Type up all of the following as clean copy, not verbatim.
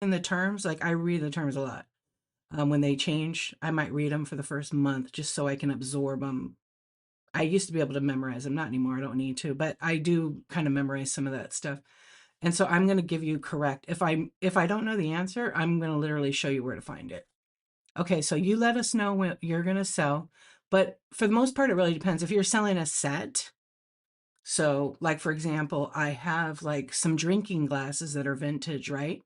in the terms, like I read the terms a lot. When they change, I might read them for the first month just so I can absorb them. I used to be able to memorize them, not anymore. I don't need to, but I do kind of memorize some of that stuff. And so I'm going to give you correct. If I don't know the answer, I'm going to literally show you where to find it. Okay, so you let us know what you're going to sell, but for the most part, it really depends. If you're selling a set, so like for example, I have like some drinking glasses that are vintage, right?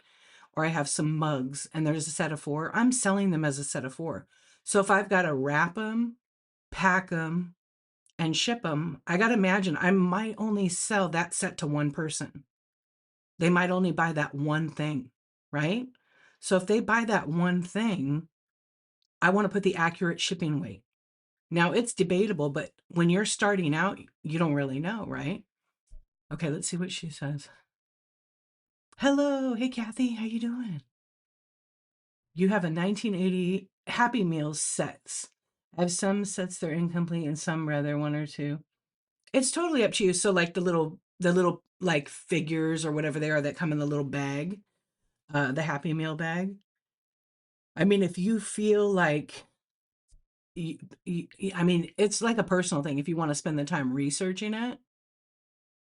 Or I have some mugs and there's a set of four. I'm selling them as a set of four. So if I've got to wrap them, pack them, and ship them, I got to imagine I might only sell that set to one person. They might only buy that one thing, right? So if they buy that one thing, I want to put the accurate shipping weight. Now it's debatable, but when you're starting out, you don't really know, right? Okay, let's see what she says. Hello, hey Kathy, how you doing? You have a 1980 Happy Meals sets. I have some sets that are incomplete and some rather one or two. It's totally up to you. So like the little like figures or whatever they are that come in the little bag, the Happy Meal bag. I mean, if you feel like you, I mean, it's like a personal thing. If you want to spend the time researching it,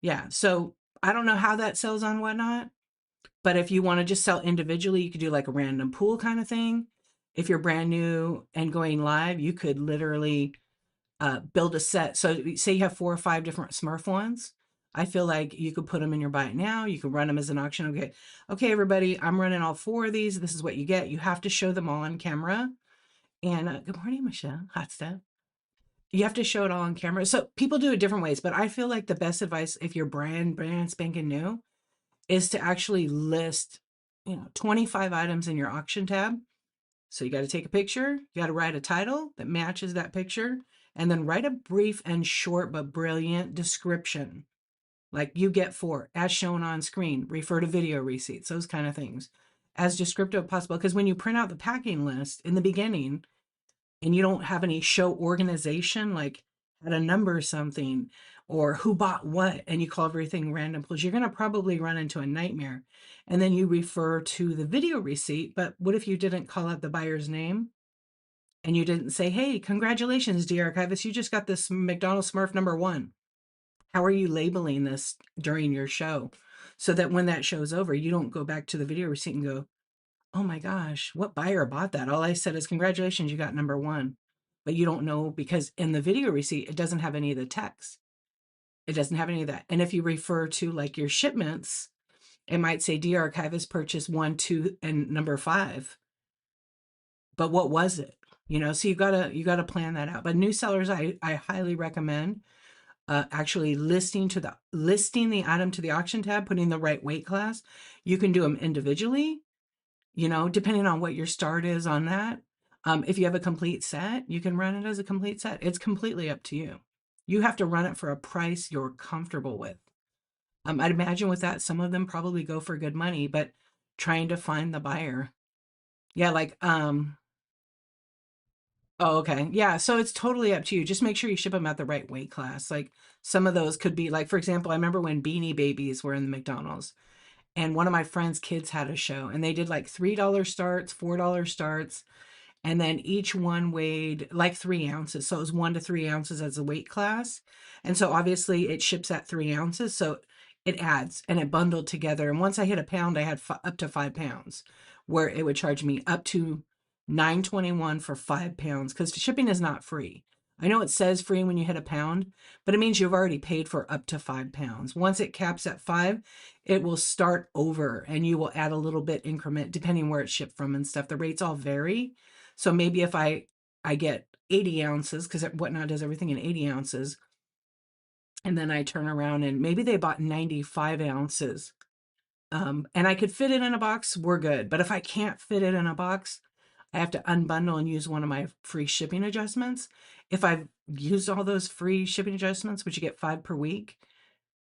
yeah. So I don't know how that sells on Whatnot, but if you want to just sell individually, you could do like a random pool kind of thing. If you're brand new and going live, you could literally build a set. So say you have 4 or 5 different Smurf ones. I feel like you could put them in your buy it now. You could run them as an auction. Okay, okay, everybody, I'm running all 4 of these. This is what you get. You have to show them all on camera. And good morning, Michelle. Hot stuff. You have to show it all on camera. So people do it different ways, but I feel like the best advice if you're brand spanking new is to actually list, 25 items in your auction tab. So you got to take a picture, you got to write a title that matches that picture, and then write a brief and short but brilliant description. Like you get 4, as shown on screen, refer to video receipts, those kind of things. As descriptive as possible. Because when you print out the packing list in the beginning, and you don't have any show organization, like how to number something or who bought what, and you call everything random pulls, you're going to probably run into a nightmare. And then you refer to the video receipt. But what if you didn't call out the buyer's name and you didn't say, hey, congratulations, dear archivist, you just got this McDonald's Smurf number 1. How are you labeling this during your show? So that when that show's over, you don't go back to the video receipt and go, oh my gosh, what buyer bought that? All I said is, congratulations, you got number 1. But you don't know because in the video receipt, it doesn't have any of the text. It doesn't have any of that. And if you refer to like your shipments, it might say, dear archivist, purchase 1, 2, and number 5. But what was it? So you gotta plan that out. But new sellers, I highly recommend actually listing the item to the auction tab, putting the right weight class. You can do them individually, depending on what your start is on that. If you have a complete set, you can run it as a complete set. It's completely up to you. You have to run it for a price you're comfortable with. I'd imagine with that, some of them probably go for good money, but trying to find the buyer. Yeah, like, oh, okay. Yeah, so it's totally up to you. Just make sure you ship them at the right weight class. Like some of those could be like, for example, I remember when Beanie Babies were in the McDonald's. And one of my friend's kids had a show and they did like $3 starts, $4 starts, and then each one weighed like 3 ounces. So it was 1 to 3 ounces as a weight class. And so obviously it ships at 3 ounces. So it adds and it bundled together. And once I hit a pound, I had up to 5 pounds where it would charge me up to 9.21 for 5 pounds because shipping is not free. I know it says free when you hit a pound, but it means you've already paid for up to 5 pounds. Once it caps at 5, it will start over and you will add a little bit increment depending where it's shipped from and stuff. The rates all vary. So maybe if I get 80 ounces, because Whatnot does everything in 80 ounces, and then I turn around and maybe they bought 95 ounces, and I could fit it in a box, we're good. But if I can't fit it in a box, I have to unbundle and use one of my free shipping adjustments. If I've used all those free shipping adjustments, which you get 5 per week,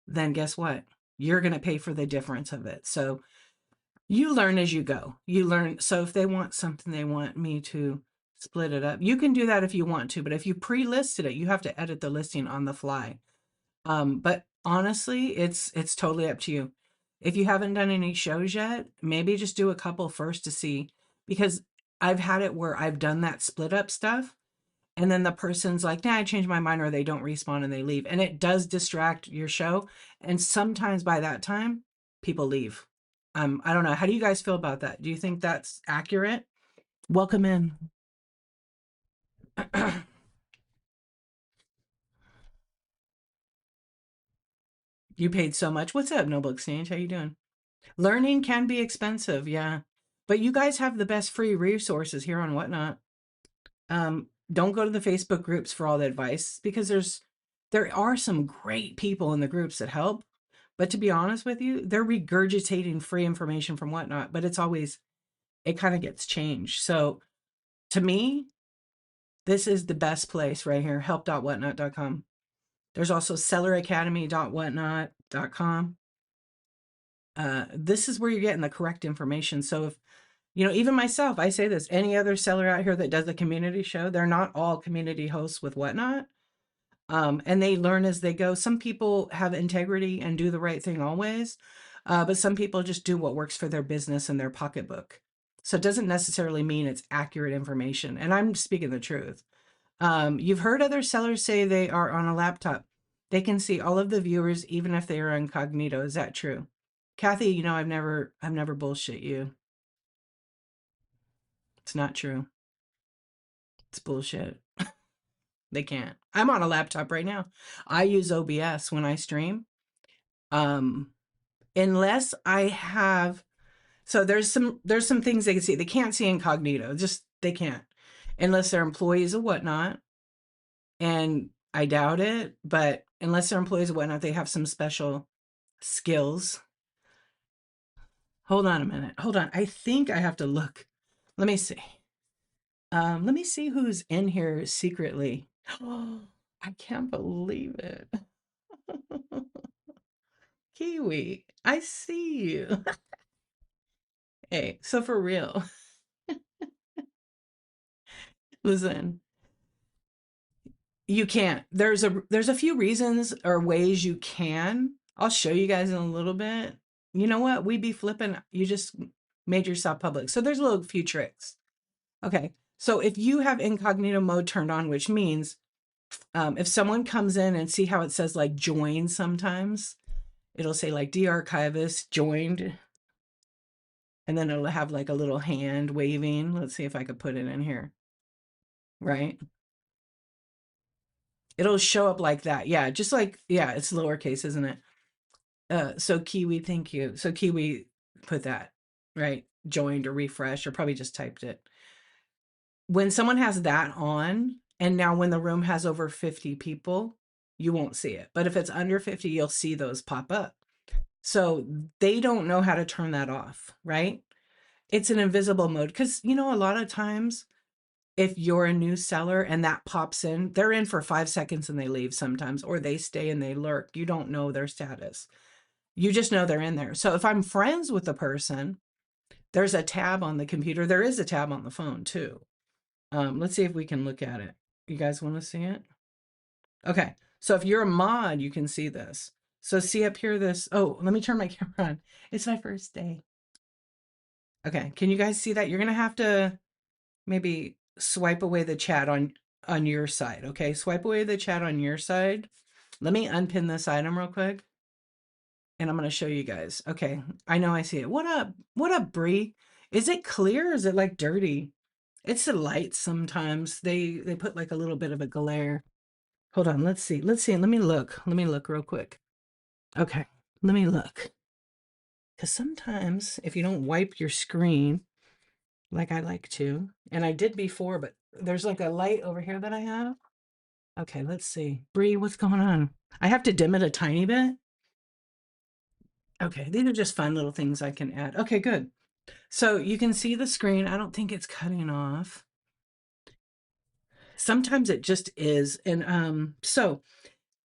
then guess what? You're going to pay for the difference of it. So you learn as you go. You learn. So if they want something, they want me to split it up. You can do that if you want to, but if you pre-listed it, you have to edit the listing on the fly. But honestly, it's totally up to you. If you haven't done any shows yet, maybe just do a couple first to see, because I've had it where I've done that split up stuff and then the person's like, nah, I changed my mind, or they don't respond and they leave. And it does distract your show. And sometimes by that time, people leave. I don't know. How do you guys feel about that? Do you think that's accurate? Welcome in. You paid so much. What's up, Noble Exchange? How you doing? Learning can be expensive, yeah. But you guys have the best free resources here on Whatnot. Don't go to the Facebook groups for all the advice, because there are some great people in the groups that help. But to be honest with you, they're regurgitating free information from Whatnot, but it kind of gets changed. So to me, this is the best place right here, help.whatnot.com. There's also selleracademy.whatnot.com. This is where you're getting the correct information. So if, even myself, I say this, any other seller out here that does a community show, they're not all community hosts with Whatnot. And they learn as they go. Some people have integrity and do the right thing always, but some people just do what works for their business and their pocketbook. So it doesn't necessarily mean it's accurate information. And I'm speaking the truth. You've heard other sellers say they are on a laptop. They can see all of the viewers, even if they are incognito. Is that true? Kathy, I've never bullshit you. It's not true. It's bullshit. They can't. I'm on a laptop right now. I use OBS when I stream. Um, unless I have, so there's some things they can see. They can't see incognito. Just they can't. Unless they're employees of Whatnot. And I doubt it, but unless they're employees of Whatnot, they have some special skills. Hold on a minute. Hold on. I think I have to look. Let me see. Let me see who's in here secretly. Oh, I can't believe it. Kiwi, I see you. Hey, so for real, listen, you can't. There's a few reasons or ways you can. I'll show you guys in a little bit. You know what? We be flipping. You just made yourself public. So there's a little few tricks. Okay. So if you have incognito mode turned on, which means if someone comes in and see how it says like join sometimes, it'll say like de-archivist joined, and then it'll have like a little hand waving. Let's see if I could put it in here. Right? It'll show up like that. Yeah, just like, yeah, it's lowercase, isn't it? So Kiwi, thank you. So Kiwi put that, right? Joined or refresh, or probably just typed it. When someone has that on, and now when the room has over 50 people, you won't see it. But if it's under 50, you'll see those pop up. So they don't know how to turn that off, right? It's an invisible mode, because, a lot of times if you're a new seller and that pops in, they're in for 5 seconds and they leave sometimes, or they stay and they lurk. You don't know their status. You just know they're in there. So if I'm friends with the person, there's a tab on the computer. There is a tab on the phone too. Let's see if we can look at it. You guys want to see it? Okay. So if you're a mod, you can see this. So see up here this, oh, let me turn my camera on. It's my first day. Okay. Can you guys see that? You're going to have to maybe swipe away the chat on your side. Okay. Swipe away the chat on your side. Let me unpin this item real quick. And I'm going to show you guys. Okay. I know I see it. What up? What up, Bree? Is it clear? Or is it like dirty? It's the lights sometimes. They put like a little bit of a glare. Hold on. Let's see. Let's see. Let me look. Let me look real quick. Okay. Let me look. Because sometimes if you don't wipe your screen like I like to, and I did before, but there's like a light over here that I have. Okay, let's see. Bree, what's going on? I have to dim it a tiny bit. Okay, these are just fun little things I can add. Okay, good. So you can see the screen. I don't think it's cutting off. Sometimes it just is. And so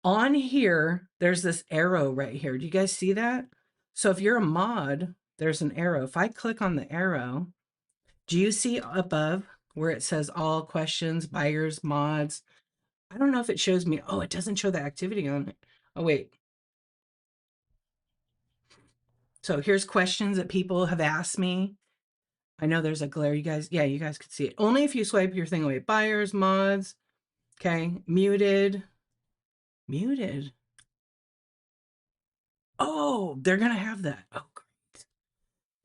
on here, there's this arrow right here. Do you guys see that? So if you're a mod, there's an arrow. If I click on the arrow, do you see above where it says all questions, buyers, mods? I don't know if it shows me. Oh, it doesn't show the activity on it. Oh, wait. So here's questions that people have asked me. I know there's a glare. You guys, yeah, you guys could see it. Only if you swipe your thing away. Buyers, mods, okay, muted, muted. Oh, they're gonna have that. Oh, great.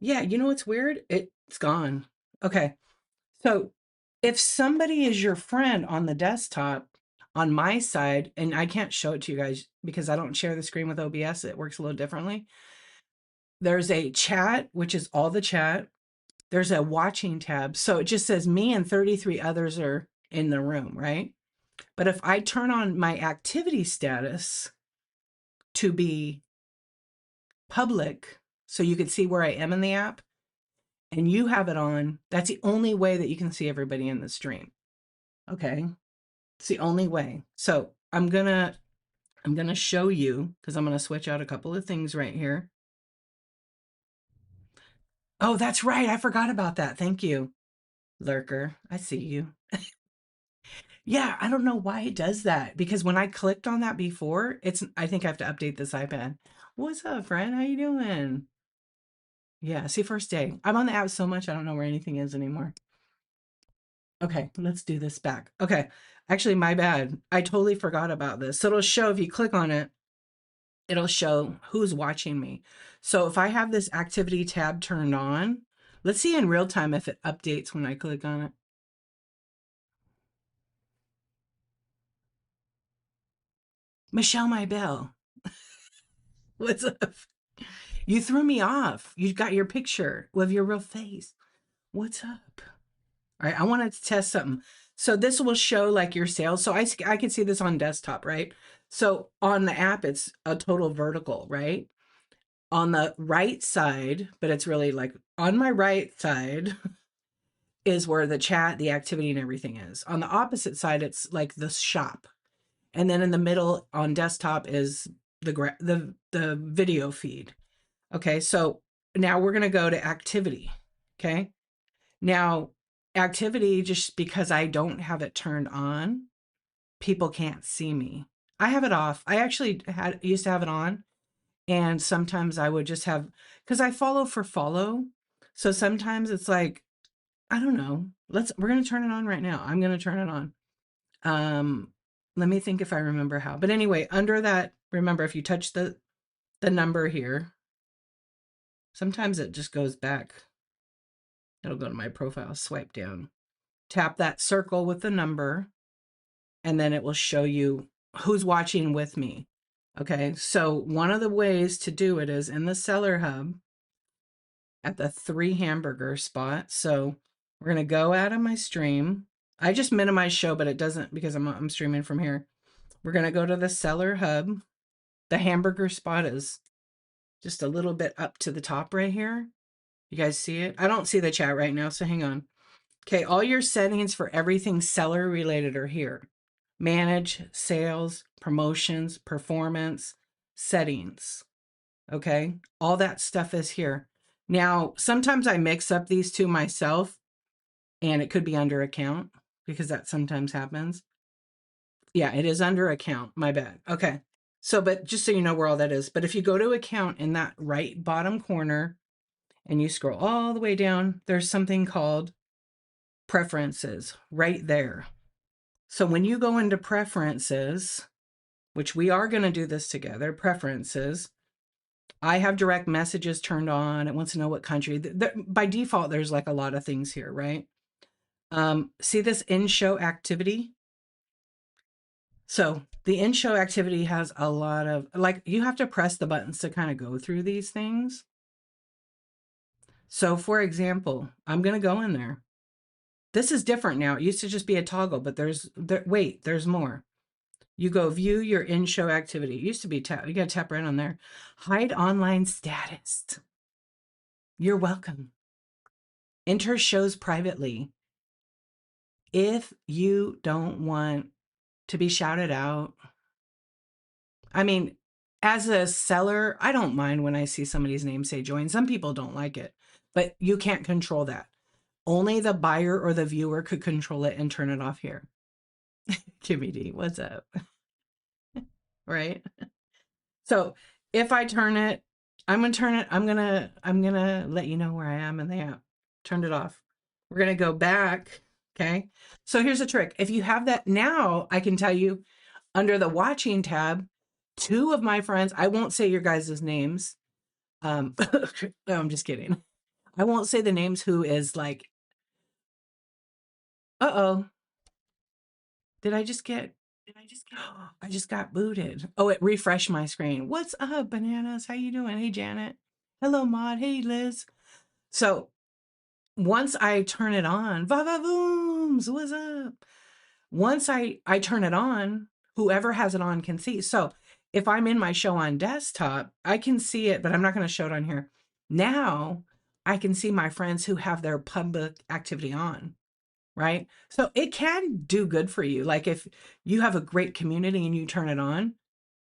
Yeah, you know what's weird? It's gone. Okay, so if somebody is your friend on the desktop, on my side, and I can't show it to you guys because I don't share the screen with OBS, it works a little differently. There's a chat, which is all the chat. There's a watching tab. So it just says me and 33 others are in the room, right? But if I turn on my activity status to be public, so you can see where I am in the app, and you have it on, that's the only way that you can see everybody in the stream. Okay. It's the only way. So I'm gonna show you because I'm gonna switch out a couple of things right here. Oh, that's right. I forgot about that. Thank you, Lurker. I see you. Yeah, I don't know why it does that because when I clicked on that before, I think I have to update this iPad. What's up, friend? How you doing? Yeah, see, first day. I'm on the app so much I don't know where anything is anymore. Okay, let's do this back. Okay, actually, my bad. I totally forgot about this. So it'll show if you click on it, it'll show who's watching me. So if I have this activity tab turned on, let's see in real time if it updates when I click on it. Michelle My Bell, what's up? You threw me off. You got your picture with your real face. What's up? All right, I wanted to test something. So this will show like your sales. So I can see this on desktop, right? So on the app, it's a total vertical, right? On the right side, but it's really like on my right side is where the chat, the activity, and everything is. On the opposite side, it's like the shop. And then in the middle on desktop is the video feed. Okay, so now we're going to go to activity. Okay, now activity, just because I don't have it turned on, people can't see me. I have it off. I actually used to have it on, and sometimes I would just have, because I follow for follow. So sometimes it's like, I don't know. We're going to turn it on right now. I'm going to turn it on. Um, Let me think if I remember how. But anyway, under that, remember if you touch the number here, sometimes it just goes back. It'll go to my profile, swipe down, tap that circle with the number, and then it will show you who's watching with me. Okay, so one of the ways to do it is in the seller hub at the 3 hamburger spot. So we're going to go out of my stream. I just minimize show, but it doesn't because I'm streaming from here. We're going to go to the seller hub. The hamburger spot is just a little bit up to the top right here. You guys see it? I don't see the chat right now, so hang on. Okay, all your settings for everything seller related are here. Manage, sales, promotions, performance, settings. Okay, all that stuff is here. Now, sometimes I mix up these two myself, and it could be under account because that sometimes happens. Yeah, it is under account. My bad. Okay. So, but just so you know where all that is. But if you go to account in that right bottom corner and you scroll all the way down, there's something called preferences right there. So when you go into preferences, which we are going to do this together, preferences, I have direct messages turned on. It wants to know what country. By default, there's like a lot of things here, right? See this in-show activity? So the in-show activity has a lot of, like, you have to press the buttons to kind of go through these things. So for example, I'm going to go in there. This is different now. It used to just be a toggle, but there's more. You go view your in-show activity. It used to be you got to tap right on there. Hide online status. You're welcome. Enter shows privately. If you don't want to be shouted out, I mean, as a seller, I don't mind when I see somebody's name say join. Some people don't like it, but you can't control that. Only the buyer or the viewer could control it and turn it off here. Kimmy D, what's up? Right? So if I turn it, I'm gonna turn it. I'm gonna let you know where I am in the app. Turned it off. We're gonna go back. Okay. So here's a trick. If you have that now, I can tell you under the watching tab, two of my friends, I won't say your guys' names. No, I'm just kidding. I won't say the names who is like, uh-oh, did I just get I just got booted. Oh, it refreshed my screen. What's up, bananas? How you doing? Hey, Janet. Hello, Maud. Hey, Liz. So once I turn it on, va va vooms, what's up? Once I turn it on, whoever has it on can see. So if I'm in my show on desktop, I can see it, but I'm not going to show it on here. Now I can see my friends who have their public activity on, right? So it can do good for you. Like if you have a great community and you turn it on,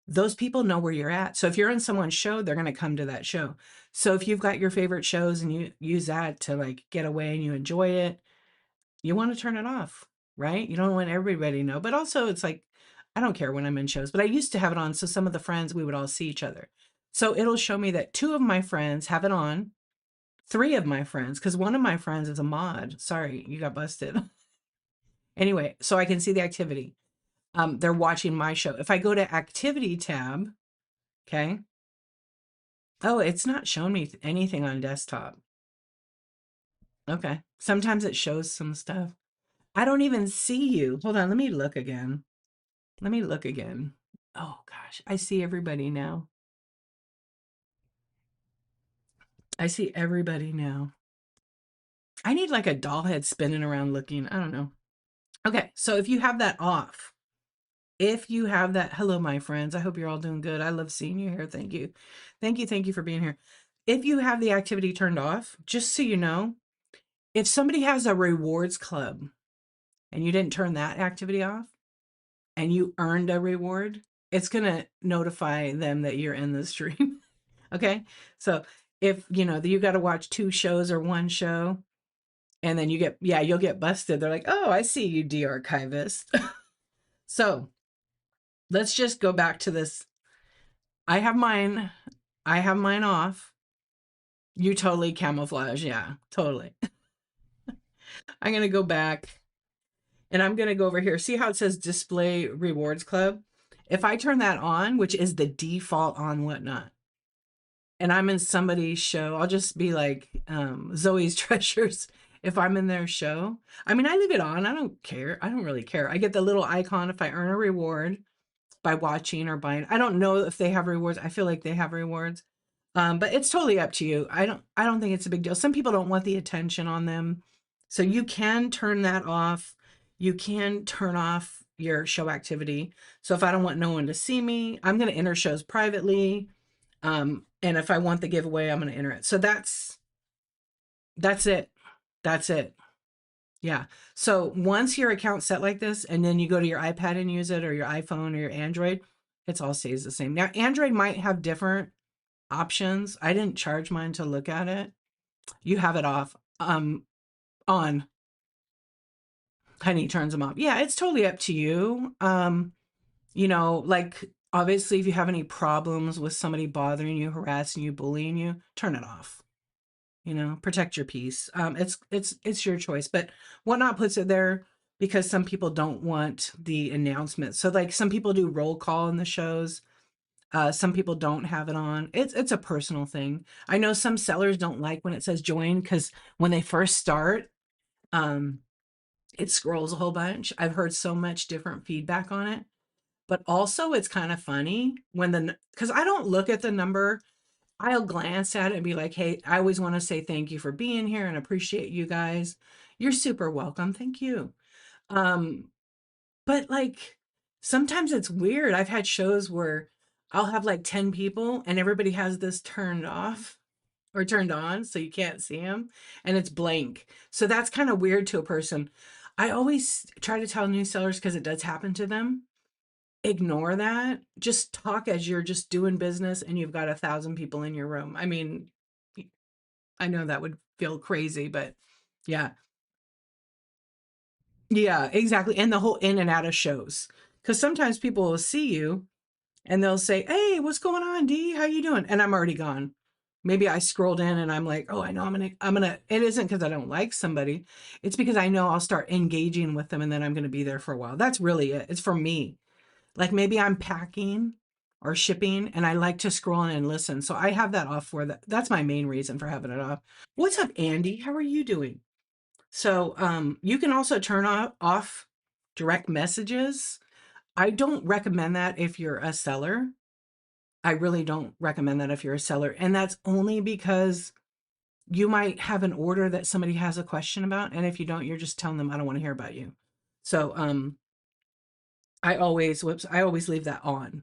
those people know where you're at. So if you're in someone's show, they're going to come to that show. So if you've got your favorite shows and you use that to like get away and you enjoy it, you want to turn it off, right? You don't want everybody to know. But also it's like, I don't care when I'm in shows, but I used to have it on. So some of the friends, we would all see each other. So it'll show me that two of my friends have it on, three of my friends, because one of my friends is a mod. Sorry, you got busted. Anyway, so I can see the activity. They're watching my show. If I go to activity tab, okay. Oh, it's not showing me anything on desktop. Okay. Sometimes it shows some stuff. I don't even see you. Hold on, let me look again. Let me look again. Oh gosh, I see everybody now. I see everybody now. I need like a doll head spinning around looking. I don't know. Okay, so if you have that off, if you have that, hello, my friends. I hope you're all doing good. I love seeing you here. Thank you. Thank you. Thank you for being here. If you have the activity turned off, just so you know, if somebody has a rewards club and you didn't turn that activity off and you earned a reward, it's going to notify them that you're in the stream. Okay. So if you know that you got to watch two shows or one show and then you get, yeah, you'll get busted. They're like, oh, I see you, de-archivist. So let's just go back to this. I have mine. I have mine off. You totally camouflage. Yeah, totally. I'm going to go back and I'm going to go over here. See how it says display rewards club? If I turn that on, which is the default on whatnot, and I'm in somebody's show, I'll just be like Zoe's Treasures. If I'm in their show, I mean, I leave it on. I don't care. I don't really care. I get the little icon if I earn a reward by watching or buying. I don't know if they have rewards. I feel like they have rewards. But it's totally up to you. I don't think it's a big deal. Some people don't want the attention on them. So you can turn that off. You can turn off your show activity. So if I don't want no one to see me, I'm going to enter shows privately. And if I want the giveaway, I'm going to enter it. So that's it. That's it. Yeah. So once your account's set like this, and then you go to your iPad and use it, or your iPhone or your Android, it's all stays the same. Now, Android might have different options. I didn't charge mine to look at it. You have it off. On. Honey turns them off. Yeah, it's totally up to you. You know, like obviously if you have any problems with somebody bothering you, harassing you, bullying you, turn it off. You know, protect your peace. It's your choice. But Whatnot puts it there because some people don't want the announcement. So like some people do roll call in the shows. Some people don't have it on. It's a personal thing. I know some sellers don't like when it says join because when they first start, um, it scrolls a whole bunch. I've heard so much different feedback on it. But also it's kind of funny when because I don't look at the number. I'll glance at it and be like, hey, I always want to say thank you for being here and appreciate you guys. You're super welcome. Thank you. Um, but like sometimes it's weird. I've had shows where I'll have like 10 people and everybody has this turned off or turned on so you can't see them and it's blank. So that's kind of weird to a person. I always try to tell new sellers because it does happen to them. Ignore that. Just talk as you're just doing business and you've got 1,000 people in your room. I mean, I know that would feel crazy, but yeah. Yeah, exactly. And the whole in and out of shows. Because sometimes people will see you and they'll say, hey, what's going on, D? How you doing? And I'm already gone. Maybe I scrolled in and I'm like, oh, I know I'm gonna, it isn't because I don't like somebody. It's because I know I'll start engaging with them and then I'm gonna be there for a while. That's really it. It's for me. Like maybe I'm packing or shipping and I like to scroll in and listen. So I have that off for that. That's my main reason for having it off. What's up, Andy? How are you doing? So you can also turn off direct messages. I don't recommend that if you're a seller. I really don't recommend that if you're a seller. And that's only because you might have an order that somebody has a question about. And if you don't, you're just telling them, I don't want to hear about you. So I always leave that on.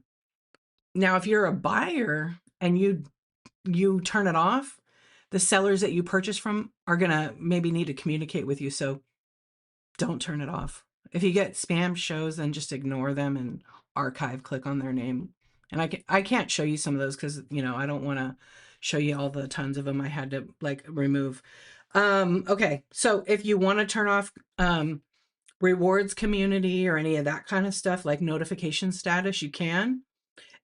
Now, if you're a buyer and you turn it off, the sellers that you purchase from are gonna maybe need to communicate with you. So don't turn it off. If you get spam shows, then just ignore them and archive, click on their name. And I can't show you some of those because I don't want to show you all the tons of them I had to like remove. Okay, so if you want to turn off rewards community or any of that kind of stuff like notification status, you can.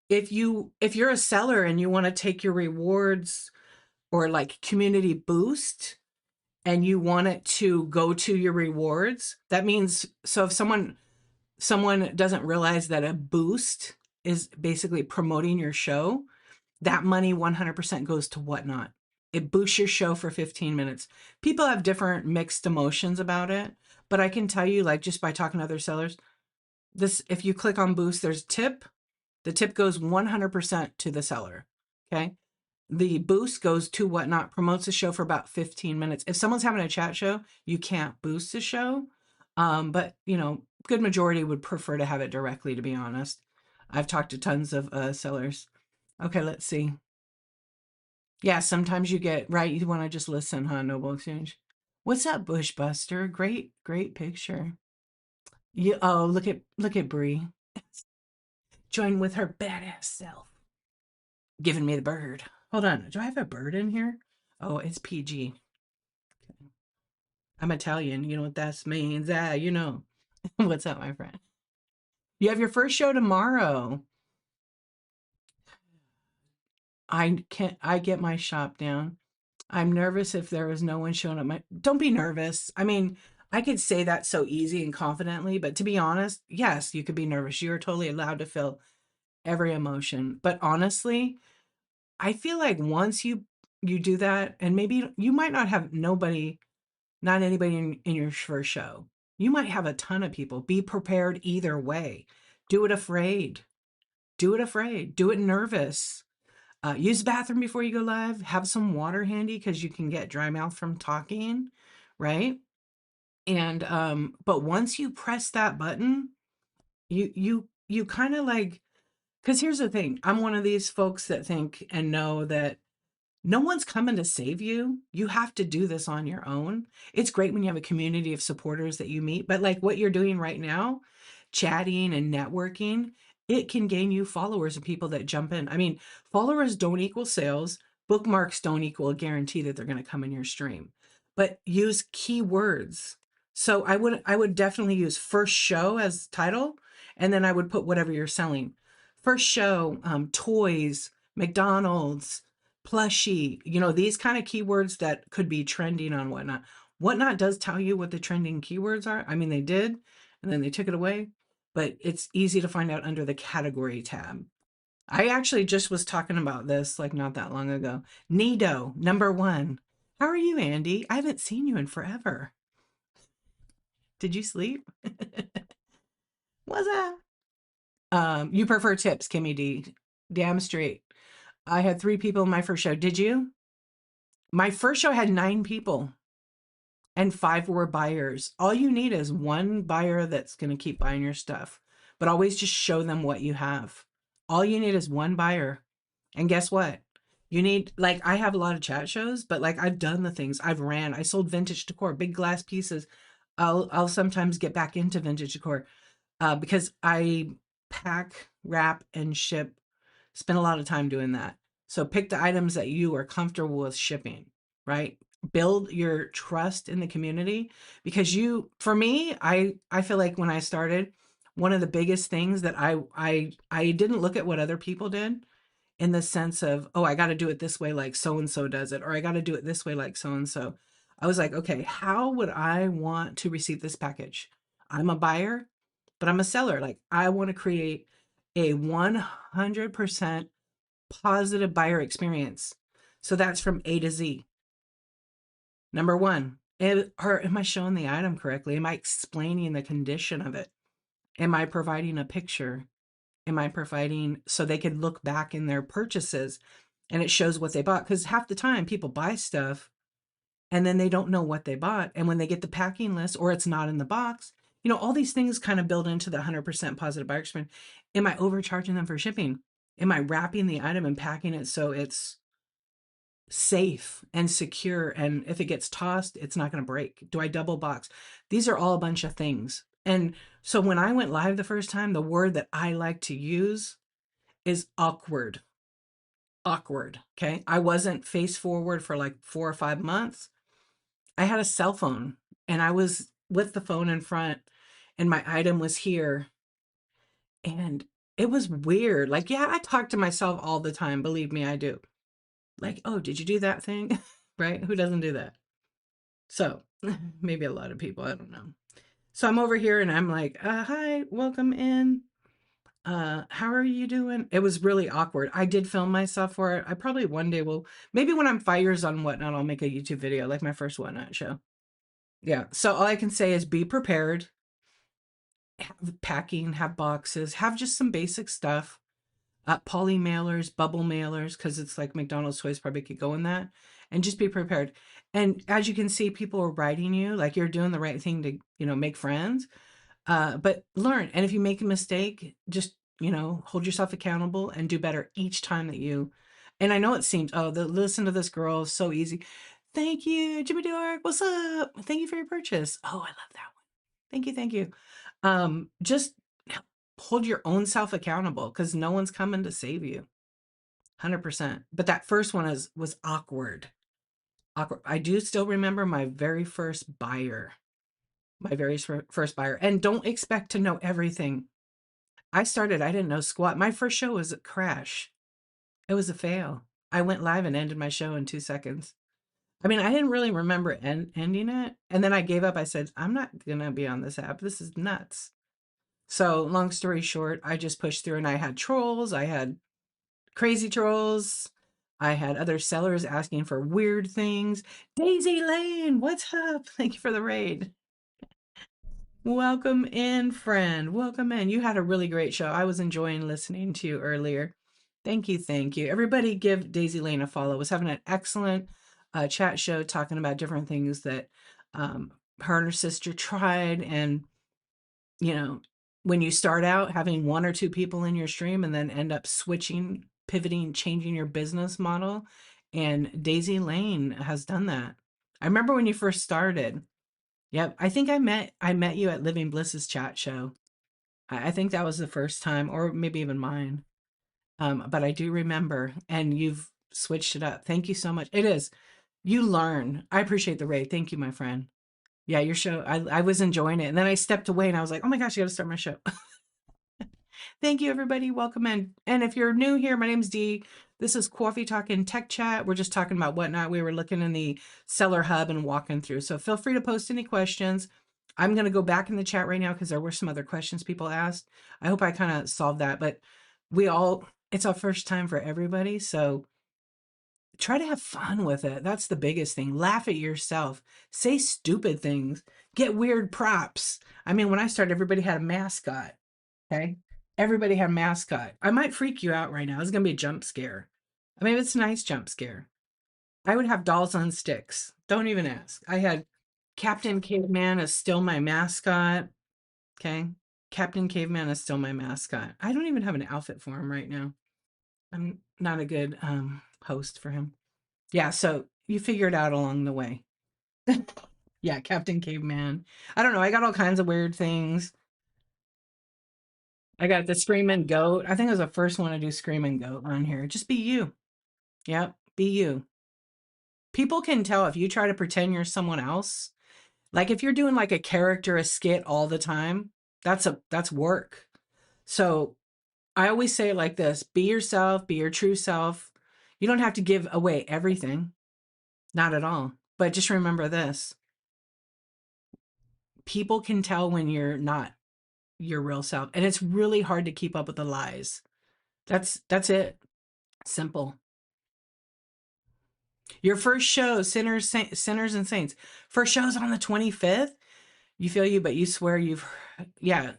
If you're a seller and you want to take your rewards or like community boost and you want it to go to your rewards, that means so if someone doesn't realize that a boost is basically promoting your show, that money 100% goes to Whatnot. It boosts your show for 15 minutes. People have different mixed emotions about it, but I can tell you, like just by talking to other sellers, this if you click on boost, there's a tip. The tip goes 100% to the seller. Okay. The boost goes to Whatnot, promotes the show for about 15 minutes. If someone's having a chat show, you can't boost the show. But good majority would prefer to have it directly, to be honest. I've talked to tons of sellers. Okay, let's see. Yeah, sometimes you get, right, you want to just listen, huh? Noble Exchange. What's up, Bushbuster? Great, great picture. Look at Bree. Join with her badass self. Giving me the bird. Hold on. Do I have a bird in here? Oh, it's PG. I'm Italian. You know what that means. What's up, my friend? You have your first show tomorrow. I get my shop down. I'm nervous if there was no one showing up. Don't be nervous. I mean, I could say that so easy and confidently, but to be honest, yes, you could be nervous. You are totally allowed to feel every emotion. But honestly, I feel like once you do that, and maybe you might not have not anybody in your first show. You might have a ton of people. Be prepared either way. Do it afraid. Do it afraid. Do it nervous. Use the bathroom before you go live. Have some water handy because you can get dry mouth from talking, right? And but once you press that button, you kind of like, because here's the thing. I'm one of these folks that think and know that no one's coming to save you. You have to do this on your own. It's great when you have a community of supporters that you meet, but like what you're doing right now, chatting and networking, it can gain you followers and people that jump in. I mean, followers don't equal sales, bookmarks don't equal a guarantee that they're going to come in your stream. But use keywords. So I would definitely use first show as title, and then I would put whatever you're selling. First show, toys, McDonald's, plushie, these kind of keywords that could be trending on Whatnot. Whatnot does tell you what the trending keywords are. I mean, they did, and then they took it away, but it's easy to find out under the category tab. I actually just was talking about this like not that long ago. Nido, number one. How are you, Andy? I haven't seen you in forever. Did you sleep? What's that? You prefer tips, Kimmy D. Damn straight. I had 3 people in my first show. Did you? My first show had 9 people and 5 were buyers. All you need is one buyer that's going to keep buying your stuff, but always just show them what you have. All you need is one buyer. And guess what? You need, like, I have a lot of chat shows, but like I've done the things I sold vintage decor, big glass pieces. I'll sometimes get back into vintage decor because I pack, wrap, and ship. Spend a lot of time doing that. So pick the items that you are comfortable with shipping, right? Build your trust in the community because for me, I feel like when I started, one of the biggest things that I didn't look at what other people did. in the sense of, oh, I got to do it this way like so and so does it, or I got to do it this way like so and so. I was like, okay, how would I want to receive this package? I'm a buyer, but I'm a seller. Like, I want to create a 100% positive buyer experience. So that's from A to Z. Number one, am I showing the item correctly? Am I explaining the condition of it? Am I providing a picture? Am I providing so they could look back in their purchases and it shows what they bought? Because half the time people buy stuff and then they don't know what they bought. And when they get the packing list or it's not in the box, all these things kind of build into the 100% positive buyer experience. Am I overcharging them for shipping? Am I wrapping the item and packing it so it's safe and secure? And if it gets tossed, it's not going to break. Do I double box? These are all a bunch of things. And so when I went live the first time, the word that I like to use is awkward. Awkward. Okay. I wasn't face forward for like 4 or 5 months. I had a cell phone and I was with the phone in front and my item was here. And it was weird. Like, yeah, I talk to myself all the time. Believe me, I do. Like, oh, did you do that thing? Right? Who doesn't do that? So maybe a lot of people, I don't know. So I'm over here and I'm like, hi, welcome in. How are you doing? It was really awkward. I did film myself for it. I probably one day will, maybe when I'm 5 years on Whatnot, I'll make a YouTube video like my first Whatnot show. Yeah. So all I can say is be prepared, have packing, have boxes, have just some basic stuff. Poly mailers, bubble mailers, because it's like McDonald's toys probably could go in that, and just be prepared. And as you can see, people are writing you like you're doing the right thing to, make friends. But learn. And if you make a mistake, just, hold yourself accountable and do better each time that you. And I know it seems, oh, listen to this girl is so easy. Thank you, Jimmy Dork. What's up? Thank you for your purchase. Oh, I love that one. Thank you. Thank you. Just hold your own self accountable because no one's coming to save you. 100%. But that first one was awkward. Awkward. I do still remember my very first buyer. My very first buyer. And don't expect to know everything. I didn't know squat. My first show was a crash. It was a fail. I went live and ended my show in 2 seconds. I mean, I didn't really remember ending it. And then I gave up. I said, I'm not going to be on this app. This is nuts. So long story short, I just pushed through and I had trolls. I had crazy trolls. I had other sellers asking for weird things. Daisy Lane, what's up? Thank you for the raid. Welcome in, friend. Welcome in. You had a really great show. I was enjoying listening to you earlier. Thank you. Thank you. Everybody give Daisy Lane a follow. I was having an excellent chat show talking about different things that her and her sister tried. And, when you start out having 1 or 2 people in your stream and then end up switching, pivoting, changing your business model. And Daisy Lane has done that. I remember when you first started. Yep. I think I met you at Living Bliss's chat show. I think that was the first time, or maybe even mine. But I do remember, and you've switched it up. Thank you so much. It is. You learn. I appreciate the raid. Thank you, my friend. Yeah, your show. I was enjoying it. And then I stepped away and I was like, oh my gosh, I got to start my show. Thank you, everybody. Welcome in. And if you're new here, my name's Dee. This is Coffee Talk and Tech Chat. We're just talking about Whatnot. We were looking in the Seller Hub and walking through. So feel free to post any questions. I'm going to go back in the chat right now because there were some other questions people asked. I hope I kind of solved that. But it's our first time for everybody. So try to have fun with it. That's the biggest thing. Laugh at yourself. Say stupid things. Get weird props. I mean, when I started, everybody had a mascot. Okay. Everybody had a mascot. I might freak you out right now. It's going to be a jump scare. I mean, it's a nice jump scare. I would have dolls on sticks. Don't even ask. I had Captain Caveman is still my mascot. Okay. Captain Caveman is still my mascot. I don't even have an outfit for him right now. I'm not a good host for him. Yeah. So you figure it out along the way. Yeah. Captain Caveman. I don't know. I got all kinds of weird things. I got the Screaming Goat. I think I was the first one to do Screaming Goat on here. Just be you. Yep, be you. People can tell if you try to pretend you're someone else. Like if you're doing like a character, a skit all the time, that's work. So I always say it like this: be yourself, be your true self. You don't have to give away everything, not at all. But just remember this: people can tell when you're not your real self, and it's really hard to keep up with the lies. That's it. Simple. Your first show, Sinners and Saints. First show's on the 25th. You feel you, but you swear you've, yeah.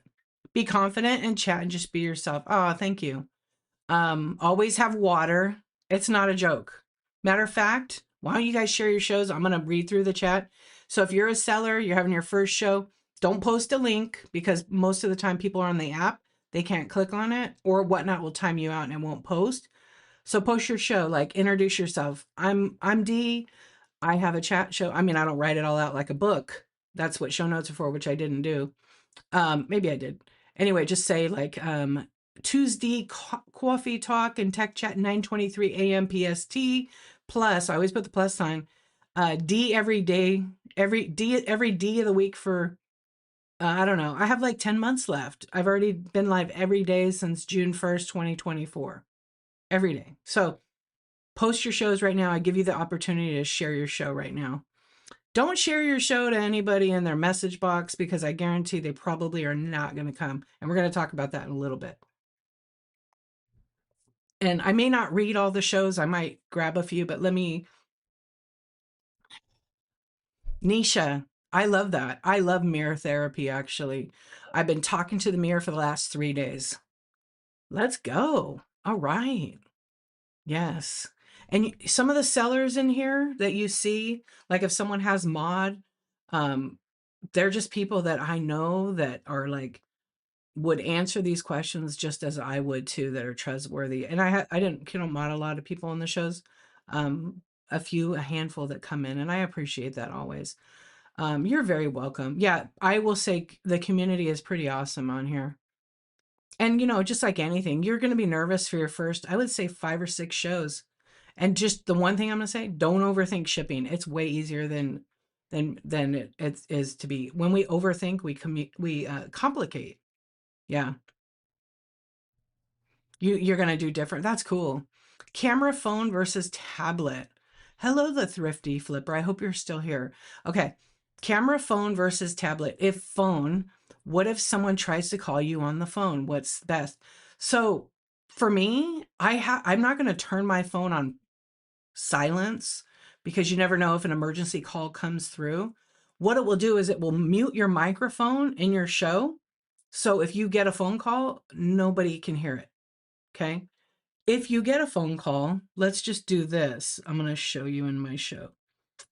Be confident and chat and just be yourself. Oh, thank you. Always have water. It's not a joke. Matter of fact, why don't you guys share your shows? I'm going to read through the chat. So if you're a seller, you're having your first show, don't post a link because most of the time people are on the app. They can't click on it or whatnot will time you out and it won't post. So post your show, like introduce yourself. I'm Dee. I have a chat show. I mean, I don't write it all out like a book. That's what show notes are for, which I didn't do. Maybe I did. Anyway, just say like Tuesday coffee talk and tech chat 9:23 a.m. PST plus. I always put the plus sign. D every day, every D of the week for I don't know. I have like 10 months left. I've already been live every day since June 1st, 2024. Every day. So post your shows right now. I give you the opportunity to share your show right now. Don't share your show to anybody in their message box because I guarantee they probably are not going to come. And we're going to talk about that in a little bit. And I may not read all the shows. I might grab a few, but let me. Nisha, I love that. I love mirror therapy, actually. I've been talking to the mirror for the last 3 days. Let's go. All right. Yes. And some of the sellers in here that you see, like if someone has mod, um, they're just people that I know that are like would answer these questions just as I would too, that are trustworthy. And I didn't, mod a lot of people on the shows, um, a handful that come in, and I appreciate that always. You're very welcome. Yeah, I will say the community is pretty awesome on here. And just like anything, you're going to be nervous for your first, I would say 5 or 6 shows. And just the one thing I'm going to say, don't overthink shipping. It's way easier than it is to be. When we overthink, we complicate. Yeah. You're gonna do different. That's cool. Camera phone versus tablet. Hello, the thrifty flipper. I hope you're still here. Okay. Camera phone versus tablet. If phone, what if someone tries to call you on the phone? What's best? So for me, I'm not gonna turn my phone on silence because you never know if an emergency call comes through. What it will do is it will mute your microphone in your show. So if you get a phone call, nobody can hear it. Okay. If you get a phone call, let's just do this. I'm going to show you in my show.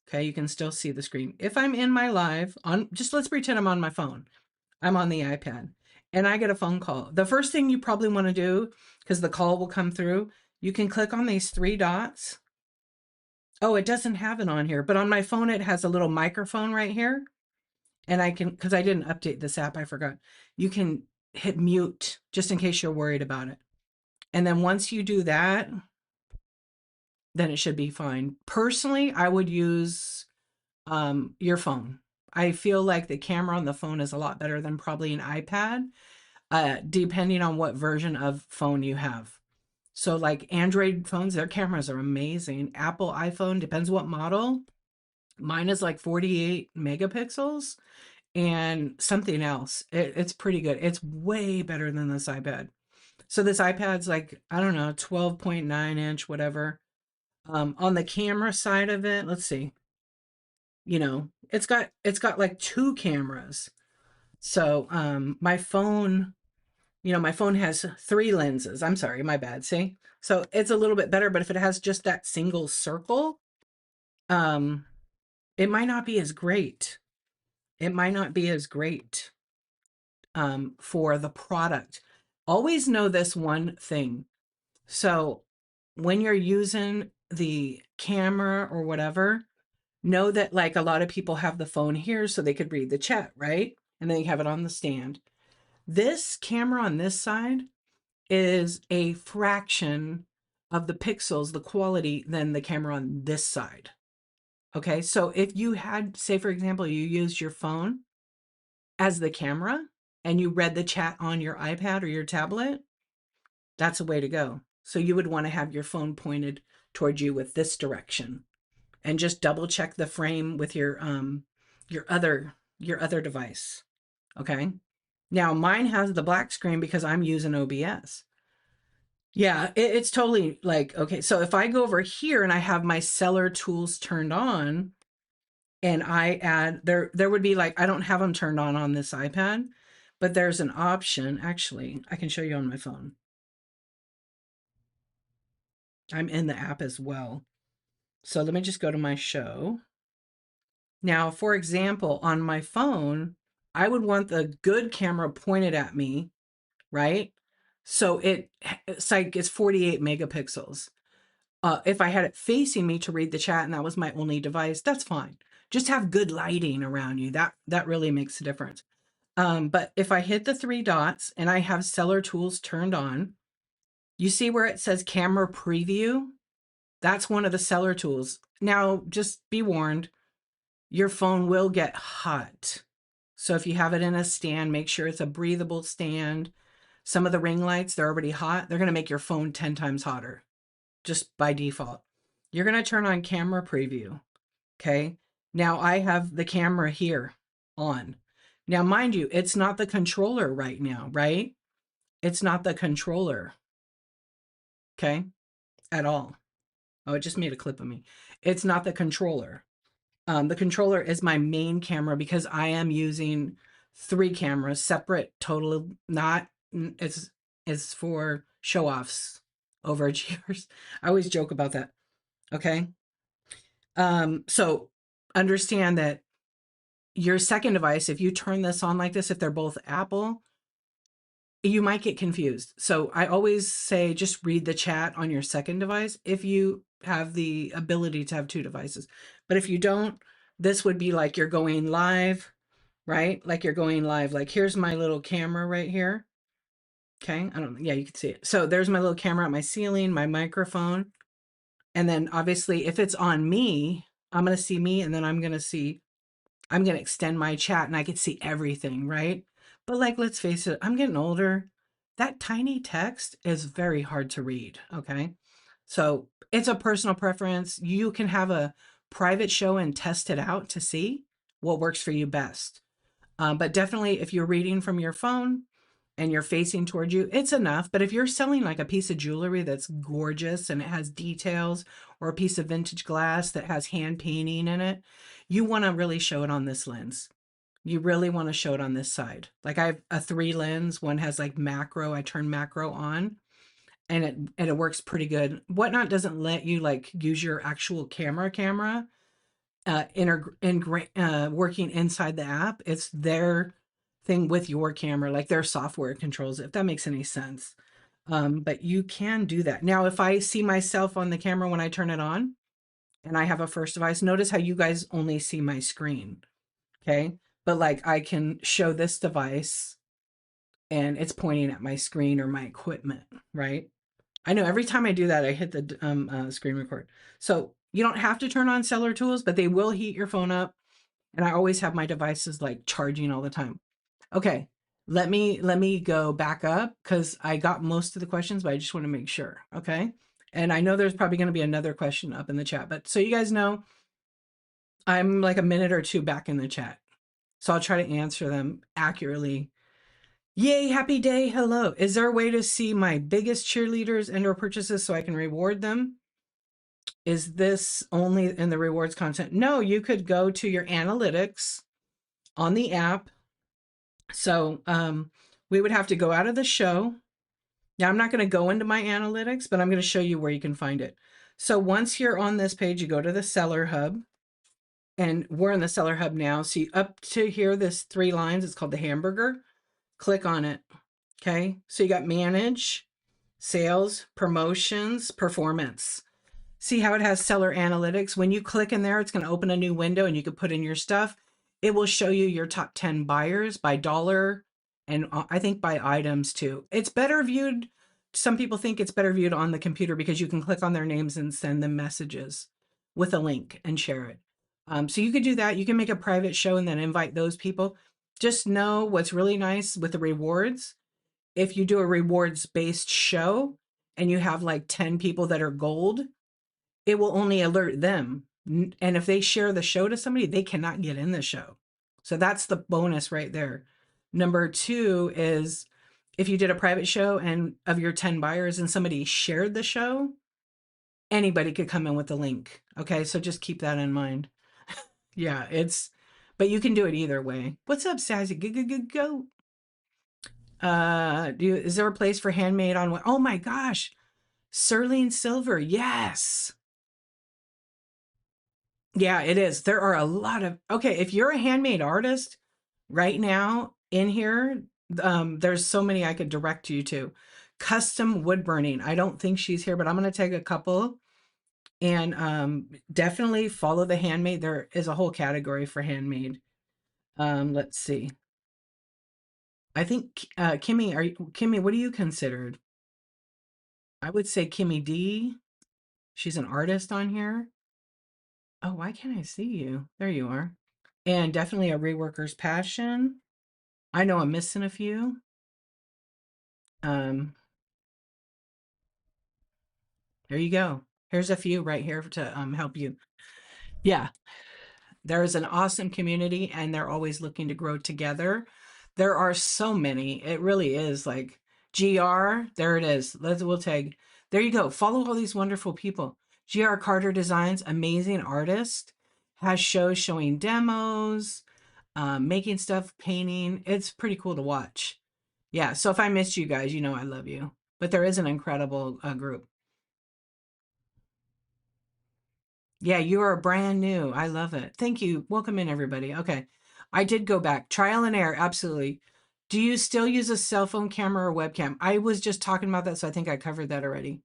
Okay. You can still see the screen. If I'm in my live just let's pretend I'm on my phone. I'm on the iPad and I get a phone call. The first thing you probably want to do, because the call will come through, you can click on these 3 dots. Oh, it doesn't have it on here, but on my phone, it has a little microphone right here. And I can, because I didn't update this app, I forgot. You can hit mute just in case you're worried about it. And then once you do that, then it should be fine. Personally, I would use your phone. I feel like the camera on the phone is a lot better than probably an iPad, depending on what version of phone you have. So like Android phones, their cameras are amazing. Apple iPhone, depends what model. Mine is like 48 megapixels and something else. It's pretty good. It's way better than this iPad. So this iPad's like, I don't know, 12.9 inch, whatever. On the camera side of it, let's see. It's got like 2 cameras. So my phone, my phone has 3 lenses. I'm sorry, my bad. See? So it's a little bit better, but if it has just that single circle, um, it might not be as great. It might not be as great for the product. Always know this one thing. So when you're using the camera or whatever, know that like a lot of people have the phone here so they could read the chat, right? And then you have it on the stand. This camera on this side is a fraction of the pixels, the quality, than the camera on this side. Okay, so if you had, say, for example, you used your phone as the camera and you read the chat on your iPad or your tablet, That's a way to go. So you would want to have your phone pointed towards you with this direction, and just double check the frame with your other device. Okay. Now mine has the black screen because I'm using OBS. Yeah, it's totally like, okay, so if I go over here and I have my seller tools turned on and I add, there would be like, I don't have them turned on this iPad, but there's an option. Actually, I can show you on my phone. I'm in the app as well. So let me just go to my show. Now, for example, on my phone, I would want the good camera pointed at me, right? So it's like it's 48 megapixels. If I had it facing me to read the chat and that was my only device, that's fine. Just have good lighting around you. That really makes a difference. But if I hit the three dots and I have seller tools turned on, you see where it says camera preview? That's one of the seller tools. Now, just be warned, your phone will get hot. So if you have it in a stand, make sure it's a breathable stand. Some of the ring lights, they're already hot. They're going to make your phone 10 times hotter just by default. You're going to turn on camera preview. Okay. Now I have the camera here on. Now, mind you, it's not the controller right now, right? It's not the controller. Okay. At all. Oh, it just made a clip of me. It's not the controller. The controller is my main camera because I am using 3 cameras, separate, total, not, it's for show offs, overachievers. I always joke about that. Okay. So understand that your second device, if you turn this on like this, if they're both Apple, you might get confused. So I always say just read the chat on your second device if you have the ability to have 2 devices. But if you don't, this would be like you're going live, right? Like you're going live. Like here's my little camera right here. Okay. I don't, yeah, you can see it. So there's my little camera at my ceiling, my microphone. And then obviously if it's on me, I'm going to see me and then I'm going to extend my chat and I can see everything, right? But like, let's face it, I'm getting older. That tiny text is very hard to read, okay? So it's a personal preference. You can have a private show and test it out to see what works for you best. But definitely if you're reading from your phone and you're facing towards you, it's enough. But if you're selling like a piece of jewelry that's gorgeous and it has details, or a piece of vintage glass that has hand painting in it, you want to really show it on this lens. You really want to show it on this side. Like I have a 3 lens. One has like macro. I turn macro on and it works pretty good. Whatnot doesn't let you like use your actual camera working inside the app. It's their thing with your camera, like their software controls it, if that makes any sense. But you can do that. Now, if I see myself on the camera when I turn it on and I have a first device, notice how you guys only see my screen. Okay. But like I can show this device and it's pointing at my screen or my equipment, right? I know every time I do that, I hit the screen record. So you don't have to turn on seller tools, but they will heat your phone up. And I always have my devices like charging all the time. Okay, let me go back up because I got most of the questions, but I just want to make sure. Okay. And I know there's probably going to be another question up in the chat, but so you guys know, I'm like a minute or 2 back in the chat. So I'll try to answer them accurately. Yay, happy day. Hello. Is there a way to see my biggest cheerleaders and or purchases so I can reward them? Is this only in the rewards content? No, you could go to your analytics on the app. So we would have to go out of the show. Now I'm not going to go into my analytics, but I'm going to show you where you can find it. So once you're on this page, you go to the Seller Hub. And we're in the Seller Hub now. So up to here, this 3 lines, it's called the hamburger. Click on it. Okay. So you got manage, sales, promotions, performance. See how it has seller analytics? When you click in there, it's going to open a new window and you can put in your stuff. It will show you your top 10 buyers by dollar and I think by items too. It's better viewed. Some people think it's better viewed on the computer because you can click on their names and send them messages with a link and share it. So you could do that. You can make a private show and then invite those people. Just know what's really nice with the rewards if you do a rewards based show and you have like 10 people that are gold, it will only alert them. And if they share the show to somebody, they cannot get in the show. So that's the bonus right there. Number two is if you did a private show and of your 10 buyers and somebody shared the show, anybody could come in with the link. Okay. So just keep that in mind. Yeah. But you can do it either way. What's up, Sassy? Go. Is there a place for handmade on what? Oh my gosh. Cerulean silver. Yes. Yeah, it is. There are a lot of, okay, if you're a handmade artist right now in here, there's so many I could direct you to. Custom wood burning. I don't think she's here, but I'm going to take a couple and definitely follow the handmade. There is a whole category for handmade. Let's see. I think Kimmy, what do you considered? I would say Kimmy D. She's an artist on here. Oh, why can't I see you? There you are. And definitely a reworker's passion. I know I'm missing a few. Um, there you go. Here's a few right here to help you. Yeah, there is an awesome community and they're always looking to grow together. There are so many. It really is like GR. There it is. We'll tag. There you go. Follow all these wonderful people. GR Carter Designs, amazing artist, has shows showing demos, making stuff, painting. It's pretty cool to watch. Yeah. So if I missed you guys, you know I love you. But there is an incredible group. Yeah, you are brand new. I love it. Thank you. Welcome in, everybody. Okay. I did go back. Trial and error. Absolutely. Do you still use a cell phone camera or webcam? I was just talking about that, so I think I covered that already.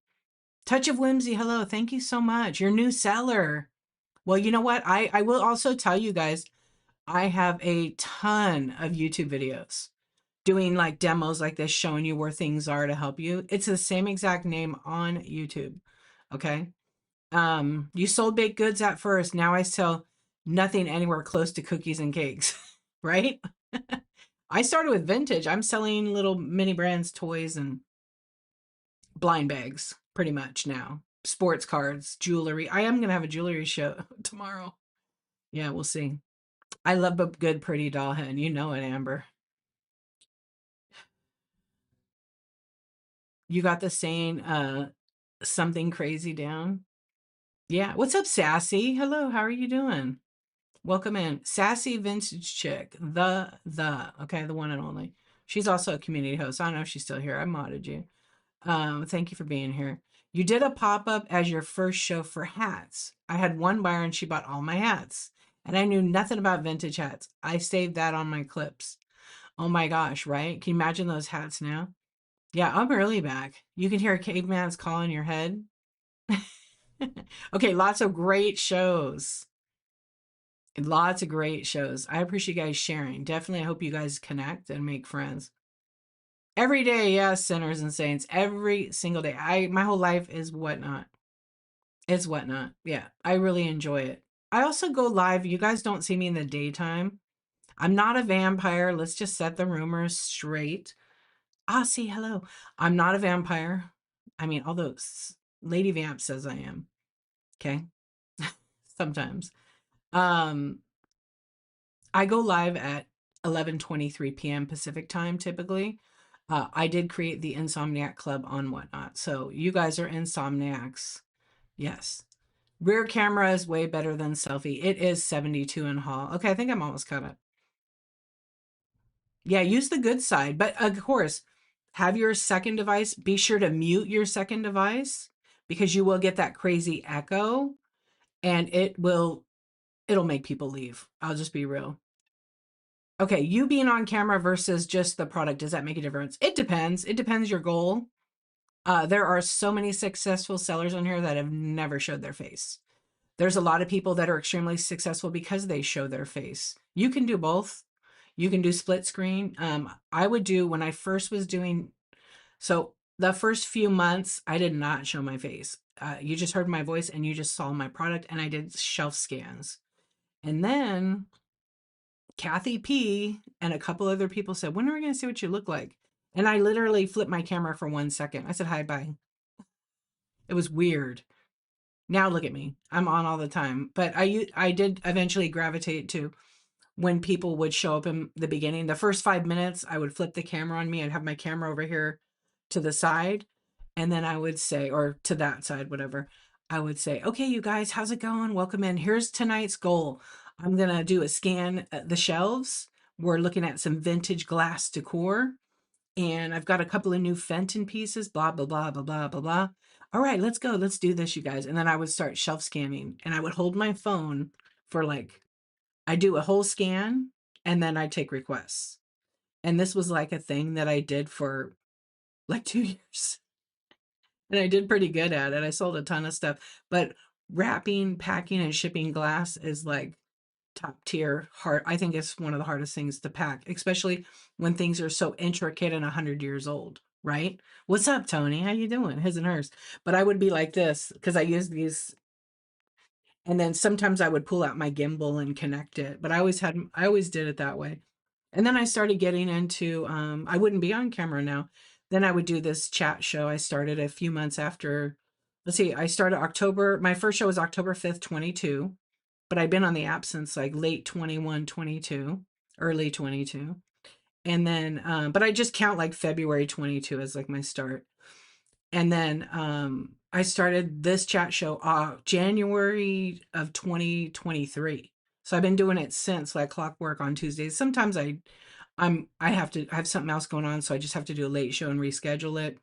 Touch of Whimsy. Hello. Thank you so much. Your new seller. Well, you know what? I will also tell you guys, I have a ton of YouTube videos doing like demos like this, showing you where things are to help you. It's the same exact name on YouTube. Okay. You sold baked goods at first. Now I sell nothing anywhere close to cookies and cakes, right? I started with vintage. I'm selling little mini brands, toys, and blind bags pretty much now. Sports cards, jewelry. I am going to have a jewelry show tomorrow. Yeah, we'll see. I love a good, pretty doll hen. You know it, Amber. You got the saying, something crazy down? Yeah. What's up, Sassy? Hello, how are you doing? Welcome in. Sassy Vintage Chick. Okay, the one and only. She's also a community host. I don't know if she's still here. I modded you. Thank you for being here. You did a pop-up as your first show for hats. I had one buyer and she bought all my hats. And I knew nothing about vintage hats. I saved that on my clips. Oh my gosh, right? Can you imagine those hats now? Yeah, I'm early back. You can hear a caveman's call in your head. Okay, lots of great shows. Lots of great shows. I appreciate you guys sharing. Definitely, I hope you guys connect and make friends. Every day, yes, sinners and saints. Every single day. My whole life is whatnot. It's whatnot. Yeah, I really enjoy it. I also go live. You guys don't see me in the daytime. I'm not a vampire. Let's just set the rumors straight. See, hello. I'm not a vampire. I mean, although Lady Vamp says I am. Okay. Sometimes. Um, I go live at 11:23 p.m. Pacific time typically. I did create the Insomniac Club on Whatnot. So you guys are insomniacs. Yes. Rear camera is way better than selfie. It is 72 in haul. Okay, I think I'm almost caught up. Yeah, use the good side. But of course, have your second device. Be sure to mute your second device because you will get that crazy echo and it'll make people leave. I'll just be real. Okay, you being on camera versus just the product, does that make a difference? It depends. It depends your goal. There are so many successful sellers on here that have never showed their face. There's a lot of people that are extremely successful because they show their face. You can do both. You can do split screen. I would do when I first was doing, so the first few months, I did not show my face. You just heard my voice and you just saw my product and I did shelf scans. And then Kathy P and a couple other people said, when are we going to see what you look like? And I literally flipped my camera for 1 second. I said, hi, bye. It was weird. Now look at me. I'm on all the time. But I did eventually gravitate to when people would show up in the beginning. The first 5 minutes, I would flip the camera on me. I'd have my camera over here to the side. And then I would say, or to that side, whatever. I would say, okay, you guys, how's it going? Welcome in. Here's tonight's goal. I'm going to do a scan at the shelves. We're looking at some vintage glass decor. And I've got a couple of new Fenton pieces, blah, blah, blah, blah, blah, blah, blah. All right, let's go. Let's do this, you guys. And then I would start shelf scanning and I would hold my phone for like, I do a whole scan and then I take requests. And this was like a thing that I did for like 2 years. And I did pretty good at it. I sold a ton of stuff. But wrapping, packing, and shipping glass is like top tier hard. I think it's one of the hardest things to pack, especially when things are so intricate and 100 years old, right? What's up, Tony? How you doing? His and hers. But I would be like this because I use these, and then sometimes I would pull out my gimbal and connect it. But I always did it that way. And then I started getting into, I wouldn't be on camera now. Then I would do this chat show. I started a few months after, let's see, I started October, my first show was October 5th, 22, but I'd been on the app since like late 21, 22, early 22. And then, but I just count like February 22 as like my start. And then I started this chat show January of 2023. So I've been doing it since like clockwork on Tuesdays. Sometimes I have something else going on, so I just have to do a late show and reschedule it.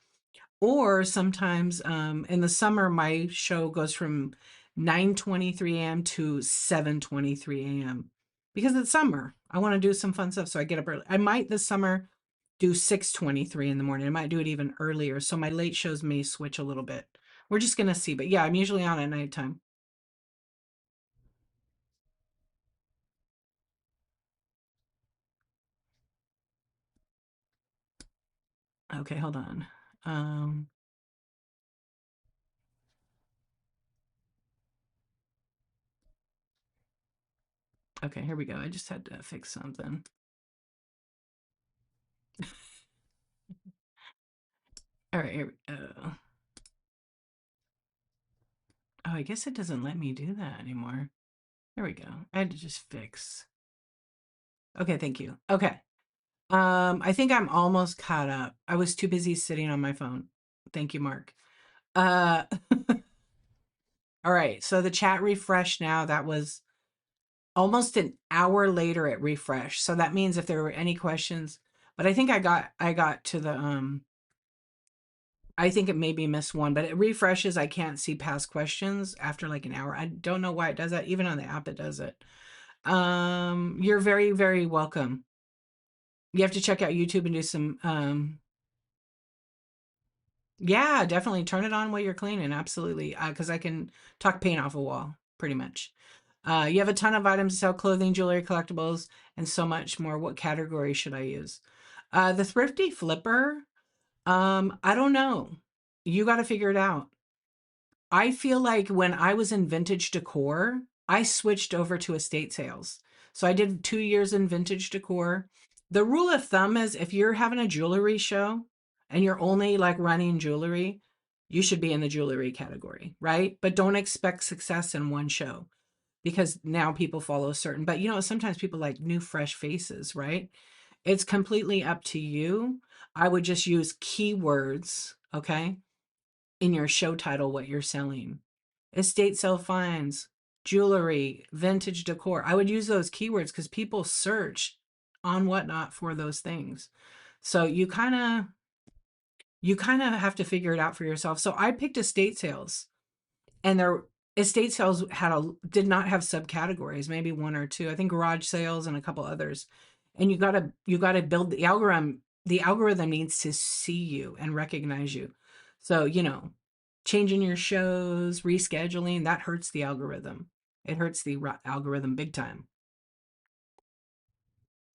Or sometimes in the summer, my show goes from 9:23 a.m. to 7:23 a.m. because it's summer. I want to do some fun stuff, so I get up early. I might this summer do 6:23 in the morning. I might do it even earlier, so my late shows may switch a little bit. We're just gonna see, but yeah, I'm usually on at nighttime. Okay, hold on. Um, okay, here we go. I just had to fix something. All right, here we go. Oh, I guess it doesn't let me do that anymore. There we go. I had to just fix. Okay, thank you. Okay. I think I'm almost caught up. I was too busy sitting on my phone. Thank you, Mark. Uh all right. So the chat refreshed now. That was almost an hour later it refreshed. So that means if there were any questions, but I got to the I think it maybe missed one, but it refreshes. I can't see past questions after like an hour. I don't know why it does that. Even on the app it does it. You're very, very welcome. You have to check out YouTube and do some yeah, definitely turn it on while you're cleaning. Absolutely. Because I can talk paint off a wall, pretty much. You have a ton of items to sell: clothing, jewelry, collectibles, and so much more. What category should I use? The Thrifty Flipper. I don't know. You got to figure it out. I feel like when I was in vintage decor, I switched over to estate sales. So I did 2 years in vintage decor. The rule of thumb is if you're having a jewelry show and you're only like running jewelry, you should be in the jewelry category, right? But don't expect success in one show because now people follow certain. But sometimes people like new, fresh faces, right? It's completely up to you. I would just use keywords, okay? In your show title what you're selling. Estate sale finds, jewelry, vintage decor. I would use those keywords because people search on Whatnot for those things. So you kind of have to figure it out for yourself. So I picked estate sales, and their estate sales did not have subcategories, maybe one or two. I think garage sales and a couple others. And you gotta build the algorithm. The algorithm needs to see you and recognize you. So, changing your shows, rescheduling, that hurts the algorithm. It hurts the algorithm big time.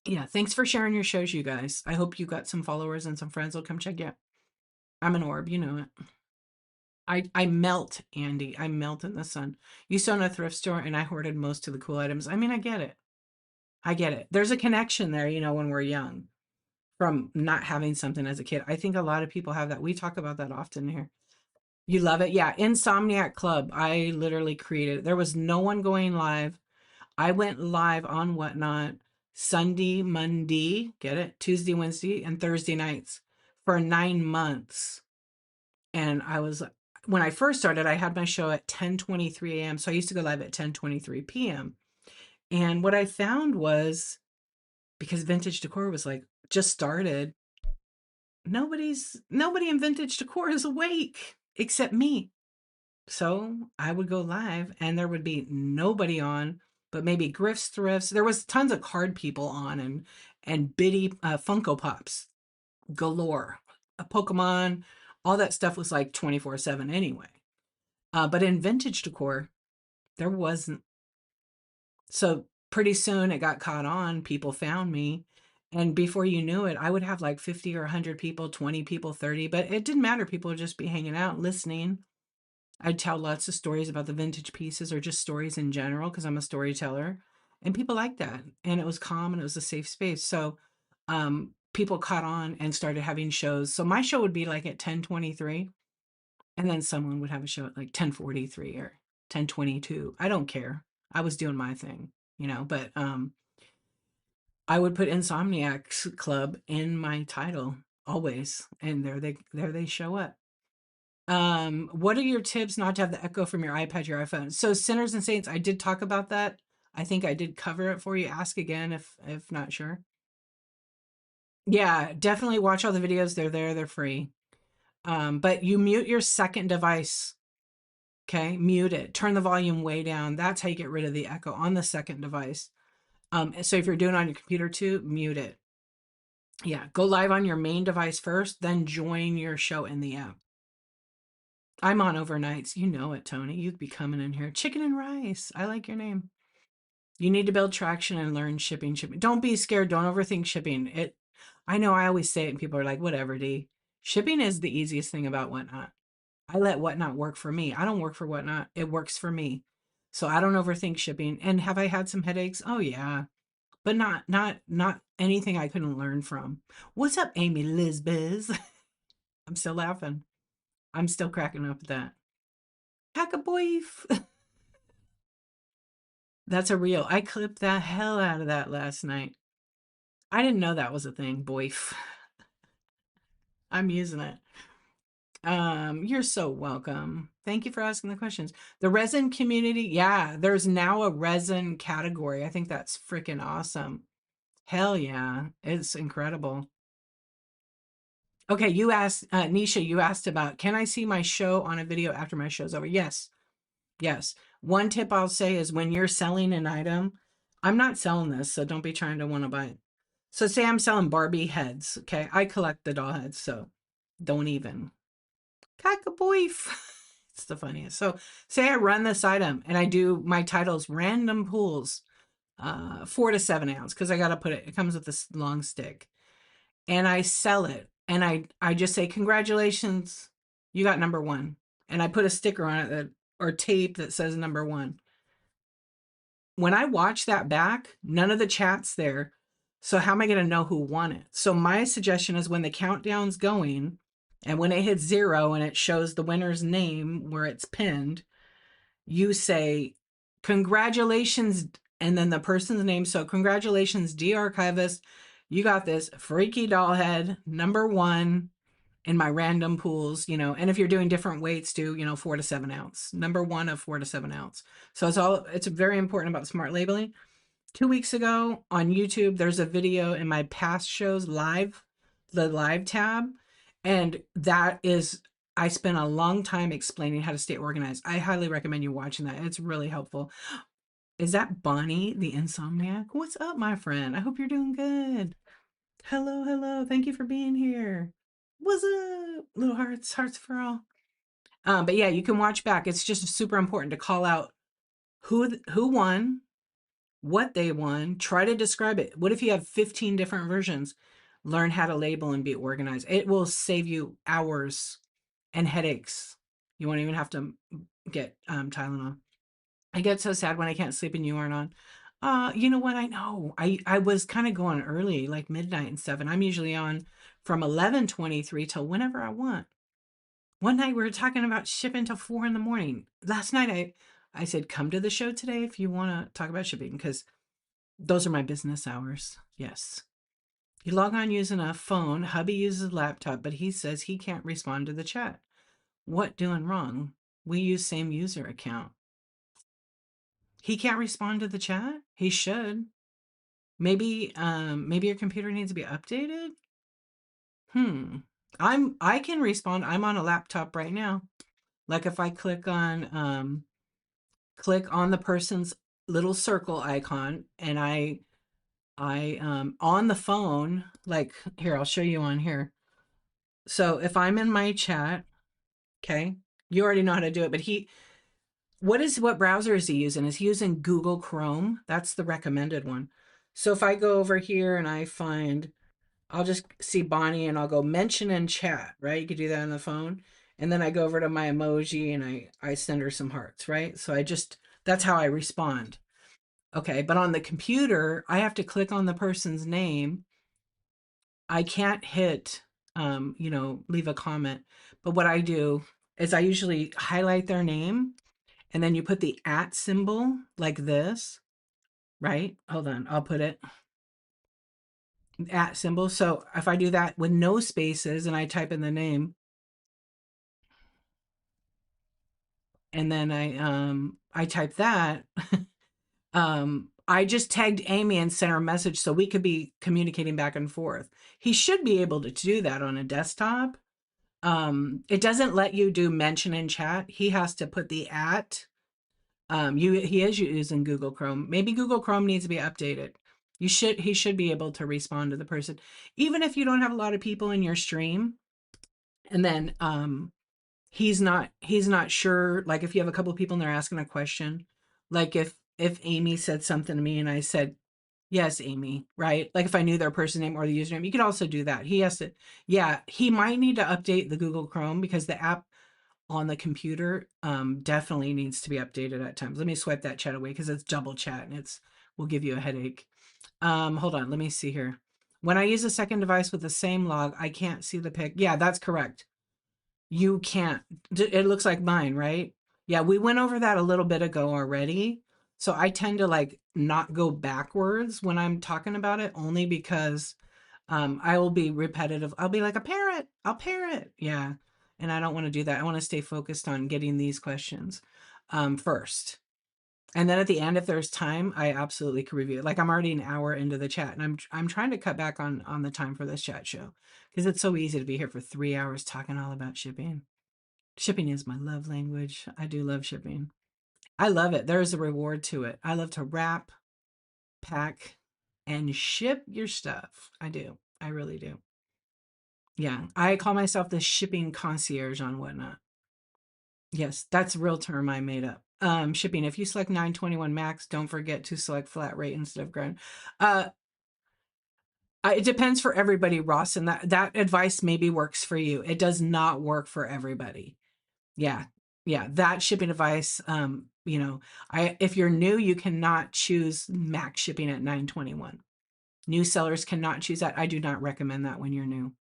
Yeah, thanks for sharing your shows, you guys. I hope you got some followers and some friends will come check you out. I'm an orb, you know it. I melt, Andy. I melt in the sun. You saw in a thrift store and I hoarded most of the cool items. I mean, I get it. I get it. There's a connection there, when we're young. from not having something as a kid. I think a lot of people have that. We talk about that often here. You love it? Yeah. Insomniac Club. I literally created it. There was no one going live. I went live on Whatnot Sunday, Monday, get it? Tuesday, Wednesday, and Thursday nights for 9 months. And when I first started, I had my show at 10:23 a.m. So I used to go live at 10:23 p.m. And what I found was, because vintage decor was like just started, nobody in vintage decor is awake except me. So I would go live and there would be nobody on, but maybe Griff's Thrifts. There was tons of card people on, and bitty Funko Pops galore. A Pokemon, all that stuff was like 24/7 anyway. But in vintage decor, there wasn't. So pretty soon it got caught on. People found me. And before you knew it, I would have like 50 or 100 people, 20 people, 30, but it didn't matter. People would just be hanging out, listening. I'd tell lots of stories about the vintage pieces or just stories in general because I'm a storyteller. And people liked that. And it was calm and it was a safe space. So people caught on and started having shows. So my show would be like at 10:23, and then someone would have a show at like 10:43 or 10:22. I don't care. I was doing my thing, but I would put Insomniacs Club in my title always. And there they show up. What are your tips not to have the echo from your iPad, your iPhone? So Sinners and Saints, I did talk about that. I think I did cover it for you. Ask again if not sure. Yeah, definitely watch all the videos. They're there, they're free. But you mute your second device. Okay, mute it. Turn the volume way down. That's how you get rid of the echo on the second device. So if you're doing it on your computer too, mute it. Yeah, go live on your main device first, then join your show in the app. I'm on overnights. You know it, Tony. You'd be coming in here. Chicken and rice. I like your name. You need to build traction and learn shipping. Don't be scared. Don't overthink shipping. I know I always say it and people are like, whatever, D. Shipping is the easiest thing about Whatnot. I let Whatnot work for me. I don't work for Whatnot. It works for me. So I don't overthink shipping. And have I had some headaches? Oh yeah. But not anything I couldn't learn from. What's up, Amy Lizbiz? I'm still laughing. I'm still cracking up at that. Pack a boif. That's a reel. I clipped the hell out of that last night. I didn't know that was a thing, boif. I'm using it. You're so welcome. Thank you for asking the questions. The resin community, yeah, there's now a resin category. I think that's freaking awesome. Hell yeah, it's incredible. Okay, you asked, Nisha, you asked about, can I see my show on a video after my show's over? Yes, yes. One tip I'll say is when you're selling an item, I'm not selling this, so don't be trying to want to buy it. So say I'm selling Barbie heads, okay? I collect the doll heads, so don't even. Cackaboyf. It's the funniest. So say I run this item and I do my titles random pools, 4 to 7 ounce, because I got to put it, it comes with this long stick. And I sell it. And I just say, congratulations, you got number one. And I put a sticker on it or tape that says number one. When I watch that back, none of the chat's there. So how am I going to know who won it? So my suggestion is when the countdown's going and when it hits 0 and it shows the winner's name where it's pinned, you say, congratulations, and then the person's name. So congratulations, D Archivist. You got this freaky doll head, number one in my random pools, and if you're doing different weights too, 4 to 7 ounce, number one of 4 to 7 ounce. So it's very important about smart labeling. 2 weeks ago on YouTube, there's a video in my past shows live, the live tab. And that is, I spent a long time explaining how to stay organized. I highly recommend you watching that. It's really helpful. Is that Bonnie, the insomniac? What's up, my friend? I hope you're doing good. Hello, hello. Thank you for being here. What's up? Little hearts for all. But yeah, you can watch back. It's just super important to call out who won, what they won, try to describe it. What if you have 15 different versions? Learn how to label and be organized. It will save you hours and headaches. You won't even have to get Tylenol. I get so sad when I can't sleep and you aren't on. You know what? I know. I was kind of going early, like midnight and 7. I'm usually on from 11:23 till whenever I want. One night we were talking about shipping till 4 in the morning. Last night I said come to the show today if you want to talk about shipping because those are my business hours. Yes. You log on using a phone. Hubby uses a laptop, but he says he can't respond to the chat. What doing wrong? We use same user account. He can't respond to the chat? He should. Maybe your computer needs to be updated? Hmm. I can respond. I'm on a laptop right now. Like if I click on the person's little circle icon and I on the phone, like here, I'll show you on here. So if I'm in my chat, okay, you already know how to do it, but what browser is he using? Is he using Google Chrome? That's the recommended one. So if I go over here and I'll just see Bonnie and I'll go mention in chat, right? You could do that on the phone. And then I go over to my emoji and I send her some hearts, right? That's how I respond. Okay. But on the computer, I have to click on the person's name. I can't hit, leave a comment. But what I do is I usually highlight their name and then you put the at symbol like this, right? Hold on. I'll put it at symbol. So if I do that with no spaces and I type in the name, and then I type that, I just tagged Amy and sent her a message so we could be communicating back and forth. He should be able to do that on a desktop. It doesn't let you do mention in chat. He has to put the at. He is using Google Chrome. Maybe Google Chrome needs to be updated. He should be able to respond to the person, even if you don't have a lot of people in your stream. And then he's not sure, like if you have a couple of people and they're asking a question, like if Amy said something to me and I said yes Amy, right, like if I knew their person name or the username, you could also do that. He has to, yeah, he might need to update the Google Chrome because the app on the computer definitely needs to be updated at times. Let me swipe that chat away because it's double chat and it's will give you a headache. Hold on, let me see here. When I use a second device with the same log, I can't see the pic. Yeah, that's correct. You can't. It looks like mine, right? Yeah, we went over that a little bit ago already. So I tend to like not go backwards when I'm talking about it only because I will be repetitive. I'll be like a parrot. I'll parrot. Yeah. And I don't want to do that. I want to stay focused on getting these questions first. And then at the end, if there's time, I absolutely could review it. Like I'm already an hour into the chat, and I'm trying to cut back on the time for this chat show because it's so easy to be here for 3 hours talking all about shipping. Shipping is my love language. I do love shipping. I love it. There is a reward to it. I love to wrap, pack, and ship your stuff. I do. I really do. Yeah. I call myself the shipping concierge on Whatnot. Yes, that's a real term I made up. Shipping. If you select 921 max, don't forget to select flat rate instead of grand. Uh, it depends for everybody, Ross, and that advice maybe works for you. It does not work for everybody. Yeah. Yeah, that shipping advice, I if you're new, you cannot choose max shipping at 921. New sellers cannot choose that. I do not recommend that when you're new.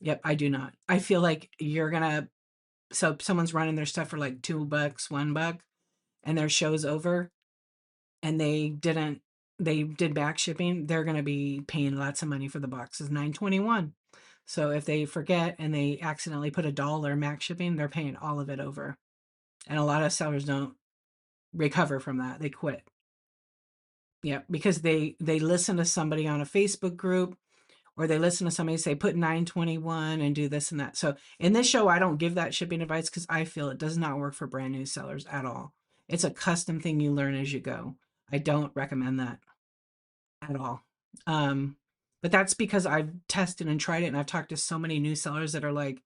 Yep, I do not. I feel like you're gonna so someone's running their stuff for like $2, $1, and their show's over and they did back shipping, they're gonna be paying lots of money for the boxes, 921. So if they forget and they accidentally put $1 max shipping, they're paying all of it over. And a lot of sellers don't recover from that. They quit. Yeah, because they listen to somebody on a Facebook group or they listen to somebody say put 921 and do this and that. So in this show I don't give that shipping advice because I feel it does not work for brand new sellers at all. It's a custom thing you learn as you go. I don't recommend that at all. Um but that's because I've tested and tried it and I've talked to so many new sellers that are like,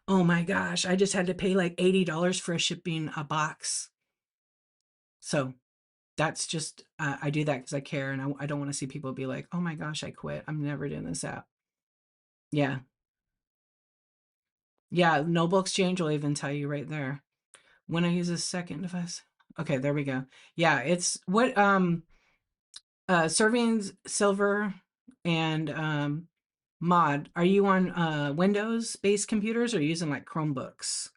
"Oh my gosh, I just had to pay like $80 for a shipping a box." So that's just I do that because I care and I don't want to see people be like, oh my gosh, I quit, I'm never doing this app. Yeah, yeah, Noble Exchange will even tell you right there when I use a second device. Okay, there we go. Yeah, it's what Servings, silver, and mod. Are you on Windows-based computers or using like Chromebooks?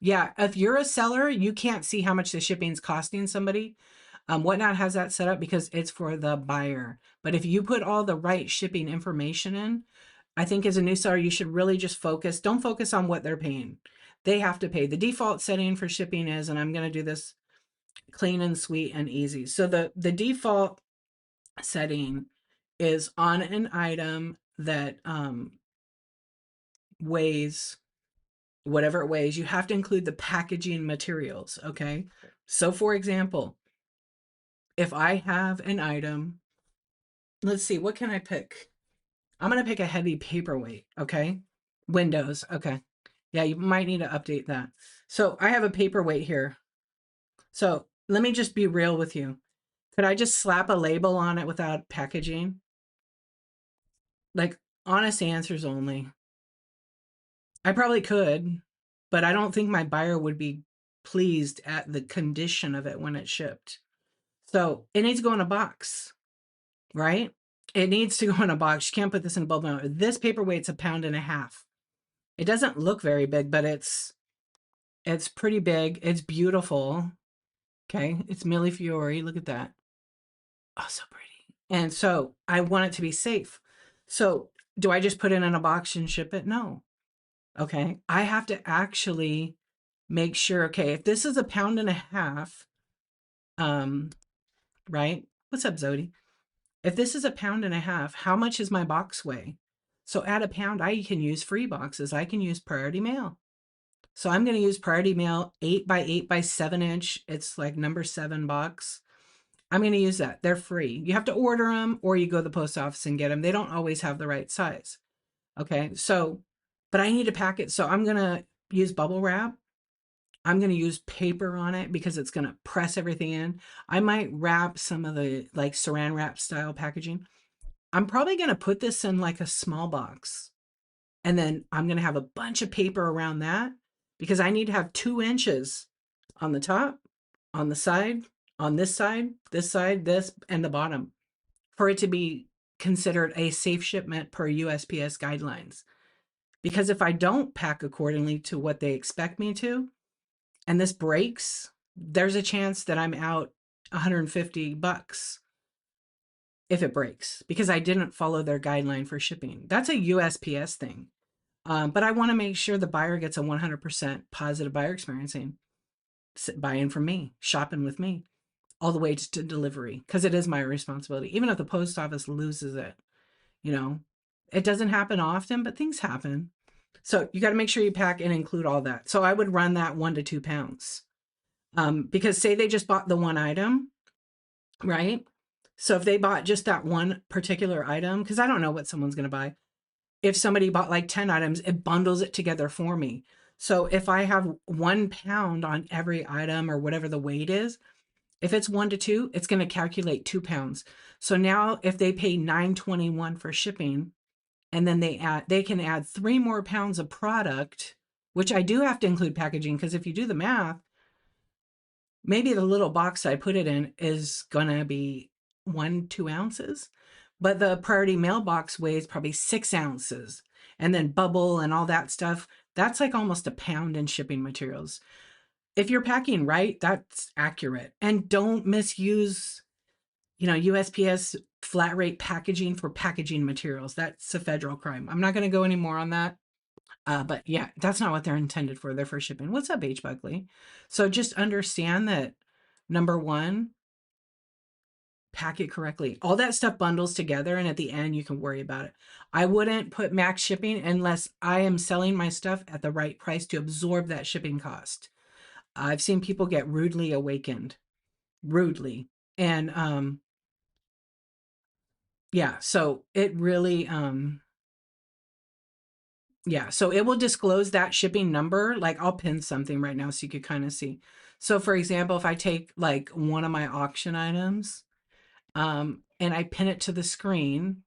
Yeah, if you're a seller, you can't see how much the shipping's costing somebody. Whatnot has that set up because it's for the buyer. But if you put all the right shipping information in, I think as a new seller, you should really just focus. Don't focus on what they're paying. They have to pay. The default setting for shipping is, and I'm going to do this clean and sweet and easy. So the default setting is on an item that weighs whatever it weighs, you have to include the packaging materials. Okay. So, for example, if I have an item, let's see, what can I pick? I'm going to pick a heavy paperweight. Okay. Windows. Okay. Yeah, you might need to update that. So, I have a paperweight here. So, let me just be real with you. Could I just slap a label on it without packaging? Like, honest answers only. I probably could, but I don't think my buyer would be pleased at the condition of it when it's shipped. So it needs to go in a box, right? It needs to go in a box. You can't put this in a bulk mail. This paperweight's a pound and a half. It doesn't look very big, but it's pretty big. It's beautiful. Okay, it's Millefiori. Look at that. Oh, so pretty. And so I want it to be safe. So do I just put it in a box and ship it? No. Okay. I have to actually make sure, okay, if this is a pound and a half, um, right? What's up, Zodi? If this is a pound and a half, how much is my box weigh? So at a pound, I can use free boxes. I can use priority mail. So I'm going to use priority mail 8 by 8 by 7 inch. It's like number 7 box. I'm going to use that. They're free. You have to order them or you go to the post office and get them. They don't always have the right size. Okay. So, but I need to pack it. So I'm going to use bubble wrap. I'm going to use paper on it because it's going to press everything in. I might wrap some of the like saran wrap style packaging. I'm probably going to put this in like a small box. And then I'm going to have a bunch of paper around that because I need to have 2 inches on the top, on the side, on this side, this, and the bottom for it to be considered a safe shipment per USPS guidelines. Because if I don't pack accordingly to what they expect me to, and this breaks, there's a chance that I'm out 150 bucks if it breaks because I didn't follow their guideline for shipping. That's a USPS thing. But I want to make sure the buyer gets a 100% positive buyer experiencing, buying from me, shopping with me, all the way to delivery because it is my responsibility. Even if the post office loses it, you know, it doesn't happen often, but things happen. So you got to make sure you pack and include all that. So I would run that 1 to 2 pounds. Because say they just bought the one item, right? So if they bought just that one particular item, because I don't know what someone's going to buy. If somebody bought like 10 items, it bundles it together for me. So if I have 1 pound on every item or whatever the weight is, if it's 1 to 2, it's going to calculate 2 pounds. So now if they pay $9.21 for shipping, and then they can add 3 more pounds of product, which I do have to include packaging because if you do the math, maybe the little box I put it in is gonna be 1, 2 ounces, but the priority mailbox weighs probably 6 ounces. And then bubble and all that stuff, that's like almost a pound in shipping materials. If you're packing right, that's accurate. And don't misuse, USPS flat rate packaging for packaging materials. That's a federal crime. I'm not going to go any more on that. But yeah, that's not what they're intended for. They're for shipping. What's up, H. Buckley? So just understand that number one, pack it correctly. All that stuff bundles together, and at the end, you can worry about it. I wouldn't put max shipping unless I am selling my stuff at the right price to absorb that shipping cost. I've seen people get rudely awakened, rudely. And yeah, so it really yeah, so it will disclose that shipping number. Like I'll pin something right now so you could kind of see. So for example, if I take like one of my auction items, and I pin it to the screen,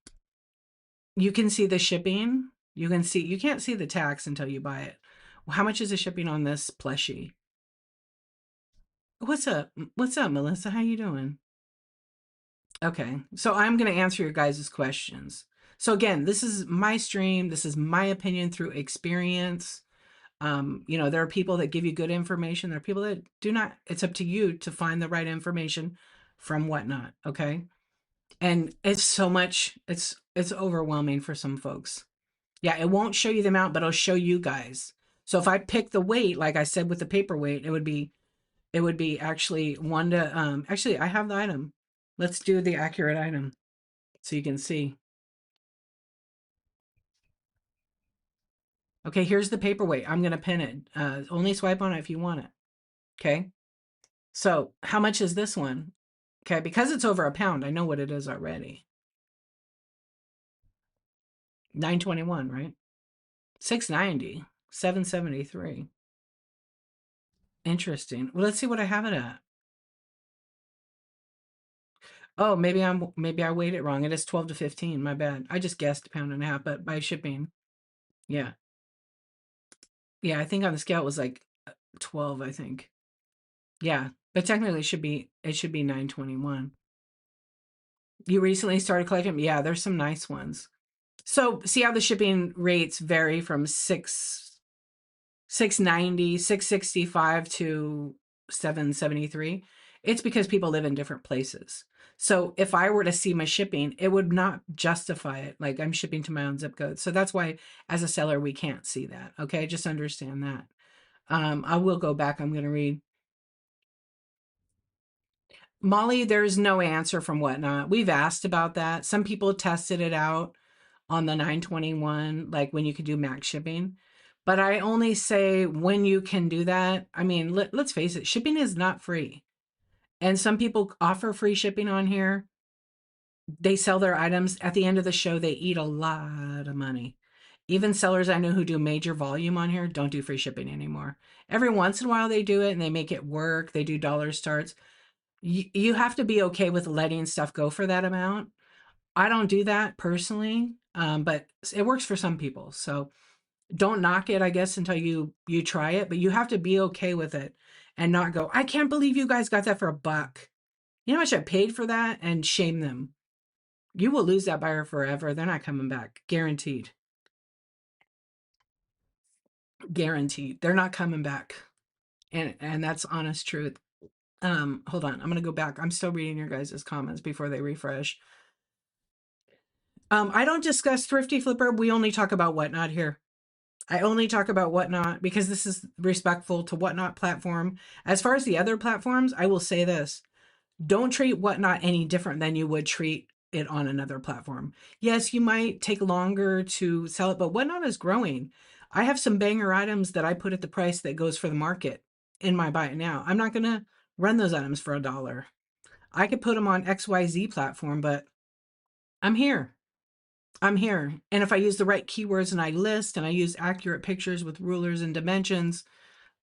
you can see the shipping. You can't see the tax until you buy it. Well, how much is the shipping on this plushie? What's up? What's up, Melissa? How you doing? Okay. So I'm going to answer your guys' questions. So again, this is my stream. This is my opinion through experience. There are people that give you good information. There are people that do not. It's up to you to find the right information from whatnot. Okay. And it's so much, it's overwhelming for some folks. Yeah, it won't show you the amount, but it'll show you guys. So if I pick the weight, like I said with the paperweight, it would be actually one to actually I have the item. Let's do the accurate item so you can see. Okay, here's the paperweight. I'm gonna pin it. Only swipe on it if you want it. Okay. So how much is this one? Okay, because it's over a pound, I know what it is already. 921, right? 690, 773. Interesting. Well, let's see what I have it at. Oh, maybe I weighed it wrong. It is 12 to 15. My bad. I just guessed a pound and a half, but by shipping. Yeah. Yeah, I think on the scale it was like 12, I think. Yeah. But technically it should be 921. You recently started collecting? Yeah, there's some nice ones. So see how the shipping rates vary from 690, 665 to 773. It's because people live in different places. So if I were to see my shipping, it would not justify it. Like I'm shipping to my own zip code. So that's why as a seller, we can't see that. Okay. Just understand that. I will go back. I'm going to read. Molly, there's no answer from whatnot. We've asked about that. Some people tested it out on the 921, like when you could do max shipping. But I only say when you can do that. I mean, let's face it, shipping is not free. And some people offer free shipping on here. They sell their items. At the end of the show, they eat a lot of money. Even sellers I know who do major volume on here don't do free shipping anymore. Every once in a while they do it and they make it work. They do dollar starts. You have to be okay with letting stuff go for that amount. I don't do that personally, but it works for some people. So don't knock it, I guess, until you try it. But you have to be okay with it and not go, I can't believe you guys got that for $1. You know how much I paid for that? And shame them. You will lose that buyer forever. They're not coming back. Guaranteed. Guaranteed. They're not coming back. And that's honest truth. Hold on. I'm gonna go back. I'm still reading your guys' comments before they refresh. I don't discuss Thrifty Flipper. We only talk about Whatnot here. I only talk about Whatnot because this is respectful to Whatnot platform. As far as the other platforms, I will say this. Don't treat Whatnot any different than you would treat it on another platform. Yes, you might take longer to sell it, but Whatnot is growing. I have some banger items that I put at the price that goes for the market in my buy it now. I'm not going to run those items for $1. I could put them on XYZ platform, but I'm here. I'm here. And if I use the right keywords and I list and I use accurate pictures with rulers and dimensions,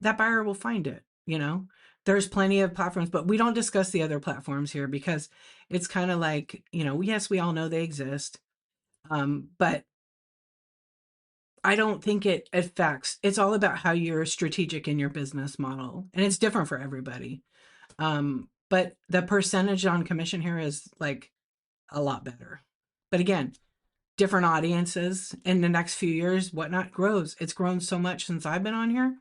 that buyer will find it. There's plenty of platforms, but we don't discuss the other platforms here because it's kind of like, yes, we all know they exist. But I don't think it affects, it's all about how you're strategic in your business model, and it's different for everybody. But the percentage on commission here is like a lot better. But again, different audiences in the next few years, Whatnot grows. It's grown so much since I've been on here.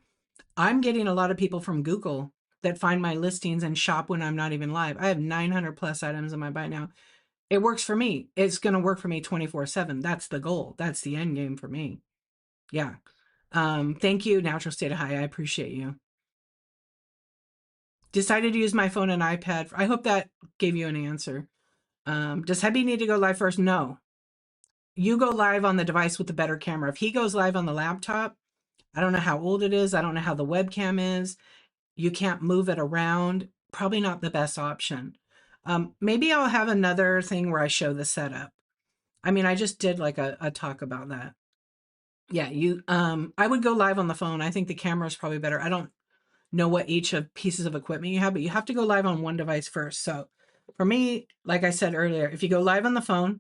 I'm getting a lot of people from Google that find my listings and shop when I'm not even live. I have 900 plus items in my buy now. It works for me. It's going to work for me 24/7. That's the goal. That's the end game for me. Yeah. Thank you, Natural State of High. I appreciate you. Decided to use my phone and iPad. I hope that gave you an answer. Does Hebby need to go live first? No. You go live on the device with the better camera. If he goes live on the laptop, I don't know how old it is. I don't know how the webcam is. You can't move it around. Probably not the best option. Maybe I'll have another thing where I show the setup. I mean, I just did like a talk about that. Yeah, I would go live on the phone. I think the camera is probably better. I don't know what each of pieces of equipment you have, but you have to go live on one device first. So for me, like I said earlier, if you go live on the phone,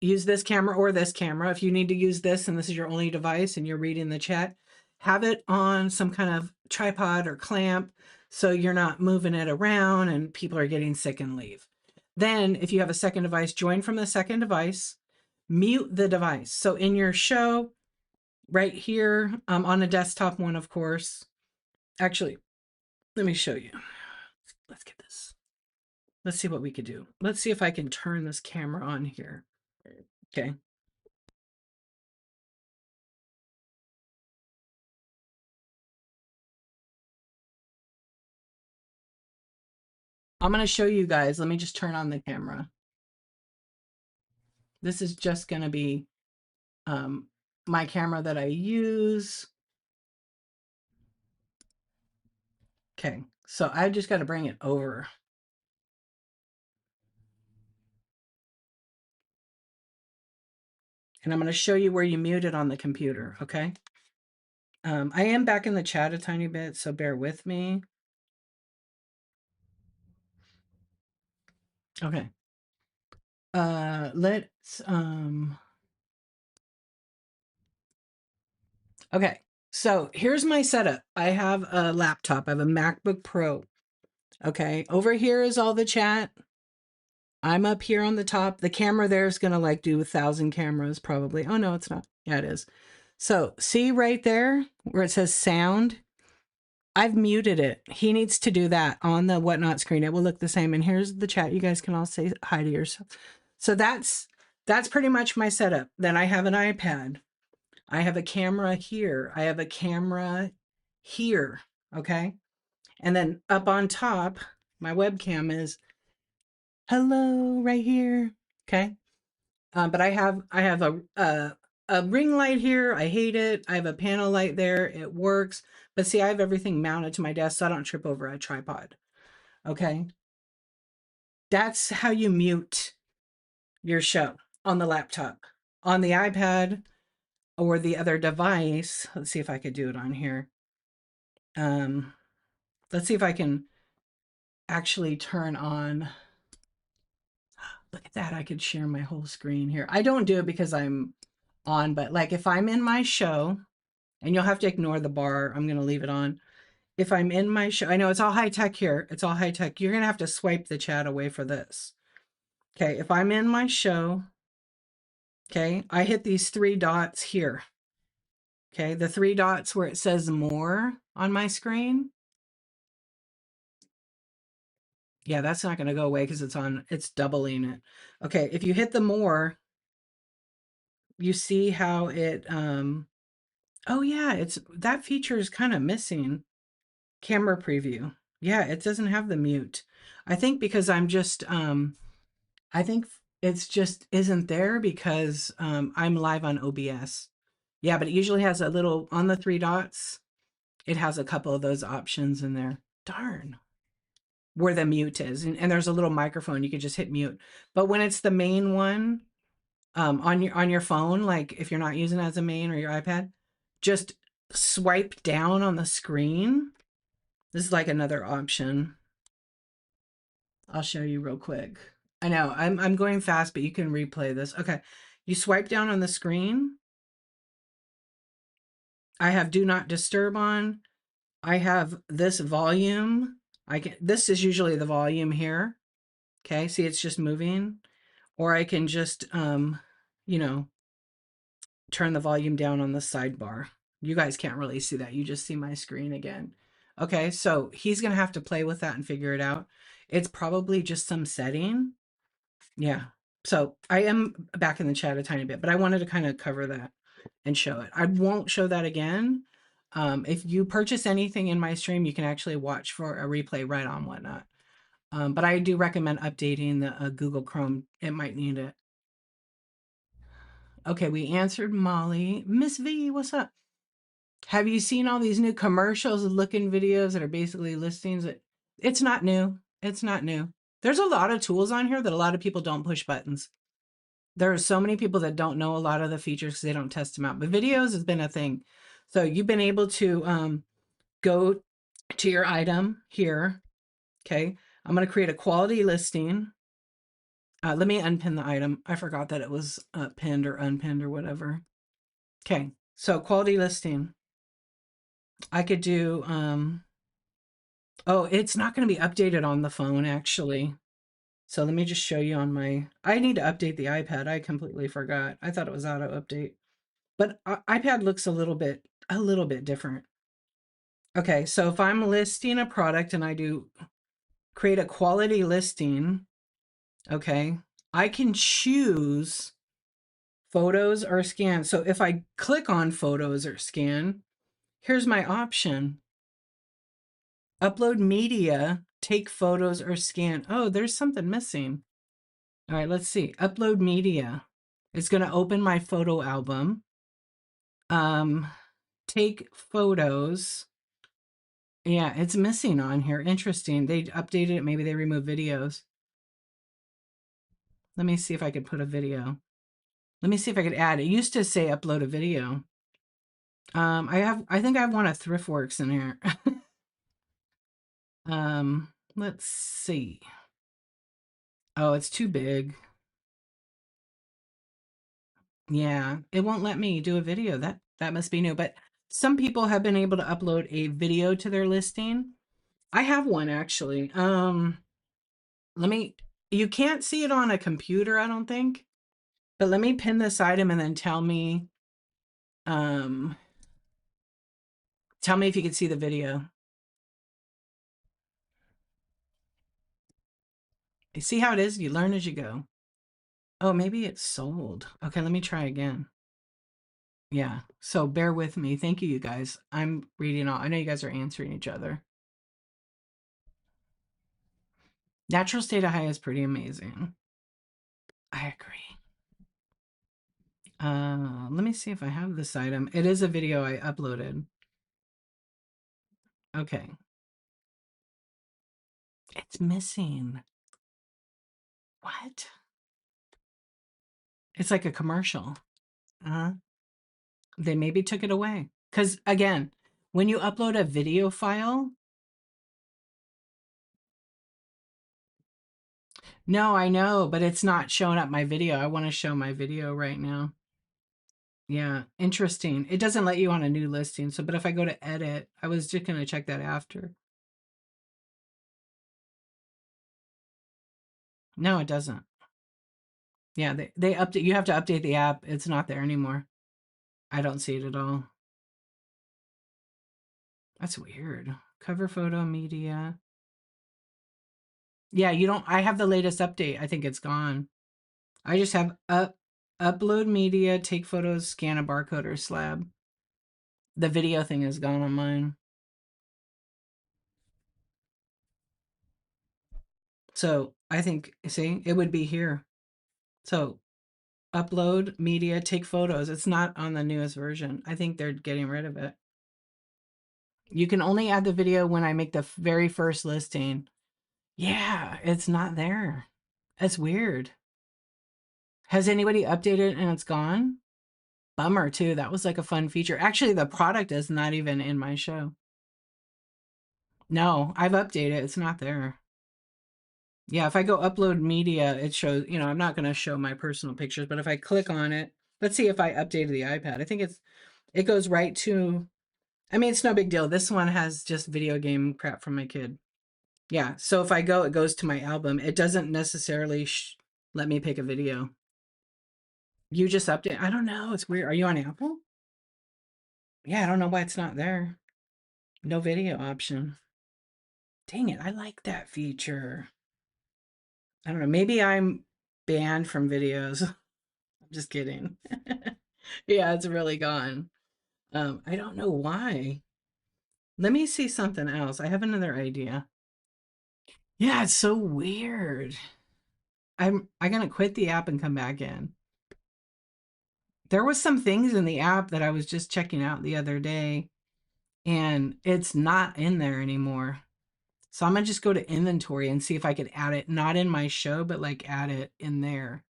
use this camera or this camera. If you need to use this and this is your only device and you're reading the chat, have it on some kind of tripod or clamp So you're not moving it around and people are getting sick and leave. Then if you have a second device, join from the second device, mute the device. So in your show right here, on a desktop one, of course, actually, let me show you. Let's get this. Let's see what we could do. Let's see if I can turn this camera on here. Okay. I'm going to show you guys. Let me just turn on the camera. This is just going to be my camera that I use. Okay. So I just got to bring it over. And I'm going to show you where you mute it on the computer. Okay. I am back in the chat a tiny bit, so bear with me. Okay. Let's okay. So here's my setup. I have a laptop. I have a MacBook Pro. Okay. Over here is all the chat. I'm up here on the top. The camera there is going to like do 1,000 cameras probably. Oh no, it's not. Yeah, it is. So see right there where it says sound. I've muted it. He needs to do that on the whatnot screen. It will look the same. And here's the chat. You guys can all say hi to yourself. So that's pretty much my setup. Then I have an iPad. I have a camera here. I have a camera here. Okay. And then up on top, my webcam is hello right here. Okay. But I have a ring light here. I hate it. I have a panel light there. It works. But see, I have everything mounted to my desk so I don't trip over a tripod. Okay. That's how you mute your show on the laptop. On the iPad or the other device, let's see if I could do it on here. Let's see if I can actually turn on. Look at that. I could share my whole screen here. I don't do it because I'm on, but like if I'm in my show, and you'll have to ignore the bar, I'm going to leave it on. If I'm in my show, I know it's all high tech here. It's all high tech. You're going to have to swipe the chat away for this. Okay. If I'm in my show, okay, I hit these 3 dots here. Okay. The 3 dots where it says more on my screen. Yeah, that's not going to go away because it's doubling it. Okay. If you hit the more, you see how it, oh yeah, that feature is kind of missing. Camera preview. Yeah, it doesn't have the mute. I think because I'm just, I think it's just isn't there because I'm live on OBS. Yeah, but it usually has a little, on the 3 dots, it has a couple of those options in there. Darn. Where the mute is. And there's a little microphone. You can just hit mute. But when it's the main one, on your phone, like if you're not using it as a main or your iPad, just swipe down on the screen. This is like another option. I'll show you real quick. I know I'm going fast, but you can replay this. Okay. You swipe down on the screen. I have do not disturb on. I have this volume. This is usually the volume here. Okay. See, it's just moving. Or I can just, you know, turn the volume down on the sidebar. You guys can't really see that. You just see my screen again. Okay. So he's going to have to play with that and figure it out. It's probably just some setting. Yeah. So I am back in the chat a tiny bit, but I wanted to kind of cover that and show it. I won't show that again. If you purchase anything in my stream, you can actually watch for a replay right on whatnot. But I do recommend updating the Google Chrome. It might need it. Okay, we answered Molly. Miss V, what's up? Have you seen all these new commercials looking videos that are basically listings? It's not new. It's not new. There's a lot of tools on here that a lot of people don't push buttons. There are so many people that don't know a lot of the features because they don't test them out. But videos has been a thing. So you've been able to go to your item here. Okay. I'm going to create a quality listing. Let me unpin the item. I forgot that it was pinned or unpinned or whatever. Okay. So quality listing. I could do Oh, it's not going to be updated on the phone actually. So let me just show you on my, I need to update the iPad. I completely forgot. I thought it was auto update. But iPad looks a little bit different. Okay, so if I'm listing a product and I do create a quality listing, okay, I can choose photos or scan. So if I click on photos or scan, here's my option. Upload media, take photos or scan. Oh, there's something missing. All right, let's see. Upload media. It's going to open my photo album. Take photos. Yeah, it's missing on here. Interesting. They updated it. Maybe they removed videos. Let me see if I could put a video. Let me see if I could add. It used to say upload a video. I think I have one of ThriftWorks in here. Let's see. Oh, it's too big. Yeah, it won't let me do a video. That must be new. But some people have been able to upload a video to their listing. I have one actually. Let me, you can't see it on a computer, I don't think. But let me pin this item and then um tell me if you can see the video. You see how it is? You learn as you go. Oh, maybe it's sold. Okay, let me try again. Yeah. So bear with me. Thank you, you guys. I'm reading all. I know you guys are answering each other. Natural state of high is pretty amazing. I agree. Let me see if I have this item. It is a video I uploaded. Okay. It's missing. What? It's like a commercial. Uh, they maybe took it away. Because again, when you upload a video file, no, I know, but it's not showing up my video. I want to show my video right now. Yeah, interesting. It doesn't let you on a new listing. So, but if I go to edit, I was just going to check that after. No, it doesn't. Yeah, they update. You have to update the app. It's not there anymore. I don't see it at all. That's weird. Cover photo media. Yeah, you don't. I have the latest update. I think it's gone. I just have upload media, take photos, scan a barcode or slab. The video thing is gone on mine. So I think, see, it would be here. So upload media, take photos. It's not on the newest version. I think they're getting rid of it. You can only add the video when I make the very first listing. Yeah, it's not there. That's weird. Has anybody updated and it's gone? Bummer too. That was like a fun feature. Actually, the product is not even in my show. No, I've updated. It's not there. Yeah, if I go upload media, it shows, I'm not going to show my personal pictures, but if I click on it, let's see if I updated the iPad. I think it goes right to, I mean, it's no big deal. This one has just video game crap from my kid. Yeah, so if I go, it goes to my album. It doesn't necessarily let me pick a video. You just update. I don't know. It's weird. Are you on Apple? Yeah, I don't know why it's not there. No video option. Dang it, I like that feature. I don't know. Maybe I'm banned from videos. I'm just kidding. Yeah, it's really gone. I don't know why. Let me see something else. I have another idea. Yeah, it's so weird. I'm gonna quit the app and come back in. There was some things in the app that I was just checking out the other day, and it's not in there anymore. So I'm gonna just go to inventory and see if I could add it, not in my show, but like add it in there.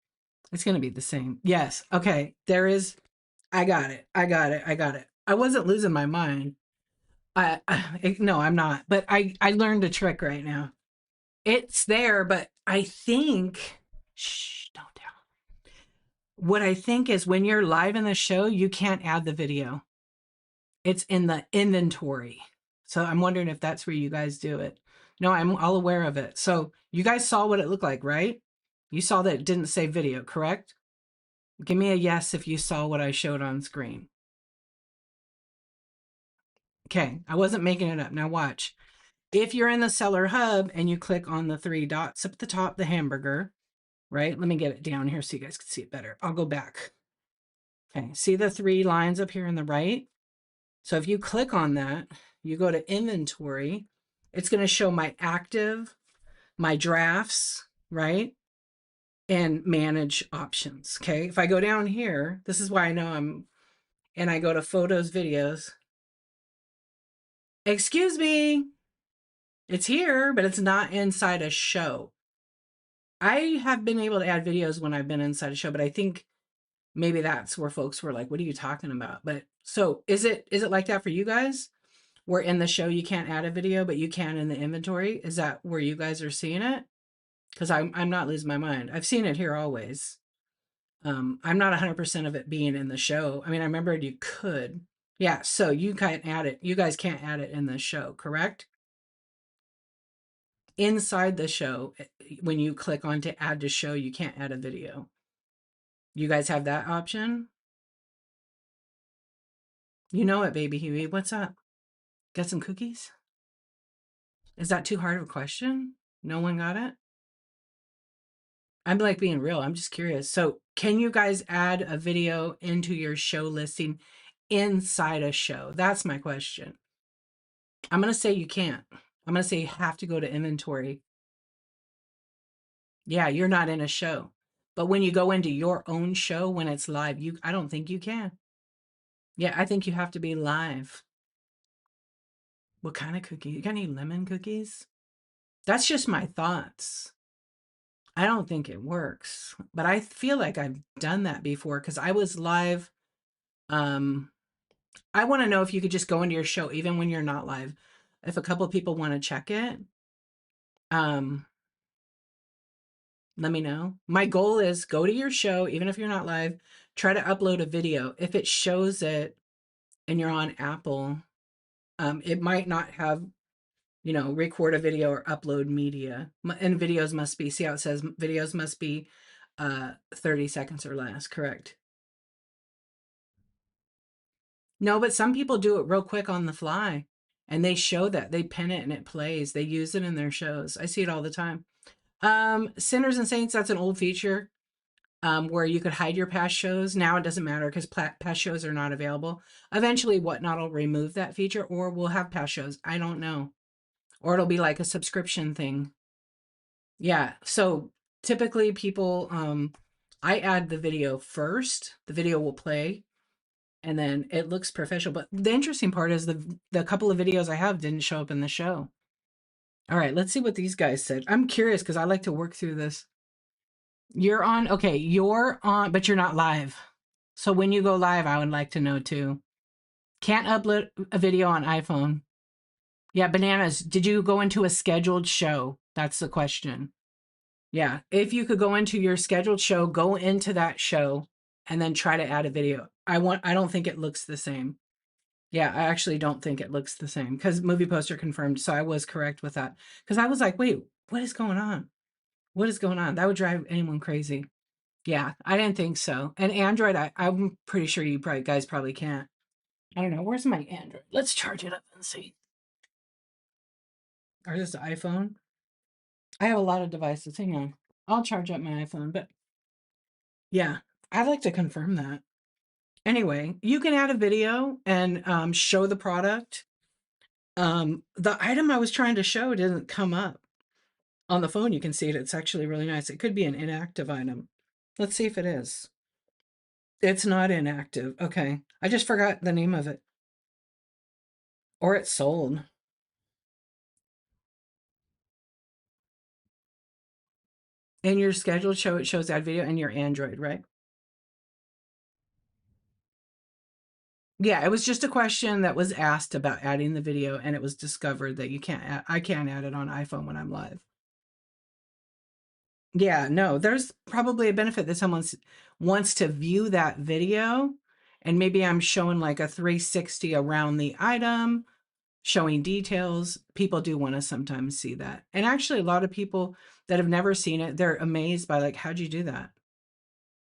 It's gonna be the same. Yes. Okay. There is. I got it. I got it. I got it. I wasn't losing my mind. No, I'm not. But I learned a trick right now. It's there, but I think. Shh! Don't tell. What I think is when you're live in the show, you can't add the video. It's in the inventory. So I'm wondering if that's where you guys do it. No, I'm all aware of it. So you guys saw what it looked like, right? You saw that it didn't say video, correct? Give me a yes if you saw what I showed on screen. Okay, I wasn't making it up. Now watch. If you're in the seller hub and you click on the three dots up at the top, the hamburger, right? Let me get it down here so you guys can see it better. I'll go back. Okay, see the three lines up here on the right? So if you click on that, you go to inventory, it's going to show my active, my drafts, right? And manage options. Okay. If I go down here, this is why I know and I go to photos, videos. Excuse me. It's here, but it's not inside a show. I have been able to add videos when I've been inside a show, but I think maybe that's where folks were like, what are you talking about? But so is it like that for you guys? Where in the show you can't add a video, but you can in the inventory? Is that where you guys are seeing it? Because I'm not losing my mind. I've seen it here always. I'm not 100% of it being in the show. I mean, I remembered you could. Yeah, so you can't add it. You guys can't add it in the show, correct? Inside the show, when you click on to add to show, you can't add a video. You guys have that option? You know it, baby Huey. What's up? Got some cookies? Is that too hard of a question? No one got it? I'm like being real. I'm just curious. So, can you guys add a video into your show listing inside a show? That's my question. I'm going to say you can't. I'm going to say you have to go to inventory. Yeah, you're not in a show. But when you go into your own show when it's live, I don't think you can. Yeah, I think you have to be live. What kind of cookie? You got any lemon cookies? That's just my thoughts. I don't think it works, but I feel like I've done that before because I was live. I want to know if you could just go into your show even when you're not live. If a couple of people want to check it, um, let me know. My goal is go to your show even if you're not live. Try to upload a video. If it shows it and you're on Apple, it might not have record a video or upload media. And videos must be, see how it says videos must be 30 seconds or less, correct? No, but some people do it real quick on the fly and they show that. They pin it and it plays. They use it in their shows. I see it all the time. Sinners and Saints, that's an old feature where you could hide your past shows. Now it doesn't matter because past shows are not available. Eventually, Whatnot will remove that feature or we'll have past shows. I don't know. Or it'll be like a subscription thing. Yeah. So typically people, I add the video first. The video will play and then it looks professional. But the interesting part is the couple of videos I have didn't show up in the show. All right, let's see what these guys said. I'm curious because I like to work through this. You're on, okay, you're on, but you're not live. So when you go live, I would like to know too. Can't upload a video on iPhone. Yeah, bananas. Did you go into a scheduled show? That's the question. Yeah, if you could go into your scheduled show, go into that show and then try to add a video. I don't think it looks the same. Yeah, I actually don't think it looks the same because movie poster confirmed. So I was correct with that. Because I was like, wait, what is going on? What is going on? That would drive anyone crazy. Yeah, I didn't think so. And Android, I'm pretty sure you guys probably can't. I don't know. Where's my Android? Let's charge it up and see. Or just an iPhone? I have a lot of devices. Hang on. I'll charge up my iPhone. But yeah, I'd like to confirm that. Anyway, you can add a video and show the product. The item I was trying to show didn't come up. On the phone, you can see it. It's actually really nice. It could be an inactive item. Let's see if it is. It's not inactive. Okay. I just forgot the name of it. Or it's sold. In your scheduled show, it shows that video in your Android, right? Yeah, it was just a question that was asked about adding the video, and it was discovered that I can't add it on iPhone when I'm live. Yeah, no, there's probably a benefit that someone wants to view that video, and maybe I'm showing like a 360 around the item, showing details. People do want to sometimes see that. And actually, a lot of people that have never seen it, they're amazed by like, how'd you do that?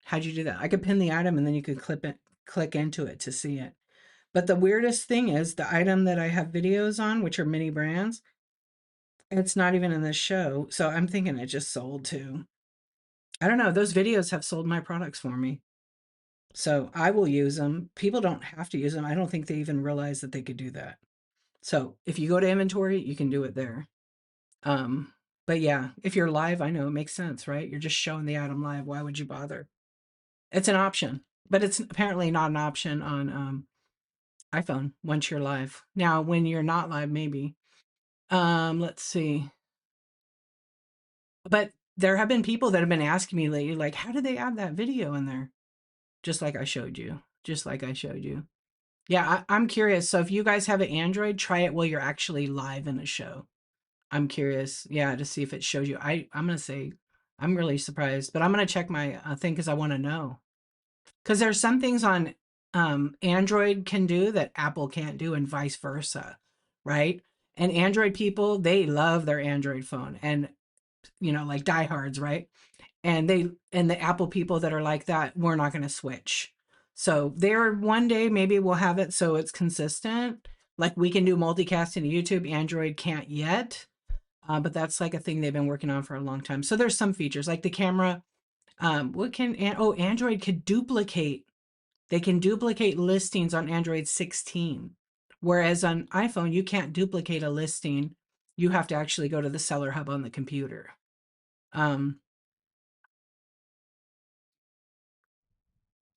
How'd you do that? I could pin the item and then you could click into it to see it. But the weirdest thing is the item that I have videos on, which are mini brands, it's not even in this show. So I'm thinking it just sold too. I don't know. Those videos have sold my products for me. So I will use them. People don't have to use them. I don't think they even realize that they could do that. So if you go to inventory, you can do it there. Um, but yeah, if you're live, I know it makes sense, right? You're just showing the item live. Why would you bother? It's an option, but it's apparently not an option on iPhone once you're live. Now, when you're not live, maybe. Let's see. But there have been people that have been asking me lately, like, how did they add that video in there? Just like I showed you. Just like I showed you. Yeah, I'm curious. So if you guys have an Android, try it while you're actually live in a show. I'm curious, yeah, to see if it shows you. I'm gonna say I'm really surprised, but I'm gonna check my thing because I want to know. Because there's some things on Android can do that Apple can't do, and vice versa, right? And Android people, they love their Android phone, and like diehards, right? And the Apple people that are like that, we're not going to switch. So there, one day maybe we'll have it so it's consistent. Like we can do multicasting to YouTube. Android can't yet, but that's like a thing they've been working on for a long time. So there's some features like the camera. Android could duplicate. They can duplicate listings on Android 16, whereas on iPhone you can't duplicate a listing. You have to actually go to the seller hub on the computer. Um,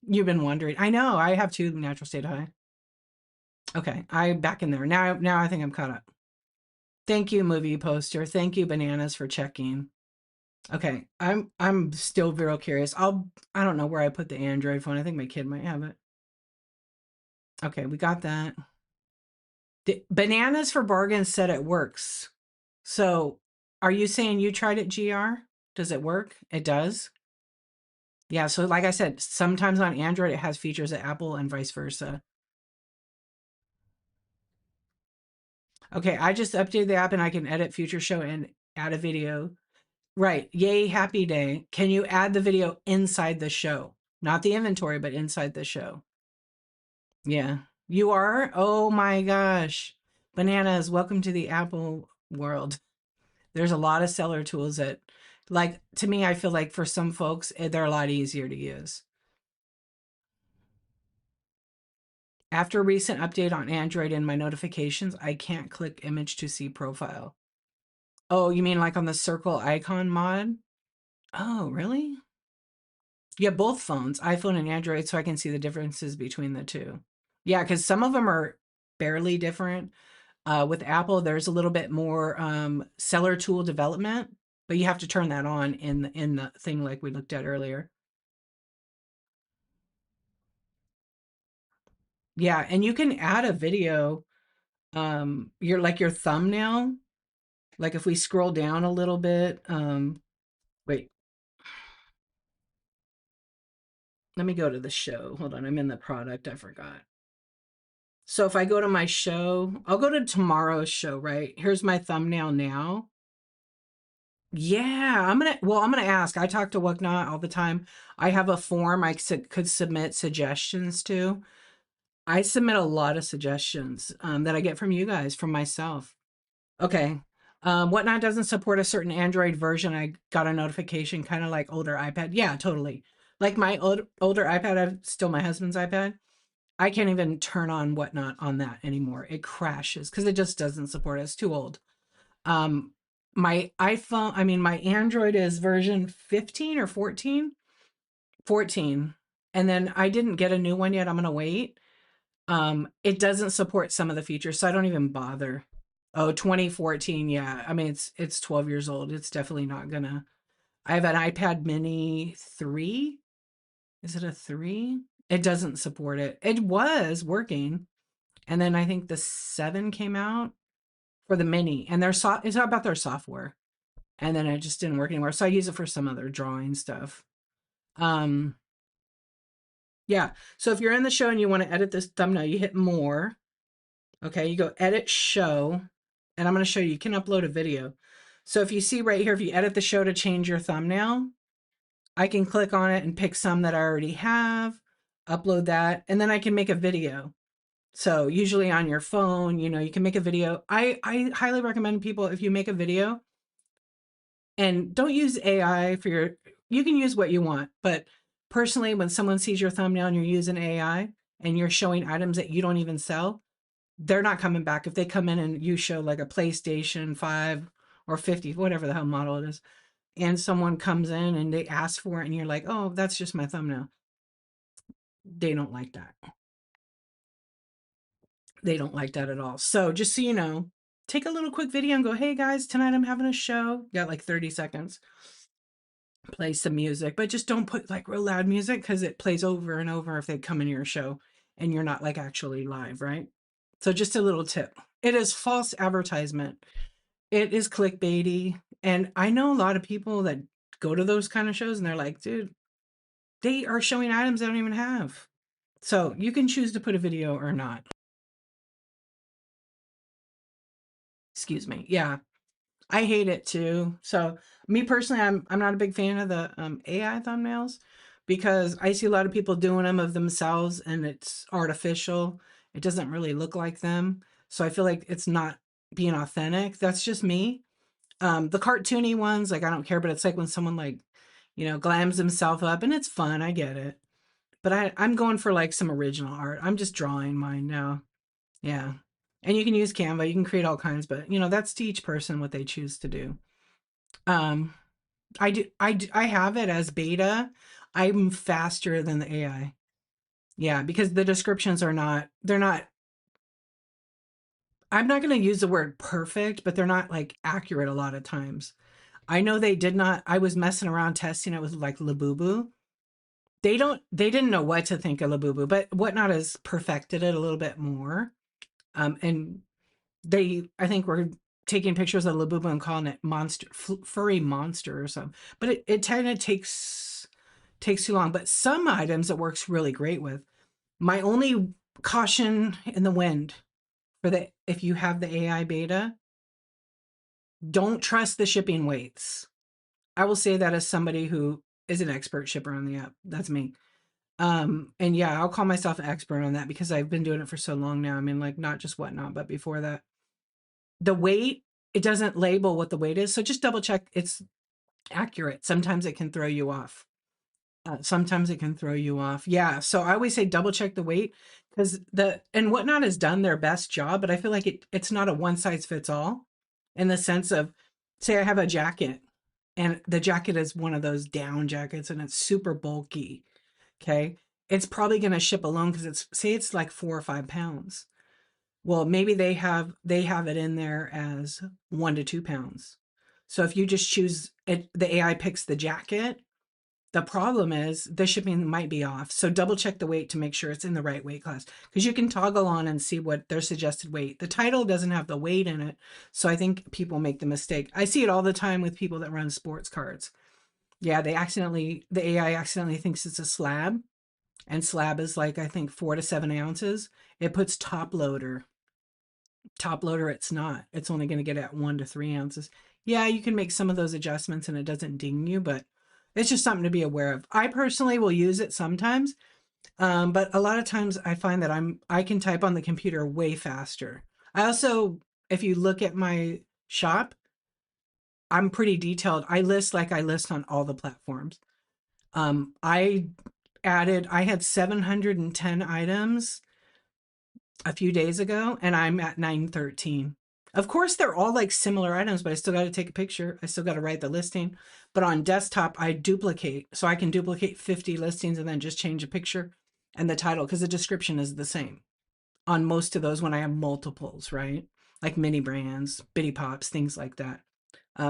you've been wondering. I know. I have two natural state high. Okay, I'm back in there now. Now I think I'm caught up. Thank you, movie poster. Thank you, bananas, for checking. Okay, I'm still very curious. I don't know where I put the Android phone. I think my kid might have it. Okay, we got that. Bananas for bargains said it works. So, are you saying you tried it, GR? Does it work? It does. Yeah. So, like I said, sometimes on Android it has features at Apple and vice versa. Okay, I just updated the app and I can edit future show and add a video. Right. Yay, happy day. Can you add the video inside the show? Not the inventory, but inside the show. Yeah. You are? Oh my gosh. Bananas, welcome to the Apple world. There's a lot of seller tools that, like, to me, I feel like for some folks, they're a lot easier to use. After a recent update on Android in my notifications, I can't click image to see profile. Oh, you mean like on the circle icon mod? Oh, really? Yeah, both phones, iPhone and Android, so I can see the differences between the two. Yeah, because some of them are barely different. With Apple, there's a little bit more seller tool development, but you have to turn that on in the thing like we looked at earlier. Yeah, and you can add a video, your thumbnail. Like if we scroll down a little bit, wait, let me go to the show. Hold on, I'm in the product. I forgot. So if I go to my show, I'll go to tomorrow's show, right? Here's my thumbnail now. Yeah, I'm gonna ask. I talk to Whatnot all the time. I have a form I could submit suggestions to. I submit a lot of suggestions that I get from you guys, from myself. Okay. Whatnot doesn't support a certain Android version. I got a notification, kind of like older iPad. Yeah, totally. Like my older iPad, still my husband's iPad. I can't even turn on Whatnot on that anymore. It crashes because it just doesn't support it. It's too old. Um, my iPhone, I mean, my Android is version 15 or 14. 14. And then I didn't get a new one yet. I'm going to wait. It doesn't support some of the features, so I don't even bother. Oh, 2014. Yeah. I mean, it's 12 years old. It's definitely not gonna. I have an iPad mini 3. Is it a 3? It doesn't support it. It was working. And then I think the 7 came out for the mini, and it's not about their software. And then it just didn't work anymore. So I use it for some other drawing stuff. Um, yeah. So if you're in the show and you want to edit this thumbnail, you hit more. Okay, you go edit show, and I'm going to show you, you can upload a video. So if you see right here, if you edit the show to change your thumbnail, I can click on it and pick some that I already have, upload that, and then I can make a video. So usually on your phone, you can make a video. I highly recommend people, if you make a video, and don't use AI for you can use what you want, but personally, when someone sees your thumbnail and you're using AI and you're showing items that you don't even sell, they're not coming back. If they come in and you show like a PlayStation 5 or 50, whatever the hell model it is, and someone comes in and they ask for it and you're like, oh, that's just my thumbnail. They don't like that. They don't like that at all. So just so you know, take a little quick video and go, hey guys, tonight I'm having a show. You got like 30 seconds. Play some music, but just don't put like real loud music because it plays over and over if they come into your show and you're not like actually live, right? So just a little tip. It is false advertisement. It is clickbaity. And I know a lot of people that go to those kind of shows and they're like, dude, they are showing items they don't even have. So you can choose to put a video or not. Excuse me. Yeah, I hate it too. So me personally, I'm not a big fan of the AI thumbnails because I see a lot of people doing them of themselves and it's artificial. It doesn't really look like them. So I feel like it's not being authentic. That's just me. The cartoony ones, like I don't care, but it's like when someone like, glams himself up and it's fun. I get it. But I'm going for like some original art. I'm just drawing mine now. Yeah. And you can use Canva, you can create all kinds, but that's to each person what they choose to do. Um, I have it as beta. I'm faster than the AI. Yeah, because the descriptions they're not, I'm not going to use the word perfect, but they're not like accurate a lot of times. I know they did not, I was messing around testing it with like Labubu. They didn't know what to think of Labubu, but Whatnot has perfected it a little bit more. And I think we're taking pictures of Labubu and calling it monster, furry monster or something. But it kind of takes too long. But some items it works really great with. My only caution in the wind if you have the AI beta, don't trust the shipping weights. I will say that as somebody who is an expert shipper on the app. That's me. And yeah, I'll call myself an expert on that because I've been doing it for so long now. I mean, like not just Whatnot, but before that. The weight, it doesn't label what the weight is. So just double check it's accurate. Sometimes it can throw you off. Sometimes it can throw you off. Yeah. So I always say double check the weight because and Whatnot has done their best job, but I feel like it's not a one size fits all in the sense of, say I have a jacket and the jacket is one of those down jackets and it's super bulky. Okay. It's probably going to ship alone because it's like 4 or 5 pounds. Well, maybe they have it in there as 1 to 2 pounds. So if you just choose it, the AI picks the jacket. The problem is the shipping might be off. So double check the weight to make sure it's in the right weight class because you can toggle on and see what their suggested weight. The title doesn't have the weight in it. So I think people make the mistake. I see it all the time with people that run sports cards. Yeah, the AI accidentally thinks it's a slab, and slab is like, I think 4 to 7 ounces. It puts top loader. Top loader, it's not. It's only going to get at 1 to 3 ounces. Yeah, you can make some of those adjustments and it doesn't ding you, but it's just something to be aware of. I personally will use it sometimes, but a lot of times I find that I can type on the computer way faster. I also, if you look at my shop, I'm pretty detailed. I list like I list on all the platforms. I had 710 items a few days ago and I'm at 913. Of course, they're all like similar items, but I still got to take a picture. I still got to write the listing. But on desktop, I duplicate. So I can duplicate 50 listings and then just change a picture and the title because the description is the same on most of those when I have multiples, right? Like mini brands, bitty pops, things like that.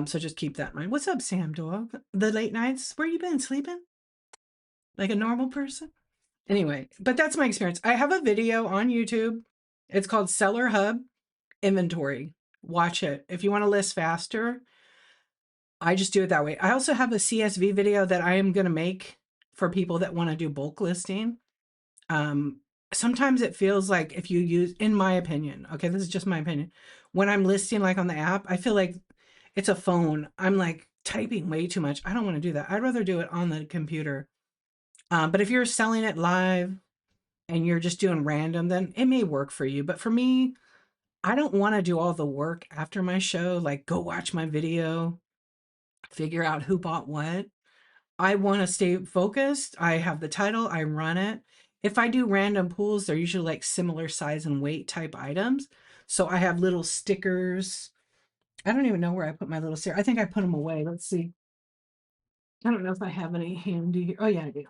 So just keep that in mind. What's up, Sam Dog? The late nights? Where you been? Sleeping? Like a normal person? Anyway, but that's my experience. I have a video on YouTube. It's called Seller Hub Inventory. Watch it. If you want to list faster, I just do it that way. I also have a CSV video that I am going to make for people that want to do bulk listing. sometimes it feels like if you use, in my opinion, okay, this is just my opinion, when I'm listing like on the app, I feel like it's a phone. I'm like typing way too much. I don't want to do that. I'd rather do it on the computer. But if you're selling it live and you're just doing random, then it may work for you. But for me, I don't want to do all the work after my show, like go watch my video, figure out who bought what. I want to stay focused. I have the title, I run it. If I do random pulls, they're usually like similar size and weight type items. So I have little stickers. I don't even know where I put my little sticker. I think I put them away. Let's see. I don't know if I have any handy. Oh, yeah, I do.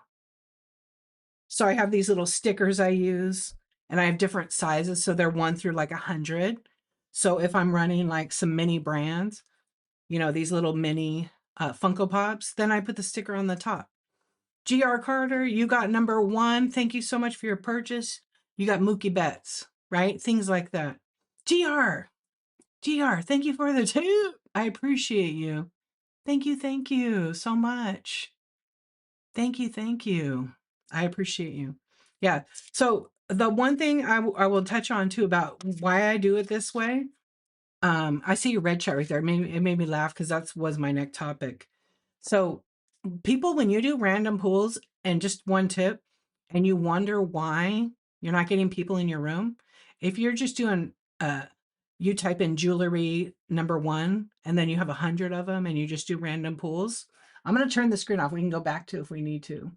So I have these little stickers I use, and I have different sizes. So they're 1 through like 100. So if I'm running like some mini brands, these little mini Funko Pops, then I put the sticker on the top. GR Carter, you got number 1. Thank you so much for your purchase. You got Mookie Betts, right? Things like that. GR, thank you for the tip. I appreciate you. Thank you so much. Thank you. I appreciate you. Yeah. So the one thing I will touch on too about why I do it this way. I see your red chat right there. It made me laugh because that was my next topic. So people, when you do random pulls, and just one tip, and you wonder why you're not getting people in your room, if you're just doing you type in jewelry number 1 and then you have 100 of them and you just do random pulls. I'm going to turn the screen off. We can go back to if we need to.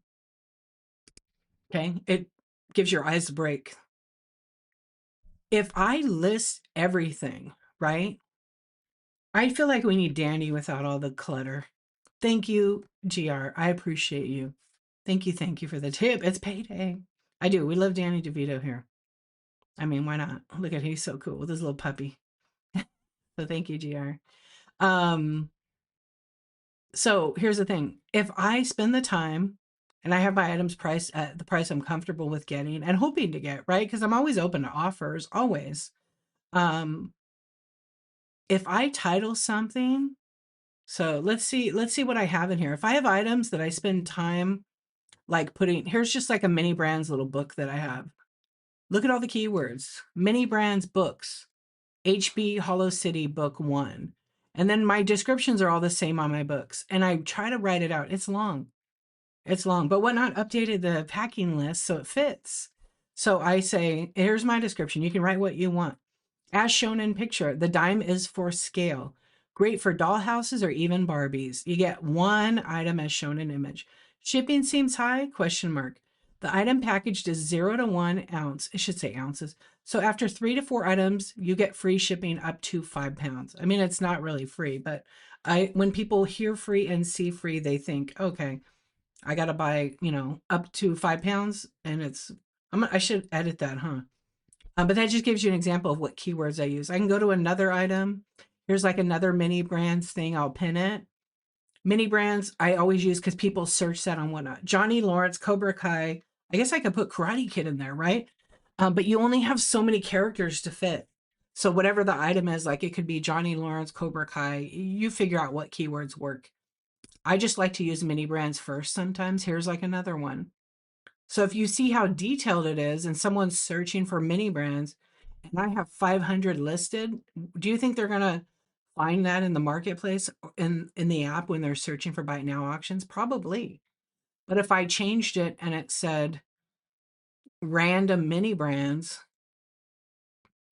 Okay, it gives your eyes a break. If I list everything, right, I feel like we need Danny without all the clutter. Thank you, GR. I appreciate you. Thank you for the tip. It's payday. I do. We love Danny DeVito here. I mean, why not? Look at, he's so cool with his little puppy. So thank you, GR. So here's the thing. If I spend the time and I have my items priced at the price I'm comfortable with getting and hoping to get, right? Because I'm always open to offers, always. Um, if I title something, so let's see what I have in here. If I have items that I spend time like putting, here's just like a mini brands little book that I have. Look at all the keywords. Mini brands books. HB Hollow City book 1. And then my descriptions are all the same on my books. And I try to write it out. It's long. It's long. But what not updated the packing list so it fits. So I say, here's my description. You can write what you want. As shown in picture, the dime is for scale. Great for dollhouses or even Barbies. You get one item as shown in image. Shipping seems high? Question mark. The item packaged is 0 to 1 ounce. It should say ounces. So after 3 to 4 items, you get free shipping up to 5 pounds. I mean, it's not really free, but when people hear free and see free, they think, okay, I got to buy, up to 5 pounds. And I should edit that, huh? But that just gives you an example of what keywords I use. I can go to another item. Here's like another mini brands thing. I'll pin it. Mini brands I always use because people search that on whatnot. Johnny Lawrence, Cobra Kai. I guess I could put Karate Kid in there, right? But you only have so many characters to fit. So whatever the item is, like it could be Johnny Lawrence, Cobra Kai. You figure out what keywords work. I just like to use mini brands first sometimes. Here's like another one. So if you see how detailed it is and someone's searching for mini brands and I have 500 listed, do you think they're going to find that in the marketplace in the app when they're searching for buy it now auctions? Probably. But if I changed it and it said random mini brands,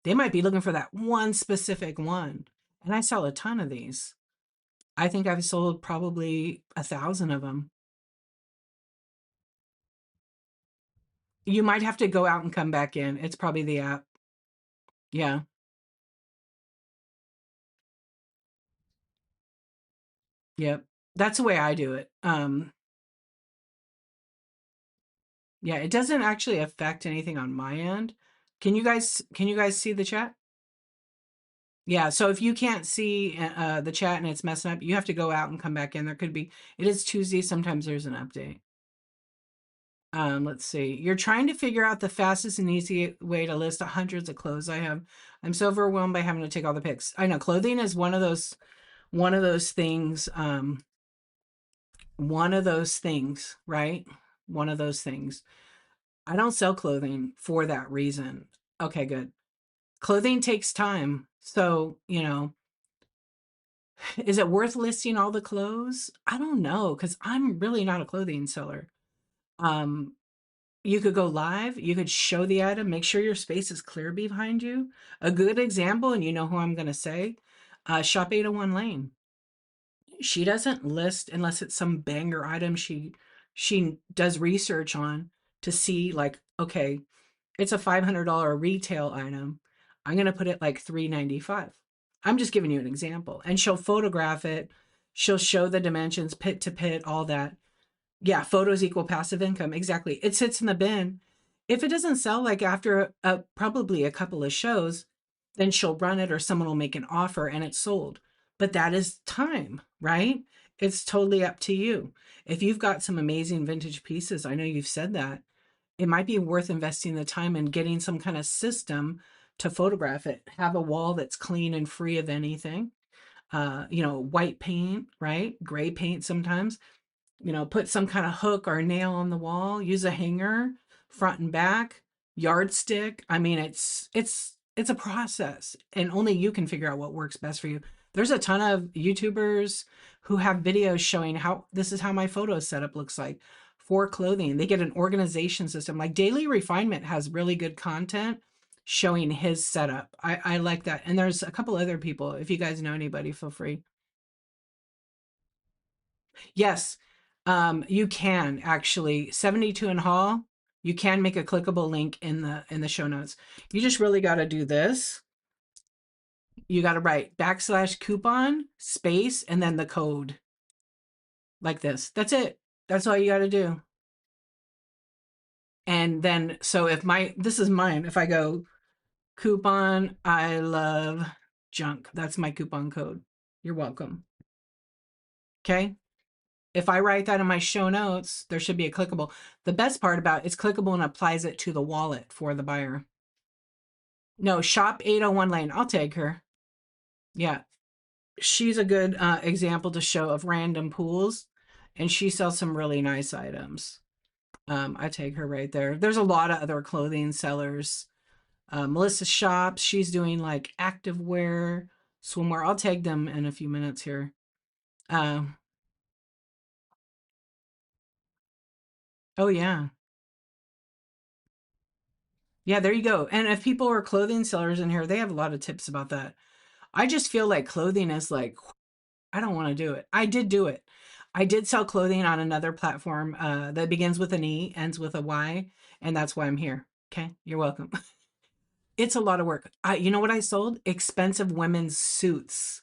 they might be looking for that one specific one. And I sell a ton of these. I think I've sold probably 1,000 of them. You might have to go out and come back in. It's probably the app. Yeah. Yep. That's the way I do it. Yeah, it doesn't actually affect anything on my end. Can you guys see the chat? Yeah, so if you can't see the chat and it's messing up, you have to go out and come back in. There could be, it is Tuesday, sometimes there's an update. Let's see. You're trying to figure out the fastest and easy way to list hundreds of clothes I have. I'm so overwhelmed by having to take all the pics. I know clothing is one of those things, right? One of those things. I don't sell clothing for that reason. Okay, good. Clothing takes time. So, is it worth listing all the clothes? I don't know because I'm really not a clothing seller. Um, you could go live, you could show the item, make sure your space is clear behind you. A good example, and you know who I'm going to say, Shop 801 Lane. She doesn't list unless it's some banger item she does research on to see like, okay, it's a $500 retail item. I'm going to put it like $395. I'm just giving you an example. And she'll photograph it. She'll show the dimensions, pit to pit, all that. Yeah, photos equal passive income. Exactly. It sits in the bin. If it doesn't sell like after probably a couple of shows, then she'll run it or someone will make an offer and it's sold. But that is time, right? It's totally up to you. If you've got some amazing vintage pieces, I know you've said that, it might be worth investing the time and getting some kind of system to photograph it. Have a wall that's clean and free of anything. White paint, right? Gray paint sometimes. Put some kind of hook or nail on the wall, use a hanger, front and back, yardstick. I mean, it's a process and only you can figure out what works best for you. There's a ton of YouTubers who have videos showing how this is how my photo setup looks like for clothing. They get an organization system. Like Daily Refinement has really good content showing his setup. I like that. And there's a couple other people. If you guys know anybody, feel free. Yes, you can actually 72 and Hall. You can make a clickable link in the show notes. You just really got to do this. You got to write /coupon space and then the code like this. That's it. That's all you got to do. And then so if this is mine. If I go coupon, I love junk. That's my coupon code. You're welcome. Okay. If I write that in my show notes, there should be a clickable. The best part about it's clickable and applies it to the wallet for the buyer. No, Shop 801 Lane. I'll tag her. Yeah. She's a good example to show of random pools, and she sells some really nice items. I tag her right there. There's a lot of other clothing sellers. Melissa Shops, she's doing like activewear, swimwear. I'll tag them in a few minutes here. Um, oh, yeah. Yeah, there you go. And if people are clothing sellers in here, they have a lot of tips about that. I just feel like clothing is like, I don't want to do it. I did do it. I did sell clothing on another platform that begins with an E, ends with a Y, and that's why I'm here. Okay, you're welcome. It's a lot of work. You know what I sold? Expensive women's suits.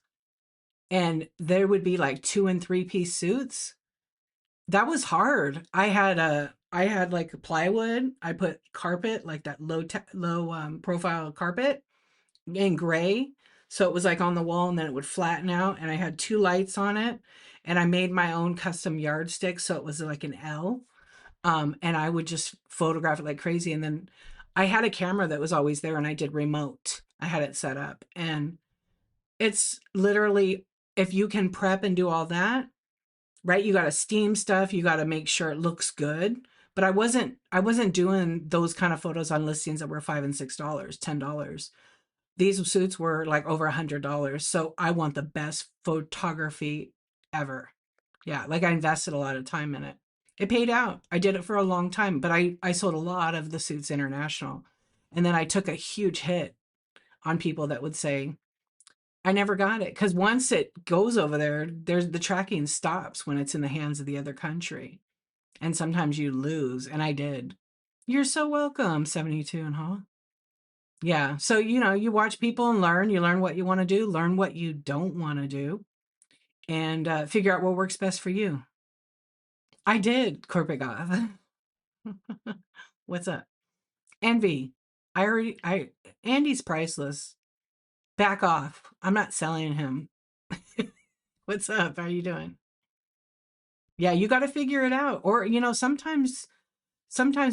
And there would be like 2 and 3 piece suits. That was hard. I had like plywood. I put carpet, like that low profile carpet in gray. So it was like on the wall and then it would flatten out. And I had 2 lights on it. And I made my own custom yardstick. So it was like an L. And I would just photograph it like crazy. And then I had a camera that was always there and I did remote. I had it set up. And it's literally, if you can prep and do all that, right? You got to steam stuff. You got to make sure it looks good. But I wasn't doing those kind of photos on listings that were $5 and $6, $10. These suits were like over $100. So I want the best photography ever. Yeah, like I invested a lot of time in it. It paid out. I did it for a long time, but I sold a lot of the suits international. And then I took a huge hit on people that would say, I never got it. Because once it goes over there, there's the tracking stops when it's in the hands of the other country. And sometimes you lose. And I did. You're so welcome, 72 and Hall. Yeah. So, you watch people and learn. You learn what you want to do, learn what you don't want to do, and figure out what works best for you. I did corporate goth. What's up? Envy. Andy's priceless. Back off. I'm not selling him. What's up? How are you doing? Yeah, you got to figure it out. Or, sometimes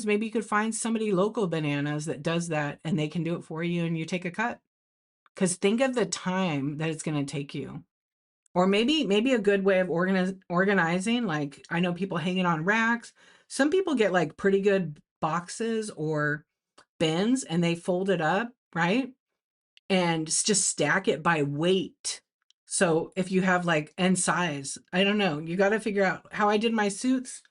maybe you could find somebody local bananas that does that and they can do it for you and you take a cut. Because think of the time that it's going to take you. Or maybe a good way of organizing, like I know people hanging on racks. Some people get like pretty good boxes or bins and they fold it up, right? And just stack it by weight. So if you have like and size, I don't know, you got to figure out how I did my suits.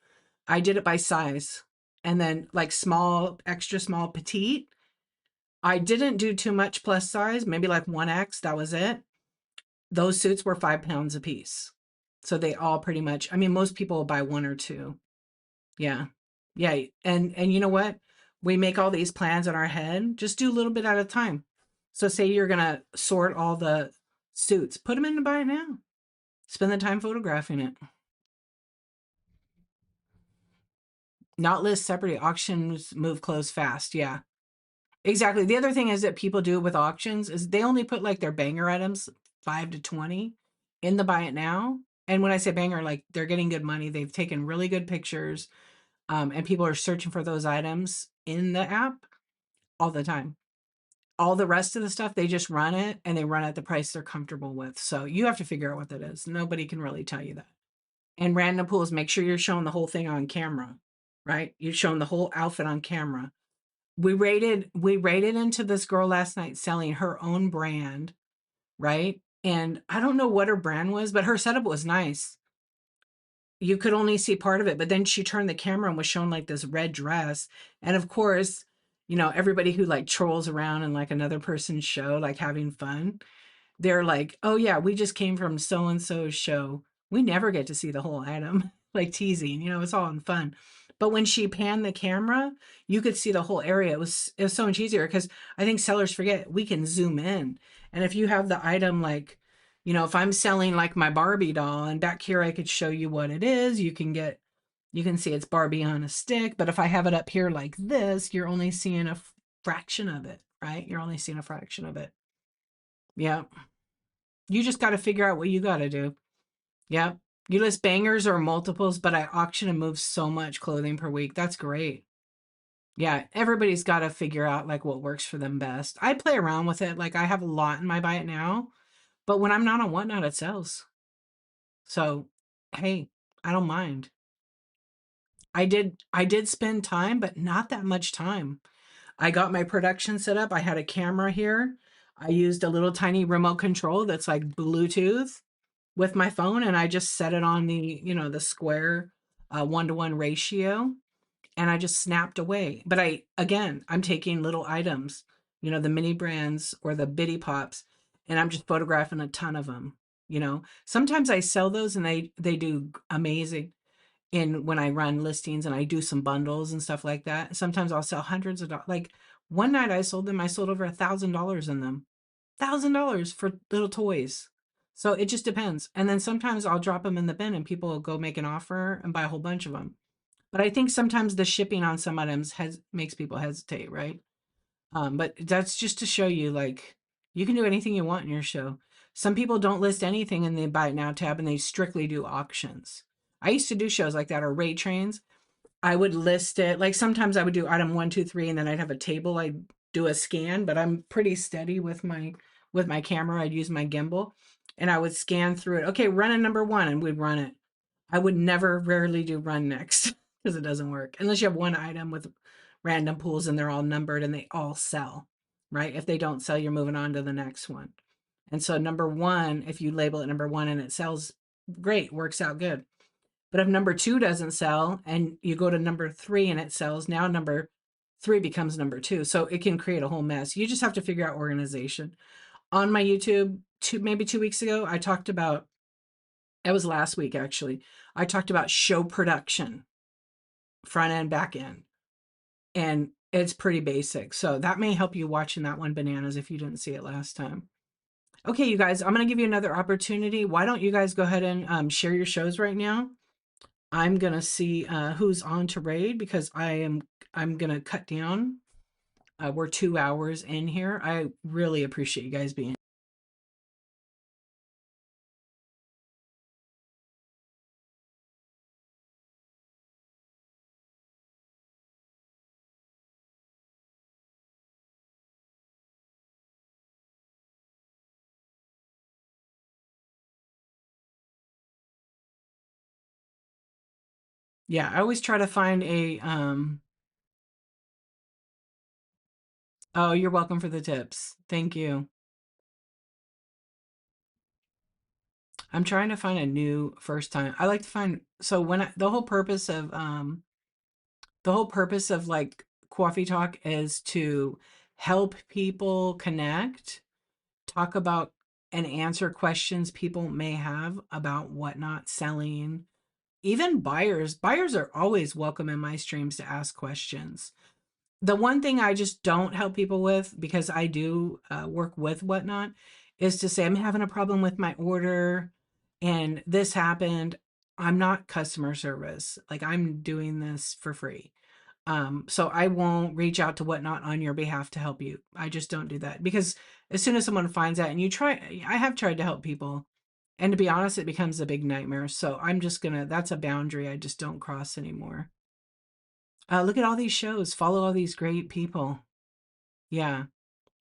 I did it by size. And then like small, extra small, petite. I didn't do too much plus size, maybe like 1X, that was it. Those suits were 5 pounds a piece. So they all pretty much, I mean, most people will buy one or two. Yeah. Yeah. And you know what? We make all these plans in our head. Just do a little bit at a time. So say you're gonna sort all the suits, put them in and buy it now. Spend the time photographing it. Not list separately. Auctions move clothes fast. Yeah. Exactly. The other thing is that people do with auctions is they only put like their banger items 5 to 20 in the buy it now. And when I say banger, like they're getting good money. They've taken really good pictures. And people are searching for those items in the app all the time. All the rest of the stuff, they just run it and they run at the price they're comfortable with. So you have to figure out what that is. Nobody can really tell you that. And random pools, make sure you're showing the whole thing on camera, right? You're showing the whole outfit on camera. We rated into this girl last night selling her own brand, right? And I don't know what her brand was, but her setup was nice. You could only see part of it, but then she turned the camera and was shown like this red dress. And of course, everybody who like trolls around in like another person's show, like having fun, they're like, oh yeah, we just came from so and so's show. We never get to see the whole item, like teasing, it's all in fun. But when she panned the camera, you could see the whole area. It was so much easier because I think sellers forget we can zoom in. And if you have the item like, if I'm selling like my Barbie doll and back here I could show you what it is, you can see it's Barbie on a stick. But if I have it up here like this, you're only seeing a fraction of it, right? You're only seeing a fraction of it. Yeah. You just got to figure out what you got to do. Yep. You list bangers or multiples, but I auction and move so much clothing per week. That's great. Yeah, everybody's got to figure out like what works for them best. I play around with it. Like I have a lot in my buy it now, but when I'm not on Whatnot, it sells. So, hey, I don't mind. I did spend time, but not that much time. I got my production set up. I had a camera here. I used a little tiny remote control that's like Bluetooth with my phone and I just set it on the square 1-to-1 ratio and I just snapped away. But I'm taking little items, the mini brands or the bitty pops, and I'm just photographing a ton of them. Sometimes I sell those and they do amazing in when I run listings and I do some bundles and stuff like that. Sometimes I'll sell hundreds of dollars. Like one night I sold over $1,000 in them. $1,000 for little toys. So it just depends. And then sometimes I'll drop them in the bin and people will go make an offer and buy a whole bunch of them. But I think sometimes the shipping on some items makes people hesitate, right? But that's just to show you like you can do anything you want in your show. Some people don't list anything in the buy it now tab and they strictly do auctions. I used to do shows like that or rate trains. I would list it like sometimes I would do item 1, 2, 3, and then I'd have a table. I'd do a scan, but I'm pretty steady with my camera. I'd use my gimbal and I would scan through it. Okay, run a number one, and we'd run it. I would never rarely do run next because it doesn't work unless you have one item with random pools and they're all numbered and they all sell, right? If they don't sell, you're moving on to the next one. And so number one, if you label it number one and it sells, great, works out good. But if number two doesn't sell and you go to number three and it sells, now number three becomes number two. So it can create a whole mess. You just have to figure out organization. On my YouTube, maybe 2 weeks ago, I talked about, it was last week actually, I talked about show production, front end, back end. And it's pretty basic. So that may help you watching that one, Bananas, if you didn't see it last time. Okay, you guys, I'm going to give you another opportunity. Why don't you guys go ahead and share your shows right now? I'm gonna see who's on to raid because I'm gonna cut down. We're 2 hours in here. I really appreciate you guys being. Yeah, I always try to find Oh, you're welcome for the tips. Thank you. I'm trying to find a new first time. I like to find so when the whole purpose of like Coffee Talk is to help people connect, talk about and answer questions people may have about whatnot selling. Even buyers, buyers are always welcome in my streams to ask questions. The one thing I just don't help people with, because I do work with whatnot, is to say I'm having a problem with my order and this happened. I'm not customer service. Like, I'm doing this for free. So I won't reach out to whatnot on your behalf to help you. I just don't do that, because as soon as someone finds out, and you try, I have tried to help people, and to be honest, it becomes a big nightmare. So I'm just gonna, that's a boundary I just don't cross anymore. Look at all these shows, follow all these great people. Yeah.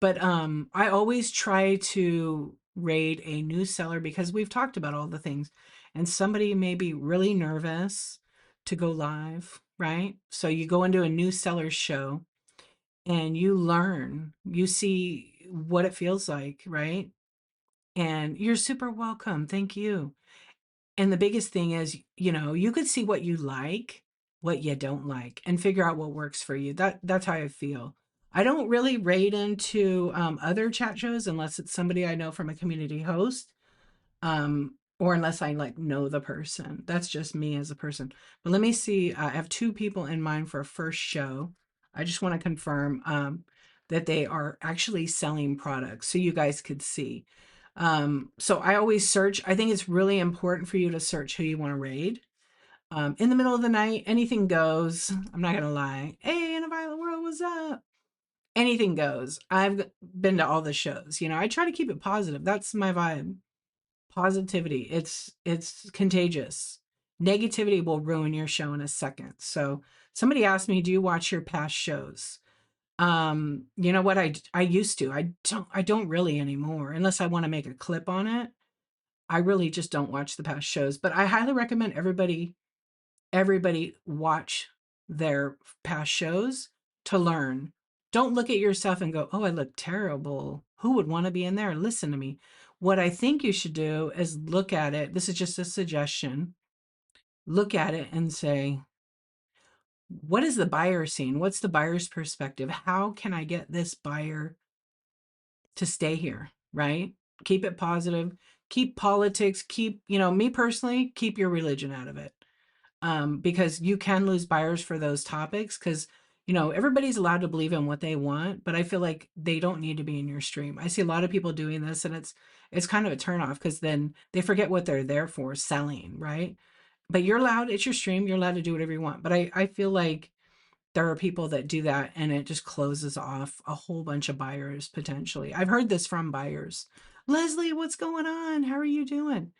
But I always try to raid a new seller because we've talked about all the things. And somebody may be really nervous to go live, right? So you go into a new seller's show and you learn, you see what it feels like, right? And you're super welcome. Thank you. And the biggest thing is, you could see what you like, what you don't like, and figure out what works for you. That's how I feel. I don't really raid into other chat shows unless it's somebody I know from a community host, or unless I like know the person. That's just me as a person. But let me see. I have two people in mind for a first show. I just want to confirm that they are actually selling products so you guys could see. So I always search. I think it's really important for you to search who you want to raid. In the middle of the night, anything goes. I'm not gonna lie. Hey, in a violent world, what's up? Anything goes. I've been to all the shows. I try to keep it positive. That's my vibe. Positivity. It's contagious. Negativity will ruin your show in a second. So somebody asked me, "Do you watch your past shows?" You know what? I used to. I don't really anymore, unless I want to make a clip on it. I really just don't watch the past shows, but I highly recommend everybody watch their past shows to learn. Don't look at yourself and go, "Oh, I look terrible. Who would want to be in there?" Listen to me. What I think you should do is look at it. This is just a suggestion. Look at it and say, what is the buyer seeing? What's the buyer's perspective? How can I get this buyer to stay here, right? Keep it positive. Keep politics. Me personally, keep your religion out of it. Because you can lose buyers for those topics, because everybody's allowed to believe in what they want, but I feel like they don't need to be in your stream. I see a lot of people doing this, and it's kind of a turnoff, because then they forget what they're there for, selling, right? But you're allowed, it's your stream, you're allowed to do whatever you want. But I feel like there are people that do that, and it just closes off a whole bunch of buyers potentially. I've heard this from buyers. Leslie, what's going on? How are you doing?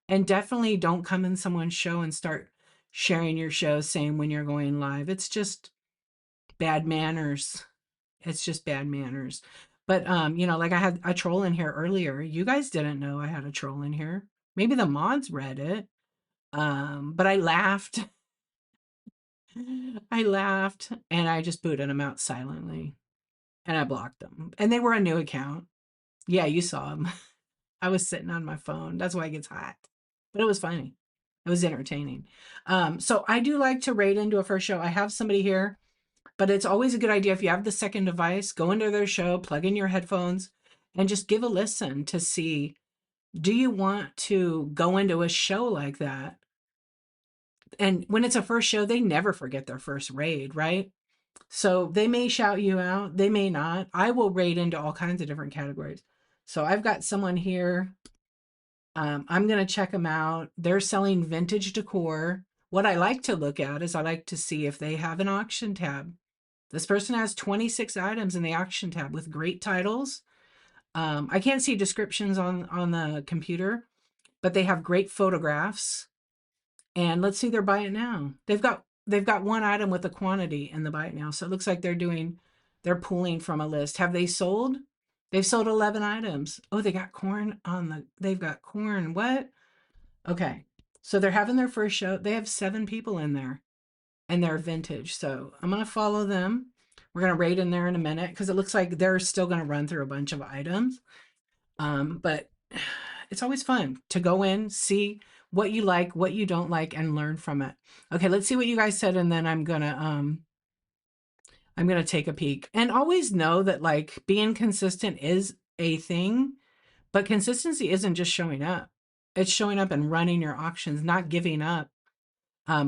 And definitely don't come in someone's show and start sharing your show saying when you're going live. It's just bad manners. It's just bad manners. But like I had a troll in here earlier. You guys didn't know I had a troll in here. Maybe the mods read it. But I laughed. I laughed and I just booted them out silently, and I blocked them. And they were a new account. Yeah, you saw them. I was sitting on my phone. That's why it gets hot. But it was funny. It was entertaining. So I do like to raid into a first show. I have somebody here, but it's always a good idea if you have the second device, go into their show, plug in your headphones, and just give a listen to see, do you want to go into a show like that? And when it's a first show, they never forget their first raid, right? So they may shout you out, they may not. I will raid into all kinds of different categories. So I've got someone here. I'm going to check them out. They're selling vintage decor. What I like to look at is I like to see if they have an auction tab. This person has 26 items in the auction tab with great titles. I can't see descriptions on the computer, but they have great photographs. And let's see their buy it now. They've got one item with a quantity in the buy it now. So it looks like they're pulling from a list. Have they sold? They've sold 11 items. Oh, they've got corn. What? Okay. So they're having their first show. They have 7 people in there, and they're vintage. So I'm going to follow them. We're going to rate in there in a minute because it looks like they're still going to run through a bunch of items. But it's always fun to go in, see what you like, what you don't like, and learn from it. Okay, let's see what you guys said, and then I'm gonna take a peek. And always know that like being consistent is a thing, but consistency isn't just showing up. It's showing up and running your auctions, not giving up.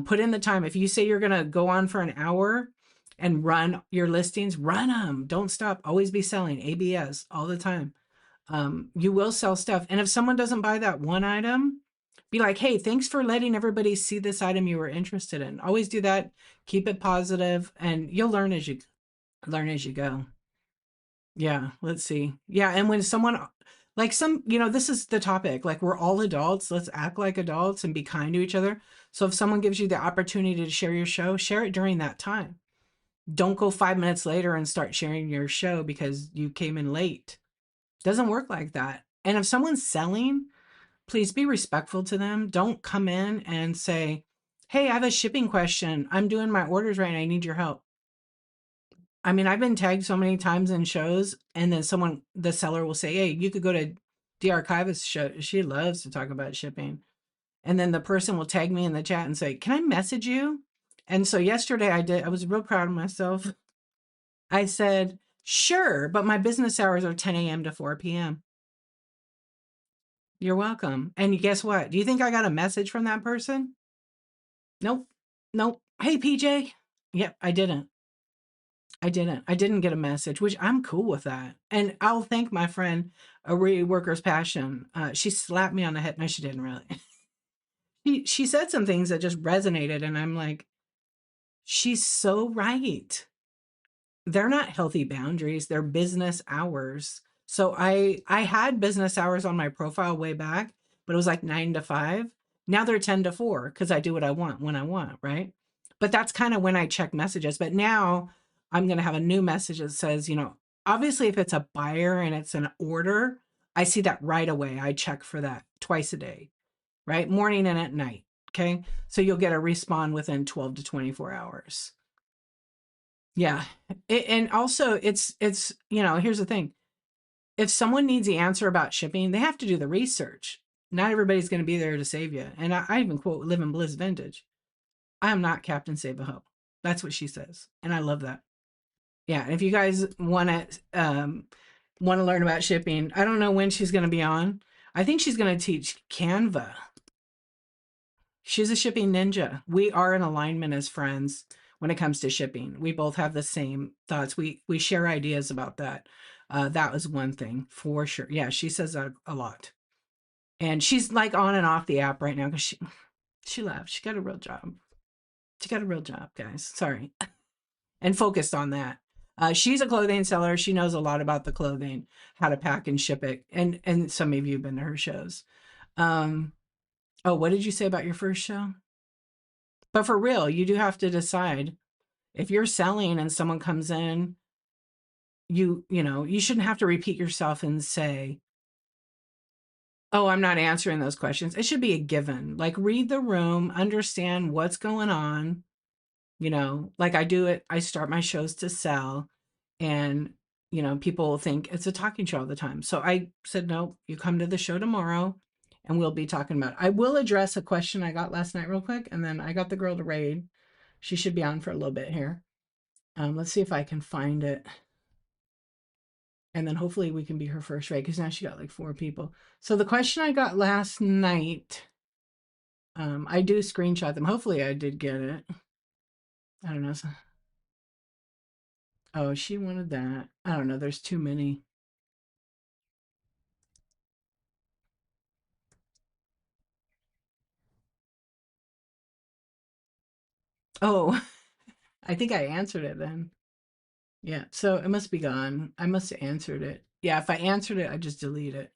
Put in the time. If you say you're gonna go on for an hour and run your listings, run them. Don't stop. Always be selling ABS all the time. You will sell stuff. And if someone doesn't buy that one item, be like, hey, thanks for letting everybody see this item you were interested in. Always do that. Keep it positive, and you'll learn as you go. Yeah, let's see. Yeah, and when someone like this is the topic. Like we're all adults. Let's act like adults and be kind to each other. So if someone gives you the opportunity to share your show, share it during that time. Don't go 5 minutes later and start sharing your show because you came in late. Doesn't work like that. And if someone's selling, please be respectful to them. Don't come in and say, hey, I have a shipping question. I'm doing my orders right now. I need your help. I mean, I've been tagged so many times in shows, and then the seller will say, hey, you could go to the archivist show. She loves to talk about shipping. And then the person will tag me in the chat and say, can I message you? And so yesterday I was real proud of myself. I said, sure, but my business hours are 10 a.m. to 4 p.m. You're welcome. And guess what? Do you think I got a message from that person? Nope. Nope. Hey, PJ. Yep, I didn't. I didn't. I didn't get a message, which I'm cool with that. And I'll thank my friend, a reworker's passion. She slapped me on the head. No, she didn't really. She said some things that just resonated, and I'm like, she's so right. They're not healthy boundaries, they're business hours. So I had business hours on my profile way back, but it was like 9 to 5. Now they're 10 to 4 because I do what I want when I want, right? But that's kind of when I check messages. But now I'm going to have a new message that says, obviously if it's a buyer and it's an order, I see that right away. I check for that twice a day, right? Morning and at night. Okay. So you'll get a respawn within 12 to 24 hours. Yeah. And also it's, here's the thing. If someone needs the answer about shipping, they have to do the research. Not everybody's going to be there to save you. And I even quote Live in Bliss Vintage. I am not Captain Save a Ho. That's what she says. And I love that. Yeah. And if you guys want to learn about shipping, I don't know when she's going to be on. I think she's going to teach Canva. She's a shipping ninja. We are in alignment as friends when it comes to shipping. We both have the same thoughts. We share ideas about that. That was one thing for sure. Yeah, she says that a lot. And she's like on and off the app right now because she left. She got a real job. She got a real job, guys. Sorry. And focused on that. She's a clothing seller. She knows a lot about the clothing, how to pack and ship it. And some of you have been to her shows. Oh, what did you say about your first show? But for real, you do have to decide if you're selling and someone comes in, you shouldn't have to repeat yourself and say, oh, I'm not answering those questions. It should be a given. Like read the room, understand what's going on. Like I do it. I start my shows to sell, and people think it's a talking show all the time. So I said, no, you come to the show tomorrow and we'll be talking about it. I will address a question I got last night real quick, and then I got the girl to raid. She should be on for a little bit here. Let's see if I can find it. And then hopefully we can be her first raid, because now she got like 4 people. So the question I got last night, I do screenshot them. Hopefully I did get it. I don't know. Oh, she wanted that. I don't know. There's too many. Oh, I think I answered it then. Yeah, so it must be gone. I must have answered it. Yeah, if I answered it, I just delete it.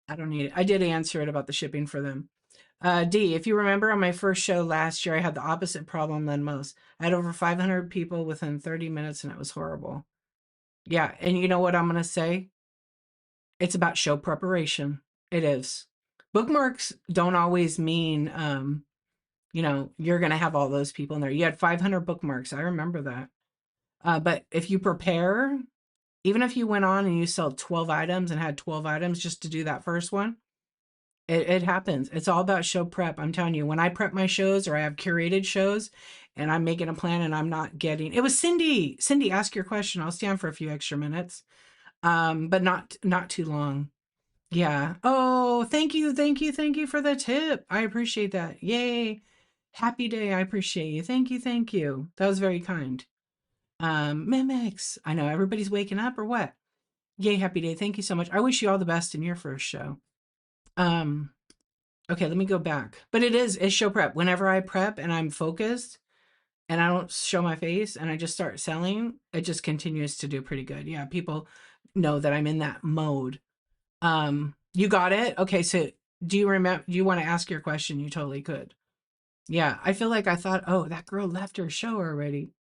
I don't need it. I did answer it about the shipping for them. D, if you remember on my first show last year, I had the opposite problem than most. I had over 500 people within 30 minutes and it was horrible. Yeah, and you know what I'm going to say? It's about show preparation. It is. Bookmarks don't always mean, you're going to have all those people in there. You had 500 bookmarks. I remember that. But if you prepare, even if you went on and you sell 12 items and had 12 items just to do that first one, it happens. It's all about show prep. I'm telling you, when I prep my shows or I have curated shows and I'm making a plan and I'm not getting it was Cindy. Cindy, ask your question. I'll stand for a few extra minutes. But not too long. Yeah. Oh, thank you, thank you, thank you for the tip. I appreciate that. Yay. Happy day. I appreciate you. Thank you, thank you. That was very kind. Mimics. I know everybody's waking up or what? Yay, happy day. Thank you so much. I wish you all the best in your first show. Um, okay, let me go back. But it's show prep. Whenever I prep and I'm focused and I don't show my face and I just start selling, it just continues to do pretty good. Yeah, people know that I'm in that mode. You got it? Okay, so do you want to ask your question? You totally could. Yeah, I feel like I thought, oh, that girl left her show already.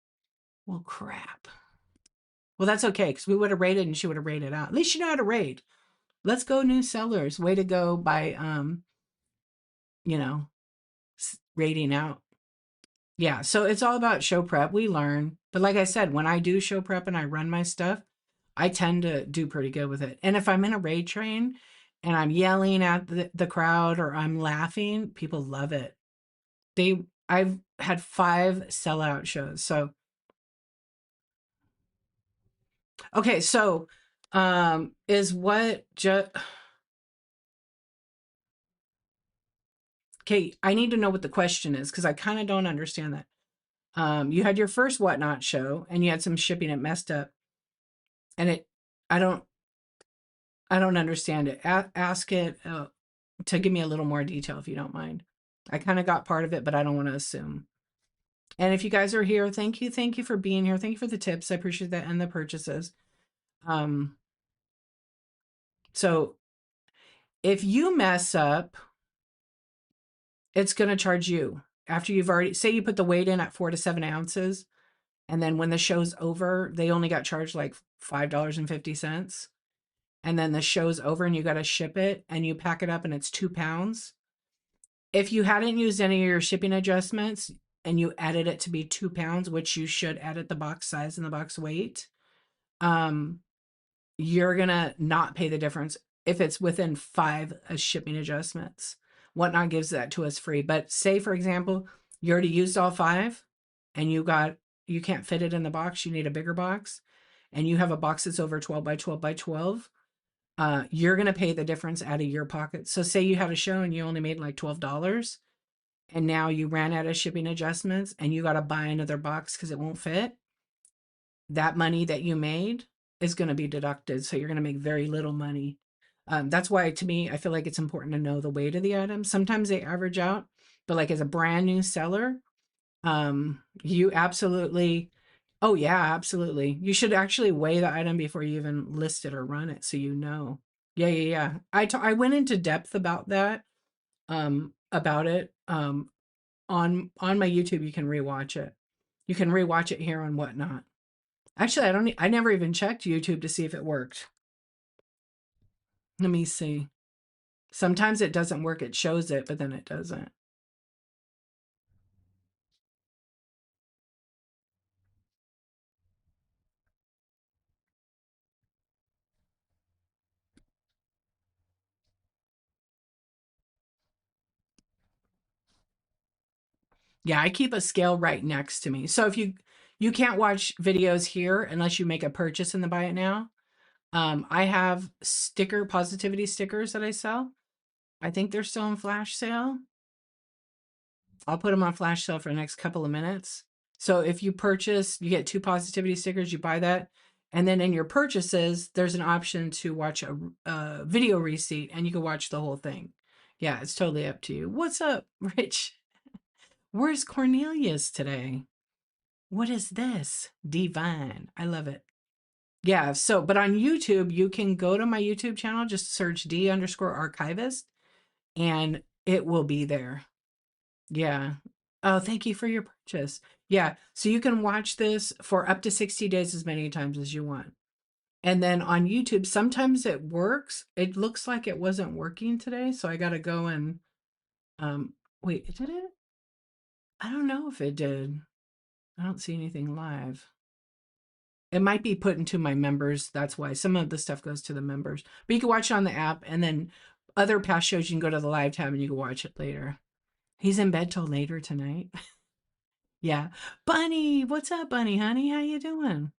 Well, crap. Well, that's okay because we would have rated and she would have rated out. At least you know how to rate. Let's go, new sellers. Way to go by you know, rating out. Yeah, so it's all about show prep. We learn. But like I said, when I do show prep and I run my stuff, I tend to do pretty good with it. And if I'm in a raid train and I'm yelling at the crowd or I'm laughing, people love it. I've had 5 sellout shows. So, okay, so is what just okay, I need to know what the question is because I kind of don't understand that. You had your first whatnot show and you had some shipping it messed up and it I don't I don't understand it. Ask it to give me a little more detail if you don't mind. I kind of got part of it, but I don't want to assume. And if you guys are here, thank you for being here. Thank you for the tips. I appreciate that and the purchases. Um, so if you mess up, it's going to charge you after you've already say you put the weight in at 4 to 7 ounces, and then when the show's over, they only got charged like $5.50. And then the show's over and you got to ship it and you pack it up and it's 2 pounds. If you hadn't used any of your shipping adjustments and you added it to be 2 pounds, which you should edit the box size and the box weight, um, you're gonna not pay the difference if it's within 5 shipping adjustments. Whatnot gives that to us free. But say, for example, you already used all 5 and you can't fit it in the box, you need a bigger box, and you have a box that's over 12 by 12 by 12, you're going to pay the difference out of your pocket. So say you had a show and you only made like $12 and now you ran out of shipping adjustments and you got to buy another box because it won't fit. That money that you made is going to be deducted. So you're going to make very little money. That's why, to me, I feel like it's important to know the weight of the items. Sometimes they average out, but like as a brand new seller, you absolutely, oh yeah, absolutely. You should actually weigh the item before you even list it or run it, so you know. Yeah, yeah, yeah. I went into depth about that, about it, on my YouTube. You can rewatch it. You can rewatch it here on Whatnot. Actually, I never even checked YouTube to see if it worked. Let me see. Sometimes it doesn't work. It shows it, but then it doesn't. Yeah, I keep a scale right next to me. So if you can't watch videos here unless you make a purchase in the buy it now. I have positivity stickers that I sell. I think they're still on flash sale. I'll put them on flash sale for the next couple of minutes. So if you purchase, you get 2 positivity stickers, you buy that. And then in your purchases, there's an option to watch a video receipt and you can watch the whole thing. Yeah, it's totally up to you. What's up, Rich? Where's Cornelius today? What is this? Divine. I love it. Yeah. So, but on YouTube, you can go to my YouTube channel, just search D_archivist and it will be there. Yeah. Oh, thank you for your purchase. Yeah. So you can watch this for up to 60 days as many times as you want. And then on YouTube, sometimes it works. It looks like it wasn't working today. So I got to go and, wait, did it? I don't know if it did. I don't see anything live. It might be put into my members. That's why some of the stuff goes to the members. But you can watch it on the app, and then other past shows you can go to the live tab and you can watch it later. He's in bed till later tonight. Yeah. Bunny, what's up, Bunny, honey? How you doing?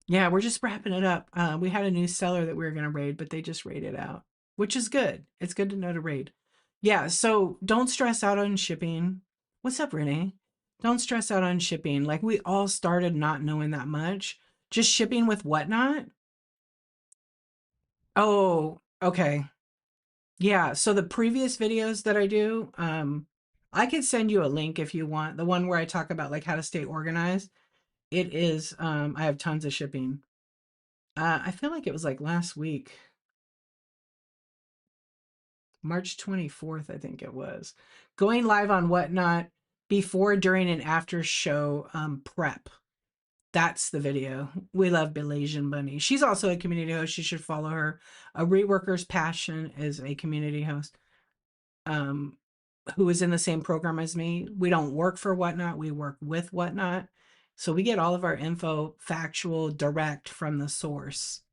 Yeah, we're just wrapping it up. We had a new seller that we were going to raid, but they just raided out, which is good. It's good to know to raid. Yeah, so don't stress out on shipping. What's up, Renee? Don't stress out on shipping. Like we all started not knowing that much. Just shipping with whatnot. Oh, okay. Yeah, so the previous videos that I do, I could send you a link if you want. The one where I talk about like how to stay organized. It is, I have tons of shipping. I feel like it was like last week, March 24th, I think it was. Going live on Whatnot before, during, and after show prep. That's the video. We love Belasian Bunny. She's also a community host. You should follow her. A Reworker's Passion is a community host um, who is in the same program as me. We don't work for Whatnot. We work with Whatnot. So we get all of our info factual, direct from the source.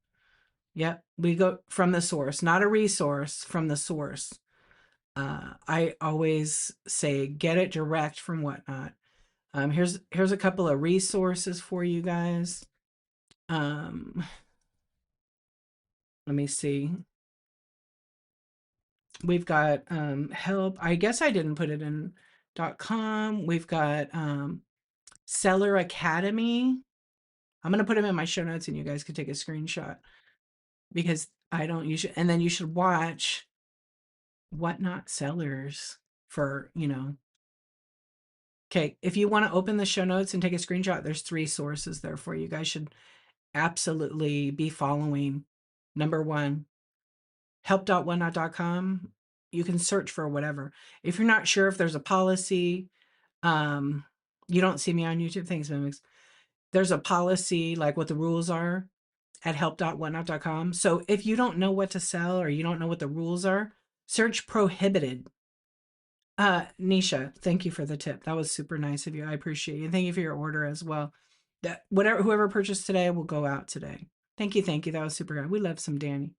Yep, we go from the source, not a resource, from the source. I always say get it direct from Whatnot. Here's a couple of resources for you guys. Let me see. We've got help. I guess I didn't put it in .com. We've got Seller Academy. I'm gonna put them in my show notes, and you guys could take a screenshot because I don't usually. And then you should watch Whatnot Sellers for, okay, if you want to open the show notes and take a screenshot, there's 3 sources there for you. You guys should absolutely be following. Number 1, help.whatnot.com. You can search for whatever. If you're not sure if there's a policy, um, you don't see me on YouTube. Thanks, Mimics. There's a policy, like what the rules are at help.whatnot.com. So if you don't know what to sell or you don't know what the rules are, search prohibited. Nisha, thank you for the tip. That was super nice of you. I appreciate you. Thank you for your order as well. That whoever purchased today will go out today. Thank you, thank you. That was super good. We love some Danny.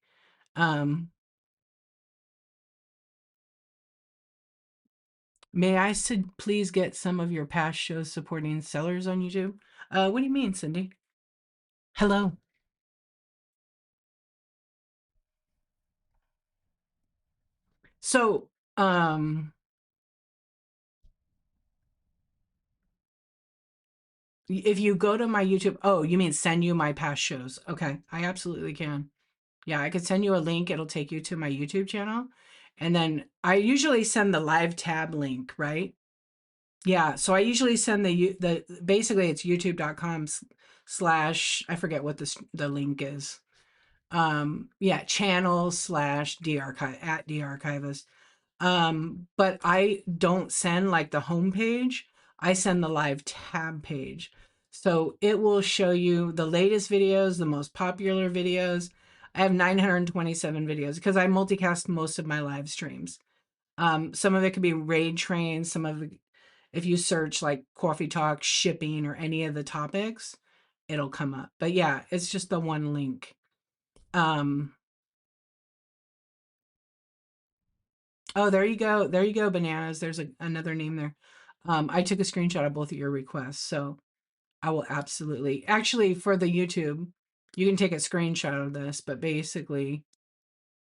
May I please get some of your past shows supporting sellers on YouTube? What do you mean, Cindy? Hello. So, if you go to my YouTube, oh, you mean send you my past shows? Okay, I absolutely can. Yeah, I could send you a link. It'll take you to my YouTube channel. And then I usually send the live tab link, right? Yeah, so I usually send the basically it's youtube.com slash, I forget what the link is. Yeah, channel slash darchive at darchivist. But I don't send like the home page. I send the live tab page. So it will show you the latest videos, the most popular videos. I have 927 videos because I multicast most of my live streams. Some of it could be raid trains, some of it, if you search like Cawfee Talk, shipping, or any of the topics, it'll come up. But yeah, it's just the one link. Um, oh, there you go. There you go, Bananas. There's another name there. I took a screenshot of both of your requests, so I will absolutely. Actually, for the YouTube, you can take a screenshot of this, but basically,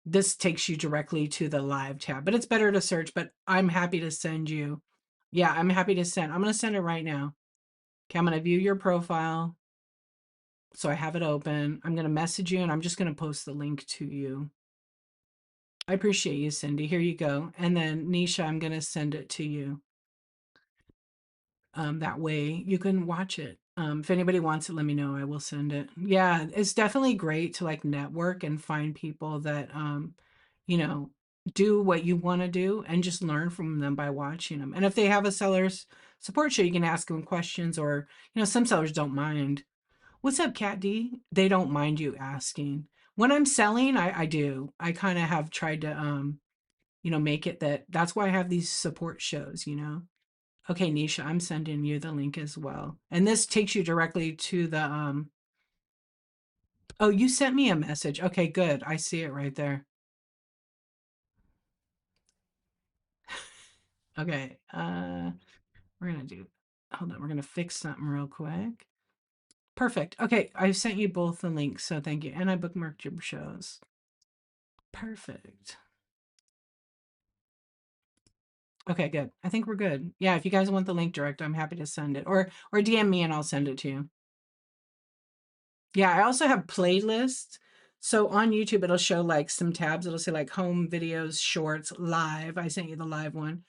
this takes you directly to the live tab. But it's better to search, but I'm happy to send you. Yeah, I'm happy to send. I'm going to send it right now. Okay, I'm going to view your profile. So I have it open. I'm going to message you and I'm just going to post the link to you. I appreciate you, Cindy. Here you go. And then Nisha, I'm going to send it to you. That way you can watch it. If anybody wants it, let me know. I will send it. Yeah, it's definitely great to like network and find people that, you know, do what you want to do and just learn from them by watching them. And if they have a seller's support show, you can ask them questions or, some sellers don't mind. What's up, Cat D? They don't mind you asking. When I'm selling, I do. I kind of have tried to, make it that's why I have these support shows. Okay, Nisha, I'm sending you the link as well. And this takes you directly to the oh, you sent me a message. Okay, good. I see it right there. Okay. We're gonna do hold on, we're gonna fix something real quick. Perfect. Okay, I've sent you both the links, so thank you. And I bookmarked your shows. Perfect. Okay, good. I think we're good. Yeah, if you guys want the link direct, I'm happy to send it. Or DM me and I'll send it to you. Yeah, I also have playlists. So on YouTube, it'll show like some tabs. It'll say like home videos, shorts, live. I sent you the live one.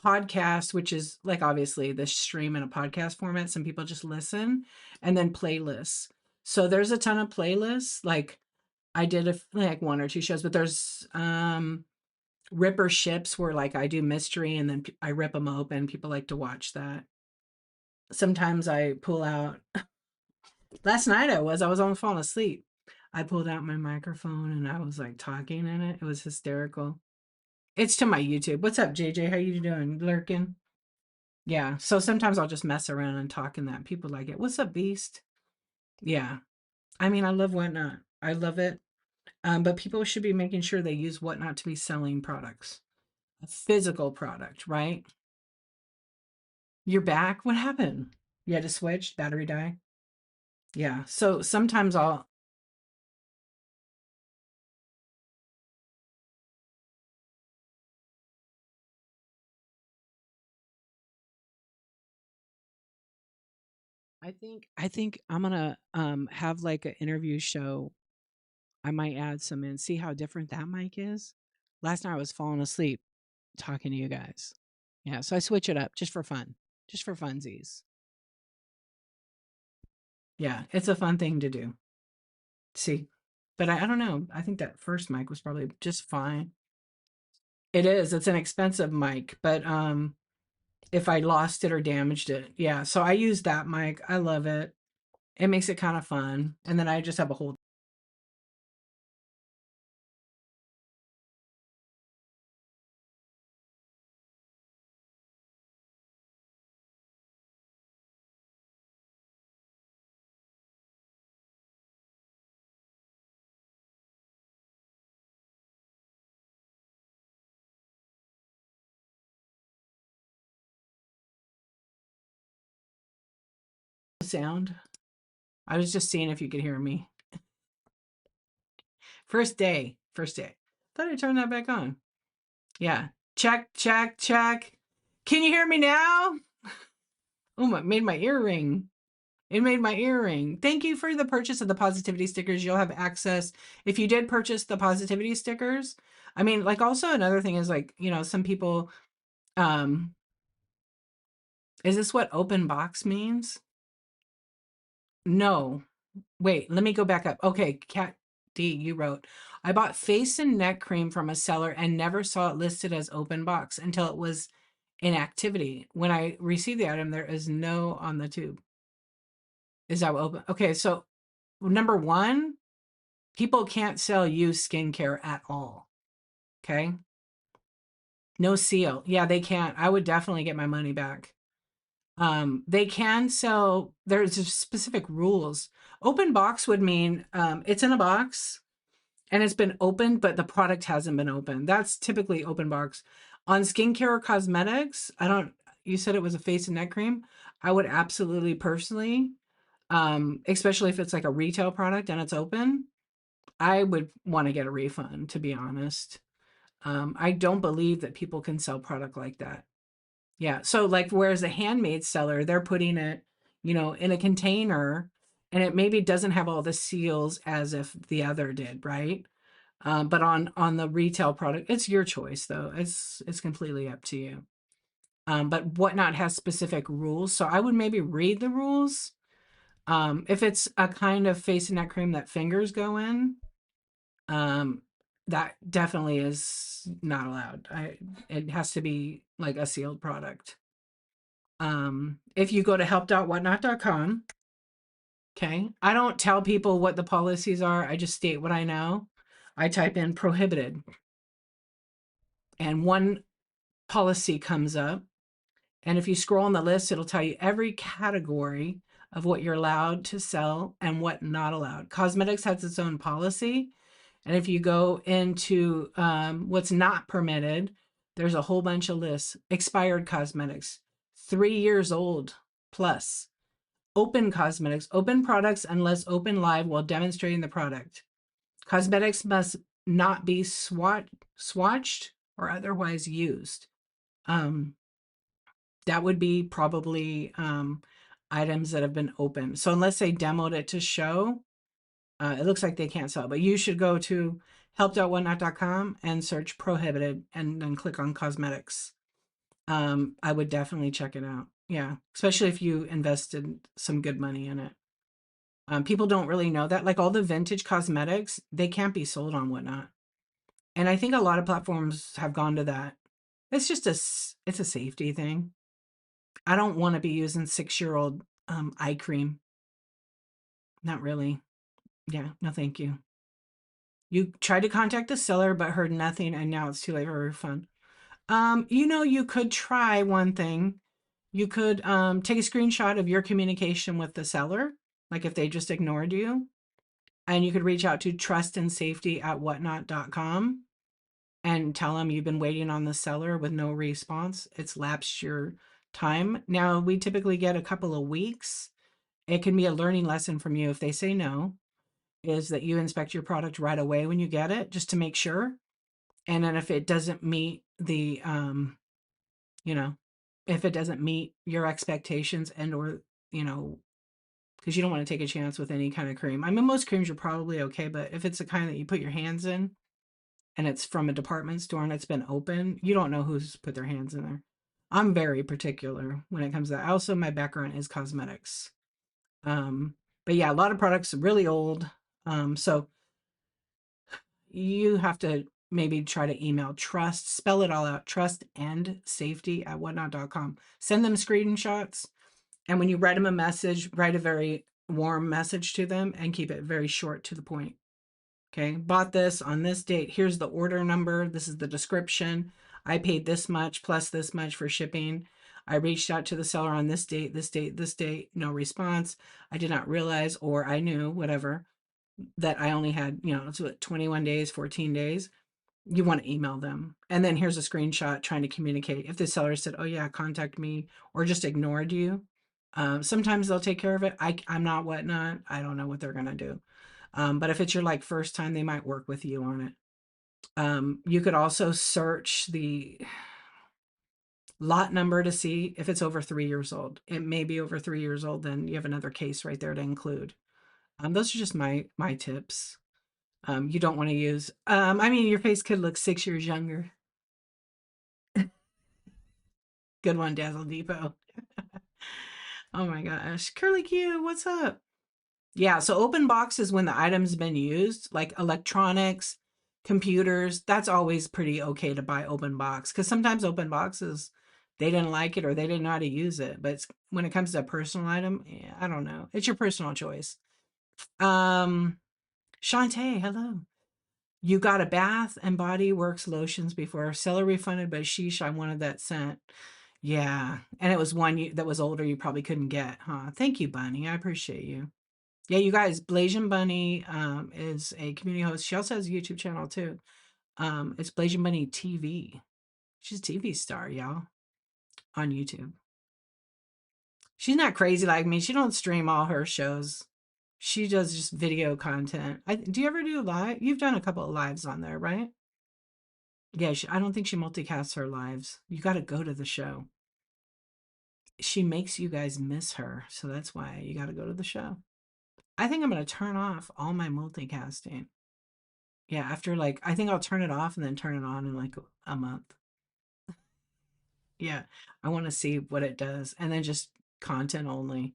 Podcast, which is like obviously the stream in a podcast format. Some people just listen, and then playlists. So there's a ton of playlists. Like I did like one or two shows, but there's ripper ships where like I do mystery and then I rip them open. People like to watch that. Sometimes I pull out. Last night I was almost falling asleep. I pulled out my microphone and I was like talking in it. It was hysterical. It's to my YouTube. What's up, JJ? How you doing? Lurking? Yeah. So sometimes I'll just mess around and talk in that. People like it. What's up, Beast? Yeah. I mean, I love Whatnot. I love it. But people should be making sure they use Whatnot to be selling products. A physical product, right? You're back? What happened? You had to switch? Battery die? Yeah. So sometimes I think I'm gonna have like an interview show. I might add some in, see how different that mic is. Last night I was falling asleep talking to you guys. Yeah, so I switch it up just for fun. Just for funsies. Yeah, it's a fun thing to do. See. But I don't know. I think that first mic was probably just fine. It is. It's an expensive mic, but if I lost it or damaged it. Yeah, so I use that mic. I love it. It makes it kind of fun. And then I just have a whole sound. I was just seeing if you could hear me. First day. First day. Thought I turned that back on. Yeah. Check, check, check. Can you hear me now? Oh, it made my ear ring. It made my ear ring. Thank you for the purchase of the positivity stickers. You'll have access if you did purchase the positivity stickers. I mean, like also another thing is like, some people um is this what open box means? No. Wait, let me go back up. Okay, Cat D, you wrote, I bought face and neck cream from a seller and never saw it listed as open box until it was in activity. When I received the item, there is no on the tube. Is that open? Okay, so number one, people can't sell you skincare at all. Okay. No seal. Yeah, they can't. I would definitely get my money back. They can sell, there's specific rules. Open box would mean it's in a box and it's been opened, but the product hasn't been opened. That's typically open box. On skincare or cosmetics, you said it was a face and neck cream. I would absolutely personally, especially if it's like a retail product and it's open, I would want to get a refund, to be honest. I don't believe that people can sell product like that. Yeah. So like whereas a handmade seller, they're putting it, in a container and it maybe doesn't have all the seals as if the other did, right? But on the retail product, it's your choice though. It's completely up to you. But Whatnot has specific rules. So I would maybe read the rules. If it's a kind of face and neck cream that fingers go in, um, that definitely is not allowed. It has to be like a sealed product. If you go to help.whatnot.com, okay, I don't tell people what the policies are. I just state what I know. I type in prohibited and one policy comes up And if you scroll on the list, it'll tell you every category of what you're allowed to sell and what not allowed. Cosmetics has its own policy. And if you go into what's not permitted, there's a whole bunch of lists. Expired cosmetics, 3 years old plus. Open cosmetics, open products unless open live while demonstrating the product. Cosmetics must not be swatched or otherwise used. Um, that would be probably items that have been open. So unless they demoed it to show, it looks like they can't sell it. But you should go to help.whatnot.com and search prohibited and then click on cosmetics. I would definitely check it out. Yeah, especially if you invested some good money in it. People don't really know that. Like all the vintage cosmetics, they can't be sold on Whatnot. And I think a lot of platforms have gone to that. It's just it's a safety thing. I don't want to be using 6-year-old eye cream. Not really. Yeah, no, thank you. You tried to contact the seller but heard nothing, and now it's too late for a refund. You could try one thing. You could take a screenshot of your communication with the seller, like if they just ignored you, and you could reach out to trustandsafety@whatnot.com and tell them you've been waiting on the seller with no response. It's lapsed your time. Now, we typically get a couple of weeks. It can be a learning lesson from you if they say no, is that you inspect your product right away when you get it, just to make sure. And then if it doesn't meet the, you know, if it doesn't meet your expectations and or, you know, because you don't want to take a chance with any kind of cream. I mean, most creams are probably okay, but if it's the kind that you put your hands in and it's from a department store and it's been open, you don't know who's put their hands in there. I'm very particular when it comes to that. Also, my background is cosmetics. Um, but yeah, a lot of products are really old. So you have to maybe try to email trust, spell it all out, trust and safety at whatnot.com. Send them screenshots. And when you write them a message, write a very warm message to them and keep it very short to the point. Okay, bought this on this date. Here's the order number. This is the description. I paid this much plus this much for shipping. I reached out to the seller on this date, this date, this date, no response. I did not realize, or I knew, whatever, that I only had, it's what, 21 days, 14 days. You want to email them. And then here's a screenshot trying to communicate. If the seller said, oh yeah, contact me, or just ignored you, sometimes they'll take care of it. I'm not Whatnot. I don't know what they're going to do. But if it's your first time, they might work with you on it. You could also search the lot number to see if it's over 3 years old. It may be over 3 years old, then you have another case right there to include. Those are just my tips. You don't want to use, I mean, your face could look 6 years younger. Good one, Dazzle Depot. Oh my gosh. Curly Q, what's up? Yeah, so open box is when the item's been used, like electronics, computers. That's always pretty okay to buy open box because sometimes open boxes, they didn't like it or they didn't know how to use it. But when it comes to a personal item, yeah, I don't know. It's your personal choice. Shantae, hello. You got a Bath and Body Works lotions before. Seller refunded, but sheesh, I wanted that scent. Yeah, and it was one that was older you probably couldn't get, huh? Thank you, Bunny. I appreciate you. Yeah, you guys, Blasian Bunny is a community host. She also has a YouTube channel too. It's Blasian Bunny TV. She's a TV star, y'all, on YouTube. She's not crazy like me. She don't stream all her shows. She does just video content. Do you ever do live? You've done a couple of lives on there, right? Yeah, I don't think she multicasts her lives. You got to go to the show. She makes you guys miss her, so that's why you got to go to the show. I think I'm going to turn off all my multicasting. Yeah, after I think I'll turn it off and then turn it on in a month. Yeah, I want to see what it does and then just content only.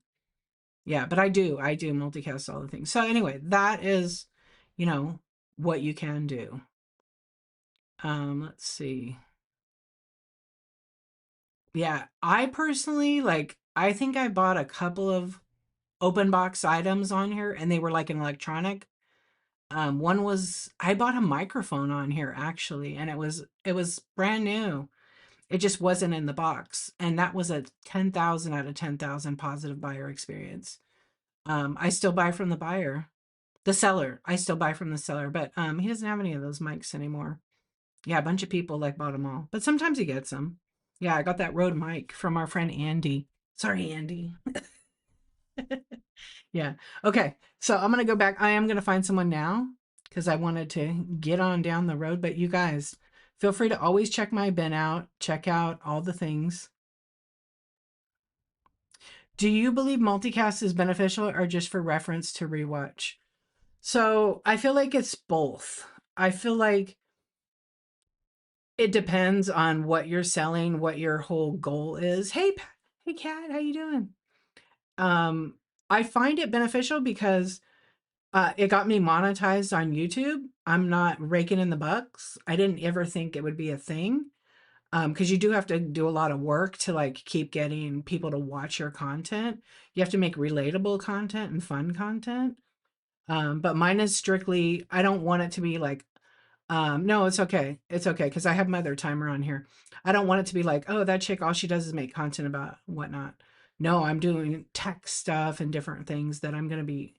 Yeah, but I do multicast all the things. So anyway, that is, what you can do. Let's see. Yeah, I personally I think I bought a couple of open box items on here and they were like an electronic. One was I bought a microphone on here actually, and it was brand new. It just wasn't in the box. And that was a 10,000 out of 10,000 positive buyer experience. I still buy from the buyer, the seller. I still buy from the seller, but he doesn't have any of those mics anymore. Yeah, a bunch of people like bought them all, but sometimes he gets them. Yeah, I got that Rode mic from our friend Andy. Sorry, Andy. Yeah. Okay. So I'm going to go back. I am going to find someone now because I wanted to get on down the road. But you guys, feel free to always check my bin out, check out all the things. Do you believe multicast is beneficial or just for reference to rewatch? So I feel like it's both. I feel like it depends on what you're selling, what your whole goal is. Hey, Kat, how you doing? Um, I find it beneficial because it got me monetized on YouTube. I'm not raking in the bucks. I didn't ever think it would be a thing. Because you do have to do a lot of work to like keep getting people to watch your content. You have to make relatable content and fun content. But mine is strictly, I don't want it to be like, no, it's okay. It's okay. Because I have my other timer on here. I don't want it to be like, oh, that chick, all she does is make content about whatnot. No, I'm doing tech stuff and different things that I'm going to be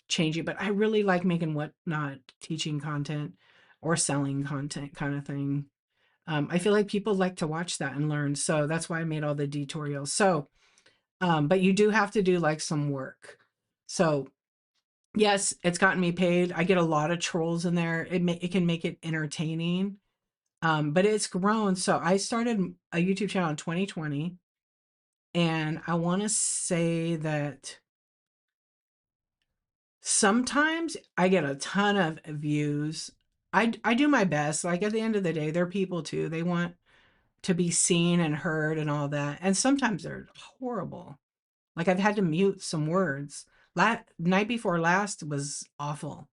changing. But I really like making whatnot teaching content or selling content kind of thing. I feel like people like to watch that and learn. So that's why I made all the tutorials. So, but you do have to do like some work. So yes, it's gotten me paid. I get a lot of trolls in there. It can make it entertaining. But it's grown. So I started a YouTube channel in 2020, and I want to say that sometimes I get a ton of views. I do my best. Like at the end of the day, they're people too. They want to be seen and heard and all that. And sometimes they're horrible. Like I've had to mute some words. Night before last was awful.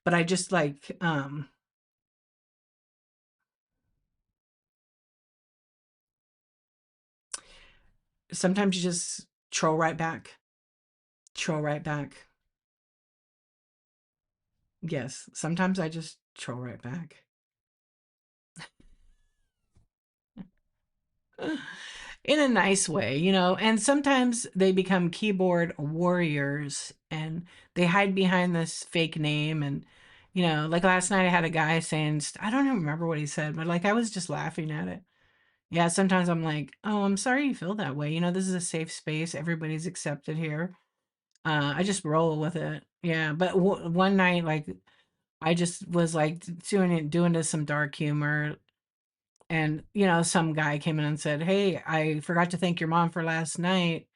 But I just like sometimes you just troll right back. Troll right back. Yes, sometimes I just troll right back. In a nice way, you know, and sometimes they become keyboard warriors and they hide behind this fake name. And, you know, like last night I had a guy saying, I don't even remember what he said, but like I was just laughing at it. Yeah, sometimes I'm like, oh, I'm sorry you feel that way. You know, this is a safe space. Everybody's accepted here. I just roll with it. Yeah, but one night, like, I just was like doing to some dark humor, and you know, some guy came in and said, "Hey, I forgot to thank your mom for last night.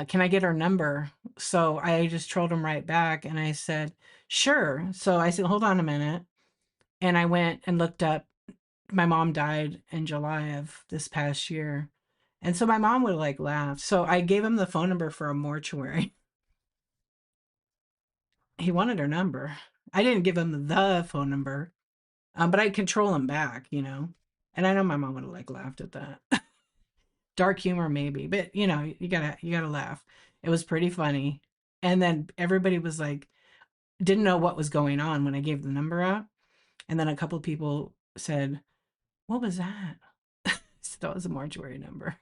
Can I get her number?" So I just trolled him right back, and I said, "Sure." So I said, "Hold on a minute," and I went and looked up. My mom died in July of this past year, and so my mom would like laugh. So I gave him the phone number for a mortuary. He wanted her number. I didn't give him the phone number, but I'd control him back, you know. And I know my mom would have like laughed at that. Dark humor maybe, but you know, you gotta laugh. It was pretty funny. And then everybody was like, didn't know what was going on when I gave the number out. And then a couple of people said, "What was that?" So that was a mortuary number.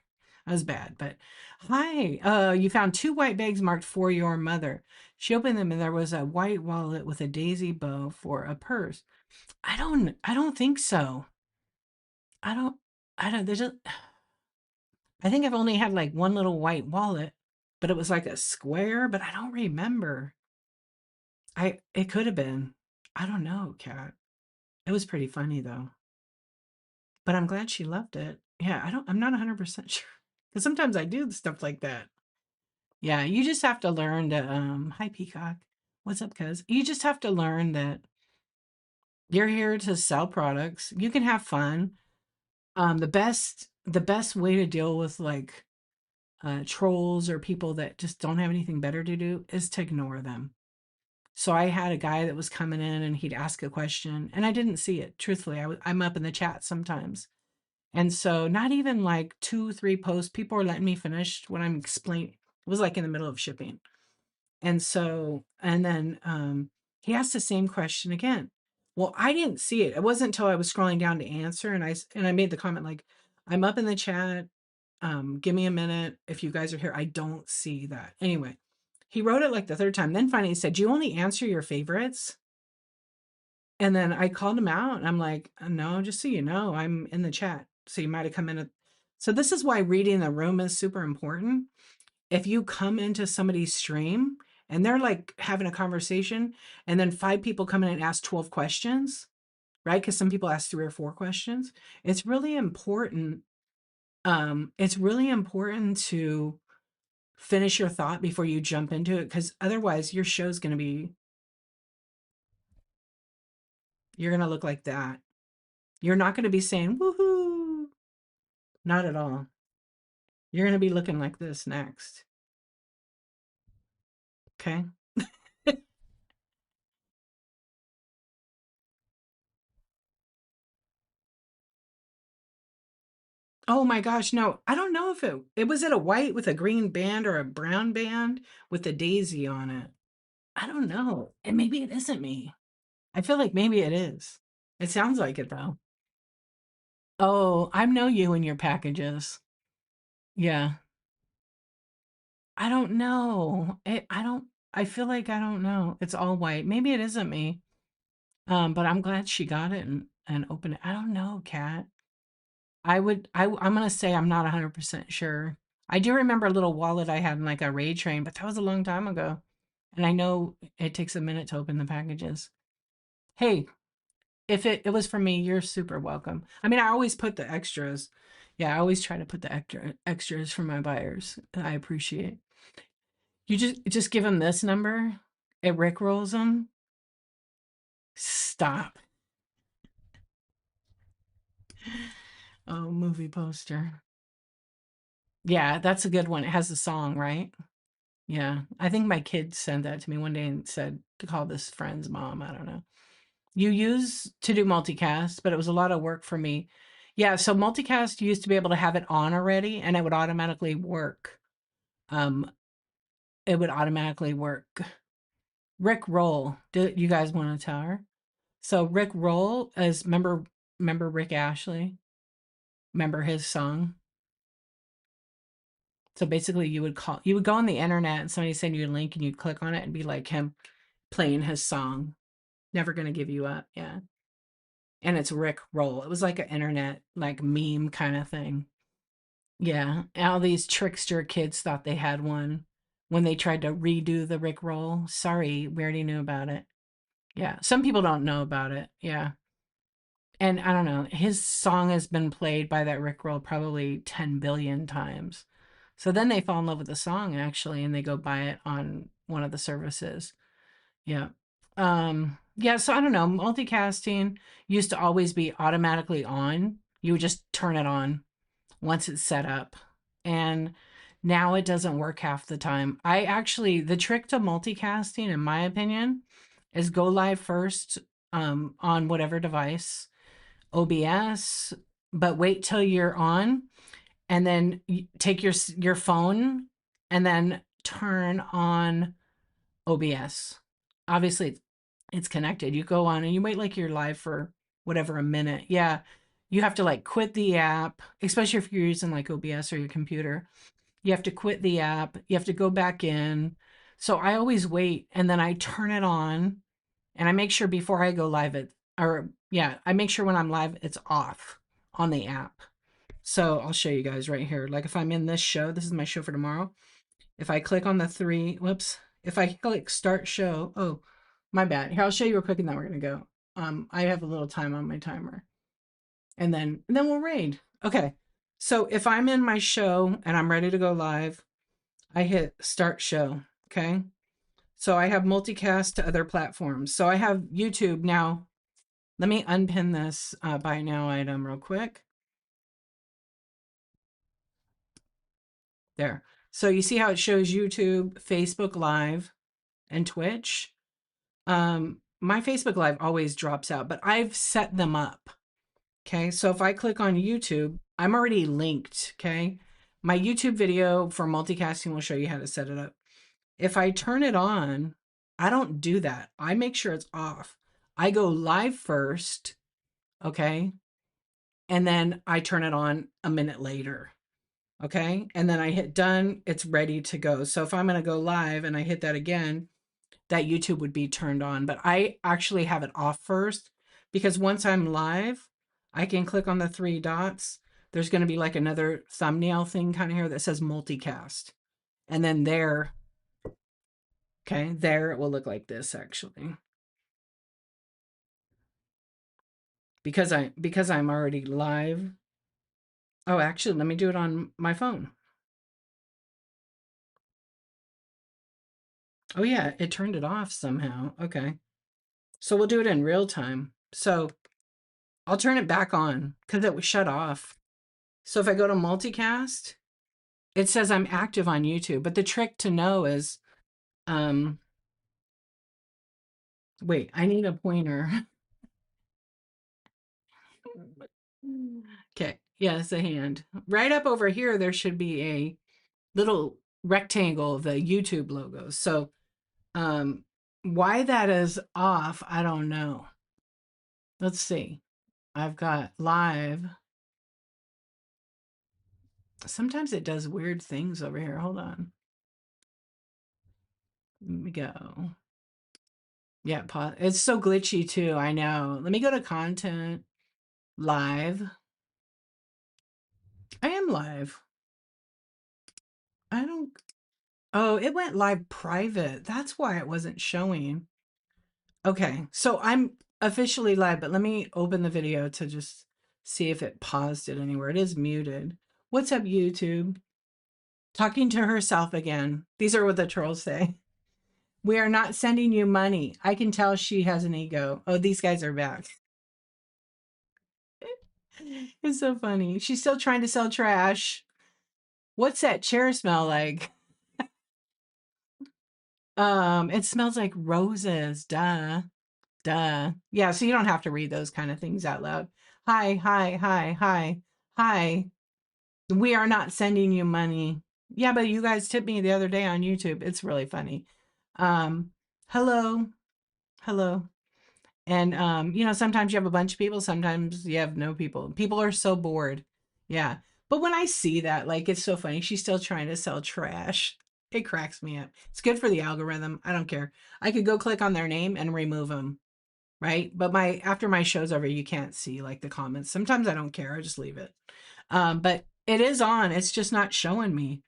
That was bad, but hi. You found two white bags marked for your mother. She opened them and there was a white wallet with a daisy bow for a purse. I don't think so. I don't I don't there's a I think I've only had like one little white wallet, but it was like a square, but I don't remember. It could have been. I don't know, Kat. It was pretty funny though. But I'm glad she loved it. Yeah, I'm not 100% sure. Cuz sometimes I do stuff like that. Yeah, you just have to learn to hi Peacock. What's up, cuz? You just have to learn that you're here to sell products. You can have fun. The best way to deal with like trolls or people that just don't have anything better to do is to ignore them. So I had a guy that was coming in and he'd ask a question and I didn't see it. Truthfully, I'm up in the chat sometimes. And so not even like 2, 3 posts, people are letting me finish what I'm explaining. It was like in the middle of shipping. And so, and then he asked the same question again. Well, I didn't see it. It wasn't until I was scrolling down to answer and I made the comment like, I'm up in the chat. Give me a minute. If you guys are here, I don't see that. Anyway, he wrote it like the third time. Then finally he said, "Do you only answer your favorites?" And then I called him out and I'm like, no, just so you know, I'm in the chat. So you might have come in. So this is why reading the room is super important. If you come into somebody's stream and they're like having a conversation and then 5 people come in and ask 12 questions, right? Because some people ask 3 or 4 questions. It's really important. It's really important to finish your thought before you jump into it, because otherwise your show's going to be, you're going to look like that. You're not going to be saying, woohoo. Not at all. You're going to be looking like this next. Okay. Oh my gosh. No, I don't know if it was it a white with a green band or a brown band with a daisy on it. I don't know. And maybe it isn't me. I feel like maybe it is. It sounds like it though. Oh, I know you and your packages. Yeah. I don't know. I feel like I don't know. It's all white. Maybe it isn't me. But I'm glad she got it and opened it. I don't know, Kat. I'm gonna say I'm not 100% sure. I do remember a little wallet I had in like a raid train, but that was a long time ago. And I know it takes a minute to open the packages. Hey, if it was for me, you're super welcome. I mean, I always put the extras. Yeah, I always try to put the extras for my buyers. I appreciate. You just give them this number. It rickrolls them. Stop. Oh, movie poster. Yeah, that's a good one. It has a song, right? Yeah, I think my kid sent that to me one day and said to call this friend's mom. I don't know. You use to do multicast, but it was a lot of work for me. Yeah, so multicast, you used to be able to have it on already and it would automatically work. Um, it would automatically work. Rick Roll. Do you guys want to tell her? So Rick Roll is remember Rick Ashley? Remember his song? So basically you would go on the internet and somebody send you a link and you'd click on it and be like him playing his song. Never gonna give you up. Yeah. And it's Rick Roll. It was like an internet like meme kind of thing. Yeah. All these trickster kids thought they had one when they tried to redo the Rick Roll. Sorry, we already knew about it. Yeah. Some people don't know about it. Yeah. And I don't know, his song has been played by that Rick Roll probably 10 billion times. So then they fall in love with the song actually and they go buy it on one of the services. Yeah. Yeah, so I don't know, multicasting used to always be automatically on. You would just turn it on once it's set up. And now it doesn't work half the time. The trick to multicasting in my opinion is go live first on whatever device, OBS, but wait till you're on and then take your phone and then turn on OBS. Obviously, it's connected. You go on and you wait like you're live for whatever a minute. Yeah. You have to like quit the app, especially if you're using like OBS or your computer. You have to quit the app. You have to go back in. So I always wait and then I turn it on and I make sure before I go live I make sure when I'm live it's off on the app. So I'll show you guys right here. Like if I'm in this show, this is my show for tomorrow. If I click on the three, whoops, if I click start show, oh, my bad. Here, I'll show you real quick and then we're gonna go. I have a little time on my timer. And then we'll raid. Okay. So if I'm in my show and I'm ready to go live, I hit start show. Okay. So I have multicast to other platforms. So I have YouTube now. Let me unpin this buy now item real quick. There. So you see how it shows YouTube, Facebook Live, and Twitch. My Facebook Live always drops out, but I've set them up. Okay, so if I click on YouTube, I'm already linked. Okay, my YouTube video for multicasting will show you how to set it up. If I turn it on, I don't do that. I make sure it's off. I go live first. Okay, and then I turn it on a minute later. Okay. And then I hit done, it's ready to go. So if I'm going to go live and I hit that again, that YouTube would be turned on. But I actually have it off first because once I'm live, I can click on the three dots. There's going to be like another thumbnail thing kind of here that says multicast. And then there, okay, there it will look like this actually. Because I'm already live. Oh, actually, let me do it on my phone. Oh yeah, it turned it off somehow. Okay. So we'll do it in real time. So I'll turn it back on because it was shut off. So if I go to multicast, it says I'm active on YouTube. But the trick to know is, um, wait, I need a pointer. Okay, yes, a hand. Right up over here, there should be a little rectangle of the YouTube logo. So why that is off, I don't know. Let's see. I've got live. Sometimes it does weird things over here. Hold on. Let me go. Yeah, it's so glitchy too. I know. Let me go to content live. I am live. I don't. Oh, it went live private. That's why it wasn't showing. Okay, so I'm officially live, but let me open the video to just see if it paused it anywhere. It is muted. What's up, YouTube? Talking to herself again. These are what the trolls say. We are not sending you money. I can tell she has an ego. Oh, these guys are back. It's so funny. She's still trying to sell trash. What's that chair smell like? It smells like roses. Duh. Duh. Yeah, so you don't have to read those kind of things out loud. Hi, hi, hi, hi, hi. We are not sending you money. Yeah, but you guys tipped me the other day on YouTube. It's really funny. Um, hello. Hello. And sometimes you have a bunch of people, sometimes you have no people. People are so bored. Yeah. But when I see that, like it's so funny. She's still trying to sell trash. It cracks me up. It's good for the algorithm. I don't care. I could go click on their name and remove them, right? But my after my show's over, you can't see like the comments. Sometimes I don't care. I just leave it. But it is on. It's just not showing me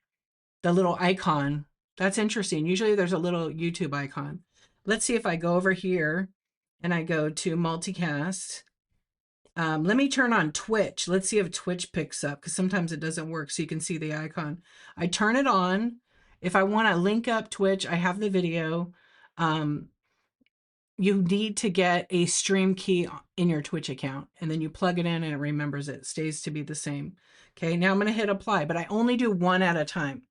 the little icon. That's interesting. Usually there's a little YouTube icon. Let's see if I go over here and I go to multicast. Let me turn on Twitch. Let's see if Twitch picks up because sometimes it doesn't work so you can see the icon. I turn it on. If I want to link up Twitch, I have the video. You need to get a stream key in your Twitch account and then you plug it in and it remembers it. It stays to be the same. Okay, now I'm going to hit apply, but I only do one at a time.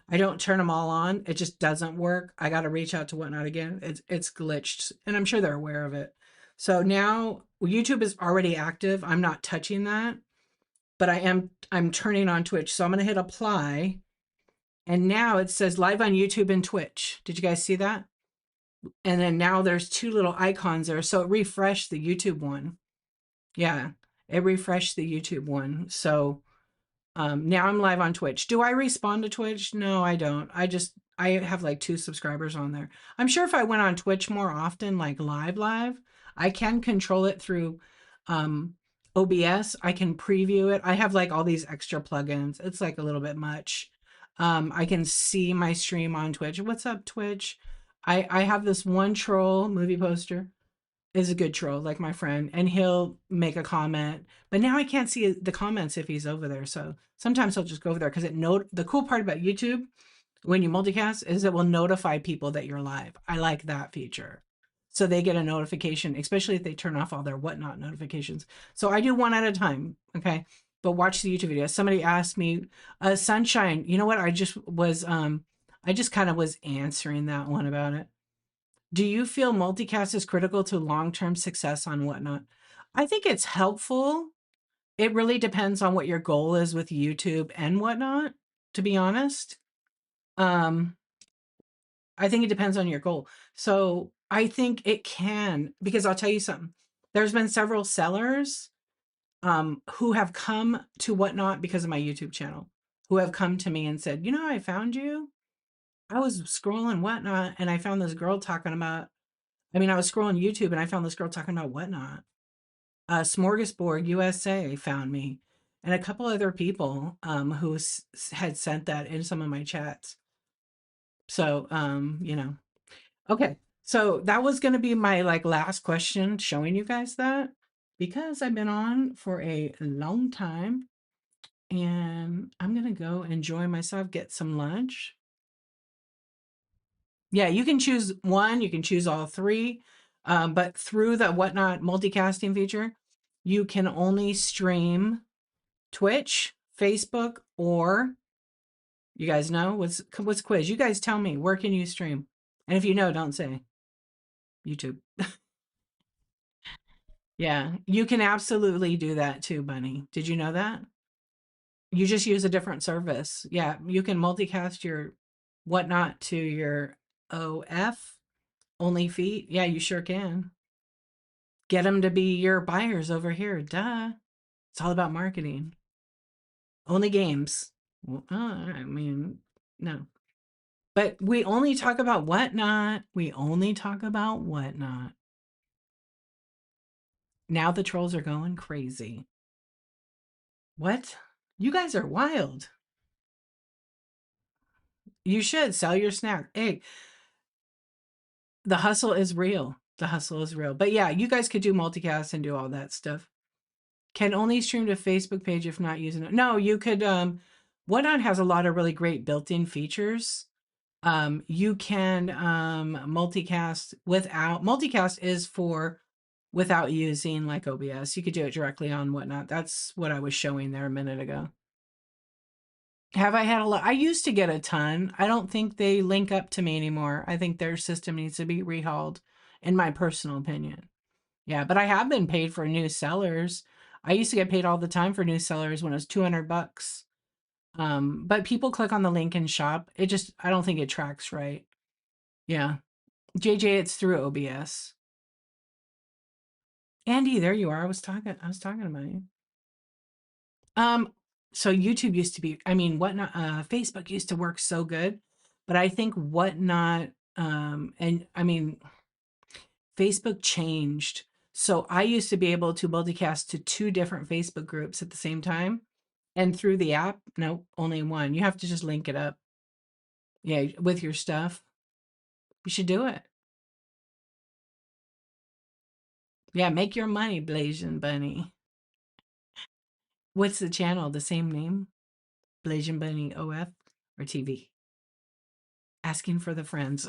I don't turn them all on. It just doesn't work. I got to reach out to Whatnot again. It's glitched, and I'm sure they're aware of it. So now YouTube is already active. I'm not touching that, but I'm turning on Twitch. So I'm going to hit apply, and now it says live on YouTube and Twitch. Did you guys see that? And then now there's two little icons there. So it refreshed the YouTube one. Yeah, it refreshed the YouTube one. So now I'm live on Twitch. Do I respond to Twitch? No, I don't. I have like 2 subscribers on there. I'm sure if I went on Twitch more often, like live, I can control it through OBS. I can preview it. I have like all these extra plugins. It's like a little bit much. I can see my stream on Twitch. What's up, Twitch? I have this one troll movie poster is a good troll, like my friend, and he'll make a comment. But now I can't see the comments if he's over there. So sometimes he'll just go over there because the cool part about YouTube when you multicast is it will notify people that you're live. I like that feature. So they get a notification, especially if they turn off all their Whatnot notifications. So I do one at a time. Okay. But watch the YouTube video. Somebody asked me, Sunshine, you know what? I just kind of was answering that one about it. Do you feel multicast is critical to long-term success on Whatnot? I think it's helpful. It really depends on what your goal is with YouTube and Whatnot, to be honest. I think it depends on your goal. So I think it can, because I'll tell you something. There's been several sellers who have come to Whatnot because of my YouTube channel, who have come to me and said, I found you. I was scrolling Whatnot and I found this girl talking about, I was scrolling YouTube and I found this girl talking about Whatnot. Smorgasbord USA found me, and a couple other people who had sent that in some of my chats. So, okay. So that was going to be my like last question, showing you guys that because I've been on for a long time, and I'm going to go enjoy myself, get some lunch. Yeah, you can choose one, you can choose all three, but through the Whatnot multicasting feature, you can only stream Twitch, Facebook, or you guys know what's quiz? You guys tell me, where can you stream? And if you know, don't say YouTube. Yeah, you can absolutely do that too, Bunny. Did you know that? You just use a different service. Yeah, you can multicast your Whatnot to your OF only feed. Yeah, you sure can. Get them to be your buyers over here. Duh. It's all about marketing. Only games. Well, no. But we only talk about Whatnot. We only talk about Whatnot. Now the trolls are going crazy. What? You guys are wild. You should sell your snack. Hey, the hustle is real. The hustle is real. But yeah, you guys could do multicast and do all that stuff. Can only stream to Facebook page if not using it. No, you could Whatnot has a lot of really great built-in features. You can multicast is for without using like OBS. You could do it directly on Whatnot. That's what I was showing there a minute ago. Have I had a lot? I used to get a ton. I don't think they link up to me anymore. I think their system needs to be rehauled, in my personal opinion. Yeah, but I have been paid for new sellers. I used to get paid all the time for new sellers when it was 200 bucks. But people click on the link and shop. I don't think it tracks right. Yeah. JJ, it's through OBS. Andy, there you are. I was talking about you. Um, so YouTube used to be, Whatnot, Facebook used to work so good, but I think Whatnot, and Facebook changed. So I used to be able to multicast to two different Facebook groups at the same time. And through the app, no, only one. You have to just link it up. Yeah, with your stuff. You should do it. Yeah, make your money, Blasian Bunny. What's the channel? The same name? Blasian Bunny OF or TV? Asking for the friends.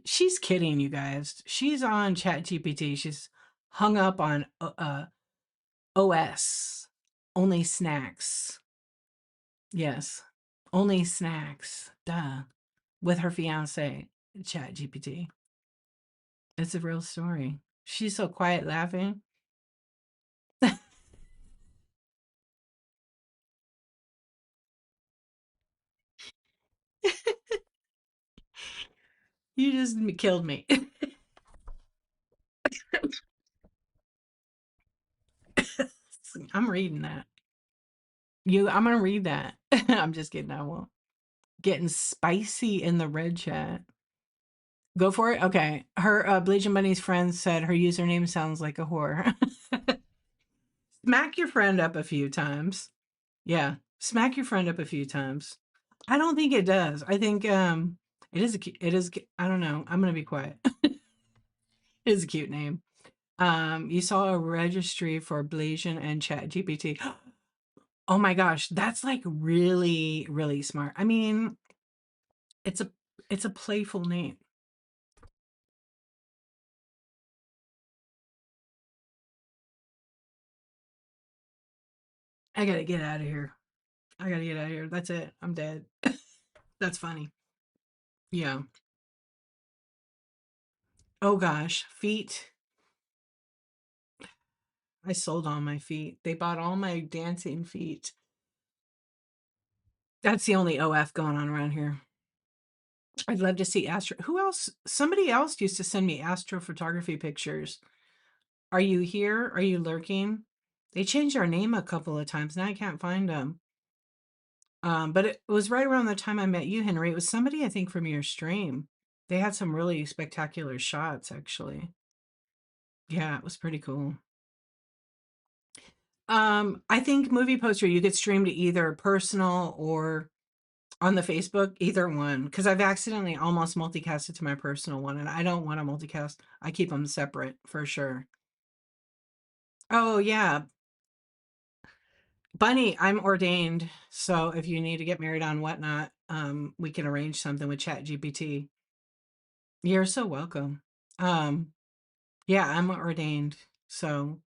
She's kidding, you guys. She's on ChatGPT. She's hung up on OS. Only snacks. Yes. Only snacks. Duh. With her fiance, ChatGPT. It's a real story. She's so quiet laughing. You just killed me. I'm reading that. I'm gonna read that. I'm just kidding. I won't. Getting spicy in the red chat. Go for it. Okay. Her Bleach and Bunny's friend said her username sounds like a whore. Smack your friend up a few times. Yeah, smack your friend up a few times. I don't think it does. I think it is. I don't know. I'm gonna be quiet. It is a cute name. You saw a registry for Blasian and Chat GPT. Oh my gosh, that's like really, really smart. It's a it's a playful name. I gotta get out of here. I gotta get out of here. That's it. I'm dead. That's funny. Yeah. Oh gosh, feet. I sold all my feet. They bought all my dancing feet. That's the only OF going on around here. I'd love to see astro. Who else? Somebody else used to send me astrophotography pictures. Are you here? Are you lurking? They changed our name a couple of times. Now I can't find them. But it was right around the time I met you, Henry. It was somebody I think from your stream. They had some really spectacular shots, actually. Yeah, it was pretty cool. I think movie poster you could stream to either personal or on the Facebook, either one, because I've accidentally almost multicasted to my personal one, and I don't want to multicast. I keep them separate for sure. Oh yeah, Bunny, I'm ordained, so if you need to get married on whatnot, we can arrange something with Chat GPT. You're so welcome. Um, yeah, I'm ordained, so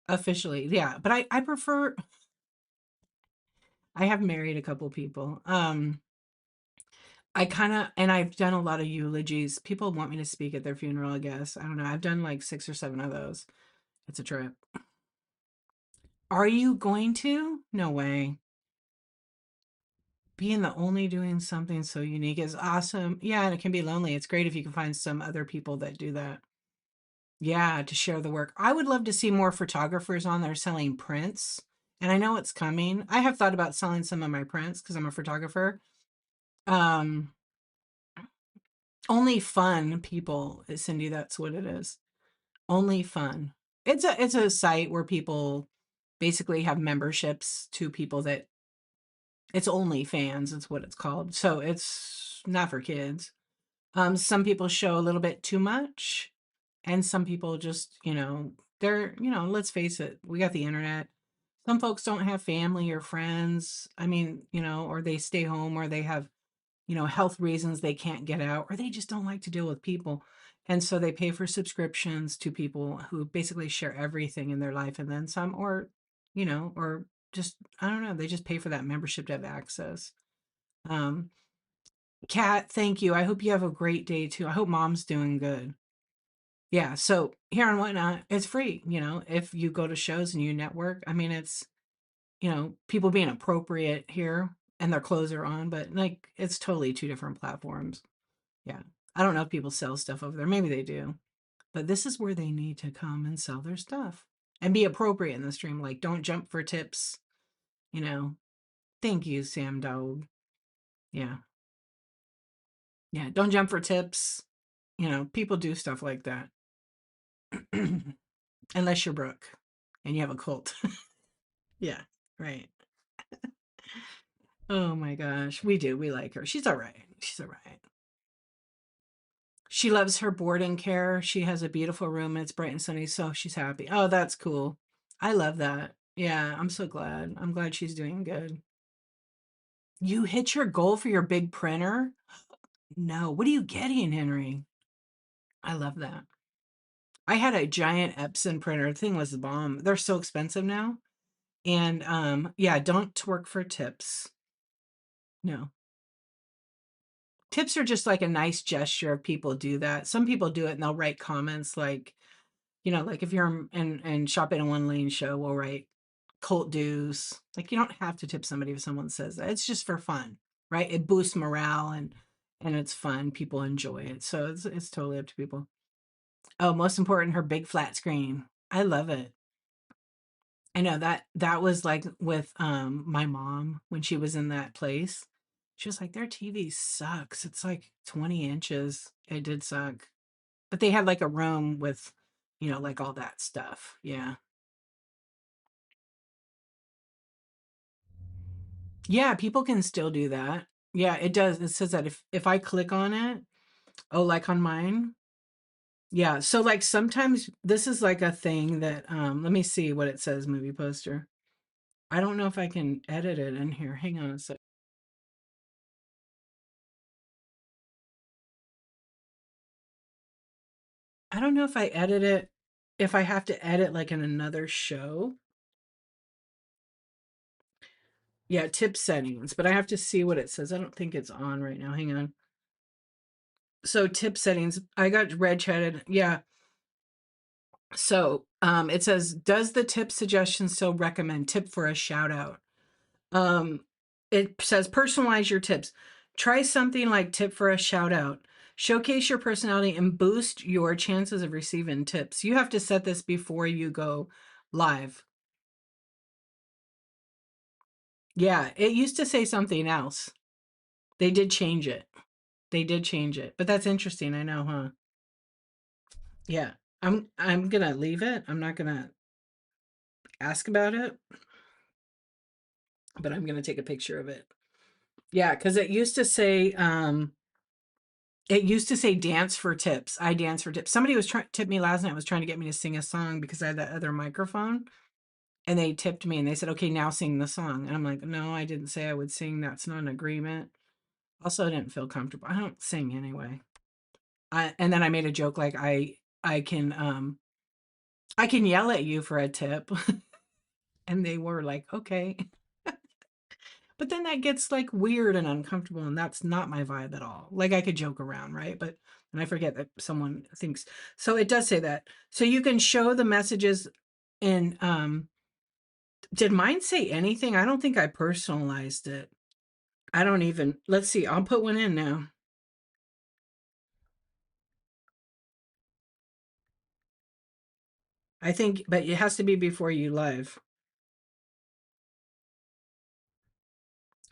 officially, yeah. But I prefer. I have married a couple people. I kind of, and I've done a lot of eulogies. People want me to speak at their funeral, I guess. I don't know. I've done like 6 or 7 of those. It's a trip. Are you going to? No way. Being the only doing something so unique is awesome. Yeah, and it can be lonely. It's great if you can find some other people that do that. Yeah, to share the work. I would love to see more photographers on there selling prints. And I know it's coming. I have thought about selling some of my prints because I'm a photographer. Um, Only fun people, Cindy, that's what it is. Only fun. It's a site where people basically have memberships to people that it's only fans, it's what it's called. So it's not for kids. Some people show a little bit too much, and some people just, let's face it, we got the internet. Some folks don't have family or friends. I mean, or they stay home or they have health reasons they can't get out, or they just don't like to deal with people. And so they pay for subscriptions to people who basically share everything in their life and then some, or just, I don't know, they just pay for that membership to have access. Um, Kat, thank you. I hope you have a great day too. I hope mom's doing good. Yeah. So here on Whatnot, it's free, if you go to shows and you network. I mean, it's, people being appropriate here and their clothes are on, but like it's totally two different platforms. Yeah. I don't know if people sell stuff over there. Maybe they do. But this is where they need to come and sell their stuff and be appropriate in the stream. Like, don't jump for tips, you know. Thank you, Sam Dog. Yeah. Yeah. Don't jump for tips. People do stuff like that. Unless you're Brooke and you have a cult. Yeah. Right. Oh my gosh. We do. We like her. She's all right. She's all right. She loves her board and care. She has a beautiful room. It's bright and sunny, so she's happy. Oh, that's cool. I love that. Yeah, I'm so glad. I'm glad she's doing good. You hit your goal for your big printer? No. What are you getting, Henry? I love that. I had a giant Epson printer. The thing was the bomb. They're so expensive now. And yeah, don't twerk for tips. No. Tips are just like a nice gesture if people do that. Some people do it and they'll write comments like, like if you're in shop in a one lane show, we'll write cult dues. Like you don't have to tip somebody if someone says that. It's just for fun, right? It boosts morale and it's fun. People enjoy it. So it's totally up to people. Oh, most important, her big flat screen. I love it. I know that was like with my mom when she was in that place. She was like, their TV sucks. It's like 20 inches. It did suck. But they had like a room with, like all that stuff. Yeah. Yeah, people can still do that. Yeah, it does. It says that if I click on it, oh, like on mine. Yeah, so like sometimes this is like a thing that let me see what it says movie poster. I don't know if I can edit it in here. Hang on a sec. I don't know if I edit it if I have to edit like in another show. Yeah, tip settings, but I have to see what it says. I don't think it's on right now. Hang on. So tip settings, I got red chatted. Yeah. So it says, does the tip suggestion still recommend tip for a shout out? Um, it says personalize your tips. Try something like tip for a shout out. Showcase your personality and boost your chances of receiving tips. You have to set this before you go live. Yeah, it used to say something else. They did change it. They did change it. But that's interesting, I know, huh? Yeah. I'm gonna leave it. I'm not gonna ask about it, but I'm gonna take a picture of it. Yeah, because it used to say dance for tips. I dance for tips. Somebody was trying tipped me last night, was trying to get me to sing a song because I had that other microphone. And they tipped me and they said, okay, now sing the song. And I'm like, no, I didn't say I would sing. That's not an agreement. Also, I didn't feel comfortable. I don't sing anyway. And then I made a joke like I can I can yell at you for a tip. And they were like, okay. But then that gets like weird and uncomfortable, and that's not my vibe at all. Like I could joke around, right? But and I forget that someone thinks so. It does say that. So you can show the messages in did mine say anything? I don't think I personalized it. I don't even let's see, I'll put one in now. I think but it has to be before you live.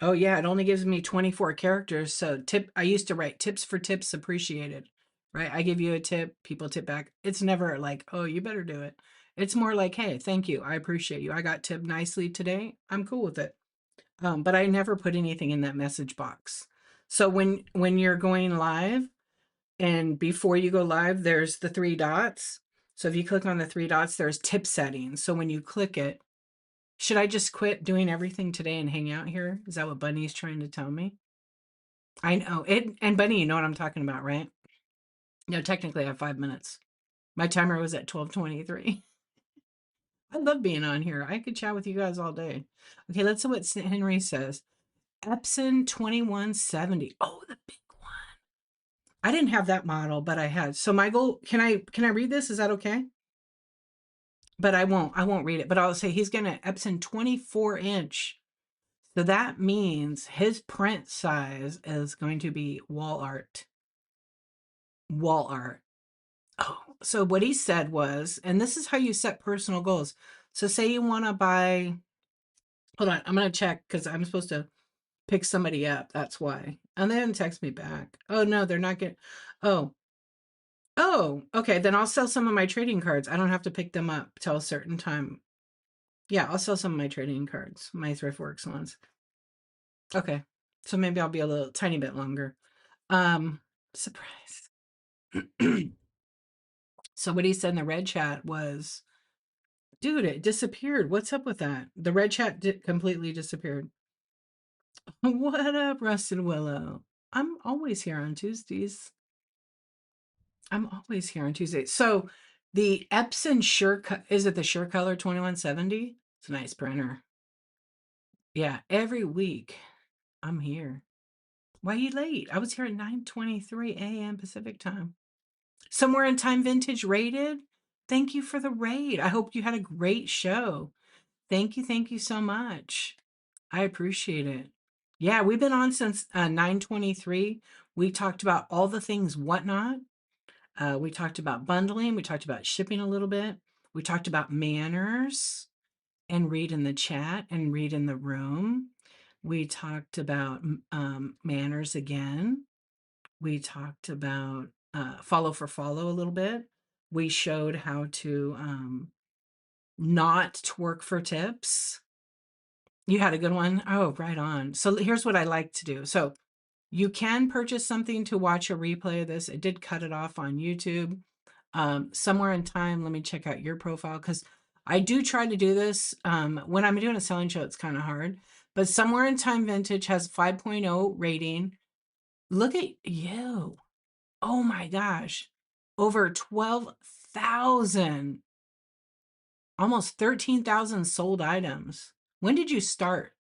Oh yeah, it only gives me 24 characters. So tip I used to write tips for tips appreciated. Right? I give you a tip, people tip back. It's never like, "Oh, you better do it." It's more like, "Hey, thank you. I appreciate you. I got tipped nicely today. I'm cool with it." But I never put anything in that message box. So when you're going live and before you go live, there's the three dots. So if you click on the three dots, there's tip settings. So when you click it, should I just quit doing everything today and hang out here? Is that what Bunny's trying to tell me? I know it. And Bunny, you know what I'm talking about, right? No, technically I have 5 minutes. My timer was at 12:23. I love being on here. I could chat with you guys all day. Okay, let's see what Henry says. Epson 2170. Oh, the big one. I didn't have that model, but I had. So my goal, can I read this? Is that okay? But I won't read it. But I'll say he's gonna Epson 24-inch. So that means his print size is going to be wall art. Wall art. Oh, so what he said was, and this is how you set personal goals. So say you want to buy, hold on, I'm going to check because I'm supposed to pick somebody up. That's why. And they didn't text me back. Oh, no, they're not getting, oh, okay. Then I'll sell some of my trading cards. I don't have to pick them up till a certain time. Yeah, I'll sell some of my trading cards, my ThriftWorks ones. Okay. So maybe I'll be a little tiny bit longer. Surprise. So what he said in the red chat was, dude, it disappeared. What's up with that? The red chat completely disappeared. What up, Rusted Willow? I'm always here on Tuesdays. I'm always here on Tuesdays. So the Epson is it the Sure Color 2170? It's a nice printer. Yeah, every week I'm here. Why are you late? I was here at 9:23 a.m. Pacific time. Somewhere in Time Vintage rated. Thank you for the raid. I hope you had a great show. Thank you so much. I appreciate it. Yeah, we've been on since 9:23. We talked about all the things whatnot. We talked about bundling. We talked about shipping a little bit. We talked about manners and read in the chat and read in the room. We talked about manners again. We talked about follow for follow a little bit. We showed how to not twerk for tips. You had a good one? Oh, right on. So here's what I like to do. So you can purchase something to watch a replay of this. It did cut it off on YouTube. Somewhere in time, let me check out your profile because I do try to do this. When I'm doing a selling show, it's kind of hard. But somewhere in time, Vintage has 5.0 rating. Look at you. Oh my gosh. Over 12,000, almost 13,000 sold items. When did you start?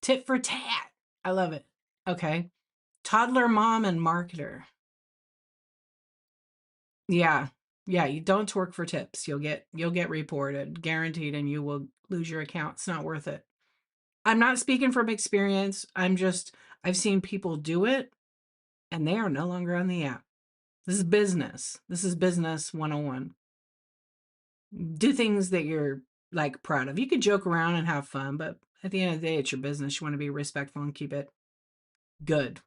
Tit for tat. I love it. Okay. Toddler mom and marketer. Yeah. Yeah, you don't twerk for tips. You'll get reported, guaranteed, and you will lose your account. It's not worth it. I'm not speaking from experience. I've seen people do it and they are no longer on the app. This is business. This is business 101. Do things that you're like proud of. You could joke around and have fun, but at the end of the day, it's your business. You want to be respectful and keep it good.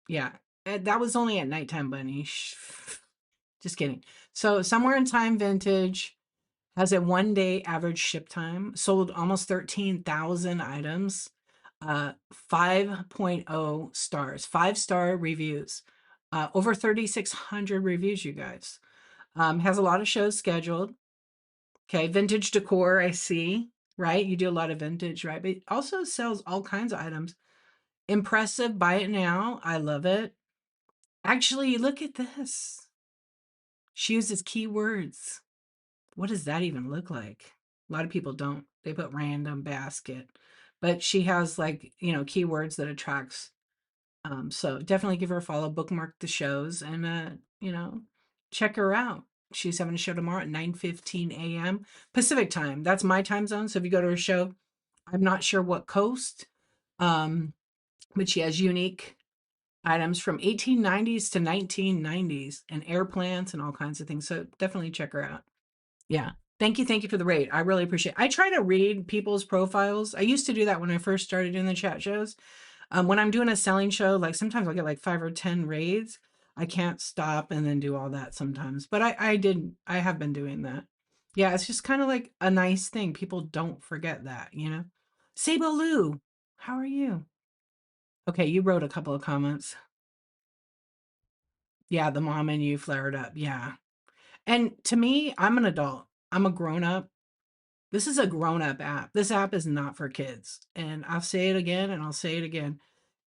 Yeah. And that was only at nighttime, Bunny. Just kidding. So, Somewhere in Time Vintage has a 1 day average ship time, sold almost 13,000 items, 5.0 stars, 5-star reviews, over 3,600 reviews, you guys. Has a lot of shows scheduled. Okay, vintage decor, I see, right? You do a lot of vintage, right? But it also sells all kinds of items. Impressive, buy it now. I love it. Actually, look at this. She uses keywords. What does that even look like? A lot of people don't. They put random basket. But she has like, keywords that attracts. So definitely give her a follow, bookmark the shows, and check her out. She's having a show tomorrow at 9:15 a.m. Pacific time. That's my time zone. So if you go to her show, I'm not sure what coast, um, but she has unique items from 1890s to 1990s and air plants and all kinds of things. So definitely check her out. Yeah. Thank you. Thank you for the rate. I really appreciate it. I try to read people's profiles. I used to do that when I first started doing the chat shows. When I'm doing a selling show, like sometimes I'll get like 5 or 10 raids. I can't stop and then do all that sometimes. But I have been doing that. Yeah, it's just kind of like a nice thing. People don't forget that. Sabo Lou, how are you? Okay, you wrote a couple of comments. Yeah, the mom and you flared up. Yeah. And to me, I'm an adult. I'm a grown up. This is a grown up app. This app is not for kids. And I'll say it again and I'll say it again.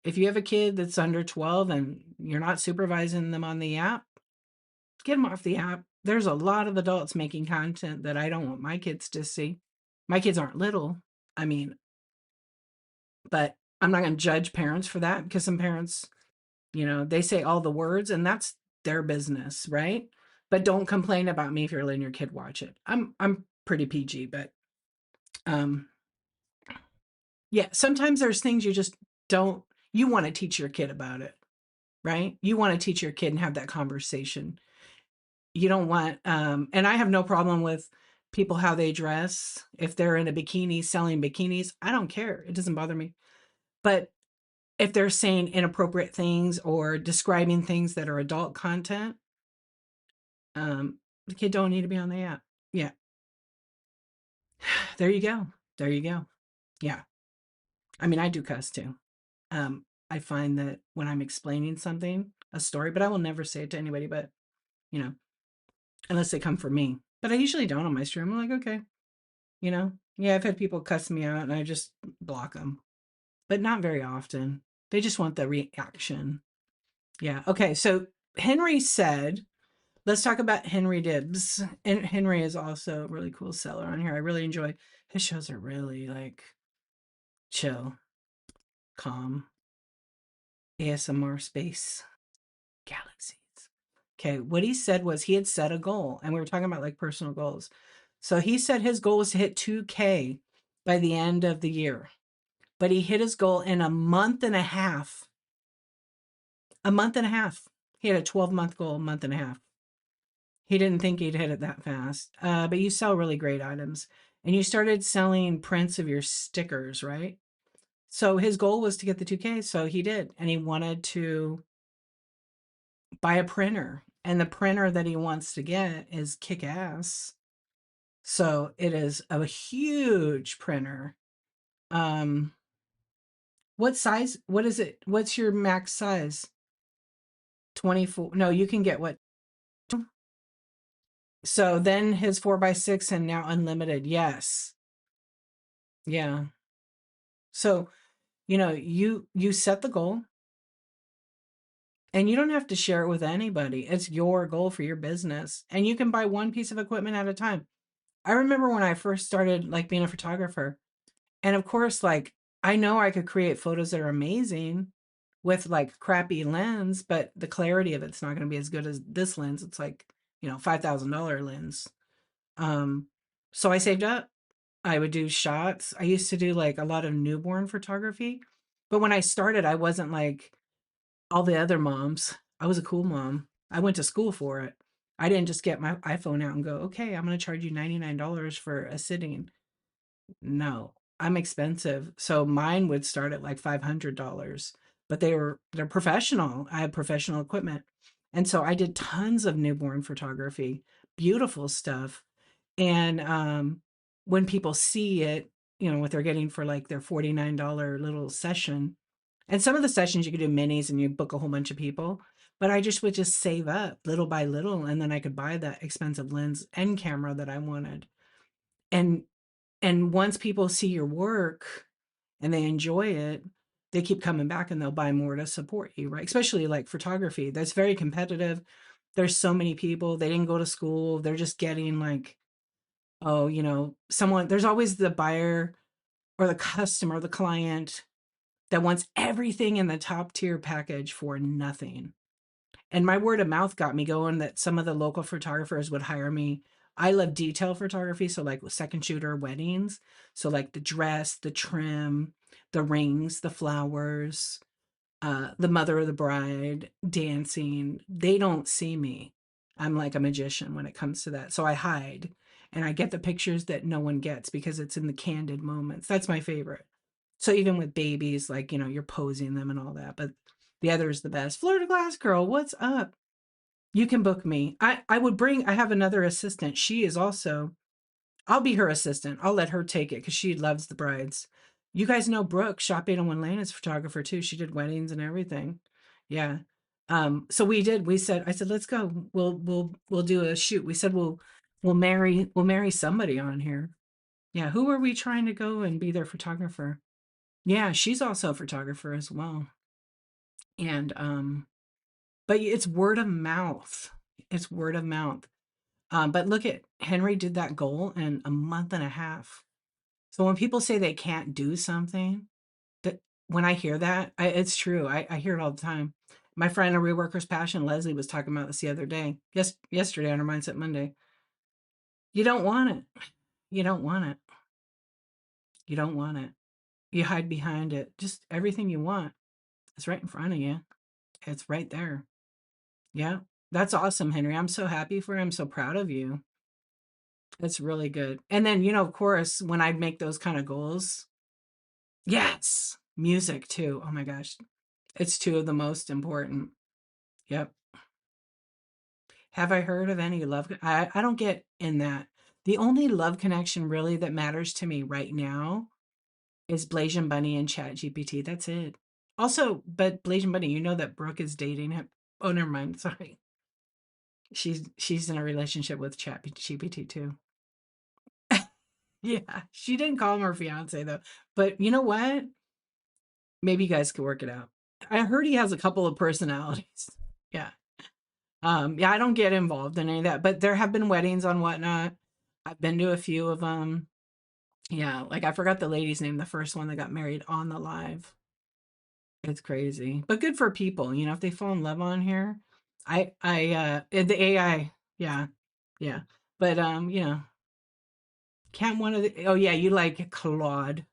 If you have a kid that's under 12 and you're not supervising them on the app, get them off the app. There's a lot of adults making content that I don't want my kids to see. My kids aren't little. I mean, but I'm not going to judge parents for that because some parents, they say all the words and that's their business, right? But don't complain about me if you're letting your kid watch it. I'm pretty PG, but um yeah, sometimes there's things you just don't you want to teach your kid about it, right? You want to teach your kid and have that conversation. You don't want and I have no problem with people how they dress. If they're in a bikini selling bikinis, I don't care. It doesn't bother me. But if they're saying inappropriate things or describing things that are adult content, the kid don't need to be on the app. Yeah. There you go. There you go. Yeah. I mean, I do cuss too. I find that when I'm explaining something, a story, but I will never say it to anybody, but you know, unless they come for me. But I usually don't on my stream. I'm like, okay, yeah, I've had people cuss me out and I just block them, but not very often. They just want the reaction. Yeah. Okay. So Henry said, let's talk about Henry Dibs. And Henry is also a really cool seller on here. I really enjoy his shows are really like chill, calm, ASMR space, galaxies. Okay, what he said was he had set a goal, and we were talking about like personal goals. So he said his goal was to hit 2K by the end of the year, but he hit his goal in a month and a half. A month and a half. He had a 12-month goal, a month and a half. He didn't think he'd hit it that fast. But you sell really great items. And you started selling prints of your stickers, right? So his goal was to get the 2K, so he did. And he wanted to buy a printer. And the printer that he wants to get is kick ass. So it is a huge printer. What size? What is it? What's your max size? 24. No, you can get what? So then his 4x6 and now unlimited. Yes. Yeah. So, you set the goal and you don't have to share it with anybody. It's your goal for your business and you can buy one piece of equipment at a time. I remember when I first started like being a photographer and of course, like I know I could create photos that are amazing with like crappy lens, but the clarity of it's not going to be as good as this lens. It's like, $5,000 lens. So I saved up. I would do shots. I used to do like a lot of newborn photography. But when I started, I wasn't like all the other moms. I was a cool mom. I went to school for it. I didn't just get my iPhone out and go, okay, I'm going to charge you $99 for a sitting. No, I'm expensive. So mine would start at like $500, but they're professional. I had professional equipment. And so I did tons of newborn photography, beautiful stuff. And when people see it, you know, what they're getting for like their $49 little session. And some of the sessions you could do minis and you book a whole bunch of people, but I just would just save up little by little and then I could buy that expensive lens and camera that I wanted. And once people see your work and they enjoy it, they keep coming back and they'll buy more to support you, right? Especially like photography. That's very competitive. There's so many people. They didn't go to school. They're just getting like, oh, you know, someone, there's always the buyer or the customer, the client that wants everything in the top tier package for nothing. And my word of mouth got me going that some of the local photographers would hire me. I love detail photography, so like second shooter weddings. So like the dress, the trim, the rings, the flowers, the mother of the bride dancing. They don't see me. I'm like a magician when it comes to that. So I hide and I get the pictures that no one gets because it's in the candid moments. That's my favorite. So even with babies, like, you know, you're posing them and all that, but the other is the best. Florida Glass Girl, what's up? You can book me. I have another assistant. She is also, I'll be her assistant. I'll let her take it because she loves the brides. You guys know Brooke, Shop 801 Lane is a photographer too. She did weddings and everything. Yeah. So we said, I said, let's go. We'll do a shoot. We said we'll marry somebody on here. Yeah. Who are we trying to go and be their photographer? Yeah, she's also a photographer as well. And but it's word of mouth. It's word of mouth. But look at Henry did that goal in a month and a half. So when people say they can't do something, that when I hear that, it's true. I hear it all the time. My friend, a reworker's passion, Leslie, was talking about this the other day. Yesterday on her Mindset Monday. You don't want it. You don't want it. You don't want it. You hide behind it. Just everything you want. It's right in front of you. It's right there. Yeah. That's awesome, Henry. I'm so happy for you. I'm so proud of you. That's really good. And then, you know, of course, when I make those kind of goals, yes, music too. Oh my gosh. It's two of the most important. Yep. Have I heard of any love? I don't get in that. The only love connection really that matters to me right now is Blasian Bunny and Chat GPT. That's it. Also, but Blasian Bunny, you know that Brooke is dating him. Oh, never mind. Sorry. She's in a relationship with Chat GPT too. Yeah, she didn't call him her fiance though. But you know what? Maybe you guys could work it out. I heard he has a couple of personalities. Yeah. Yeah, I don't get involved in any of that, but there have been weddings on Whatnot. I've been to a few of them. Yeah, like I forgot the lady's name, the first one that got married on the live. It's crazy. But good for people, you know, if they fall in love on here. The AI, yeah, yeah. But you know, can't one of the oh yeah, you like Claude.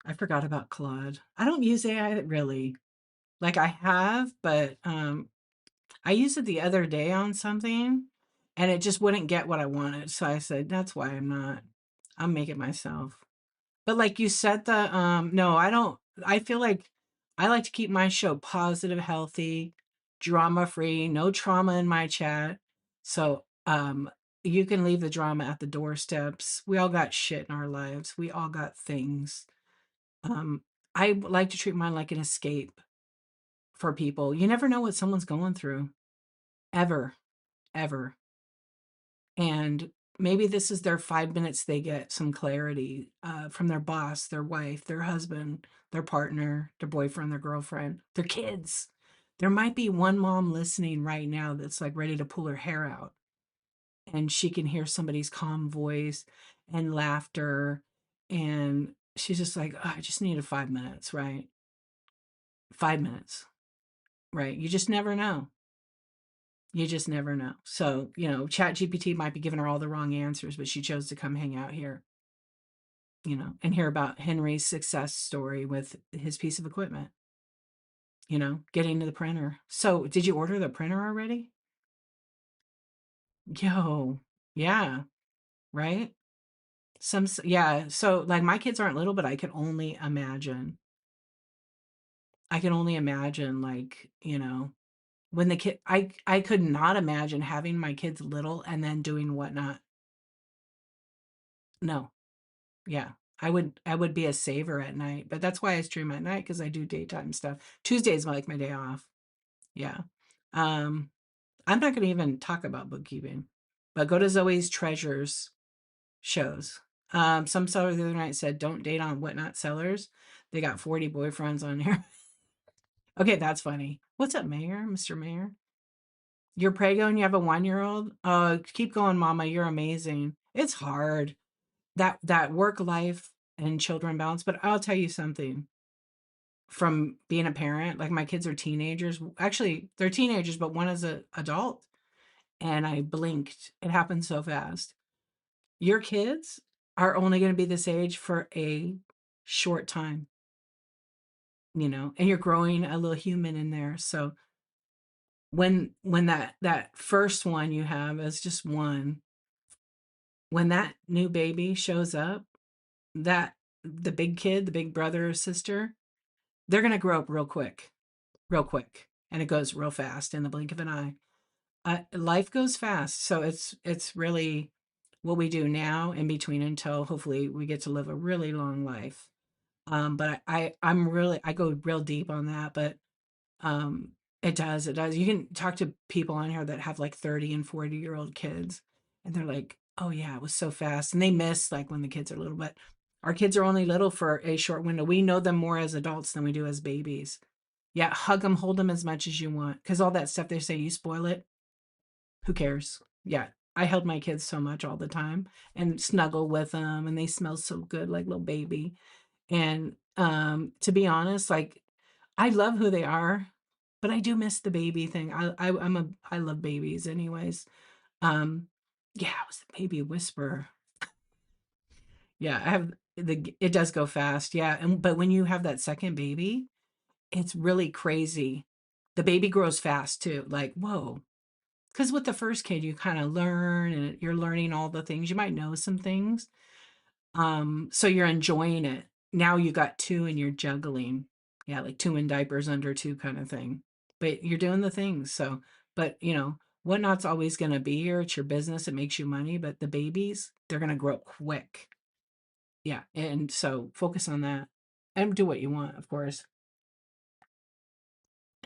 I forgot about Claude. I don't use AI really. Like I have, but I used it the other day on something and it just wouldn't get what I wanted. So I said, that's why I'm not. I'll make it myself. But like you said the no, I don't I feel like I like to keep my show positive, healthy, drama free, no trauma in my chat. So you can leave the drama at the doorsteps. We all got shit in our lives. We all got things. Um, I like to treat mine like an escape for people. You never know what someone's going through, ever, ever. And maybe this is their 5 minutes they get some clarity from their boss, their wife, their husband, their partner, their boyfriend, their girlfriend, their kids. There might be one mom listening right now that's like ready to pull her hair out and she can hear somebody's calm voice and laughter. And she's just like, oh, I just needed 5 minutes, right? 5 minutes. Right. You just never know. You just never know. So, you know, Chat GPT might be giving her all the wrong answers, but she chose to come hang out here, you know, and hear about Henry's success story with his piece of equipment. getting to the printer. So, did you order the printer already? Yo, yeah, right? Yeah. So, like, my kids aren't little, but I can only imagine. I can only imagine, like, when the kid, I could not imagine having my kids little and then doing whatnot. No, yeah. I would be a saver at night, but that's why I stream at night because I do daytime stuff. Tuesday's like my day off. Yeah. Um, I'm not gonna even talk about bookkeeping, but go to Zoe's Treasures shows. Some seller the other night said, "Don't date on whatnot sellers." They got 40 boyfriends on here. Okay, that's funny. What's up, Mayor, Mr. Mayor? You're prego and you have a 1-year-old? Keep going, Mama. You're amazing. It's hard that work life and children balance. But I'll tell you something from being a parent. Like my kids are teenagers. Actually, they're teenagers, but one is an adult. And I blinked. It happened so fast. Your kids are only going to be this age for a short time, and you're growing a little human in there. So when that first one you have is just one, when that new baby shows up, that the big kid, the big brother or sister, they're going to grow up real quick, and it goes real fast in the blink of an eye. Life goes fast, so it's really what we do now in between until hopefully we get to live a really long life. But I go real deep on that, but um, it does. You can talk to people on here that have like 30 and 40-year-old kids, and they're like, "Oh yeah, it was so fast," and they miss like when the kids are little. But our kids are only little for a short window. We know them more as adults than we do as babies. Yeah, hug them, hold them as much as you want, because all that stuff they say you spoil it. Who cares? Yeah, I held my kids so much all the time and snuggle with them, and they smell so good like little baby. And to be honest, like I love who they are, but I do miss the baby thing. I love babies anyways. Um yeah, I was the baby whisperer. Yeah, I have it does go fast. Yeah, and but when you have that second baby, it's really crazy. The baby grows fast too. Like, whoa. Because with the first kid, you kind of learn and you're learning all the things. You might know some things. So you're enjoying it. Now you got two and you're juggling. Yeah, like two in diapers under two kind of thing. But you're doing the things. So, but whatnot's always going to be here. It's your business. It makes you money. But the babies, they're going to grow up quick. Yeah. And so focus on that and do what you want, of course.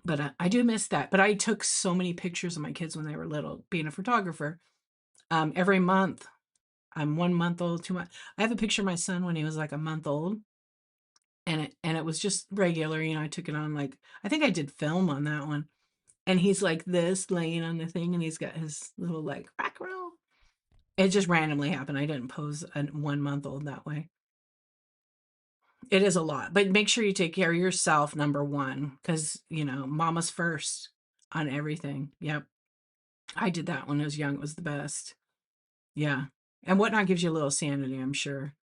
But I do miss that. But I took so many pictures of my kids when they were little, being a photographer. Every month, I'm 1 month old, 2 months. I have a picture of my son when he was like a month old, and it was just regular. I took it on like I think I did film on that one, and he's like this laying on the thing, and he's got his little like back row. It just randomly happened. I didn't pose a 1 month old that way. It is a lot, but make sure you take care of yourself, number one, because mama's first on everything. Yep, I did that when I was young. It was the best. Yeah, and whatnot gives you a little sanity, I'm sure.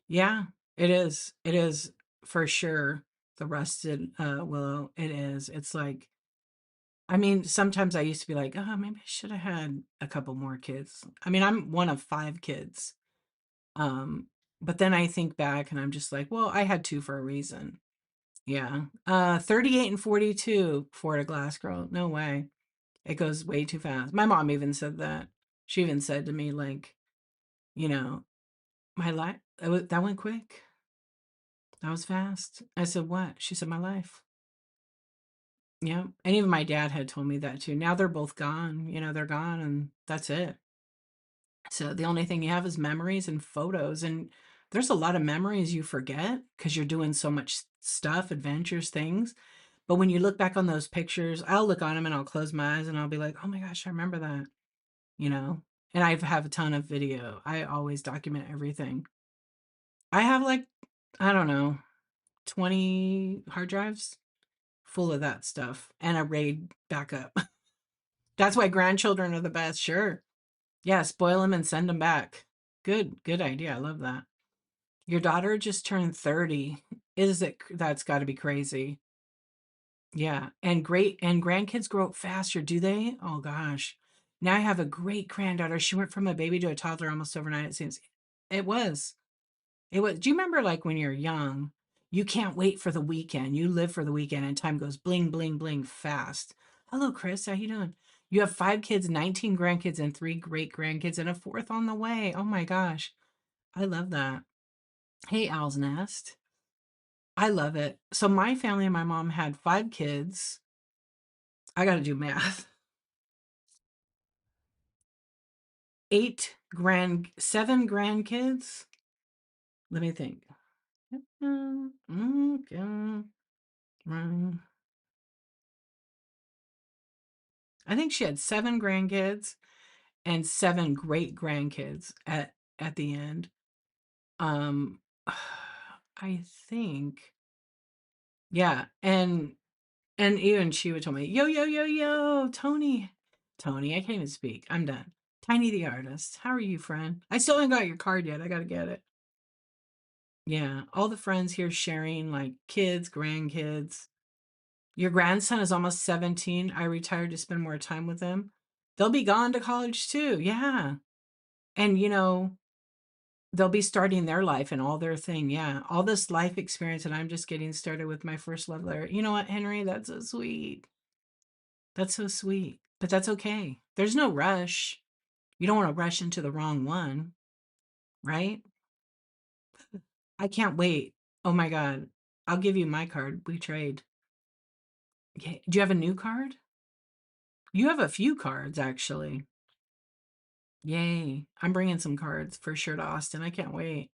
Yeah, it is. It is for sure. The rusted willow. It is. It's like, I mean, sometimes I used to be like, oh, maybe I should have had a couple more kids. I mean, I'm one of 5 kids. Um, but then I think back and I'm just like, well, I had two for a reason. Yeah. 38 and 42 for a glass girl. No way. It goes way too fast. My mom even said that. She even said to me, like, you know, my life, that went quick. That was fast. I said, what? She said, my life. Yeah. And even my dad had told me that too. Now they're both gone. They're gone and that's it. So the only thing you have is memories and photos. And there's a lot of memories you forget because you're doing so much stuff, adventures, things. But when you look back on those pictures, I'll look on them and I'll close my eyes and I'll be like, oh my gosh, I remember that, you know? And I have a ton of video. I always document everything. I have like, I don't know, 20 hard drives full of that stuff and a RAID backup. That's why grandchildren are the best. Sure. Yeah, spoil them and send them back. Good idea. I love that. Your daughter just turned 30. Is it that's got to be crazy. Yeah. And great and grandkids grow up faster, do they? Oh gosh. Now I have a great granddaughter. She went from a baby to a toddler almost overnight, it seems. It was. It was. Do you remember like when you're young, you can't wait for the weekend. You live for the weekend and time goes bling, bling, bling fast. Hello, Chris. How you doing? You have 5 kids, 19 grandkids, and 3 great grandkids, and a fourth on the way. Oh my gosh. I love that. Hey, Owl's Nest. I love it. So my family and my mom had 5 kids. I got to do math. 7 grandkids. Let me think. I think she had 7 grandkids and 7 great grandkids at the end. Um, I think, yeah, and even she would tell me, yo, yo, yo, yo, Tony, I can't even speak. I'm done. Tiny the artist. How are you, friend? I still haven't got your card yet. I gotta get it. Yeah, all the friends here sharing like kids, grandkids. Your grandson is almost 17. I retired to spend more time with them. They'll be gone to college too. Yeah. And they'll be starting their life and all their thing. Yeah. All this life experience, and I'm just getting started with my first love letter. You know what, Henry? That's so sweet. That's so sweet. But that's okay. There's no rush. You don't want to rush into the wrong one, right? I can't wait. Oh my God. I'll give you my card. We trade. Okay. Do you have a new card? You have a few cards, actually. Yay. I'm bringing some cards for sure to Austin. I can't wait.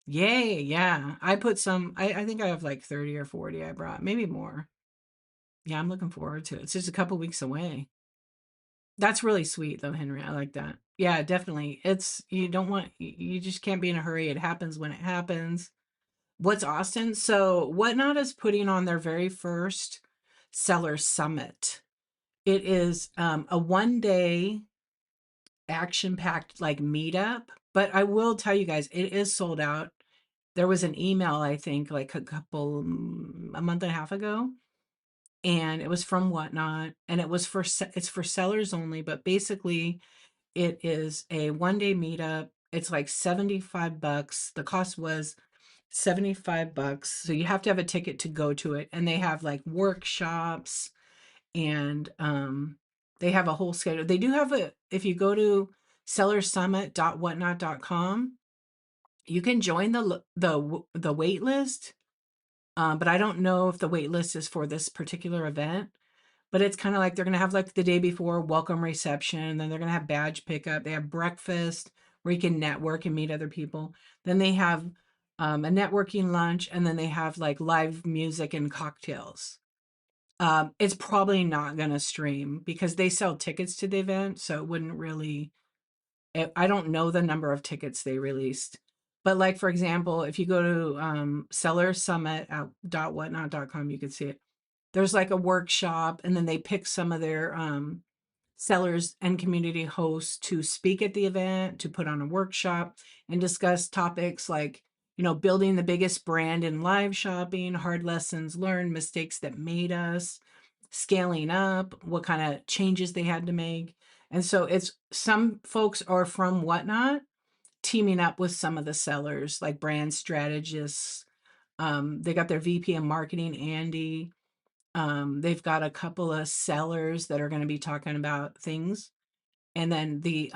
Yay. Yeah. I put some, I think I have like 30 or 40 I brought, maybe more. Yeah, I'm looking forward to it. It's just a couple weeks away. That's really sweet, though, Henry. I like that. Yeah, definitely. You don't want, you just can't be in a hurry. It happens when it happens. What's Austin? So, Whatnot is putting on their very first seller summit. It is a 1 day action packed like meetup. But I will tell you guys, it is sold out. There was an email, I think, like a month and a half ago, and it was from Whatnot, and it's for sellers only. But basically, it is a 1 day meetup. It's like $75. The cost was $75. So you have to have a ticket to go to it, and they have like workshops and they have a whole schedule. They do have if you go to sellersummit.whatnot.com, you can join the wait list. But I don't know if the wait list is for this particular event. But it's kind of like they're going to have like the day before welcome reception, then they're going to have badge pickup. They have breakfast where you can network and meet other people. Then they have a networking lunch, and then they have like live music and cocktails. It's probably not gonna stream because they sell tickets to the event, so it wouldn't really. I don't know the number of tickets they released, but like for example, if you go to Seller Summit at .whatnot.com, you can see it. There's like a workshop, and then they pick some of their sellers and community hosts to speak at the event, to put on a workshop and discuss topics like, building the biggest brand in live shopping, hard lessons learned, mistakes that made us, scaling up, what kind of changes they had to make. And so it's some folks are from Whatnot teaming up with some of the sellers, like brand strategists. They got their VP of marketing, Andy. They've got a couple of sellers that are going to be talking about things, and then the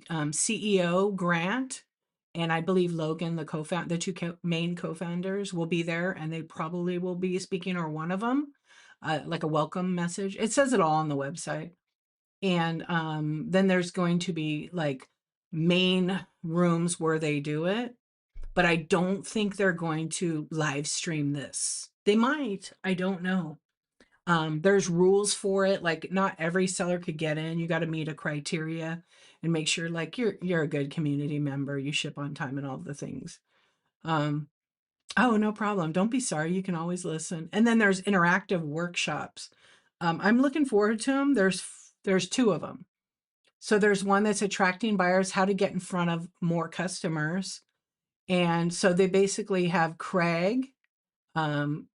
CEO Grant, and I believe Logan, the two main co-founders, will be there, and they probably will be speaking, or one of them, like a welcome message. It says it all on the website, and then there's going to be like main rooms where they do it, but I don't think they're going to live stream this. They might, I don't know. There's rules for it. Like not every seller could get in. You got to meet a criteria and make sure like you're a good community member. You ship on time and all the things. Um, oh, no problem. Don't be sorry. You can always listen. And then there's interactive workshops. I'm looking forward to them. There's two of them. So there's one that's attracting buyers, how to get in front of more customers. And so they basically have Craig, um,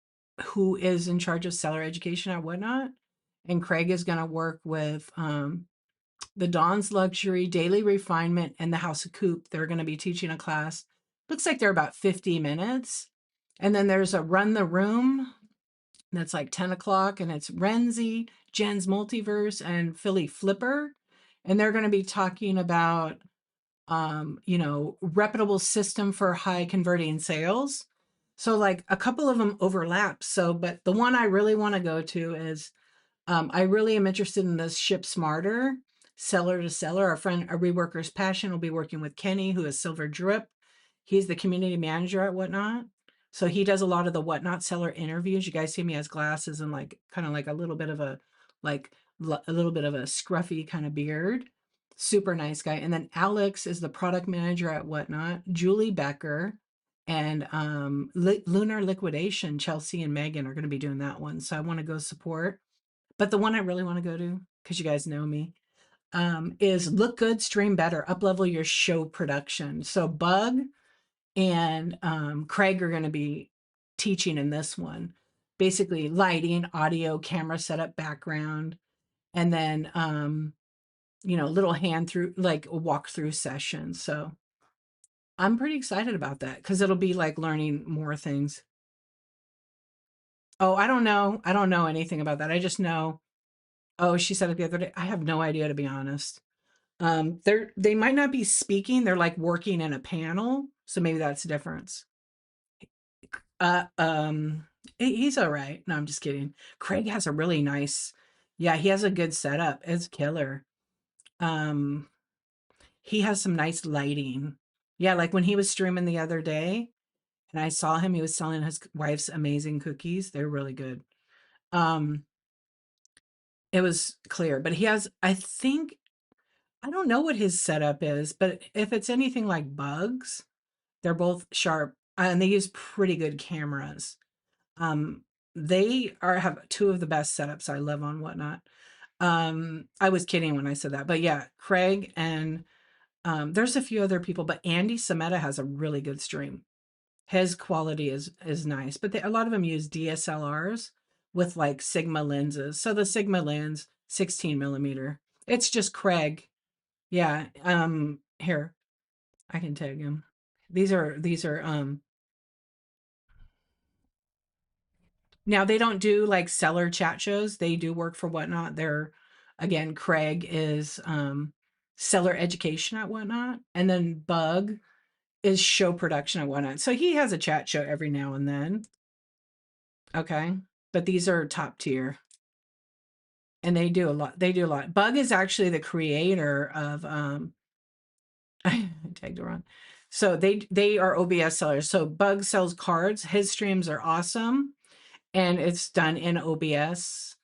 who is in charge of seller education at Whatnot. And Craig is going to work with the Dawn's Luxury, Daily Refinement, and the House of Coop. They're going to be teaching a class. Looks like they're about 50 minutes. And then there's a Run the Room that's like 10 o'clock, and it's Renzi, Jen's Multiverse, and Philly Flipper. And they're going to be talking about, reputable system for high converting sales. So like a couple of them overlap. So, but the one I really want to go to is I really am interested in this Ship Smarter, seller to seller. Our friend, a Reworker's Passion, will be working with Kenny, who is Silver Drip. He's the community manager at Whatnot. So he does a lot of the Whatnot seller interviews. You guys see me as glasses and like kind of like a little bit of like a little bit of a scruffy kind of beard. Super nice guy. And then Alex is the product manager at Whatnot. Julie Becker and Lunar Liquidation, Chelsea and Megan are going to be doing that one. So I want to go support. But the one I really want to go to, because you guys know me, is Look Good, Stream Better, Uplevel Your Show Production. So Bug and Craig are going to be teaching in this one. Basically lighting, audio, camera setup, background, and then, little hand through, like a walkthrough session. So I'm pretty excited about that because it'll be like learning more things. Oh, I don't know. I don't know anything about that. I just know. Oh, she said it the other day. I have no idea, to be honest. They might not be speaking. They're like working in a panel, so maybe that's the difference. Uh, um, he's all right. No, I'm just kidding. Craig has a really nice, yeah, he has a good setup. It's killer. Um, he has some nice lighting. Yeah, like when he was streaming the other day, and I saw him, he was selling his wife's amazing cookies. They're really good. Um, it was clear, but he has, I think, I don't know what his setup is, but if it's anything like Bugs, they're both sharp and they use pretty good cameras. Um, they are have two of the best setups I love on Whatnot. I was kidding when I said that, but yeah, Craig and there's a few other people, but Andy Sameta has a really good stream. His quality is nice, but a lot of them use DSLRs with like Sigma lenses. So the Sigma lens, 16 millimeter. It's just Craig. Yeah. Here, I can tag him. These are now they don't do like seller chat shows. They do work for Whatnot. They're again, Craig is seller education at Whatnot. And then Bug is show production at Whatnot. So he has a chat show every now and then. Okay. But these are top tier. And they do a lot. They do a lot. Bug is actually the creator of I tagged it wrong. So they are OBS sellers. So Bug sells cards. His streams are awesome, and it's done in OBS.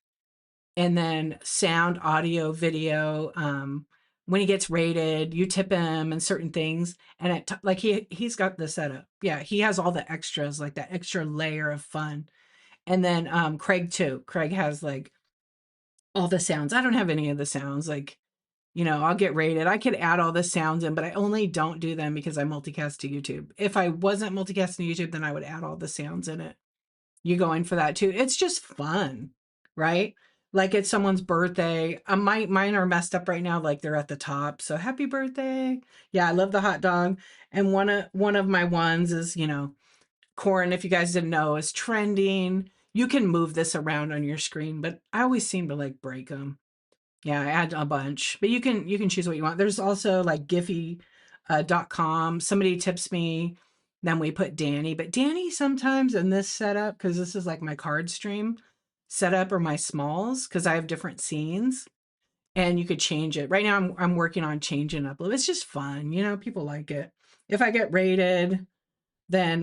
And then sound, audio, video. When he gets rated, you tip him and certain things. And like he's got the setup. Yeah, he has all the extras, like that extra layer of fun. And then Craig too. Craig has like all the sounds. I don't have any of the sounds. Like I'll get rated. I could add all the sounds in, but I only don't do them because I multicast to YouTube. If I wasn't multicasting to YouTube, then I would add all the sounds in it. You going for that too? It's just fun, right? Like it's someone's birthday. Mine are messed up right now, like they're at the top. So happy birthday! Yeah, I love the hot dog. And one of my ones is corn. If you guys didn't know, is trending. You can move this around on your screen, but I always seem to like break them. Yeah, I add a bunch, but you can choose what you want. There's also like Giphy.com. Somebody tips me, then we put Danny. But Danny sometimes in this setup, because this is like my card stream setup or my smalls, because I have different scenes, and you could change it. Right now, I'm working on changing upload. It's just fun, people like it. If I get rated, then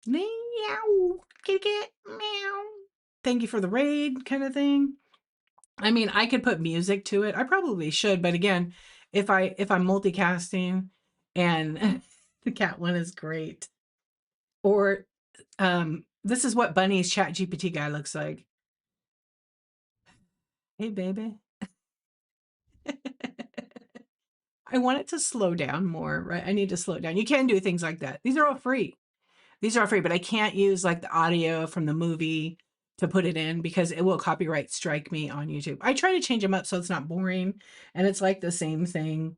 meow, kitty meow. Thank you for the raid, kind of thing. I mean, I could put music to it. I probably should, but again, if I'm multicasting and the cat one is great. Or this is what Bunny's chat GPT guy looks like. Hey baby. I want it to slow down more, right? I need to slow down. You can do things like that. These are all free. These are all free, but I can't use like the audio from the movie to put it in because it will copyright strike me on YouTube. I try to change them up so it's not boring and it's like the same thing.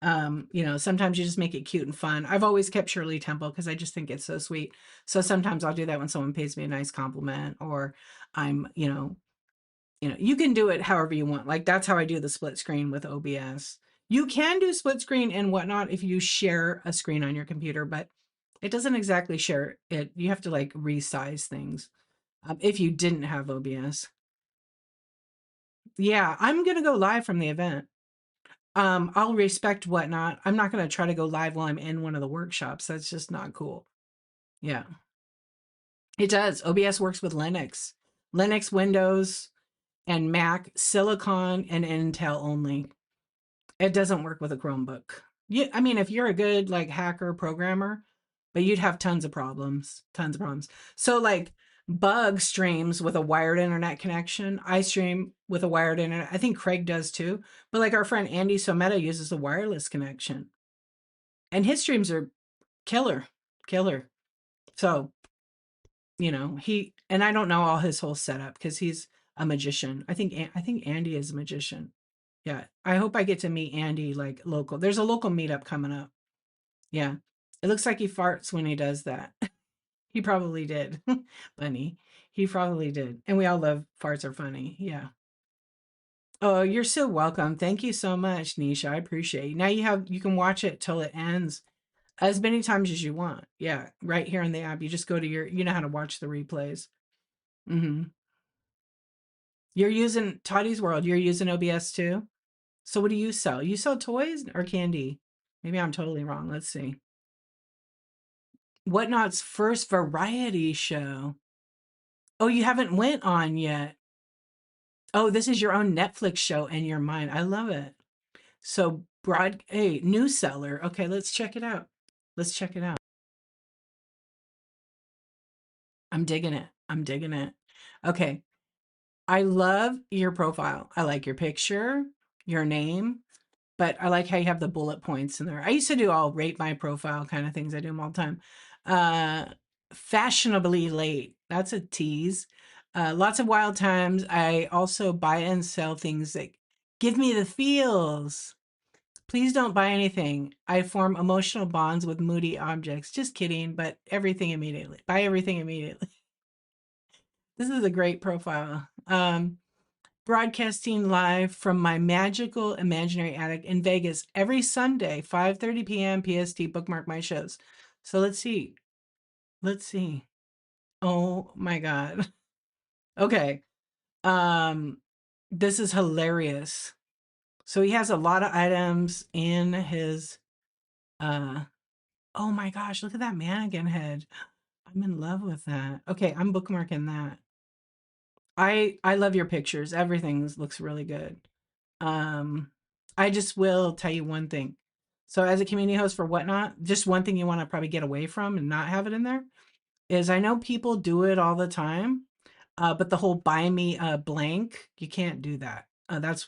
Sometimes you just make it cute and fun. I've always kept Shirley Temple because I just think it's so sweet. So sometimes I'll do that when someone pays me a nice compliment or I'm, you can do it however you want. Like that's how I do the split screen with OBS. You can do split screen and whatnot if you share a screen on your computer, but it doesn't exactly share it. You have to like resize things if you didn't have OBS. Yeah, I'm going to go live from the event. I'll respect whatnot. I'm not going to try to go live while I'm in one of the workshops. That's just not cool. Yeah, it does. OBS works with Linux, Windows, and Mac, Silicon, and Intel only. It doesn't work with a Chromebook. Yeah, I mean, if you're a good like hacker programmer, but you'd have tons of problems. So like Bug streams with a wired internet connection. I stream with a wired internet. I think Craig does too. But like our friend Andy Sometta uses a wireless connection. And his streams are killer, killer. So, he and I don't know all his whole setup because he's a magician. I think Andy is a magician. Yeah. I hope I get to meet Andy like local. There's a local meetup coming up. Yeah. It looks like he farts when he does that. He probably did. Bunny. He probably did. And we all love farts are funny. Yeah. Oh, you're so welcome. Thank you so much, Nisha. I appreciate it. Now you can watch it till it ends as many times as you want. Yeah. Right here in the app. You just go to you know how to watch the replays. Hmm. You're using Toddy's World. You're using OBS too? So what do you sell? You sell toys or candy? Maybe I'm totally wrong. Let's see. Whatnot's first variety show. Oh, you haven't went on yet. Oh, this is your own Netflix show in your mind. I love it. So hey, news seller. Okay, let's check it out. Let's check it out. I'm digging it. I'm digging it. Okay. I love your profile. I like your picture, your name, but I like how you have the bullet points in there. I used to do all rate my profile kind of things. I do them all the time. Uh, Fashionably late. That's a tease. Lots of wild times. I also buy and sell things that give me the feels. Please don't buy anything. I form emotional bonds with moody objects. Just kidding, but everything immediately. Buy everything immediately. This is a great profile. Broadcasting live from my magical imaginary attic in Vegas every Sunday, 5:30 p.m. PST. Bookmark my shows. So let's see. Let's see. Oh my God. Okay. Um, this is hilarious. So he has a lot of items in his uh oh my gosh, look at that mannequin head. I'm in love with that. Okay, I'm bookmarking that. I love your pictures. Everything looks really good. Um, I just will tell you one thing. So as a community host for Whatnot, just one thing you want to probably get away from and not have it in there is I know people do it all the time, but the whole buy me a blank, you can't do that.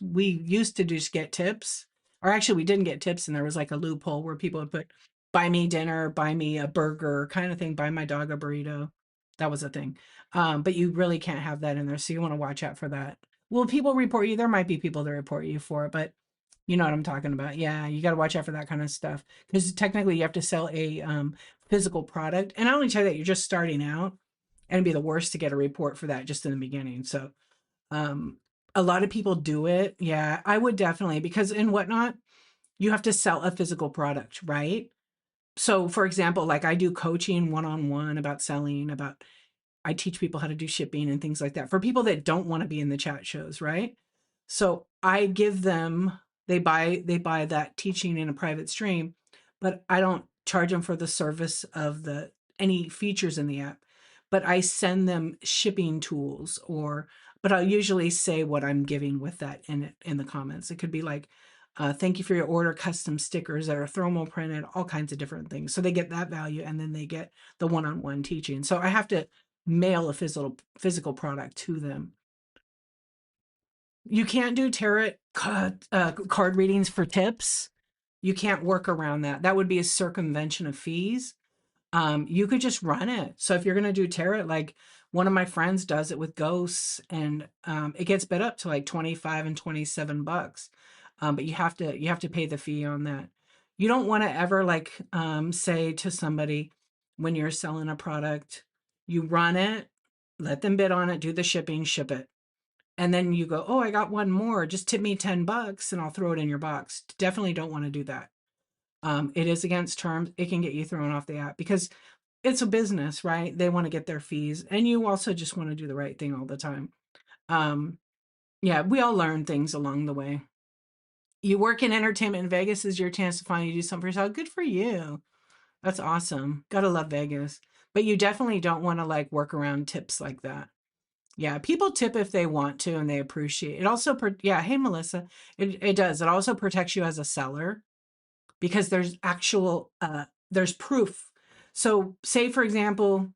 We used to just get tips, or actually we didn't get tips, and there was like a loophole where people would put buy me dinner, buy me a burger kind of thing, buy my dog a burrito. That was a thing. But you really can't have that in there, so you want to watch out for that. Will people report you? There might be people that report you for it, but you know what I'm talking about. Yeah, you got to watch out for that kind of stuff because technically you have to sell a physical product. And I only tell you that you're just starting out, and it'd be the worst to get a report for that just in the beginning. So um, a lot of people do it. Yeah, I would definitely because in Whatnot you have to sell a physical product, right? So for example, like I do coaching one-on-one about selling, about I teach people how to do shipping and things like that for people that don't want to be in the chat shows, right? So I give them they buy that teaching in a private stream, but I don't charge them for the service of the any features in the app. But I send them shipping tools but I'll usually say what I'm giving with that in the comments. It could be like thank you for your order, custom stickers that are thermal printed, all kinds of different things. So they get that value and then they get the one-on-one teaching. So I have to mail a physical product to them. You can't do tarot card readings for tips. You can't work around that. That would be a circumvention of fees. You could just run it. So if you're going to do tarot, like one of my friends does it with ghosts, and it gets bid up to like 25 and 27 bucks. But you have to pay the fee on that. You don't want to ever like say to somebody when you're selling a product, you run it, let them bid on it, do the shipping, ship it. And then you go, oh, I got one more. Just tip me 10 bucks and I'll throw it in your box. Definitely don't want to do that. It is against terms. It can get you thrown off the app because it's a business, right? They want to get their fees. And you also just want to do the right thing all the time. Um, yeah, we all learn things along the way. You work in entertainment in Vegas is your chance to finally do something for yourself. Good for you. That's awesome. Gotta love Vegas. But you definitely don't want to like work around tips like that. Yeah, people tip if they want to and they appreciate it. Also, yeah, hey Melissa, it does. It also protects you as a seller because there's actual there's proof. So say for example,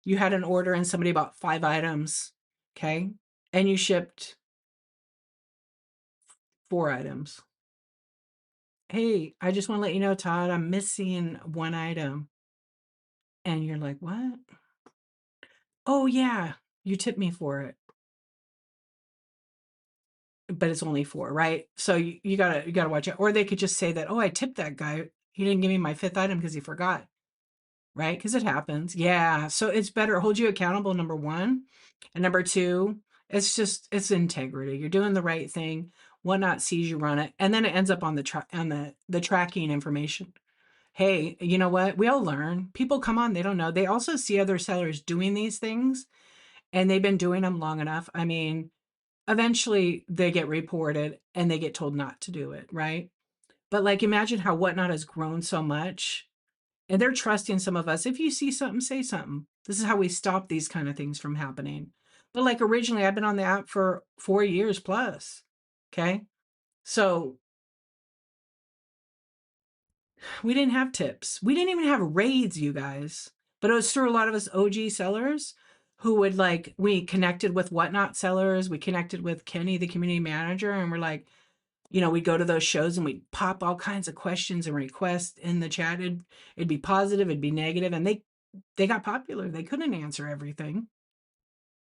you had an order and somebody bought 5 items, okay? And you shipped 4 items. Hey, I just want to let you know, Todd, I'm missing one item. And you're like, what? Oh yeah, you tipped me for it. But it's only 4, right? So you gotta watch it. Or they could just say that, oh, I tipped that guy. He didn't give me my 5th item because he forgot, right? Because it happens. Yeah. So it's better, hold you accountable, number one. And number two, it's integrity. You're doing the right thing. Whatnot sees you run it. And then it ends up on the tracking information. Hey, you know what? We all learn. People come on, they don't know. They also see other sellers doing these things and they've been doing them long enough. I mean, eventually they get reported and they get told not to do it, right? But like imagine how Whatnot has grown so much and they're trusting some of us. If you see something, say something. This is how we stop these kind of things from happening. But like originally, I've been on the app for 4 years plus. Okay. So we didn't have tips. We didn't even have raids, you guys. But it was through a lot of us OG sellers who would like, we connected with Whatnot sellers. We connected with Kenny, the community manager, and we're like, we'd go to those shows and we'd pop all kinds of questions and requests in the chat. It'd be positive, it'd be negative, and they got popular. They couldn't answer everything.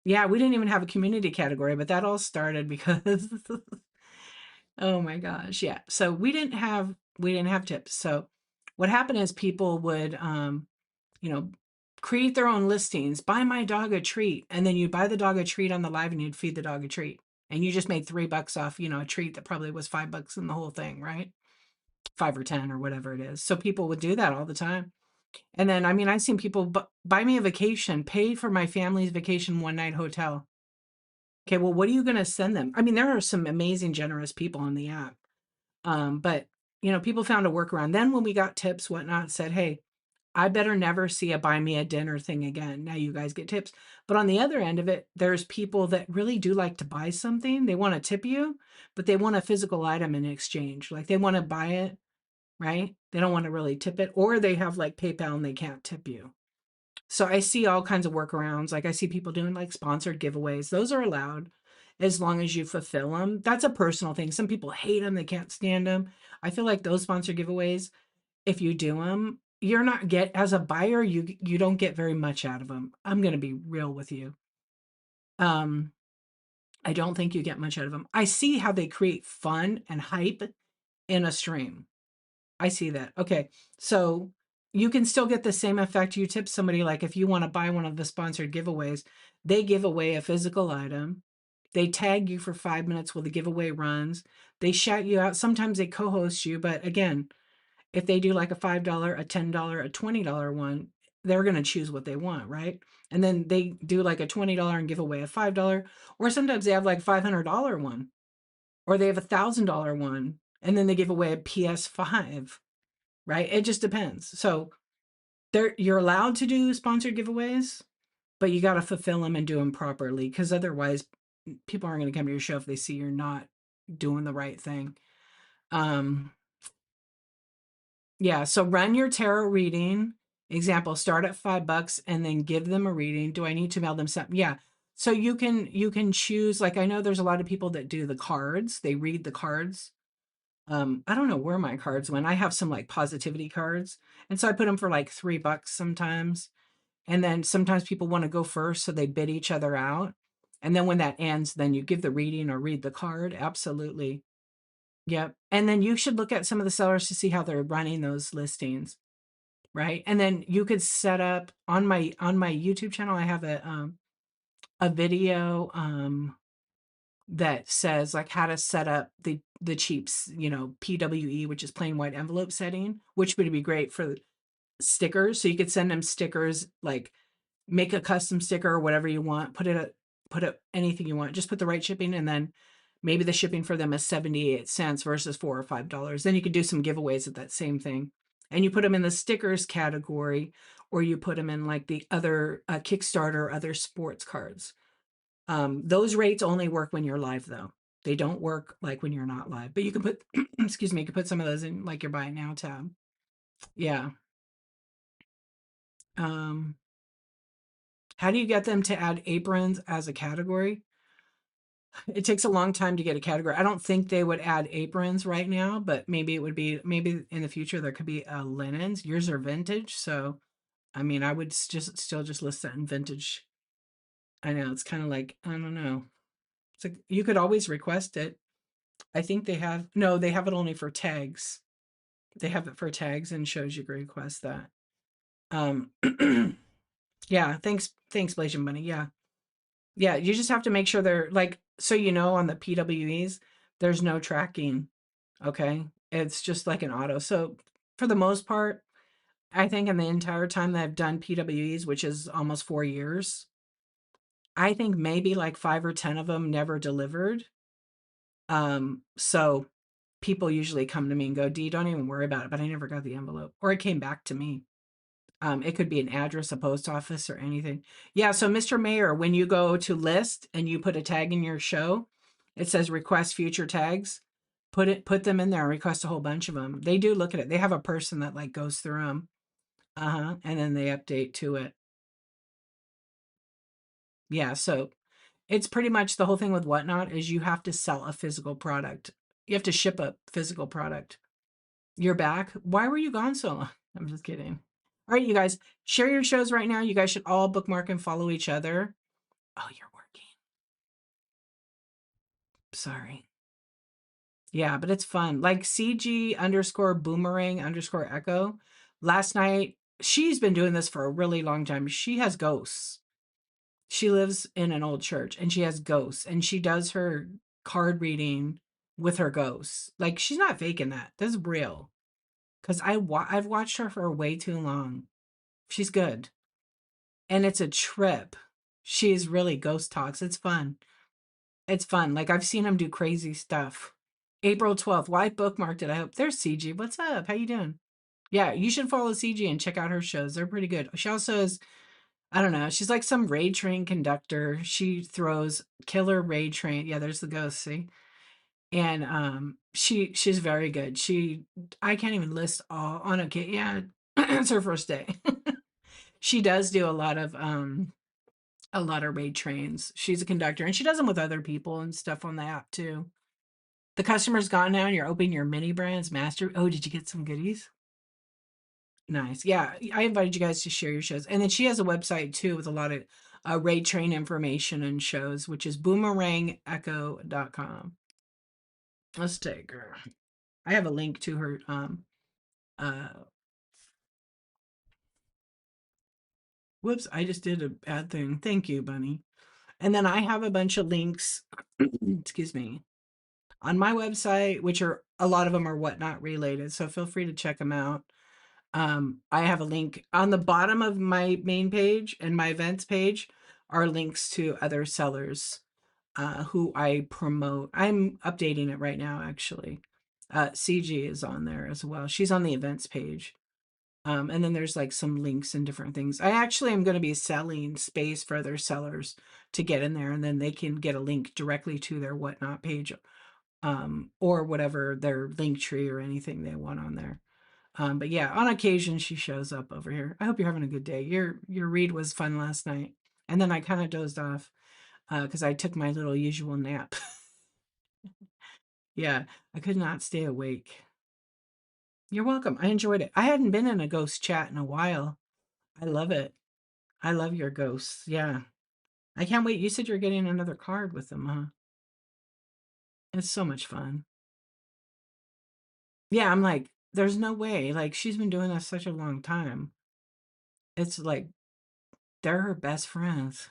Yeah, we didn't even have a community category, but that all started because oh my gosh, yeah. So we didn't have tips. So what happened is people would you know, create their own listings, buy my dog a treat, and then you'd buy the dog a treat on the live and you'd feed the dog a treat. And you just made $3 off, a treat that probably was $5 in the whole thing, right? 5 or 10 or whatever it is. So people would do that all the time. And then, I mean, I've seen people buy me a vacation, pay for my family's vacation 1 night hotel. Okay, well, what are you going to send them? I mean, there are some amazing, generous people on the app. But, people found a workaround. Then when we got tips, Whatnot said, hey, I better never see a buy me a dinner thing again. Now you guys get tips. But on the other end of it, there's people that really do like to buy something. They want to tip you, but they want a physical item in exchange. Like they want to buy it, right? They don't want to really tip it, or they have like PayPal and they can't tip you. So I see all kinds of workarounds. Like I see people doing like sponsored giveaways. Those are allowed as long as you fulfill them. That's a personal thing. Some people hate them. They can't stand them. I feel like those sponsored giveaways, if you do them, you're not as a buyer, you don't get very much out of them. I'm going to be real with you. Um, I don't think you get much out of them. I see how they create fun and hype in a stream. I see that. Okay. So you can still get the same effect. You tip somebody, like if you want to buy one of the sponsored giveaways, they give away a physical item. They tag you for 5 minutes while the giveaway runs. They shout you out. Sometimes they co-host you, but again, if they do like a $5, a $10, a $20 one, they're going to choose what they want, right? And then they do like a $20 and give away a $5, or sometimes they have like $500 one, or they have $1,000 one, and then they give away a PS5, right? It just depends. So you're allowed to do sponsored giveaways, but you got to fulfill them and do them properly, because otherwise people aren't going to come to your show if they see you're not doing the right thing. Yeah, so run your tarot reading. Example, start at $5 and then give them a reading. Do I need to mail them something? Yeah. So you can choose, like I know there's a lot of people that do the cards. They read the cards. I don't know where my cards went. I have some like positivity cards. And so I put them for like $3 sometimes. And then sometimes people want to go first, so they bid each other out. And then when that ends, then you give the reading or read the card. Absolutely. Yep. And then you should look at some of the sellers to see how they're running those listings, right? And then you could set up on my YouTube channel, I have a video that says like how to set up the cheaps, PWE, which is plain white envelope setting, which would be great for stickers. So you could send them stickers, like make a custom sticker or whatever you want, put it anything you want, just put the right shipping, and then maybe the shipping for them is 78 cents versus $4 or $5. Then you could do some giveaways at that same thing. And you put them in the stickers category, or you put them in like the other Kickstarter, other sports cards. Those rates only work when you're live though. They don't work like when you're not live, but you can put, excuse me, you can put some of those in like your buy it now tab. Yeah. Um, how do you get them to add aprons as a category? It takes a long time to get a category. I don't think they would add aprons right now, but maybe it would be, maybe in the future there could be linens. Yours are vintage, so I mean, I would just still just list that in vintage. I know it's kind of like, I don't know. It's like you could always request it. I think they have, no, they have it only for tags. They have it for tags and shows you can request that. Um, yeah, thanks, Blasian Bunny. Yeah, yeah, you just have to make sure they're like, so on the PWEs, there's no tracking. Okay, it's just like an auto. So for the most part, I think in the entire time that I've done PWEs, which is almost 4 years, I think maybe like 5 or 10 of them never delivered. So people usually come to me and go, D, don't even worry about it. But I never got the envelope, or it came back to me. It could be an address, a post office, or anything. Yeah. So, Mr. Mayor, when you go to list and you put a tag in your show, it says request future tags. Put them in there and request a whole bunch of them. They do look at it. They have a person that like goes through them. And then they update to it. Yeah. So it's pretty much the whole thing with Whatnot is you have to sell a physical product. You have to ship a physical product. You're back. Why were you gone so long? I'm just kidding. All right, you guys, share your shows right now. You guys should all bookmark and follow each other. Oh, you're working. Sorry. Yeah, but it's fun. Like CG underscore boomerang underscore echo. Last night, she's been doing this for a really long time. She has ghosts. She lives in an old church and she has ghosts, and she does her card reading with her ghosts. Like she's not faking that. That's real. Because I've watched her for way too long. She's good. And it's a trip. She's really ghost talks. It's fun. It's fun. Like I've seen him do crazy stuff. April 12th. Why bookmarked it? I hope. There's CG. What's up? How you doing? Yeah, you should follow CG and check out her shows. They're pretty good. She also is, I don't know, she's like some raid train conductor. She throws killer raid train. Yeah, there's the ghost, see? And she's very good. I can't even list all on okay. Yeah, it's her first day. She does do a lot of raid trains. She's a conductor and she does them with other people and stuff on the app too. The customer's gone now and you're opening your mini brands master. Oh, did you get some goodies? Nice. Yeah, I invited you guys to share your shows. And then she has a website too with a lot of raid train information and shows, which is boomerangecho.com. Let's take her. I have a link to her uh whoops, I just did a bad thing. Thank you, Bunny. And then I have a bunch of links, excuse me, on my website, which are a lot of them are whatnot related. So feel free to check them out. I have a link on the bottom of my main page and my events page are links to other sellers who I promote. I'm updating it right now, actually. CG is on there as well. She's on the events page. And then there's like some links and different things. I actually am going to be selling space for other sellers to get in there, and then they can get a link directly to their whatnot page, or whatever their link tree or anything they want on there. But yeah, on occasion she shows up over here. I hope you're having a good day. Your read was fun last night, and then I kind of dozed off because I took my little usual nap. Yeah, I could not stay awake. You're welcome. I enjoyed it. I hadn't been in a ghost chat in a while. I love it. I love your ghosts. Yeah. I can't wait. You said you're getting another card with them, huh? It's so much fun. Yeah, I'm like, there's no way. Like, she's been doing this such a long time. It's like they're her best friends.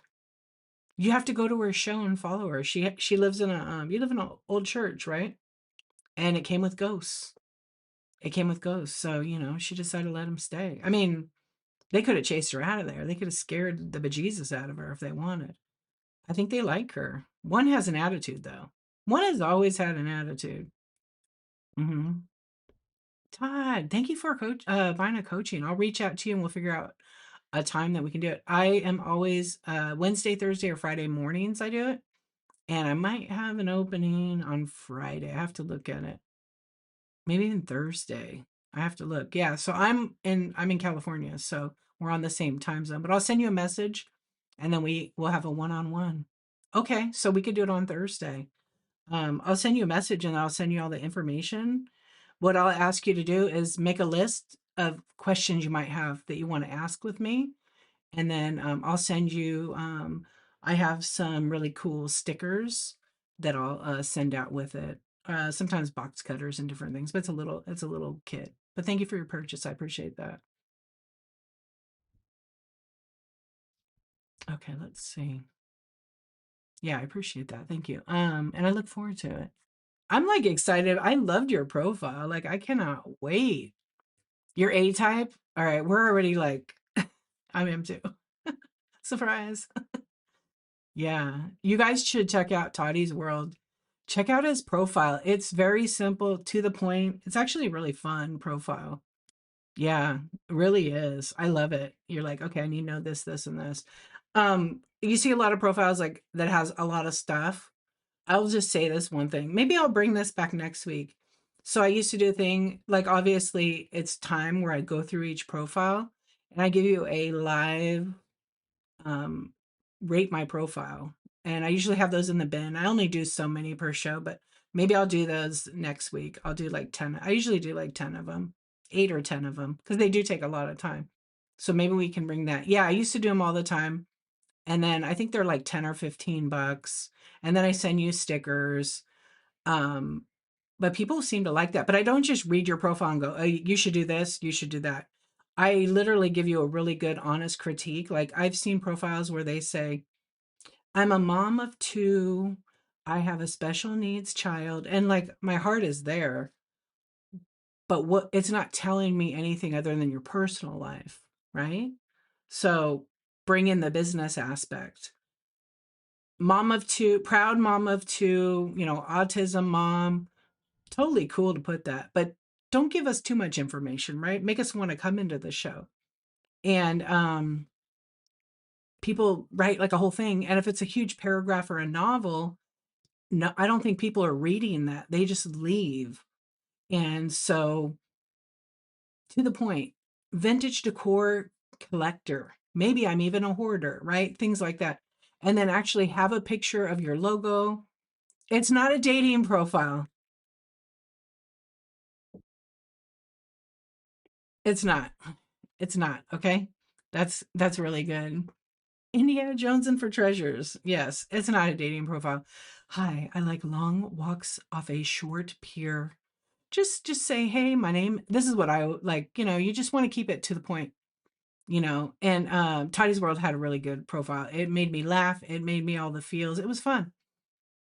You have to go to her show and follow her. She lives in a you live in an old church, right? And it came with ghosts. It came with ghosts. So, she decided to let him stay. I mean, they could have chased her out of there. They could have scared the bejesus out of her if they wanted. I think they like her. One has an attitude, though. One has always had an attitude. Hmm. Todd, thank you for buying a coaching. I'll reach out to you and we'll figure out a time that we can do it. I am always Wednesday, Thursday, or Friday mornings. I do it, and I might have an opening on Friday. I have to look at it. Maybe even Thursday. I have to look. Yeah, so I'm in California, so we're on the same time zone. But I'll send you a message, and then we'll have a one-on-one. Okay, so we could do it on Thursday. I'll send you a message and I'll send you all the information. What I'll ask you to do is make a list of questions you might have that you want to ask with me. And then I'll send you, I have some really cool stickers that I'll send out with it. Sometimes box cutters and different things, but it's a little kit. But thank you for your purchase. I appreciate that. Okay, let's see. Yeah, I appreciate that. Thank you. And I look forward to it. I'm like excited. I loved your profile. Like I cannot wait. You're A type? All right, we're already like I am too. Surprise. Yeah. You guys should check out Toddy's World. Check out his profile. It's very simple, to the point. It's actually a really fun profile. Yeah, it really is. I love it. You're like, okay, I need to know this, this, and this. You see a lot of profiles like that has a lot of stuff. I'll just say this one thing. Maybe I'll bring this back next week. So I used to do a thing, like obviously it's time where I go through each profile and I give you a live um rate my profile. And I usually have those in the bin. I only do so many per show, but maybe I'll do those next week. I'll do like 10. I usually do like 10 of them, 8 or 10 of them, because they do take a lot of time. So maybe we can bring that. Yeah, I used to do them all the time. And then I think they're like 10 or $15. And then I send you stickers. Um, but people seem to like that. But I don't just read your profile and go, oh, you should do this, you should do that. I literally give you a really good, honest critique. Like I've seen profiles where they say, I'm a mom of two, I have a special needs child. And like my heart is there, but what it's not telling me anything other than your personal life, right? So bring in the business aspect. Mom of two, proud mom of two, autism mom. Totally cool to put that, but don't give us too much information, right? Make us want to come into the show. And people write like a whole thing. And if it's a huge paragraph or a novel, no, I don't think people are reading that. They just leave. And so, to the point, vintage decor collector. Maybe I'm even a hoarder, right? Things like that. And then actually have a picture of your logo. It's not a dating profile. It's not. It's not. Okay. That's really good. Indiana Jones and for treasures. Yes, it's not a dating profile. Hi, I like long walks off a short pier. Just say, hey, my name. This is what I like. You just want to keep it to the point. And Tidy's World had a really good profile. It made me laugh. It made me all the feels. It was fun.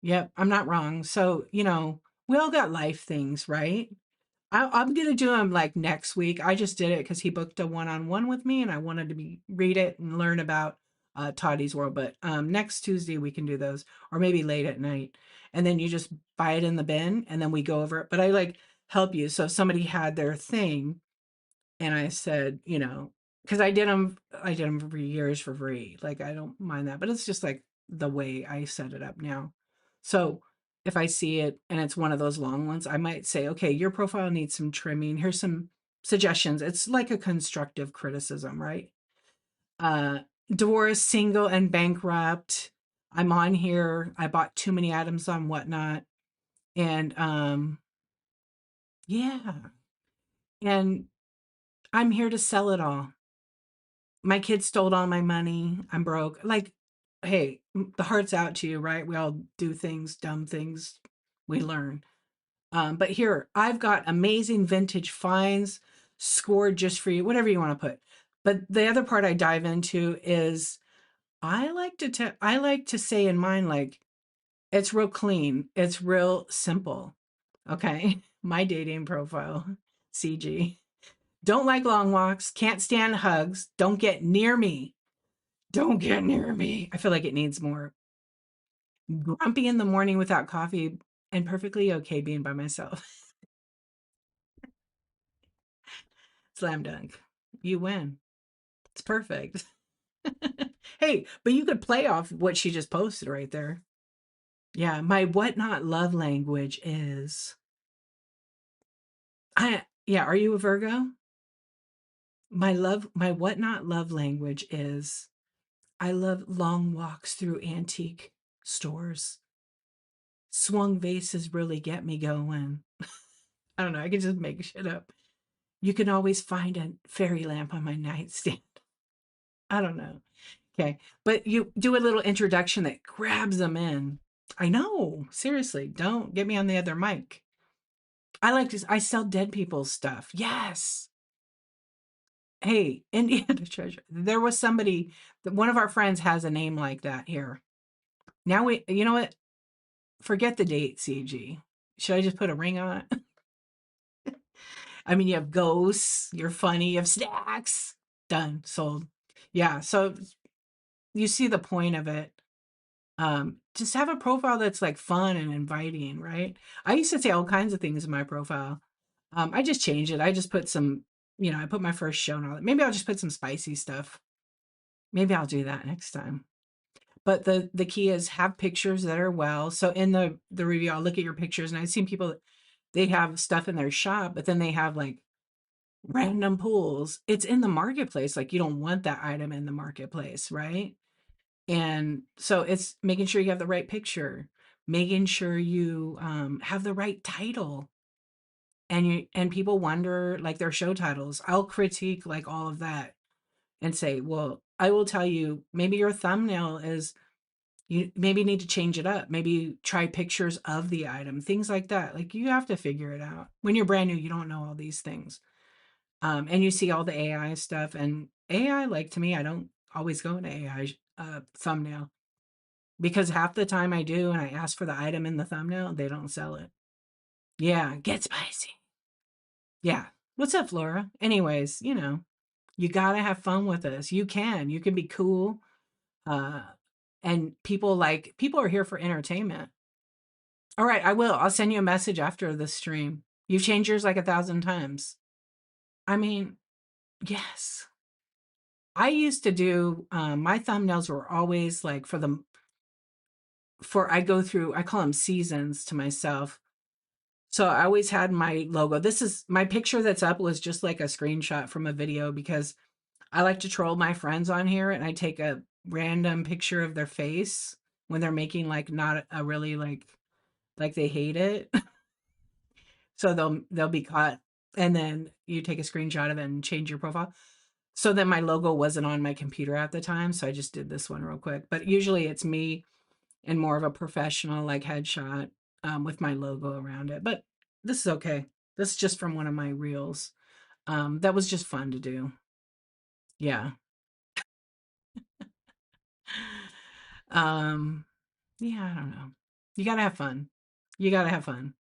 Yep, I'm not wrong. So we all got life things, right? I'm gonna do them like next week. I just did it because he booked a one-on-one with me, and I wanted to read it and learn about Toddy's World. But next Tuesday we can do those, or maybe late at night, and then you just buy it in the bin, and then we go over it. But I like help you. So if somebody had their thing, and I said, because I did them for years for free. Like I don't mind that, but it's just like the way I set it up now. So if I see it and it's one of those long ones, I might say, okay, your profile needs some trimming. Here's some suggestions. It's like a constructive criticism, right? Uh, Divorced, single, and bankrupt. I'm on here. I bought too many items on Whatnot, And yeah. And I'm here to sell it all. My kids stole all my money. I'm broke. Like, hey, the heart's out to you, right? We all do things, dumb things. We learn. But here, I've got amazing vintage finds scored just for you, whatever you want to put. But the other part I dive into is I like to say in mine, like, it's real clean, it's real simple. Okay. My dating profile, CG. Don't like long walks, can't stand hugs, don't get near me. Don't get near me. I feel like it needs more. Grumpy in the morning without coffee and perfectly okay being by myself. Slam dunk. You win. It's perfect. Hey, but you could play off what she just posted right there. Yeah, my whatnot love language is are you a Virgo? My whatnot love language is I love long walks through antique stores. Swung vases really get me going. I don't know, I can just make shit up. You can always find a fairy lamp on my nightstand. I don't know. Okay. But you do a little introduction that grabs them in. I know. Seriously, don't get me on the other mic. I sell dead people's stuff. Yes. Hey, Indiana Treasure. There was somebody that one of our friends has a name like that here. Now you know what? Forget the date, CG. Should I just put a ring on it? I mean, you have ghosts, you're funny, you have snacks. Done, sold. Yeah, so you see the point of it. Just have a profile that's like fun and inviting, right? I used to say all kinds of things in my profile. I just changed it. I just put some, I put my first show and all that. Maybe I'll just put some spicy stuff. Maybe I'll do that next time. But the key is have pictures that are well. So in the review, I'll look at your pictures and I've seen people they have stuff in their shop, but then they have like random pools. It's in the marketplace. Like you don't want that item in the marketplace, right? And so it's making sure you have the right picture, making sure you have the right title. And people wonder like their show titles. I'll critique like all of that and say, well, I will tell you, maybe your thumbnail is you maybe need to change it up. Maybe try pictures of the item, things like that. Like you have to figure it out. When you're brand new, you don't know all these things. And you see all the AI stuff and AI, like to me, I don't always go into AI thumbnail because half the time I do and I ask for the item in the thumbnail, they don't sell it. Yeah, get spicy. Yeah. What's up, Flora? Anyways, you gotta have fun with us. You can be cool. Uh, and people are here for entertainment. All right, I will. I'll send you a message after the stream. You've changed yours like 1,000 times. I mean, yes. I used to do my thumbnails were always like I go through I call them seasons to myself. So I always had my logo. This is my picture that's up was just like a screenshot from a video because I like to troll my friends on here and I take a random picture of their face when they're making like not a really like they hate it. So they'll be caught and then you take a screenshot of it and change your profile. So then my logo wasn't on my computer at the time, so I just did this one real quick. But usually it's me and more of a professional like headshot with my logo around it. But this is okay. This is just from one of my reels. That was just fun to do. Yeah. Um, yeah, I don't know. You gotta have fun. You gotta have fun.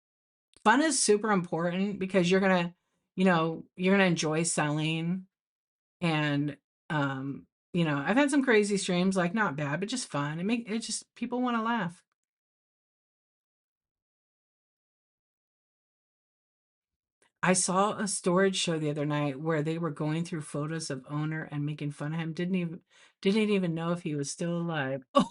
Fun is super important because you're gonna enjoy selling and I've had some crazy streams, like not bad, but just fun. It just people want to laugh. I saw a storage show the other night where they were going through photos of owner and making fun of him. Didn't even know if he was still alive. Oh,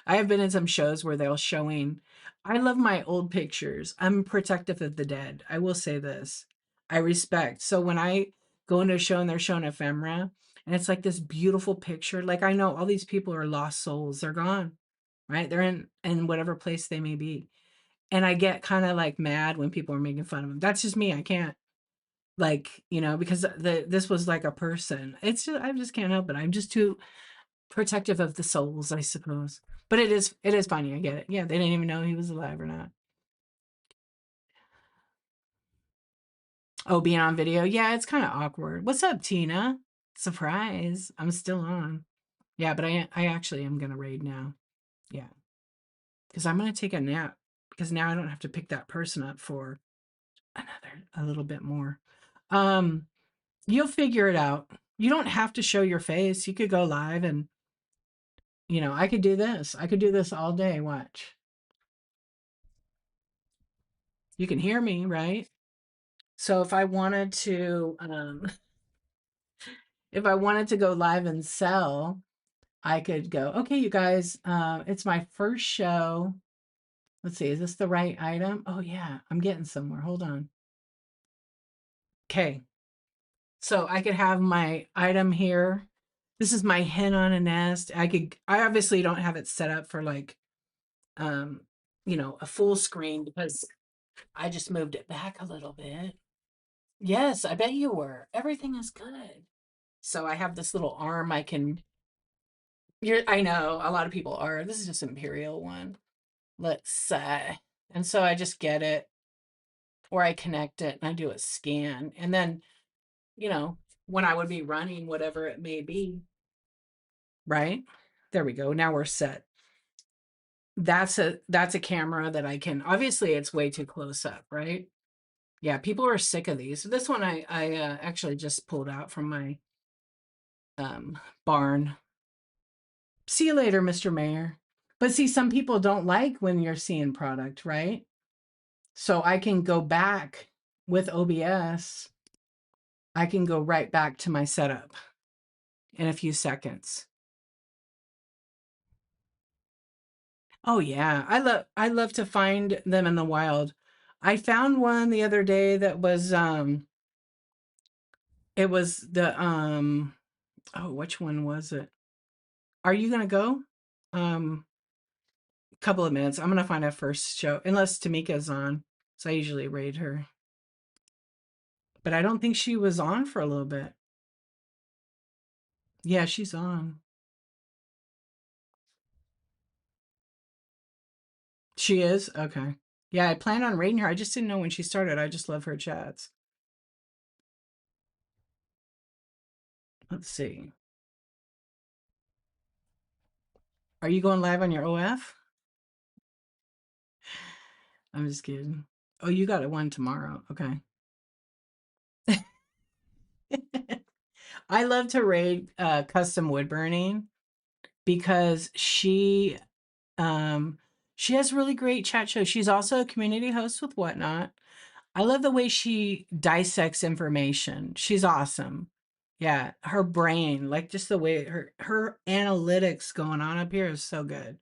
I have been in some shows where they'll showing. I love my old pictures. I'm protective of the dead. I will say this. I respect. So when I go into a show and they're showing ephemera and it's like this beautiful picture, like I know all these people are lost souls. They're gone. right? They're in whatever place they may be. And I get kind of like mad when people are making fun of them. That's just me. I can't like, because this was like a person. It's just, I just can't help it. I'm just too protective of the souls, I suppose. But it is funny. I get it. Yeah, they didn't even know he was alive or not. Oh, being on video. Yeah, it's kind of awkward. What's up, Tina? Surprise. I'm still on. Yeah, but I actually am gonna raid now. Yeah, because I'm gonna take a nap because now I don't have to pick that person up for a little bit more. Um, you'll figure it out. You don't have to show your face. You could go live and I could do this. I could do this all day. Watch. You can hear me, right? So if I wanted to go live and sell, I could go, okay, you guys, it's my first show. Let's see, is this the right item? Oh yeah, I'm getting somewhere. Hold on. Okay. So I could have my item here. This is my hen on a nest. I obviously don't have it set up for like, um, a full screen because I just moved it back a little bit. Yes, I bet you were. Everything is good. So I have this little arm I know a lot of people are. This is just Imperial one. Let's say. And so I just get it or I connect it and I do a scan. And then, you know, when I would be running whatever it may be, right? There we go. Now we're set. That's a camera that I can obviously it's way too close up, right? Yeah, people are sick of these. This one I actually just pulled out from my barn. See you later, Mr. Mayor. But see, some people don't like when you're seeing product, right? So I can go back with OBS. I can go right back to my setup in a few seconds. Oh yeah, I love to find them in the wild. I found one the other day that was it was the oh, which one was it? Are you gonna go? Couple of minutes. I'm gonna find a first show unless Tamika's on. So I usually raid her. But I don't think she was on for a little bit. Yeah, she's on. She is? Okay. Yeah, I planned on raiding her. I just didn't know when she started. I just love her chats. Let's see. Are you going live on your OF? I'm just kidding. Oh, you got it one tomorrow. Okay. I love to raid custom wood burning because um she has really great chat shows. She's also a community host with Whatnot. I love the way she dissects information. She's awesome. Yeah, her brain, like just the way her analytics going on up here is so good.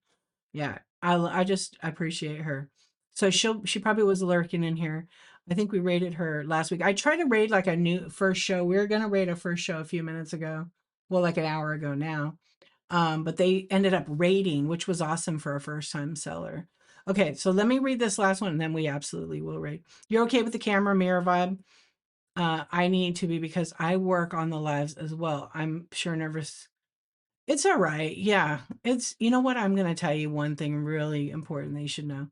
Yeah, I just appreciate her. So she probably was lurking in here. I think we rated her last week. I tried to rate like a new first show. We were gonna rate a first show a few minutes ago. Well, like an hour ago now. But they ended up rating, which was awesome for a first time seller. Okay, so let me read this last one and then we absolutely will rate. You're okay with the camera mirror vibe? I need to be because I work on the lives as well. I'm sure nervous. It's all right. Yeah. You know what? I'm going to tell you one thing really important that you should know.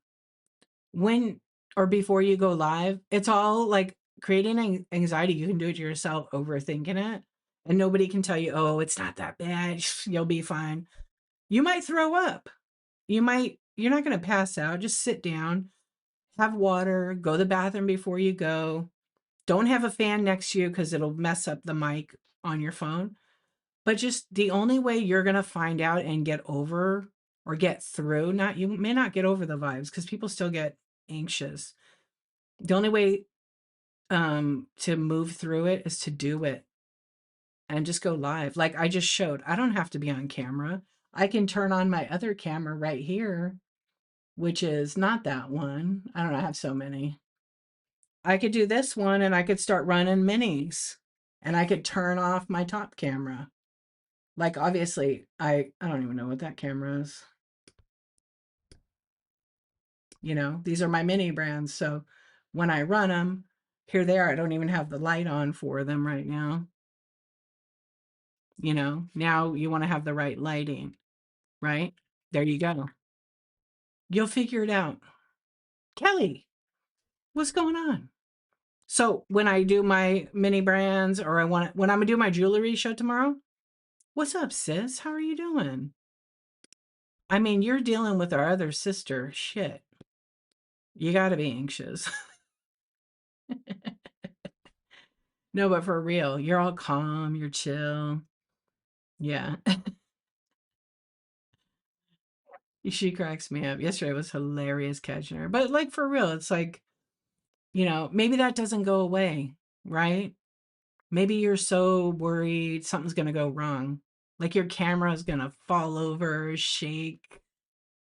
When or before you go live, it's all like creating anxiety. You can do it yourself, overthinking it. And nobody can tell you, oh, it's not that bad. You'll be fine. You might throw up. You're not going to pass out. Just sit down, have water, go to the bathroom before you go. Don't have a fan next to you because it'll mess up the mic on your phone. But just the only way you're going to find out and get over or get through, you may not get over the vibes because people still get anxious. The only way to move through it is to do it and just go live. Like I just showed, I don't have to be on camera. I can turn on my other camera right here, which is not that one. I don't know, I have so many. I could do this one and I could start running minis and I could turn off my top camera. Like obviously, I don't even know what that camera is. These are my mini brands. So when I run them, here they are. I don't even have the light on for them right now. Now you want to have the right lighting, right? There you go. You'll figure it out. Kelly, what's going on? So when I do my mini brands or when I'm gonna do my jewelry show tomorrow, what's up, sis? How are you doing? I mean, you're dealing with our other sister. Shit. You gotta be anxious. No, but for real, you're all calm, you're chill. Yeah. She cracks me up. Yesterday was hilarious catching her. But like for real, it's like, maybe that doesn't go away, right? Maybe you're so worried something's gonna go wrong. Like your camera is gonna fall over, shake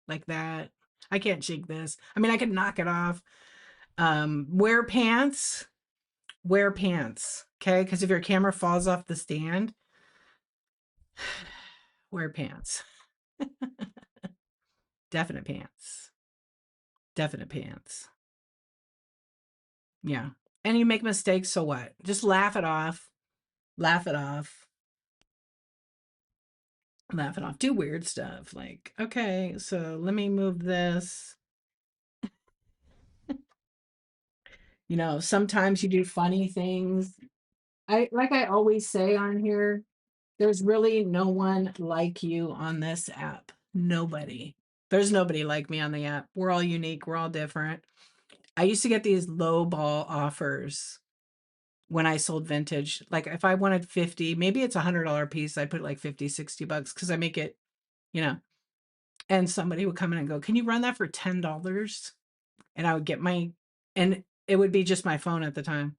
like that. I can't shake this. I mean, I could knock it off. Wear pants. Wear pants. Okay. Because if your camera falls off the stand, wear pants. Definite pants. Definite pants. Yeah. And you make mistakes, so what? Just laugh it off. Laugh it off. Laugh it off. Do weird stuff. Like, okay, so let me move this. Sometimes you do funny things. I always say on here, there's really no one like you on this app. Nobody. There's nobody like me on the app. We're all unique. We're all different. I used to get these low ball offers when I sold vintage. Like if I wanted 50, maybe it's $100 piece, I'd put like 50, $60 because I make it, you know, and somebody would come in and go, can you run that for $10? And I would get and it would be just my phone at the time.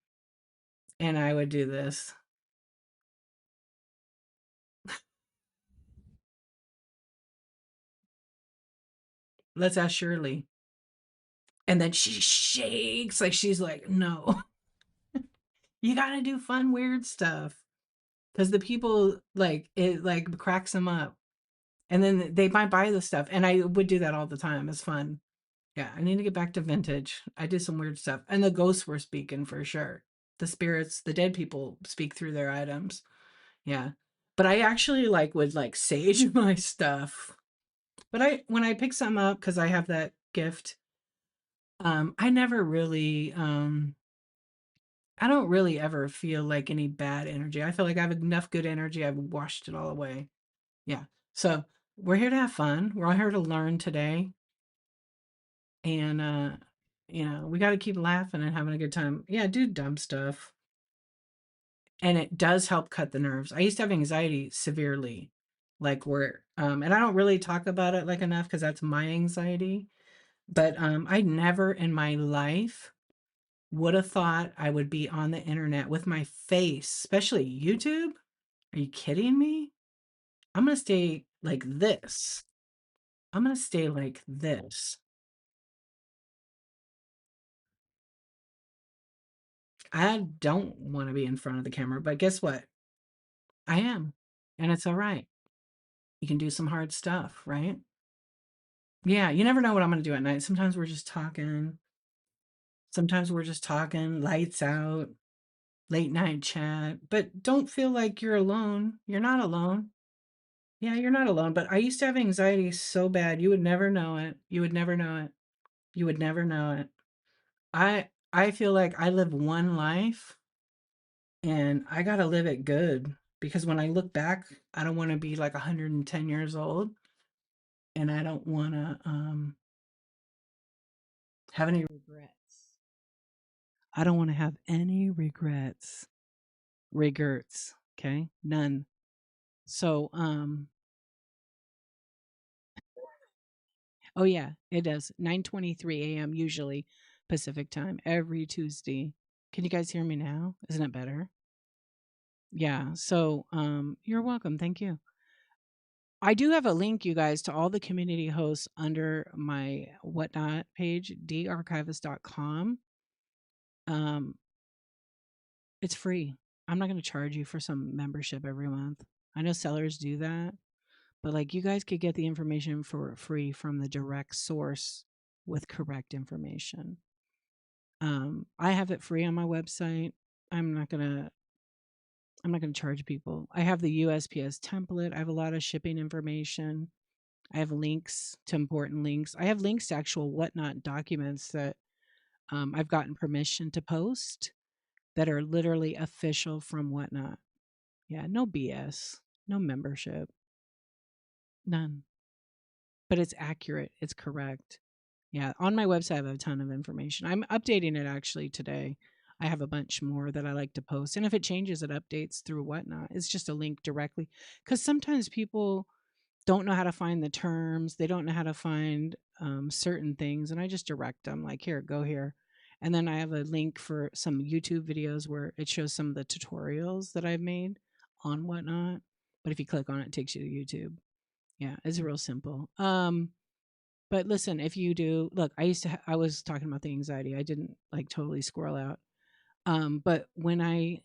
And I would do this. Let's ask Shirley. And then she shakes like she's like, no, you got to do fun, weird stuff. Because the people like it, like cracks them up. And then they might buy the stuff. And I would do that all the time. It's fun. Yeah, I need to get back to vintage. I did some weird stuff. And the ghosts were speaking for sure. The spirits, the dead people speak through their items. Yeah. But I actually would sage my stuff. But when I pick some up because I have that gift, I never really I don't really ever feel like any bad energy. I feel like I have enough good energy. I've washed it all away. Yeah. So we're here to have fun. We're all here to learn today. And we got to keep laughing and having a good time. Yeah, do dumb stuff. And it does help cut the nerves. I used to have anxiety severely, like where and I don't really talk about it like enough because that's my anxiety. But I never in my life would have thought I would be on the internet with my face, especially YouTube. Are you kidding me? I'm gonna stay like this. I'm gonna stay like this. I don't want to be in front of the camera, but guess what? I am. And it's all right. You can do some hard stuff, right? Yeah, you never know what I'm going to do at night. Sometimes we're just talking. Sometimes we're just talking, lights out, late night chat. But don't feel like you're alone. You're not alone. Yeah, you're not alone. But I used to have anxiety so bad. You would never know it. You would never know it. You would never know it. I feel like I live one life and I got to live it good because when I look back, I don't want to be like 110 years old and I don't want to have any regrets. I don't want to have any regrets. Regrets, okay? None. So, oh yeah, it does. 9:23 a.m. usually Pacific time every Tuesday. Can you guys hear me now? Isn't it better? Yeah. So, you're welcome. Thank you. I do have a link, you guys, to all the community hosts under my whatnot page, darchivist.com. Um, it's free. I'm not going to charge you for some membership every month. I know sellers do that, but like you guys could get the information for free from the direct source with correct information. I have it free on my website. I'm not gonna I'm not gonna charge people. I have the USPS template. I have a lot of shipping information. I have links to important links. I have links to actual whatnot documents that I've gotten permission to post that are literally official from whatnot. Yeah, no BS, no membership, none. But it's accurate. It's correct. Yeah, on my website, I have a ton of information. I'm updating it actually today. I have a bunch more that I like to post. And if it changes, it updates through whatnot. It's just a link directly. Because sometimes people don't know how to find the terms, they don't know how to find certain things. And I just direct them, like, here, go here. And then I have a link for some YouTube videos where it shows some of the tutorials that I've made on whatnot. But if you click on it, it takes you to YouTube. Yeah, it's real simple. But listen, if you do, look, I was talking about the anxiety. I didn't like totally squirrel out. But when I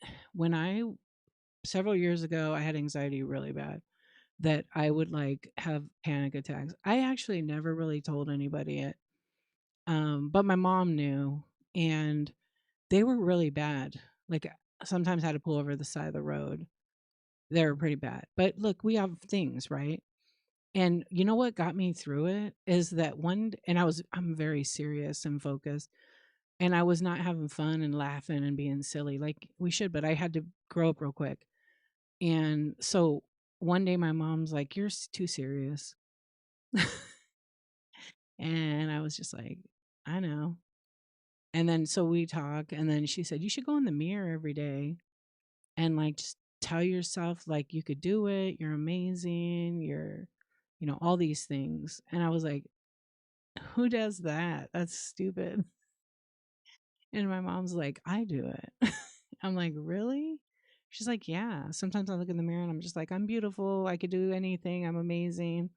several years ago, I had anxiety really bad that I would like have panic attacks. I actually never really told anybody it. But my mom knew, and they were really bad. Like sometimes I had to pull over the side of the road. They were pretty bad. But look, we have things, right? And you know what got me through it is that and I'm very serious and focused, and I was not having fun and laughing and being silly like we should, but I had to grow up real quick. And so one day my mom's like, "You're too serious." And I was just like, "I know." And then so we talk, and then she said, "You should go in the mirror every day and like just tell yourself like you could do it, you're amazing, all these things." And I was like, who does that? That's stupid. And my mom's like, I do it. I'm like, really? She's like, yeah. Sometimes I look in the mirror and I'm just like, I'm beautiful. I could do anything. I'm amazing.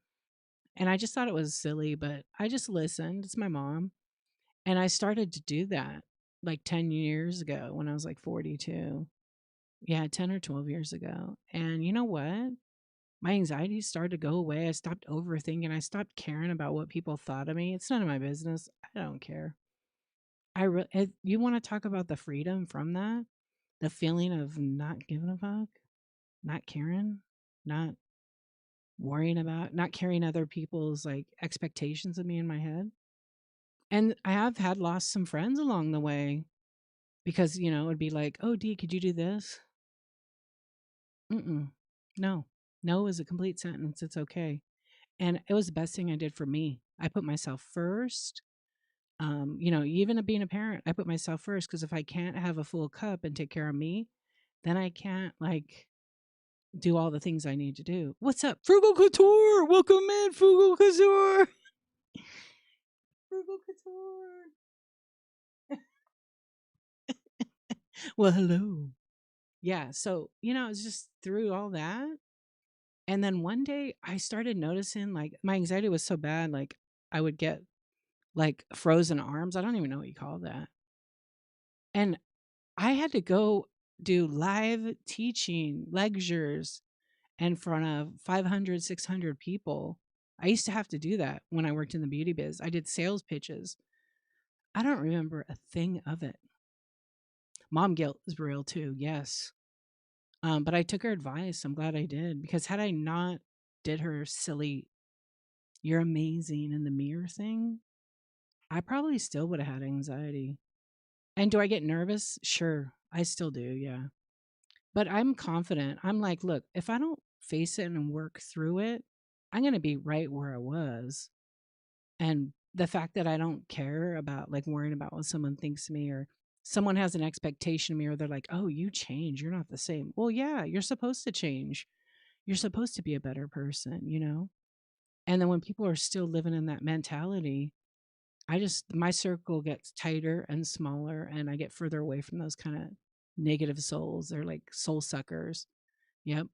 And I just thought it was silly, but I just listened. It's my mom. And I started to do that like 10 years ago when I was like 42. Yeah, 10 or 12 years ago. And you know what? My anxiety started to go away. I stopped overthinking. I stopped caring about what people thought of me. It's none of my business. I don't care. You want to talk about the freedom from that? The feeling of not giving a fuck, not caring, not worrying about, not carrying other people's like expectations of me in my head. And I have had lost some friends along the way because, it would be like, "Oh, D, could you do this?" Mm-mm. No. No is a complete sentence. It's okay. And it was the best thing I did for me. I put myself first. Even being a parent, I put myself first because if I can't have a full cup and take care of me, then I can't like do all the things I need to do. What's up, Frugal Couture? Welcome in, Frugal Couture. Frugal Couture. Well, hello. Yeah. So, it's just through all that. And then one day I started noticing like my anxiety was so bad, like I would get like frozen arms. I don't even know what you call that. And I had to go do live teaching lectures in front of 500, 600 people. I used to have to do that when I worked in the beauty biz. I did sales pitches. I don't remember a thing of it. Mom guilt is real too, yes. But I took her advice. I'm glad I did because had I not did her silly, "You're amazing" in the mirror thing, I probably still would have had anxiety. And do I get nervous? Sure, I still do, yeah. But I'm confident. I'm like, look, if I don't face it and work through it, I'm going to be right where I was. And the fact that I don't care about like worrying about what someone thinks of me or someone has an expectation of me or they're like, "Oh, you change. You're not the same." Well, yeah, you're supposed to change. You're supposed to be a better person. And then when people are still living in that mentality, my circle gets tighter and smaller and I get further away from those kind of negative souls. They're like soul suckers. Yep.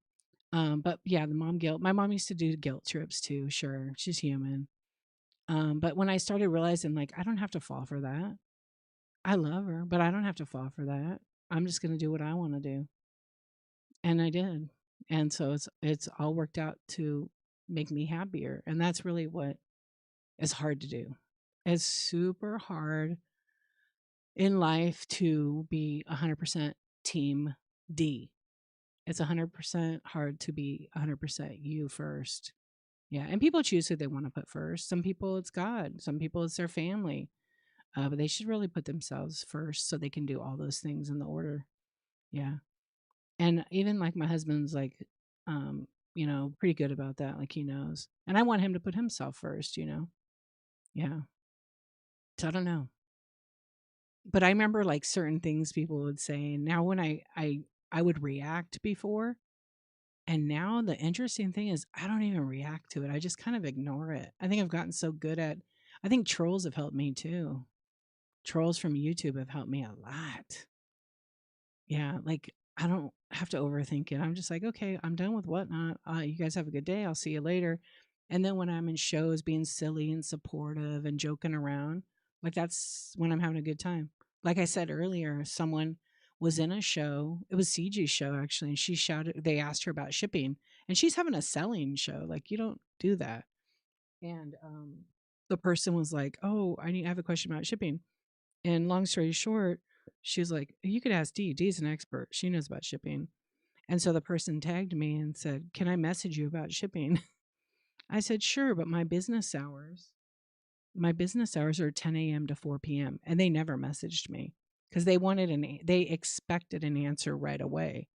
But yeah, the mom guilt. My mom used to do guilt trips too. Sure, she's human. But when I started realizing, like, I don't have to fall for that. I love her, but I don't have to fall for that. I'm just gonna do what I want to do, and I did. And so it's all worked out to make me happier, and that's really what is hard to do. It's super hard in life to be 100% team D. It's 100% hard to be 100% you first. Yeah, and people choose who they want to put first. Some people it's God, some people it's their family. But they should really put themselves first so they can do all those things in the order. Yeah. And even like my husband's like, um, pretty good about that. Like he knows. And I want him to put himself first. Yeah. So I don't know. But I remember like certain things people would say. And now when I would react before, and now the interesting thing is I don't even react to it. I just kind of ignore it. I think I've gotten so good at I think trolls have helped me too. Trolls from YouTube have helped me a lot. Yeah, like, I don't have to overthink it. I'm just like, "Okay, I'm done with whatnot. You guys have a good day. I'll see you later." And then when I'm in shows being silly and supportive and joking around, like, that's when I'm having a good time. Like I said earlier, someone was in a show. It was CG's show, actually, and they asked her about shipping, and she's having a selling show. Like, you don't do that. And, the person was like, "Oh, I have a question about shipping." And long story short, she was like, "You could ask Dee. Dee's an expert. She knows about shipping." And so the person tagged me and said, "Can I message you about shipping?" I said, "Sure, but my business hours are 10 a.m. to 4 p.m." And they never messaged me because they expected an answer right away.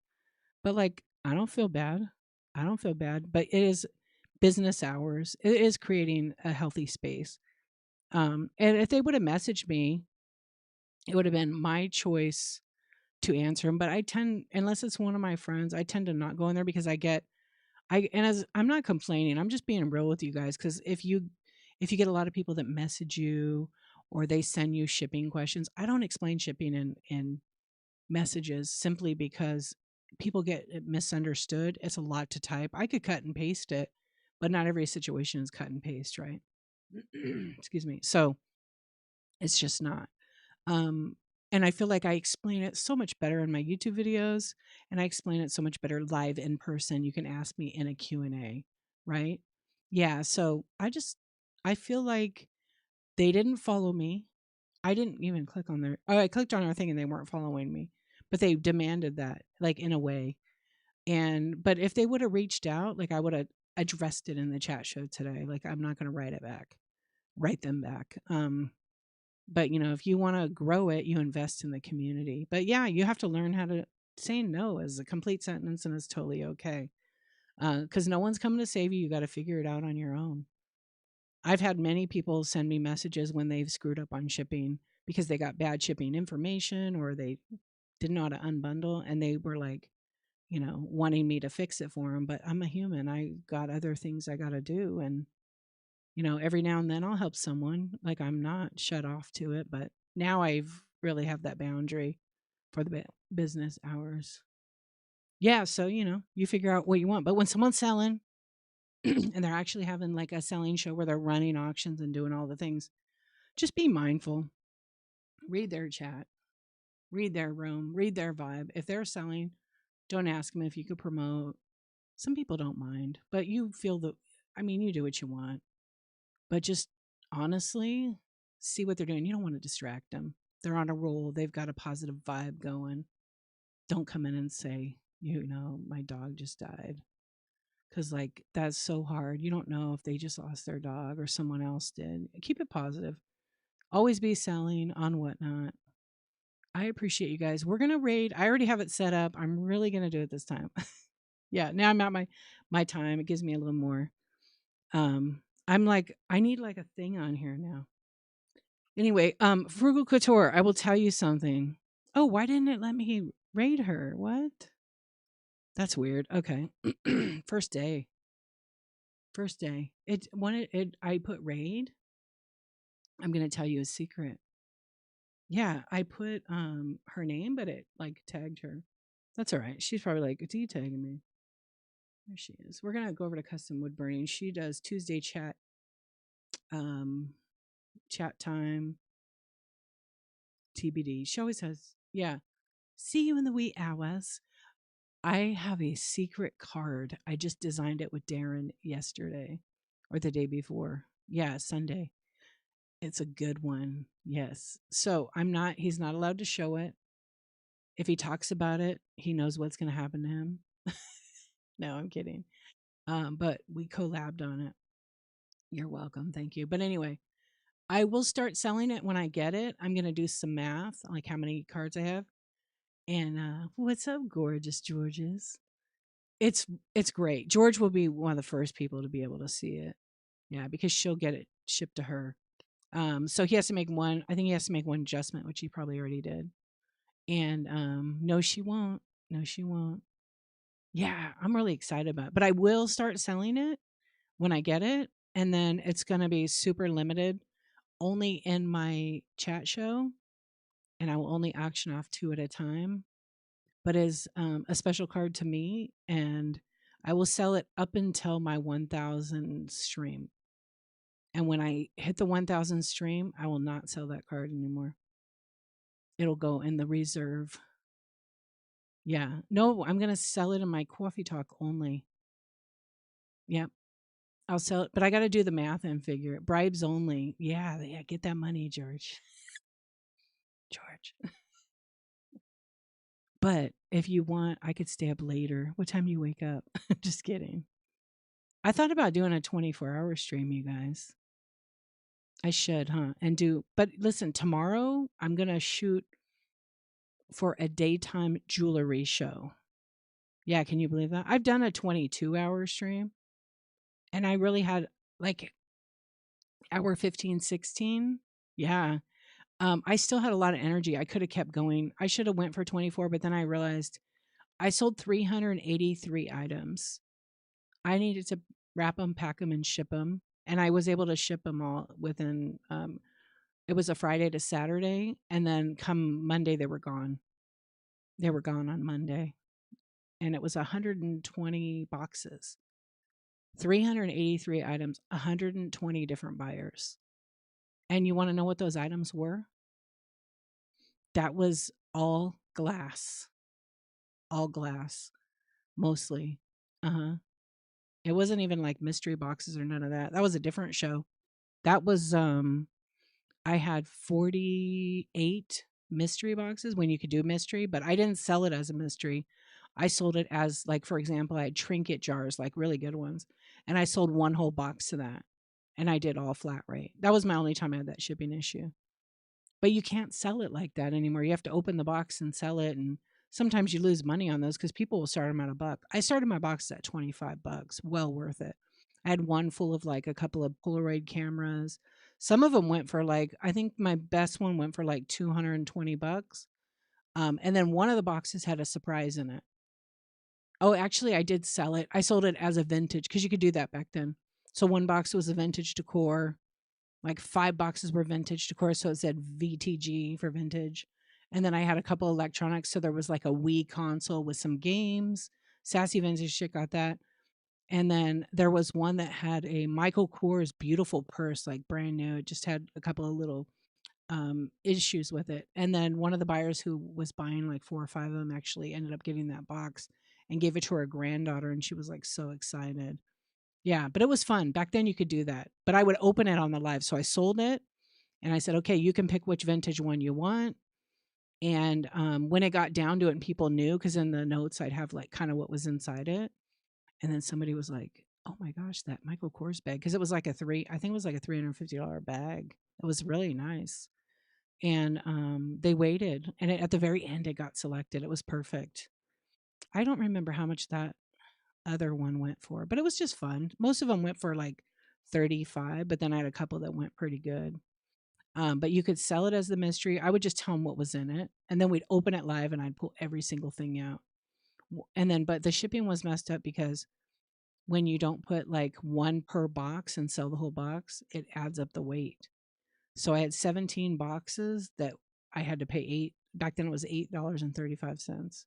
But like, I don't feel bad. I don't feel bad, but it is business hours. It is creating a healthy space. And if they would have messaged me, it would have been my choice to answer them. But I tend, unless it's one of my friends, I tend to not go in there because and as I'm not complaining, I'm just being real with you guys. Cause if you get a lot of people that message you or they send you shipping questions, I don't explain shipping in messages simply because people get it misunderstood. It's a lot to type. I could cut and paste it, but not every situation is cut and paste, right? Excuse me. So it's just not. Um, and I feel like I explain it so much better in my YouTube videos, and I explain it so much better live in person. You can ask me in a Q&A, right? Yeah, so I feel like they didn't follow me. I didn't even click on I clicked on their thing and they weren't following me, but they demanded that, like in a way. But if they would have reached out, like I would have addressed it in the chat show today. Like I'm not going to write them back. But if you want to grow it, you invest in the community. But yeah, you have to learn how to say no as a complete sentence, and it's totally okay. Because no one's coming to save you. You got to figure it out on your own. I've had many people send me messages when they've screwed up on shipping because they got bad shipping information or they didn't know how to unbundle, and they were like, wanting me to fix it for them. But I'm a human. I got other things I got to do, and every now and then I'll help someone. Like I'm not shut off to it, but now I've really have that boundary for the business hours. Yeah, so you figure out what you want. But when someone's selling and they're actually having like a selling show where they're running auctions and doing all the things, just be mindful. Read their chat, read their room, read their vibe. If they're selling, don't ask them if you could promote. Some people don't mind, but you feel you do what you want. But just honestly, see what they're doing. You don't want to distract them. They're on a roll. They've got a positive vibe going. Don't come in and say, my dog just died. Because, like, that's so hard. You don't know if they just lost their dog or someone else did. Keep it positive. Always be selling on whatnot. I appreciate you guys. We're going to raid. I already have it set up. I'm really going to do it this time. Yeah, now I'm at my time. It gives me a little more. I'm like, I need like a thing on here now. Anyway, Frugal Couture, I will tell you something. Oh, why didn't it let me raid her? What? That's weird. Okay. First day. First day. I put raid. I'm gonna tell you a secret. Yeah, I put her name, but it like tagged her. That's all right. She's probably like, it's you tagging me. There she is. We're gonna go over to custom wood burning. She does Tuesday um chat time, TBD. She always has, yeah. See you in the wee hours. I have a secret card. I just designed it with Darren yesterday or the day before. Yeah, Sunday. It's a good one. Yes. So he's not allowed to show it. If he talks about it, he knows what's going to happen to him. No, I'm kidding. But we collabed on it. You're welcome. Thank you. But anyway, I will start selling it when I get it. I'm going to do some math, like how many cards I have. And what's up, gorgeous Georges? It's it's great. George will be one of the first people to be able to see it. Yeah, because she'll get it shipped to her. So he has to make one. I think he has to make one adjustment, which he probably already did. And no, she won't. No, she won't. Yeah, I'm really excited about it. But I will start selling it when I get it, and then it's going to be super limited, only in my chat show, and I will only auction off 2 at a time, but as, a special card to me, and I will sell it up until my 1,000 stream, and when I hit the 1,000 stream, I will not sell that card anymore. It'll go in the reserve. Yeah. No, I'm gonna sell it in my Coffee Talk only. Yep. I'll sell it, but I gotta do the math and figure it. Bribes only. Yeah, yeah, get that money, George. George. But if you want, I could stay up later. What time do you wake up? Just kidding. I thought about doing a 24-hour stream, you guys. I should, huh? And do, but listen, tomorrow I'm going to shoot for a daytime jewelry show. Yeah, can you believe that? I've done a 22-hour stream and I really had like hour 15, 16. Yeah. I still had a lot of energy. I could have kept going. I should have went for 24, but then I realized I sold 383 items. I needed to wrap them, pack them, and ship them. And I was able to ship them all within, it was a Friday to Saturday. And then come Monday, they were gone. They were gone on Monday. And it was 120 boxes, 383 items, 120 different buyers. And you want to know what those items were? That was all glass, mostly. Uh huh. It wasn't even like mystery boxes or none of that. That was a different show. That was I had 48 mystery boxes when you could do mystery, but I didn't sell it as a mystery. I sold it as, like, for example, I had trinket jars, like really good ones, and I sold one whole box to that. And I did all flat rate. That was my only time I had that shipping issue. But you can't sell it like that anymore. You have to open the box and sell it, and sometimes you lose money on those because people will start them at a buck. I started my box at 25 bucks, well worth it. I had one full of like a couple of Polaroid cameras. Some of them went for like, I think my best one went for like 220 bucks. And then one of the boxes had a surprise in it. Oh, actually, I did sell it. I sold it as a vintage because you could do that back then. So one box was a vintage decor, like 5 boxes were vintage decor, so it said VTG for vintage. And then I had a couple electronics, so there was like a Wii console with some games. Sassy Vintage Chick got that. And then there was one that had a Michael Kors beautiful purse, like brand new. It just had a couple of little issues with it. And then one of the buyers who was buying like 4 or 5 of them actually ended up getting that box and gave it to her granddaughter, and she was like so excited. Yeah, but it was fun. Back then you could do that. But I would open it on the live. So I sold it and I said, okay, you can pick which vintage one you want. And when it got down to it and people knew, because in the notes I'd have like kind of what was inside it. And then somebody was like, oh my gosh, that Michael Kors bag. Because it was like I think it was like a $350 bag. It was really nice. And they waited. And at the very end, it got selected. It was perfect. I don't remember how much that other one went for, but it was just fun. Most of them went for like 35, but then I had a couple that went pretty good. But you could sell it as the mystery. I would just tell them what was in it, and then we'd open it live, and I'd pull every single thing out. And then, but the shipping was messed up because when you don't put like one per box and sell the whole box, it adds up the weight. So I had 17 boxes that I had to pay back then it was $8.35.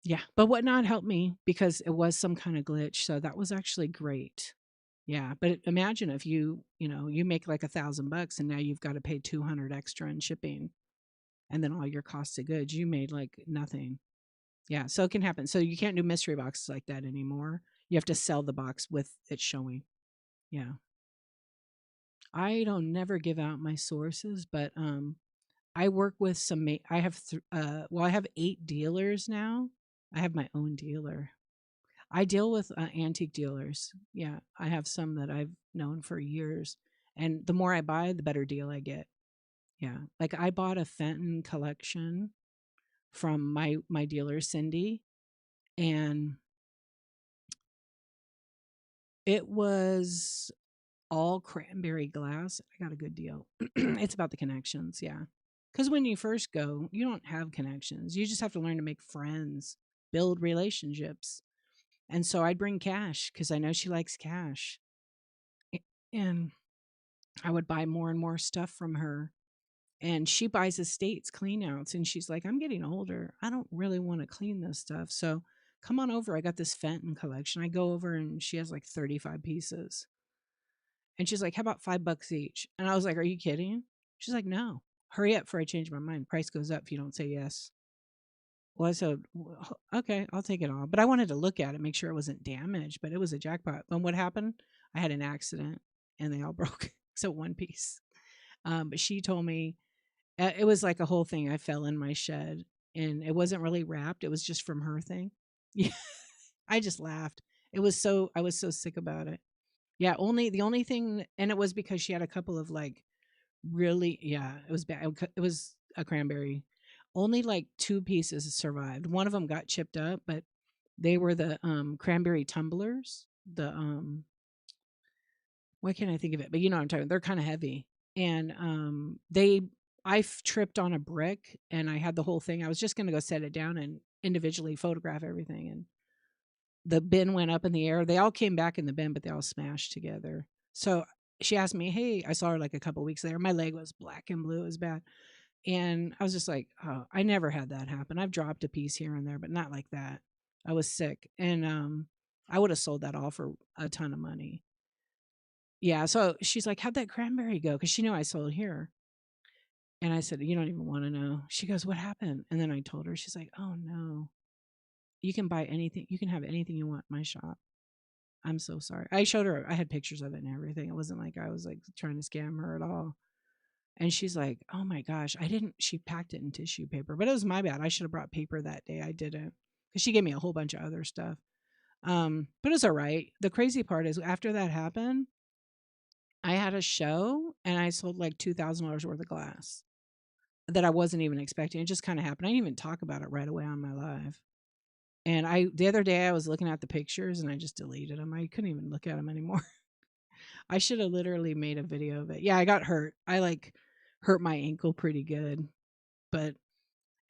Yeah, but Whatnot helped me because it was some kind of glitch, so that was actually great. Yeah, but imagine if you make like 1,000 bucks and now you've got to pay 200 extra in shipping, and then all your costs of goods, you made like nothing. Yeah, so it can happen. So you can't do mystery boxes like that anymore. You have to sell the box with it showing. Yeah. I don't never give out my sources, but I work with some I have well, I have 8 dealers now. I have my own dealer. I deal with antique dealers. Yeah, I have some that I've known for years, and the more I buy, the better deal I get. Yeah, like I bought a Fenton collection from my dealer Cindy, and it was all cranberry glass. I got a good deal. It's about the connections, yeah. Because when you first go, you don't have connections. You just have to learn to make friends, build relationships. And so I'd bring cash because I know she likes cash. A- And I would buy more and more stuff from her. And she buys estates clean outs. And she's like, I'm getting older. I don't really want to clean this stuff. So come on over. I got this Fenton collection. I go over and she has like 35 pieces. And she's like, how about $5 each? And I was like, are you kidding? She's like, no. Hurry up before I change my mind. Price goes up if you don't say yes. Well, I said, "Well, okay, I'll take it all." But I wanted to look at it, make sure it wasn't damaged, but it was a jackpot. And what happened? I had an accident and they all broke. So one piece. But she told me it was like a whole thing. I fell in my shed and it wasn't really wrapped. It was just from her thing. Yeah. I just laughed. I was so sick about it. Yeah. The only thing, and it was because she had a couple of like really, yeah, it was bad. It was a cranberry. Only like 2 pieces survived. One of them got chipped up, but they were the cranberry tumblers. The why can't I think of it? But you know what I'm talking. They're kind of heavy, and tripped on a brick, and I had the whole thing. I was just gonna go set it down and individually photograph everything, and the bin went up in the air. They all came back in the bin, but they all smashed together. So she asked me, "Hey," I saw her like a couple weeks later. My leg was black and blue. It was bad. And I was just like, "Oh, I never had that happen. I've dropped a piece here and there, but not like that." I was sick, and I would have sold that all for a ton of money. Yeah. So she's like, "How'd that cranberry go?" Because she knew I sold here. And I said, "You don't even want to know." She goes, "What happened?" And then I told her. She's like, "Oh no, you can buy anything. You can have anything you want in my shop." I'm so sorry. I showed her. I had pictures of it and everything. It wasn't like I was like trying to scam her at all. And she's like, "Oh my gosh, I didn't." She packed it in tissue paper, but it was my bad. I should have brought paper that day. I didn't, because she gave me a whole bunch of other stuff. But it's all right. The crazy part is after that happened, I had a show and I sold like $2,000 worth of glass that I wasn't even expecting. It just kind of happened. I didn't even talk about it right away on my live. And the other day I was looking at the pictures and I just deleted them. I couldn't even look at them anymore. I should have literally made a video of it. Yeah, I got hurt. I like hurt my ankle pretty good, but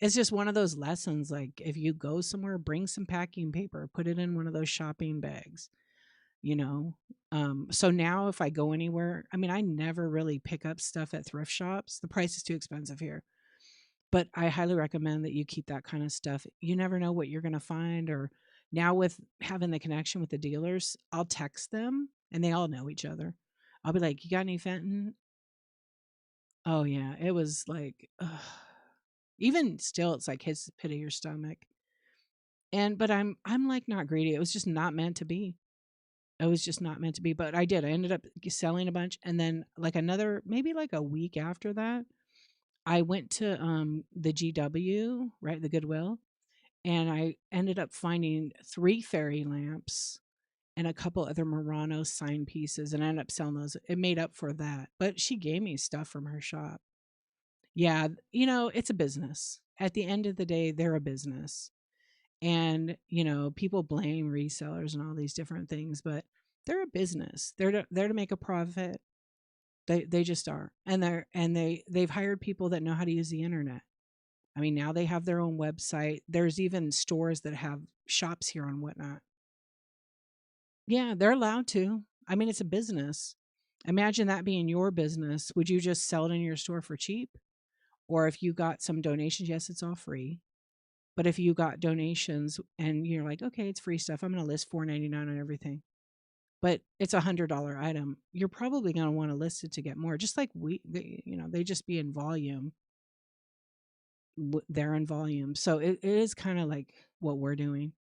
it's just one of those lessons. Like if you go somewhere, bring some packing paper, put it in one of those shopping bags, you know. So now if I go anywhere, I mean, I never really pick up stuff at thrift shops. The price is too expensive here. But I highly recommend that you keep that kind of stuff. You never know what you're going to find. Or now with having the connection with the dealers, I'll text them and they all know each other. I'll be like, "You got any Fenton?" Oh yeah, it was like, ugh. Even still, it's like hits the pit of your stomach. And but I'm like not greedy. It was just not meant to be. It was just not meant to be. But I did. I ended up selling a bunch, and then like another maybe like a week after that, I went to the GW, right, the Goodwill, and I ended up finding 3 fairy lamps and a couple other Murano sign pieces, and I ended up selling those. It made up for that. But she gave me stuff from her shop. Yeah, it's a business. At the end of the day, they're a business. And, people blame resellers and all these different things, but they're a business. They're to make a profit. They just are. And they've hired people that know how to use the internet. I mean, now they have their own website. There's even stores that have shops here and whatnot. Yeah, they're allowed to. I mean, it's a business. Imagine that being your business. Would you just sell it in your store for cheap? Or if you got some donations, yes, it's all free. But if you got donations and you're like, okay, it's free stuff, I'm going to list $4.99 on everything. But it's $100 item. You're probably going to want to list it to get more. Just like they just be in volume. They're in volume, so it is kind of like what we're doing.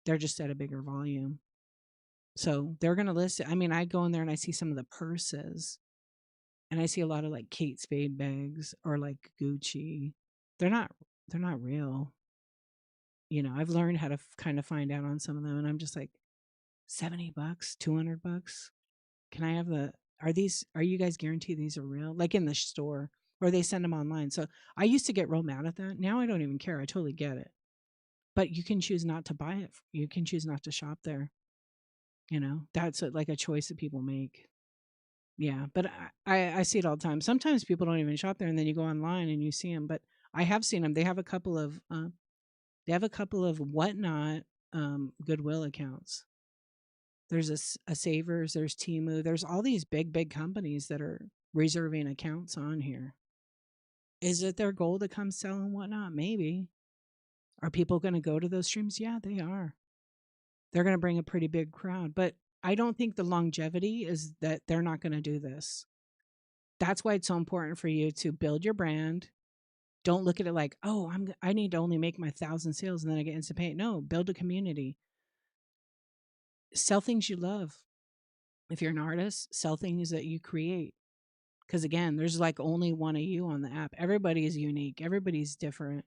They're just at a bigger volume, so they're going to list it. I mean, I go in there and I see some of the purses. And I see a lot of like Kate Spade bags or like Gucci. They're not they're not real. I've learned how to kind of find out on some of them and I'm just like $70, $200. Can I have are you guys guaranteed these are real? Like in the store or they send them online. So I used to get real mad at that. Now I don't even care. I totally get it. But you can choose not to buy it. You can choose not to shop there. That's like a choice that people make. Yeah, but I see it all the time. Sometimes people don't even shop there, and then you go online and you see them. But I have seen them. They have a couple of whatnot Goodwill accounts. There's a Savers, there's Timu, there's all these big companies that are reserving accounts on here. Is it their goal to come sell and whatnot? Maybe. Are people going to go to those streams? Yeah, they are. They're going to bring a pretty big crowd, but I don't think the longevity is that they're not going to do this. That's why it's so important for you to build your brand. Don't look at it like, oh, I need to only make my 1,000 sales and then I get instant pay. No, build a community. Sell things you love. If you're an artist, sell things that you create. Because again, there's like only one of you on the app. Everybody is unique. Everybody's different.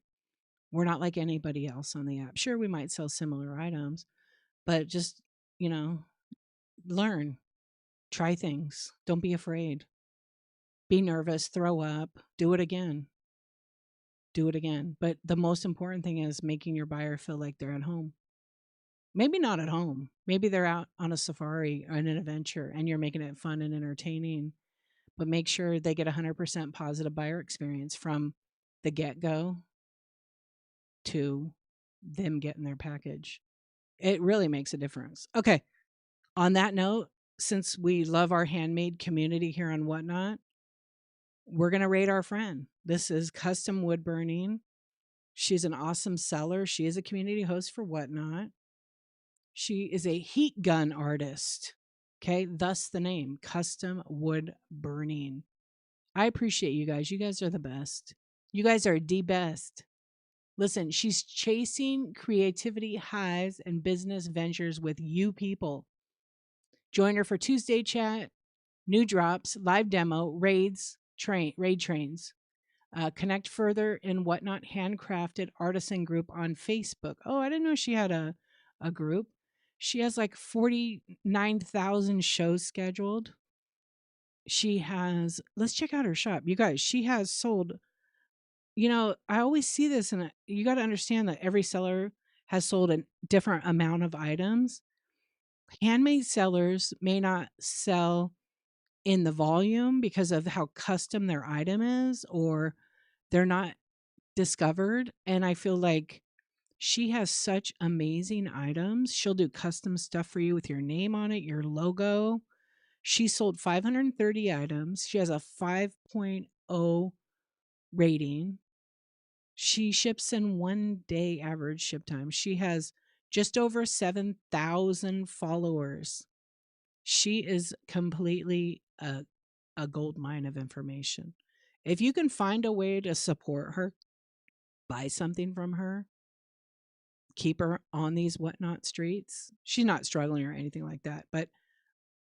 We're not like anybody else on the app. Sure, we might sell similar items, but just, you know, learn, try things. Don't be afraid. Be nervous, throw up, do it again. Do it again. But the most important thing is making your buyer feel like they're at home. Maybe not at home. Maybe they're out on a safari or an adventure and you're making it fun and entertaining, but make sure they get 100% positive buyer experience from the get go to them getting their package. It really makes a difference. Okay. On that note, since we love our handmade community here on Whatnot, we're going to rate our friend. This is Custom Wood Burning. She's an awesome seller. She is a community host for Whatnot. She is a heat gun artist. Okay. Thus the name Custom Wood Burning. I appreciate you guys. You guys are the best. You guys are the best. Listen, she's chasing creativity highs and business ventures with you people. Join her for Tuesday chat, new drops, live demo, raid trains. Connect further in Whatnot Handcrafted Artisan Group on Facebook. Oh, I didn't know she had a group. She has like 49,000 shows scheduled. She has, let's check out her shop. You guys, she has sold, I always see this, and you got to understand that every seller has sold a different amount of items. Handmade sellers may not sell in the volume because of how custom their item is, or they're not discovered. And I feel like she has such amazing items. She'll do custom stuff for you with your name on it, your logo. She sold 530 items. She has a 5.0 rating. She ships in 1 day average ship time. She has just over 7,000 followers. She is completely a gold mine of information. If you can find a way to support her, buy something from her, keep her on these Whatnot streets. She's not struggling or anything like that, but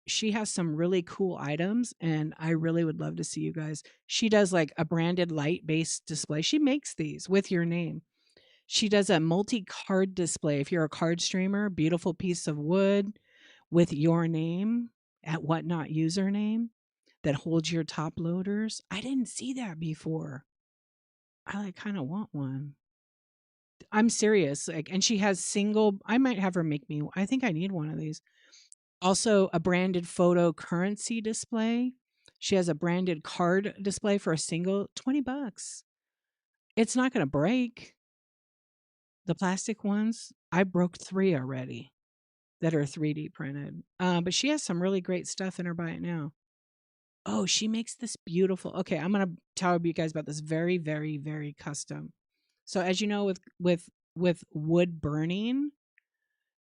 she has some really cool items and I really would love to see you guys. She does like a branded light based display. She makes these with your name. She does a multi card display. If you're a card streamer, beautiful piece of wood with your name at Whatnot username that holds your top loaders. I didn't see that before. I like kind of want one. I'm serious. Like, and she has single, I might have her make me, I think I need one of these. Also, a branded photo currency display. She has a branded card display for a single $20. It's not going to break. The plastic ones, I broke 3 already that are 3D printed. But she has some really great stuff in her buy it now. Oh, she makes this beautiful. Okay, I'm gonna tell you guys about this very, very, very custom. So as you know, with wood burning,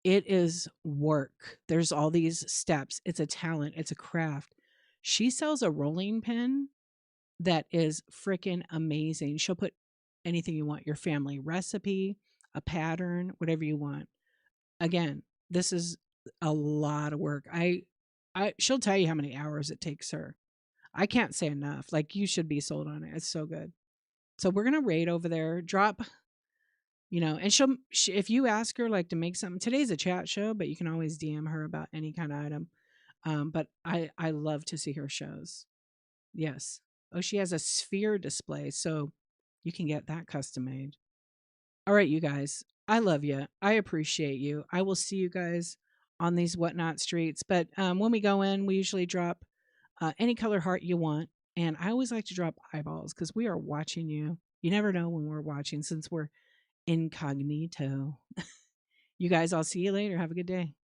it is work. There's all these steps. It's a talent. It's a craft. She sells a rolling pin that is freaking amazing. She'll put anything you want, your family recipe, a pattern, whatever you want. Again, this is a lot of work. I she'll tell you how many hours it takes her. I can't say enough. Like, you should be sold on it. It's so good. So we're gonna raid over there. Drop, and if you ask her like to make something. Today's a chat show, but you can always DM her about any kind of item. But I love to see her shows. Yes. Oh, she has a sphere display, so you can get that custom made. All right, you guys. I love you. I appreciate you. I will see you guys on these whatnot streets. But when we go in, we usually drop any color heart you want. And I always like to drop eyeballs because we are watching you. You never know when we're watching since we're incognito. You guys, I'll see you later. Have a good day.